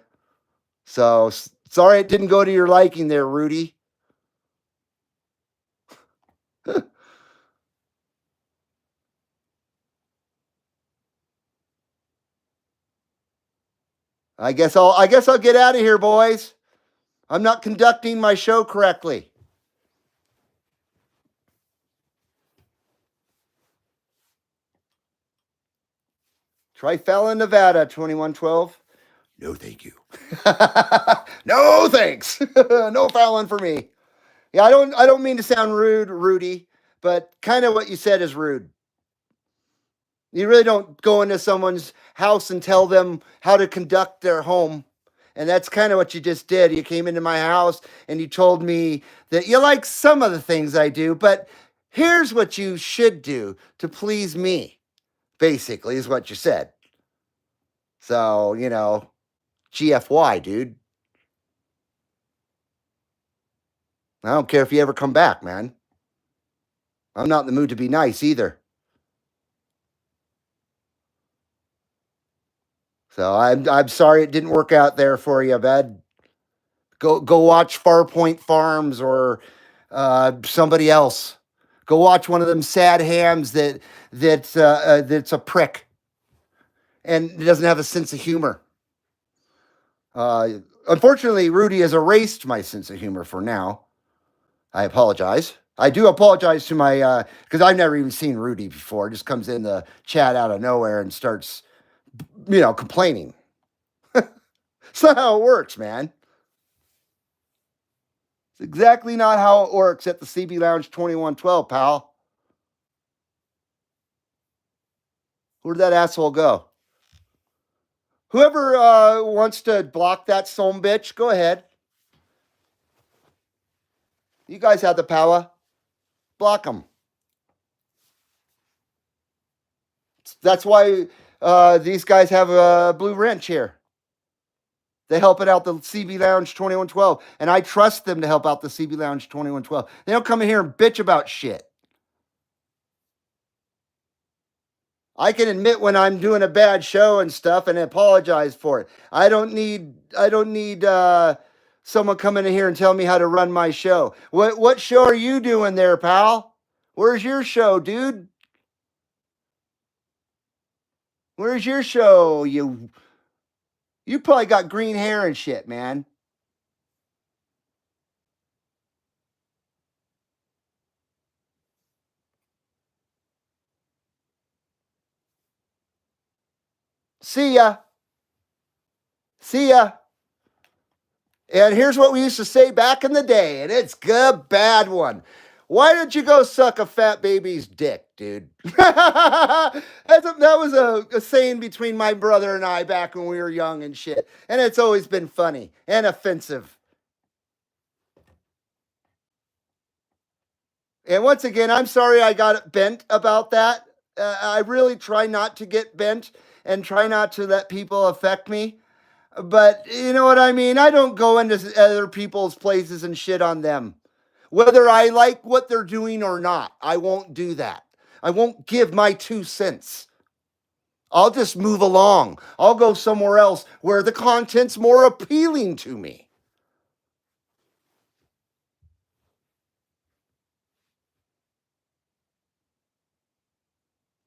B: So sorry it didn't go to your liking there, Rudy. I guess I'll get out of here, boys. I'm not conducting my show correctly. Try Fallon, Nevada, 2112. No, thank you. No, thanks. No Fallon for me. Yeah, I don't mean to sound rude, Rudy, but kind of what you said is rude. You really don't go into someone's house and tell them how to conduct their home. And that's kind of what you just did. You came into my house and you told me that you like some of the things I do, but here's what you should do to please me, basically, is what you said. So, GFY, dude. I don't care if you ever come back, man. I'm not in the mood to be nice either. So I'm sorry it didn't work out there for you, bud. Go watch Farpoint Farms or somebody else. Go watch one of them sad hams that's a prick and doesn't have a sense of humor. Unfortunately, Rudy has erased my sense of humor for now. I apologize. I do apologize to my because I've never even seen Rudy before. Just comes in the chat out of nowhere and starts, complaining. It's not how it works, man. It's exactly not how it works at the CB Lounge 2112, pal. Where'd that asshole go? Whoever wants to block that son bitch, go ahead. You guys have the power. Block them. That's why these guys have a blue wrench here. They help it out the CB Lounge 2112. And I trust them to help out the CB Lounge 2112. They don't come in here and bitch about shit. I can admit when I'm doing a bad show and stuff and apologize for it. I don't need someone coming in here and telling me how to run my show. What show are you doing there, pal? Where's your show, dude? Where's your show? You probably got green hair and shit, man. See ya. See ya. And here's what we used to say back in the day, and it's a bad one. Why don't you go suck a fat baby's dick, dude? That was a saying between my brother and I back when we were young and shit. And it's always been funny and offensive. And once again, I'm sorry I got bent about that. I really try not to get bent and try not to let people affect me. But you know what I mean? I don't go into other people's places and shit on them. Whether I like what they're doing or not, I won't do that. I won't give my 2 cents. I'll just move along. I'll go somewhere else where the content's more appealing to me.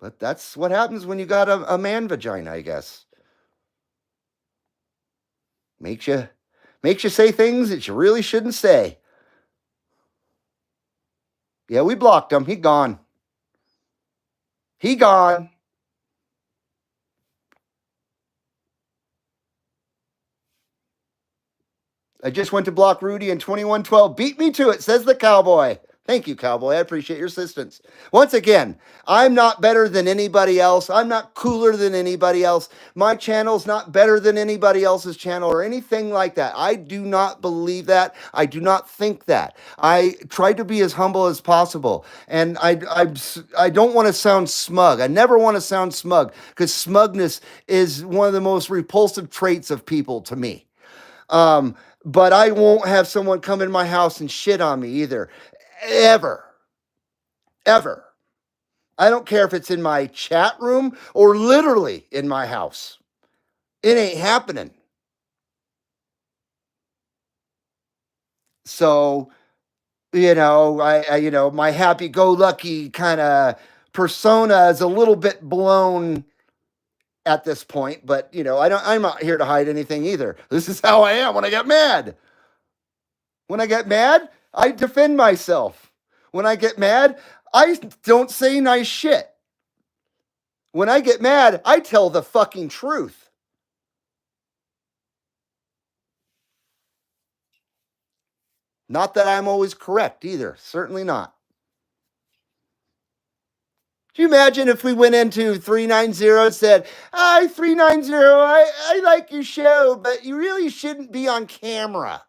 B: But that's what happens when you got a man vagina, I guess. Makes you makes you say things that you really shouldn't say. Yeah, we blocked him. He gone. He gone. I just went to block Rudy in 2112. Beat me to it, says the cowboy. Thank you, cowboy. I appreciate your assistance. Once again, I'm not better than anybody else. I'm not cooler than anybody else. My channel's not better than anybody else's channel or anything like that. I do not believe that. I do not think that. I try to be as humble as possible. And I don't want to sound smug. I never want to sound smug because smugness is one of the most repulsive traits of people to me. But I won't have someone come in my house and shit on me either. Ever. Ever. I don't care if it's in my chat room or literally in my house. It ain't happening. So, my happy-go-lucky kind of persona is a little bit blown at this point, but I'm not here to hide anything either. This is how I am when I get mad. When I get mad, I defend myself. When I get mad, I don't say nice shit. When I get mad, I tell the fucking truth. Not that I'm always correct either. Certainly not. Can you imagine if we went into 390 and said, "Hi, 390, I like your show, but you really shouldn't be on camera."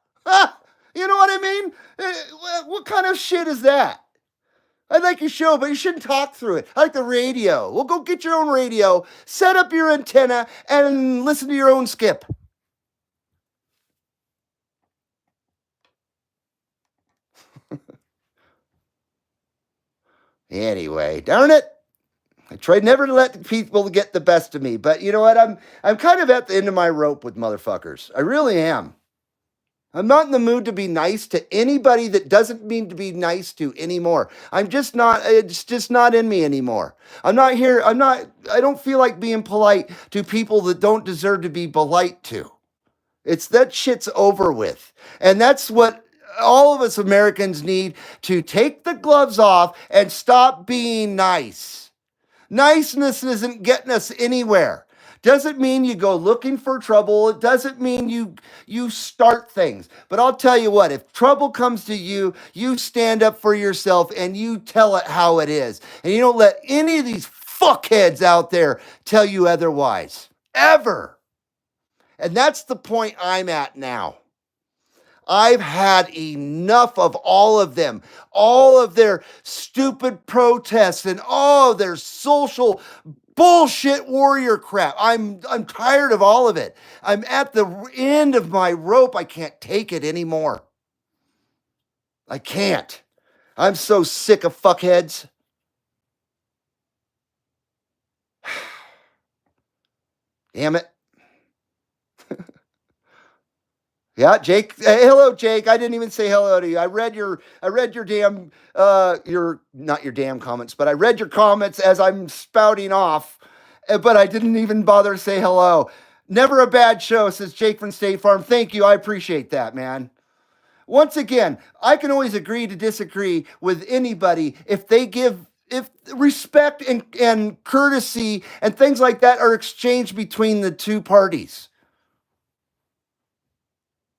B: You know what I mean? What kind of shit is that? I like your show, but you shouldn't talk through it. I like the radio. Well, go get your own radio, set up your antenna, and listen to your own skip. Anyway, darn it. I tried never to let people get the best of me, but you know what? I'm kind of at the end of my rope with motherfuckers. I really am. I'm not in the mood to be nice to anybody that doesn't mean to be nice to anymore. I'm just not, it's just not in me anymore. I don't feel like being polite to people that don't deserve to be polite to. It's that shit's over with. And that's what all of us Americans need to take the gloves off and stop being nice. Niceness isn't getting us anywhere. Doesn't mean you go looking for trouble. It doesn't mean you start things. But I'll tell you what, if trouble comes to you, you stand up for yourself and you tell it how it is. And you don't let any of these fuckheads out there tell you otherwise. Ever. And that's the point I'm at now. I've had enough of all of them, all of their stupid protests and all their social bullshit warrior crap. I'm tired of all of it. I'm at the end of my rope. I can't take it anymore. I can't. I'm so sick of fuckheads. Damn it. Yeah, Jake. Hey, hello, Jake. I didn't even say hello to you. I read your damn your not your damn comments, but I read your comments as I'm spouting off, but I didn't even bother to say hello. Never a bad show, says Jake from State Farm. Thank you. I appreciate that, man. Once again, I can always agree to disagree with anybody if they give if respect and courtesy and things like that are exchanged between the two parties.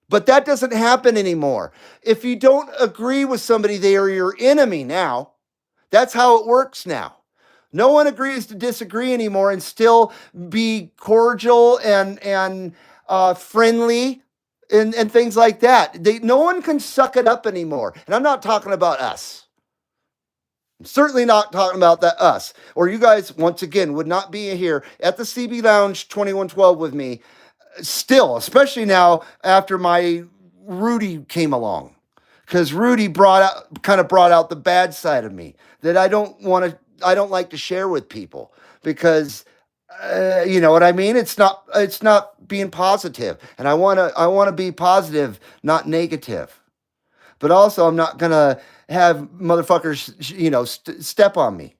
B: But that doesn't happen anymore. If you don't agree with somebody, they are your enemy now. That's how it works now. No one agrees to disagree anymore and still be cordial and friendly and things like that. No one can suck it up anymore. And I'm not talking about us. I'm certainly not talking about that us. Or you guys, once again, would not be here at the CB Lounge 2112 with me still, especially now after my Rudy came along, because Rudy brought out the bad side of me that I don't like to share with people because you know what I mean. It's not being positive, and I want to be positive, not negative. But also, I'm not gonna have motherfuckers step on me.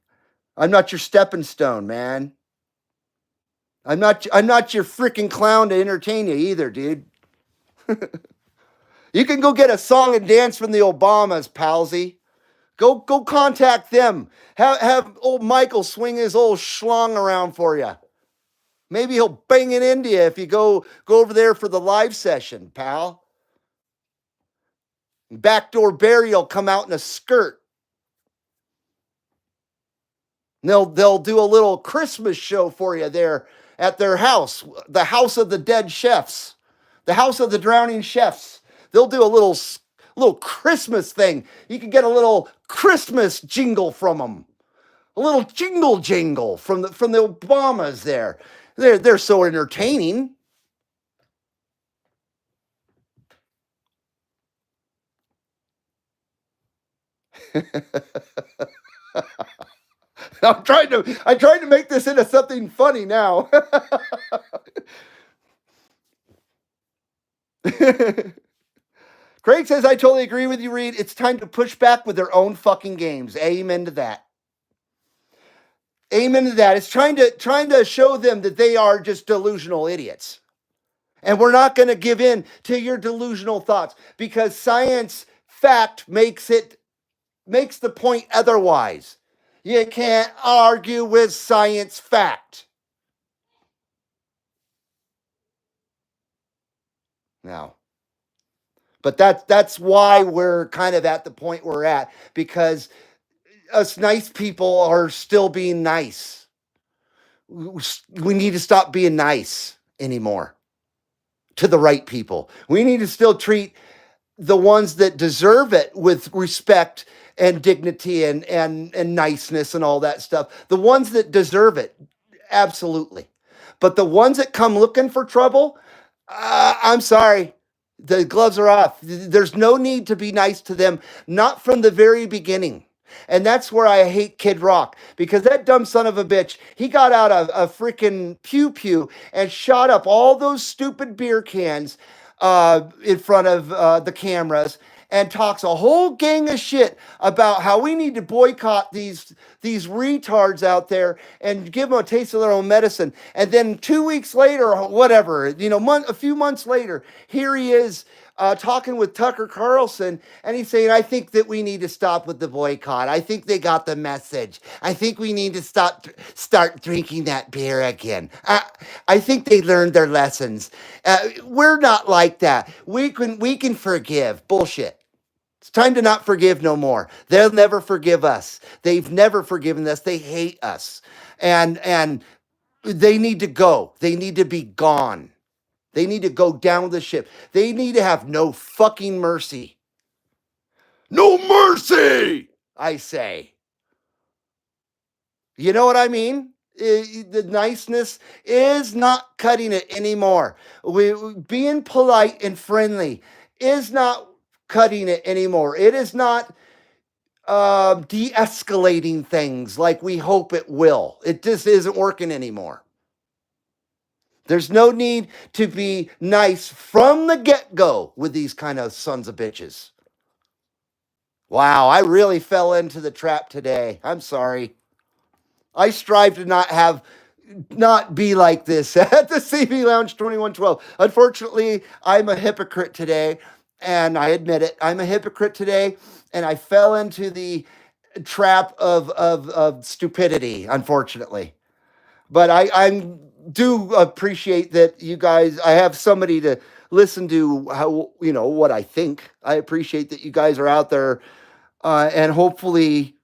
B: I'm not your stepping stone, man. I'm not your freaking clown to entertain you either, dude. You can go get a song and dance from the Obamas, palsy. Go contact them. Have old Michael swing his old schlong around for you. Maybe he'll bang it into you if you go over there for the live session, pal. Backdoor Barry will come out in a skirt. And they'll do a little Christmas show for you there at their house, the House of the Dead Chefs, the House of the Drowning Chefs. They'll do a little Christmas thing. You can get a little Christmas jingle from them, a little jingle from the Obamas there. They're so entertaining. I'm trying to make this into something funny now. Craig says, I totally agree with you, Reed. It's time to push back with their own fucking games. Amen to that. Amen to that. It's trying to show them that they are just delusional idiots. And we're not going to give in to your delusional thoughts because science fact makes the point otherwise. You can't argue with science fact. Now, but that's why we're kind of at the point we're at because us nice people are still being nice. We need to stop being nice anymore to the right people. We need to still treat the ones that deserve it with respect and dignity and niceness and all that stuff. The ones that deserve it, absolutely. But the ones that come looking for trouble, I'm sorry. The gloves are off. There's no need to be nice to them, not from the very beginning. And that's where I hate Kid Rock because that dumb son of a bitch, he got out a freaking pew pew and shot up all those stupid beer cans in front of the cameras and talks a whole gang of shit about how we need to boycott these retards out there and give them a taste of their own medicine. And then 2 weeks later, or whatever, a few months later, here he is talking with Tucker Carlson, and he's saying, I think that we need to stop with the boycott. I think they got the message. I think we need to start drinking that beer again. I think they learned their lessons. We're not like that. We can forgive. Bullshit. It's time to not forgive no more. They'll never forgive us. They've never forgiven us. They hate us. And they need to go. They need to be gone. They need to go down the ship. They need to have no fucking mercy. No mercy, I say. You know what I mean? The niceness is not cutting it anymore. Being polite and friendly is not cutting it anymore. It is not de-escalating things like we hope it will. It just isn't working anymore. There's no need to be nice from the get-go with these kind of sons of bitches. Wow, I really fell into the trap today. I'm sorry. I strive to not be like this at the CB Lounge 2112. Unfortunately, I'm a hypocrite today, and I admit it. I'm a hypocrite today, and I fell into the trap of stupidity, unfortunately. But I do appreciate that you guys, I have somebody to listen to how, what I think. I appreciate that you guys are out there and hopefully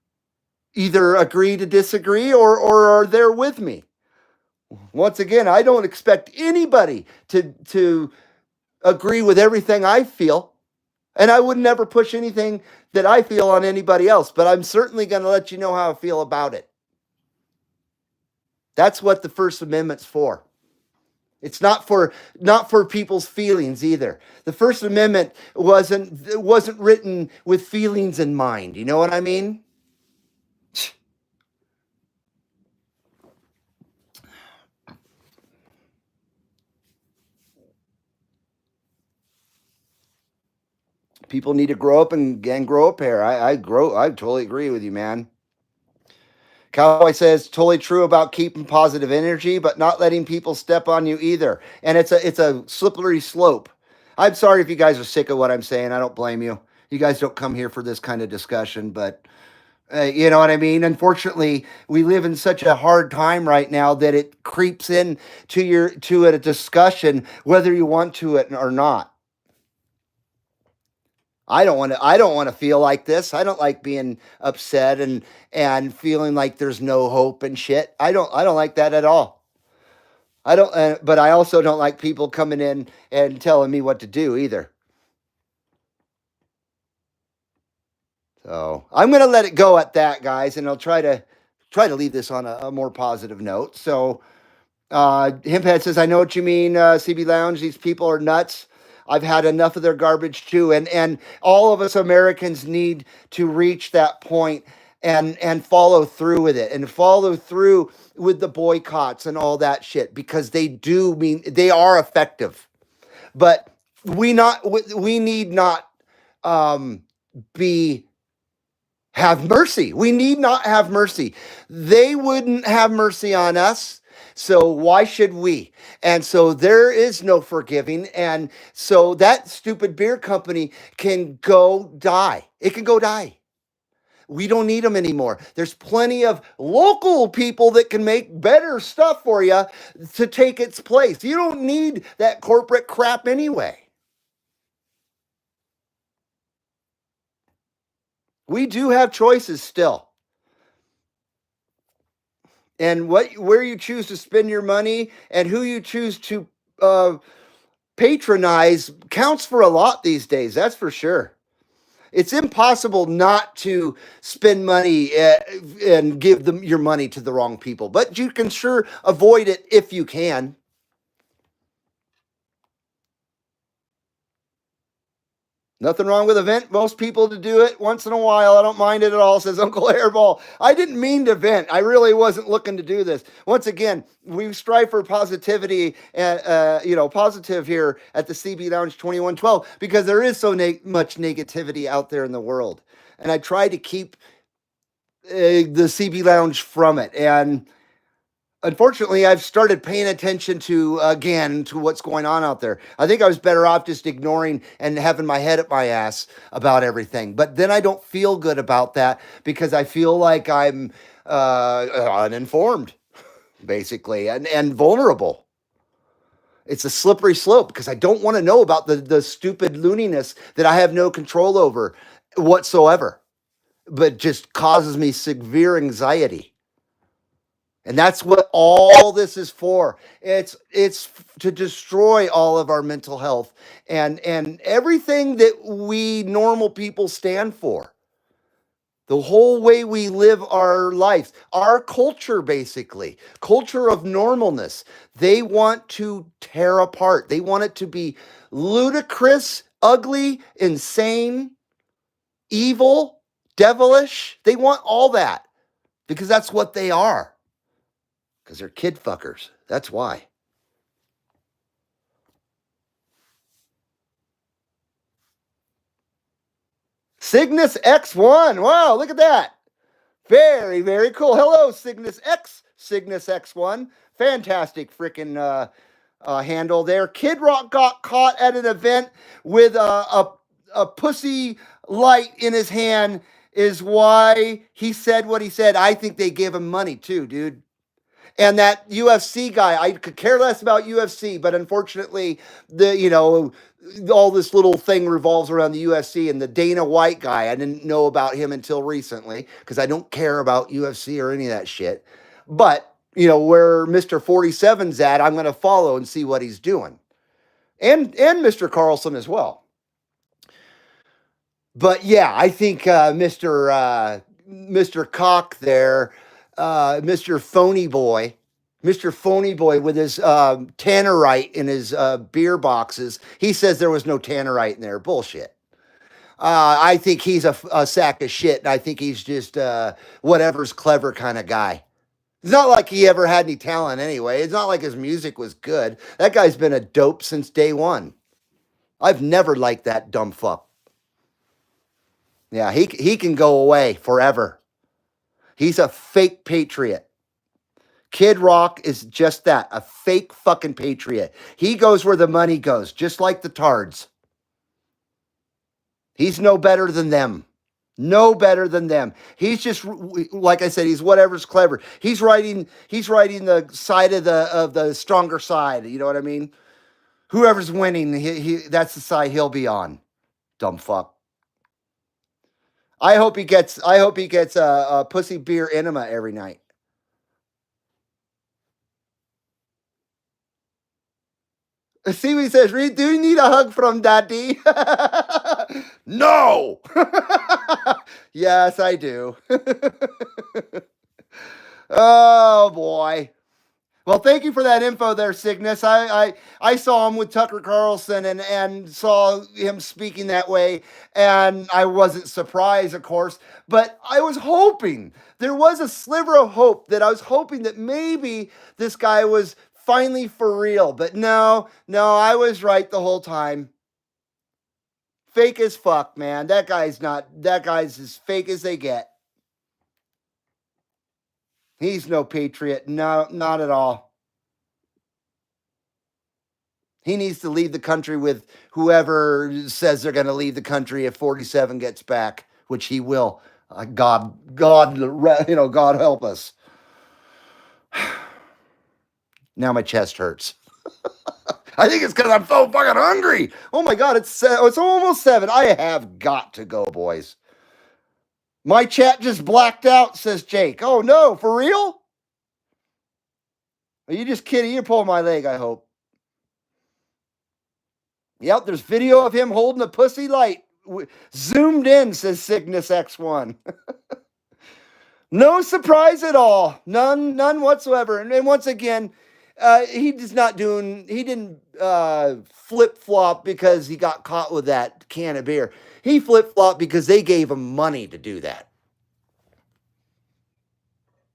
B: either agree to disagree or are there with me. Once again, I don't expect anybody to agree with everything I feel. And I would never push anything that I feel on anybody else, but I'm certainly going to let you know how I feel about it. That's what the First Amendment's for. It's not for people's feelings either. The First Amendment wasn't written with feelings in mind. You know what I mean? People need to grow up and grow a pair. I totally agree with you, man. Cowboy says totally true about keeping positive energy, but not letting people step on you either. And it's a slippery slope. I'm sorry if you guys are sick of what I'm saying. I don't blame you. You guys don't come here for this kind of discussion, but you know what I mean? Unfortunately, we live in such a hard time right now that it creeps in to a discussion whether you want to it or not. I don't want to feel like this. I don't like being upset and feeling like there's no hope and shit. I don't like that at all. I don't but I also don't like people coming in and telling me what to do either. So, I'm going to let it go at that, guys, and I'll try to leave this on a more positive note. So, Himphead says, I know what you mean, CB Lounge. These people are nuts. I've had enough of their garbage too. And all of us Americans need to reach that point and follow through with it and follow through with the boycotts and all that shit because they are effective. But we need not be Have mercy. We need not have mercy. They wouldn't have mercy on us. So why should we? And so there is no forgiving. And so that stupid beer company can go die. It can go die. We don't need them anymore. There's plenty of local people that can make better stuff for you to take its place. You don't need that corporate crap anyway. We do have choices still. And where you choose to spend your money and who you choose to uh, patronize counts for a lot these days. That's for sure. It's impossible not to spend money and give them your money to the wrong people, but you can sure avoid it if you can. Nothing wrong with a vent. Most people to do it once in a while. I don't mind it at all, says Uncle Hairball. I didn't mean to vent. I really wasn't looking to do this. Once again, we strive for positivity, positive here at the CB Lounge 2112 because there is so much negativity out there in the world. And I try to keep the CB Lounge from it. And unfortunately, I've started paying attention to what's going on out there. I think I was better off just ignoring and having my head up my ass about everything. But then I don't feel good about that because I feel like I'm uninformed, basically, and vulnerable. It's a slippery slope because I don't want to know about the stupid looniness that I have no control over whatsoever, but just causes me severe anxiety. And that's what all this is for. It's to destroy all of our mental health and everything that we normal people stand for. The whole way we live our lives, our culture basically, culture of normalness. They want to tear apart. They want it to be ludicrous, ugly, insane, evil, devilish. They want all that because that's what they are. Because they're kid fuckers. That's why. Cygnus X1. Wow, look at that. Very, very cool. Hello, Cygnus X. Cygnus X1. Fantastic freaking handle there. Kid Rock got caught at an event with a pussy light in his hand, is why he said what he said. I think they gave him money too, dude. And that UFC guy, I could care less about UFC, but unfortunately, all this little thing revolves around the UFC and the Dana White guy. I didn't know about him until recently because I don't care about UFC or any of that shit. But, where Mr. 47's at, I'm going to follow and see what he's doing. And Mr. Carlson as well. But yeah, I think Mr. Cock there, Mr. Phony Boy, with his tannerite in his beer boxes. He says there was no tannerite in there. Bullshit. I think he's a sack of shit, and I think he's just whatever's clever kind of guy. It's not like he ever had any talent anyway. It's not like his music was good. That guy's been a dope since day one. I've never liked that dumb fuck. Yeah, he can go away forever. He's a fake patriot. Kid Rock is just that, a fake fucking patriot. He goes where the money goes, just like the Tards. He's no better than them. No better than them. He's just, like I said, he's whatever's clever. He's riding the side of the stronger side. You know what I mean? Whoever's winning, that's the side he'll be on. Dumb fuck. I hope he gets a pussy beer enema every night. See what he says, Reed, do you need a hug from daddy? No. Yes, I do. Oh boy. Well, thank you for that info there, Cygnus. I saw him with Tucker Carlson and saw him speaking that way, and I wasn't surprised, of course, but I was hoping, there was a sliver of hope that I was hoping that maybe this guy was finally for real, but no, I was right the whole time. fake as fuck, man. That guy's as fake as they get. He's no patriot. No, not at all. He needs to leave the country with whoever says they're going to leave the country if 47 gets back, which he will. God help us. Now my chest hurts. I think it's because I'm so fucking hungry. Oh my God, it's almost 7. I have got to go, boys. My chat just blacked out, says Jake. Oh no, for real? Are you just kidding? You're pulling my leg, I hope. Yep, there's video of him holding a pussy light. Zoomed in, says Cygnus X1. No surprise at all. None whatsoever. And once again, he didn't flip flop because he got caught with that can of beer. He flip flopped because they gave him money to do that.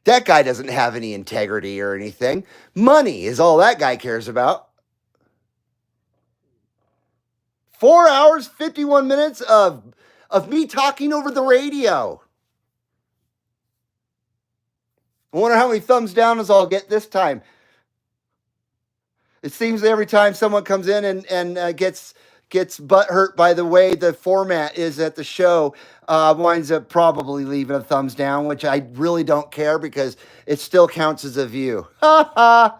B: That guy doesn't have any integrity or anything. Money is all that guy cares about. 4 hours, 51 minutes of me talking over the radio. I wonder how many thumbs down I'll get this time. It seems every time someone comes in and gets butt hurt by the way the format is at the show, winds up probably leaving a thumbs down, which I really don't care because it still counts as a view. Ha ha.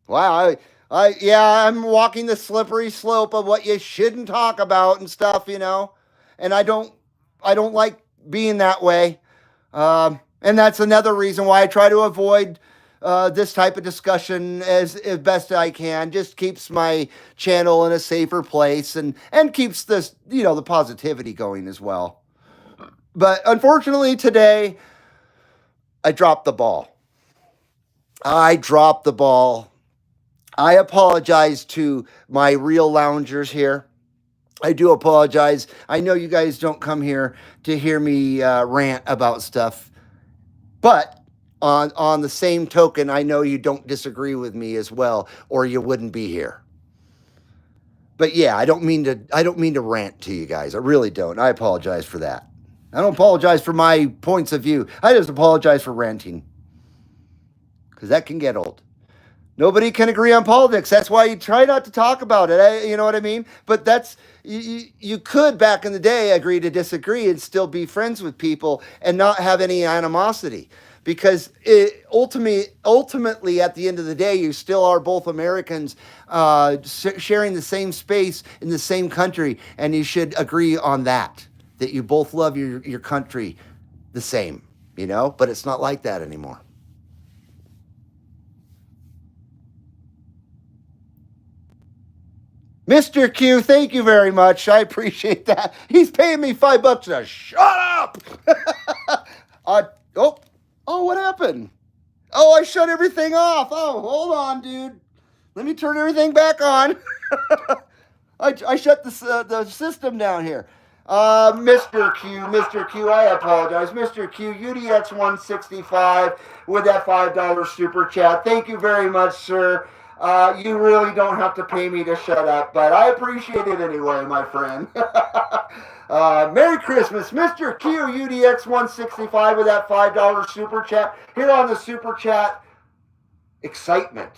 B: Wow, I'm walking the slippery slope of what you shouldn't talk about and stuff, and I don't like being that way. And that's another reason why I try to avoid this type of discussion as best I can. Just keeps my channel in a safer place and keeps this, the positivity going as well. But unfortunately today, I dropped the ball. I apologize to my real loungers here. I do apologize. I know you guys don't come here to hear me rant about stuff. But on the same token, I know you don't disagree with me as well, or you wouldn't be here. But yeah, I don't mean to rant to you guys. I really don't. I apologize for that. I don't apologize for my points of view. I just apologize for ranting. Because that can get old. Nobody can agree on politics. That's why you try not to talk about it. You know what I mean? But that's you could back in the day agree to disagree and still be friends with people and not have any animosity. Because ultimately, at the end of the day, you still are both Americans sharing the same space in the same country, and you should agree on that you both love your country the same. But it's not like that anymore. Mr. Q, thank you very much. I appreciate that. He's paying me $5 to shut up. What happened? Oh, I shut everything off. Oh, hold on, dude. Let me turn everything back on. I shut the system down here. Mr. Q, I apologize. Mr. Q, UDX165 with that $5 super chat. Thank you very much, sir. You really don't have to pay me to shut up, but I appreciate it anyway, my friend. Merry Christmas, Mr. Q, UDX165 with that $5 super chat. Here on the super chat, excitement.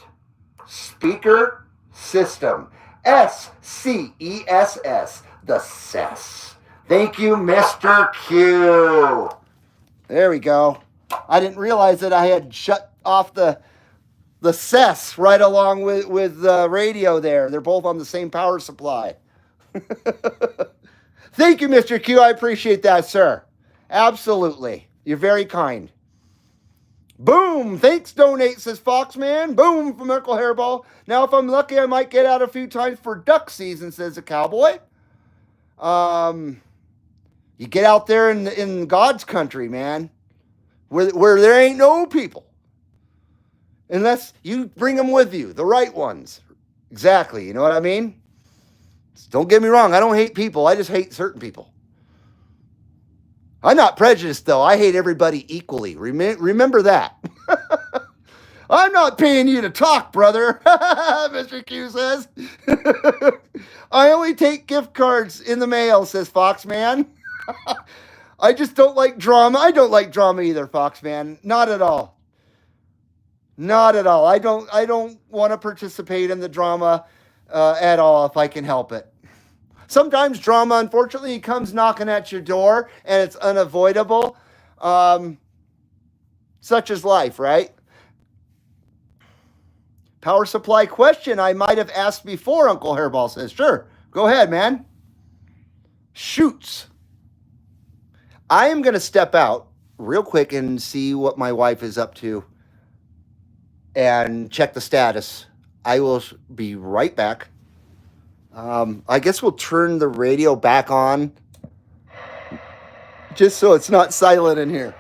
B: Speaker system. SCESS, the SES. Thank you, Mr. Q. There we go. I didn't realize that I had shut off the SES right along with the radio there. They're both on the same power supply. Thank you, Mr. Q. I appreciate that, sir. Absolutely. You're very kind. Boom. Thanks, donate, says Foxman. Boom from Uncle Hairball. Now, if I'm lucky, I might get out a few times for duck season, says the cowboy. You get out there in God's country, man, where there ain't no people. Unless you bring them with you, the right ones. Exactly, you know what I mean? Don't get me wrong, I don't hate people. I just hate certain people. I'm not prejudiced, though. I hate everybody equally. Remember that. I'm not paying you to talk, brother, Mr. Q says. I only take gift cards in the mail, says Foxman. I just don't like drama. I don't like drama either, Foxman. Not at all. Not at all. I don't want to participate in the drama at all if I can help it. Sometimes drama, unfortunately, comes knocking at your door and it's unavoidable. Such is life, right? Power supply question I might have asked before, Uncle Hairball says. Sure, go ahead, man. Shoots. I am going to step out real quick and see what my wife is up to and check the status. I will be right back. I guess we'll turn the radio back on just so it's not silent in here.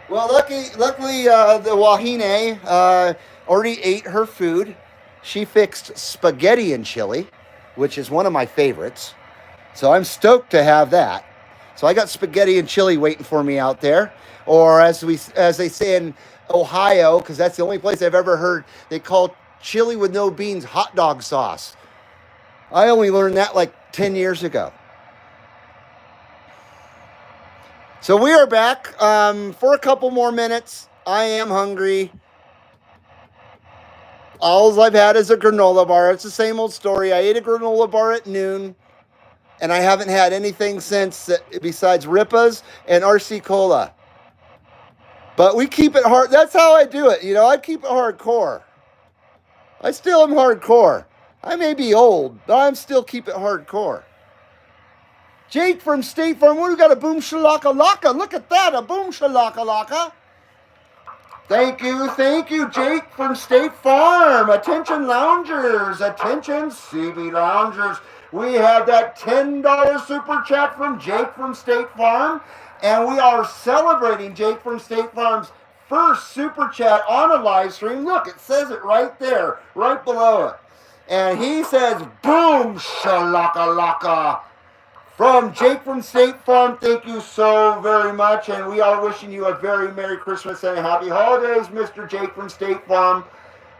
B: Well, luckily, the Wahine already ate her food. She fixed spaghetti and chili, which is one of my favorites. So I'm stoked to have that. So I got spaghetti and chili waiting for me out there, or as they say in Ohio, because that's the only place I've ever heard they call chili with no beans hot dog sauce. I only learned that like 10 years ago. So we are back for a couple more minutes. I am hungry. All I've had is a granola bar. It's the same old story. I ate a granola bar at noon, and I haven't had anything since besides Ripa's and RC Cola. But we keep it hard. That's how I do it. I keep it hardcore. I still am hardcore. I may be old, but I'm still keep it hardcore. Jake from State Farm, we got a boom shalaka laka. Look at that, a boom shalaka laka. Thank you, Jake from State Farm. Attention loungers, attention CB loungers. We have that $10 super chat from Jake from State Farm, and we are celebrating Jake from State Farm's first super chat on a live stream. Look, it says it right there, right below it. And he says, boom shalaka laka. From Jake from State Farm, thank you so very much, and we are wishing you a very Merry Christmas and Happy Holidays, Mr. Jake from State Farm.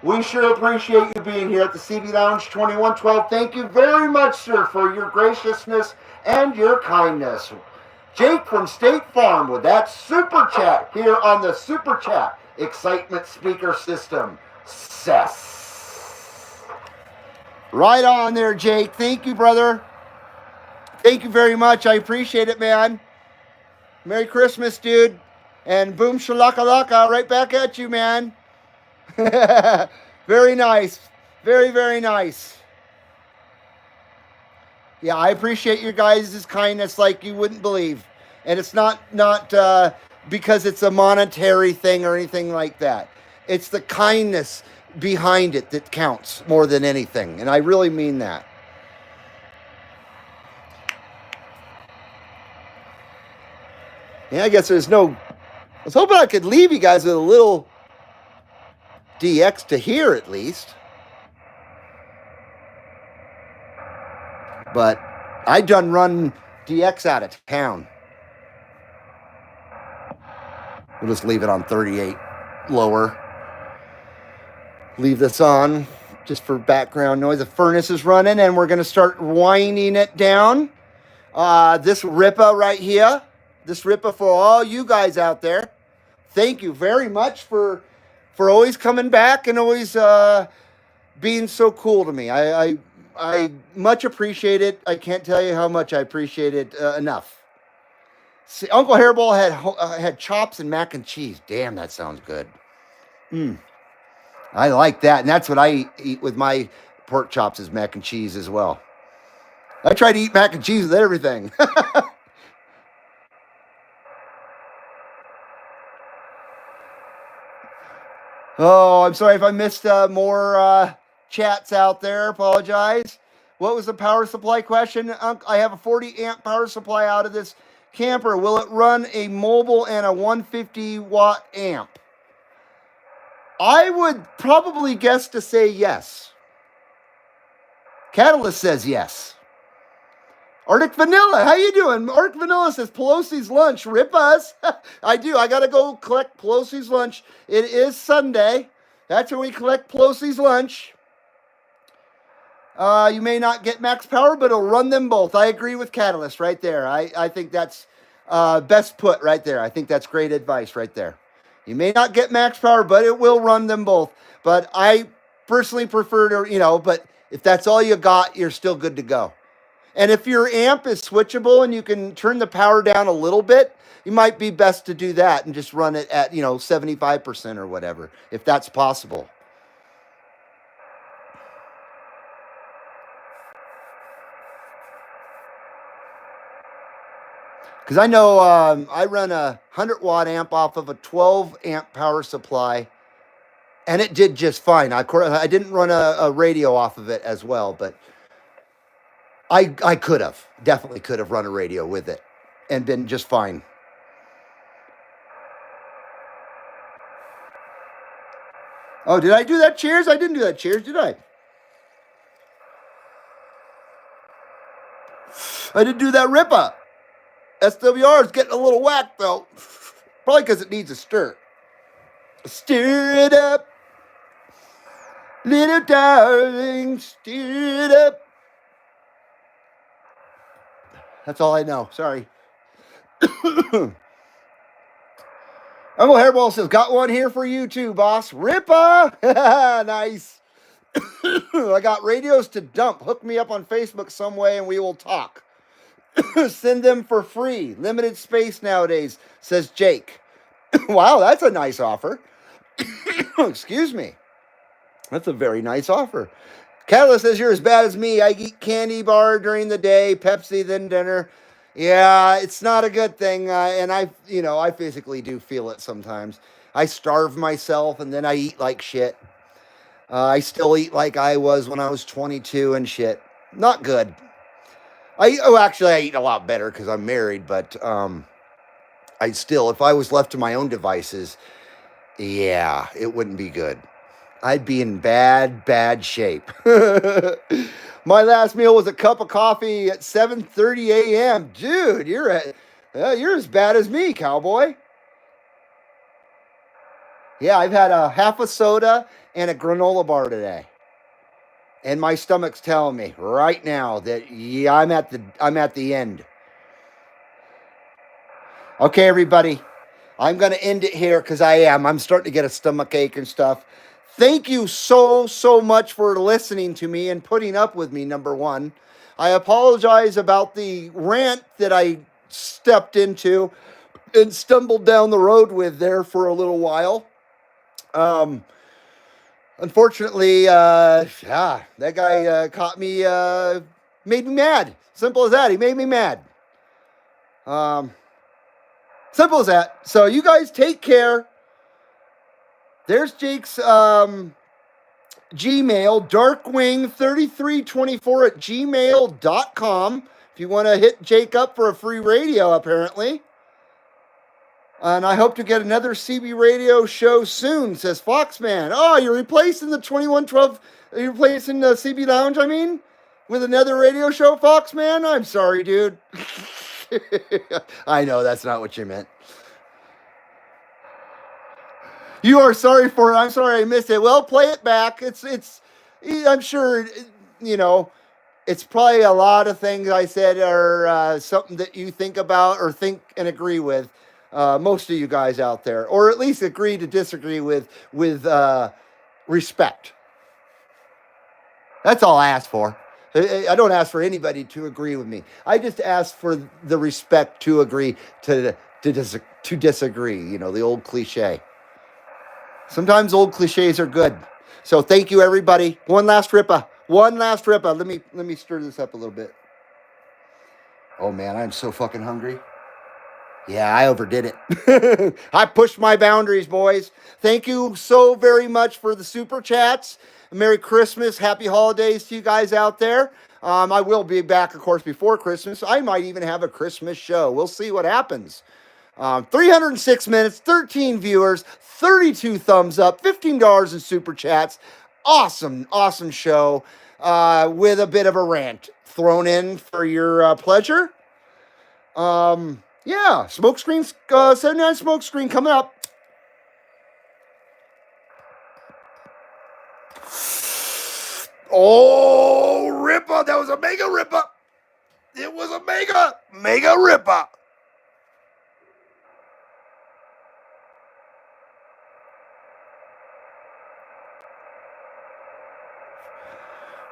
B: We sure appreciate you being here at the CB Lounge 2112. Thank you very much, sir, for your graciousness and your kindness. Jake from State Farm with that super chat here on the Super Chat Excitement Speaker System. Cess. Right on there, Jake. Thank you, brother. Thank you very much. I appreciate it, man. Merry Christmas, dude. And boom shalakalaka, right back at you, man. Very nice. Very, very nice. Yeah, I appreciate your guys' kindness like you wouldn't believe. And it's not because it's a monetary thing or anything like that. It's the kindness behind it that counts more than anything. And I really mean that. Yeah, I guess there's no... I was hoping I could leave you guys with a little DX to hear at least. But I done run DX out of town. We'll just leave it on 38 lower. Leave this on just for background noise. The furnace is running, and we're going to start winding it down. This Ripa right here, this Ripa for all you guys out there. Thank you very much for always coming back and always being so cool to me. I much appreciate it. I can't tell you how much I appreciate it enough. See, Uncle Hairball had chops and mac and cheese. Damn, that sounds good. I like that, and that's what I eat with my pork chops is mac and cheese as well. I try to eat mac and cheese with everything. Oh, I'm sorry if I missed more chats out there. Apologize. What was the power supply question? I have a 40 amp power supply out of this camper. Will it run a mobile and a 150 watt amp? I would probably guess to say yes. Catalyst says yes. Arctic Vanilla, how you doing? Arctic Vanilla says Pelosi's lunch. Rip us. I do. I got to go collect Pelosi's lunch. It is Sunday. That's when we collect Pelosi's lunch. You may not get max power, but it'll run them both. I agree with Catalyst right there. I think that's best put right there. I think that's great advice right there. You may not get max power, but it will run them both. But I personally prefer to, but if that's all you got, you're still good to go. And if your amp is switchable and you can turn the power down a little bit, you might be best to do that and just run it at, 75% or whatever, if that's possible. Because I know I run a 100 watt amp off of a 12 amp power supply, and it did just fine. I didn't run a radio off of it as well, but I definitely could have run a radio with it and been just fine. Oh, did I do that? Cheers? I didn't do that. Cheers, did I? I didn't do that Ripa. SWR is getting a little whack, though. Probably because it needs a stir. Stir it up. Little darling, stir it up. That's all I know. Sorry. Uncle Hairball says, got one here for you too, boss. Ripa! Nice. I got radios to dump. Hook me up on Facebook some way and we will talk. Send them for free. Limited space nowadays, says Jake. Wow, that's a nice offer. Excuse me. That's a very nice offer. Catalyst says, you're as bad as me. I eat candy bar during the day, Pepsi, then dinner. Yeah, it's not a good thing. And I physically do feel it sometimes. I starve myself and then I eat like shit. I still eat like I was when I was 22 and shit. Not good. Actually, I eat a lot better because I'm married, but I still, if I was left to my own devices, yeah, it wouldn't be good. I'd be in bad shape. My last meal was a cup of coffee at 7:30 a.m. Dude, you're as bad as me, cowboy. Yeah, I've had a half a soda and a granola bar today. And my stomach's telling me right now that yeah, I'm at the end. Okay, everybody. I'm going to end it here because I'm starting to get a stomach ache and stuff. Thank you so much for listening to me and putting up with me, number one. I apologize about the rant that I stepped into and stumbled down the road with there for a little while. Unfortunately, that guy caught me, made me mad. Simple as that. He made me mad. Simple as that. So you guys take care. There's Jake's Gmail, darkwing3324@gmail.com. If you want to hit Jake up for a free radio, apparently. And I hope to get another CB radio show soon, says Foxman. Oh, you're replacing the 2112, you're replacing the CB Lounge, with another radio show, Foxman? I'm sorry, dude. I know, that's not what you meant. You are sorry for it. I'm sorry I missed it. Well, play it back. I'm sure, you know, it's probably a lot of things I said are something that you think about or think and agree with. Most of you guys out there, or at least agree to disagree with respect. That's all I ask for. I don't ask for anybody to agree with me. I just ask for the respect to agree to disagree. You know, the old cliche. Sometimes old cliches are good. So thank you, everybody. One last ripper. One last ripper. Let me stir this up a little bit. Oh man, I'm so fucking hungry. Yeah, I overdid it. I pushed my boundaries, boys. Thank you so very much for the super chats. Merry Christmas, happy holidays to you guys out there. I will be back, of course, before Christmas. I might even have a Christmas show. We'll see what happens. 306 minutes, 13 viewers, 32 thumbs up, $15 in super chats. Awesome, awesome show with a bit of a rant thrown in for your pleasure. Yeah, smokescreen, 79 smokescreen coming up. Oh, Ripper. That was a mega Ripper. It was a mega Ripper.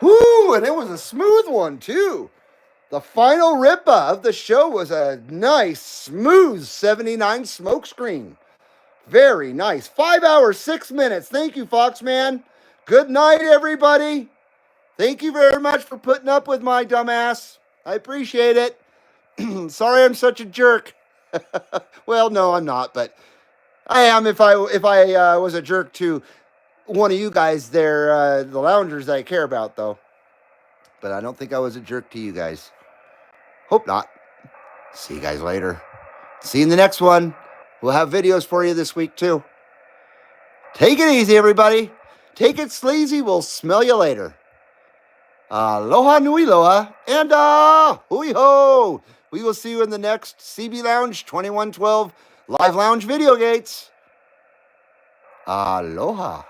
B: Whoo, and it was a smooth one, too. The final Ripper of the show was a nice, smooth 79 smokescreen. Very nice. 5 hours, 6 minutes. Thank you, Foxman. Good night, everybody. Thank you very much for putting up with my dumbass. I appreciate it. Sorry I'm such a jerk. Well, no, I'm not, but I am if I was a jerk to one of you guys there, the loungers that I care about, though. But I don't think I was a jerk to you guys. Hope not. See you guys later. See you in the next one. We'll have videos for you this week, too. Take it easy, everybody. Take it sleazy. We'll smell you later. Aloha nui loa. And hui ho. We will see you in the next CB Lounge 2112 Live Lounge Videogates. Aloha.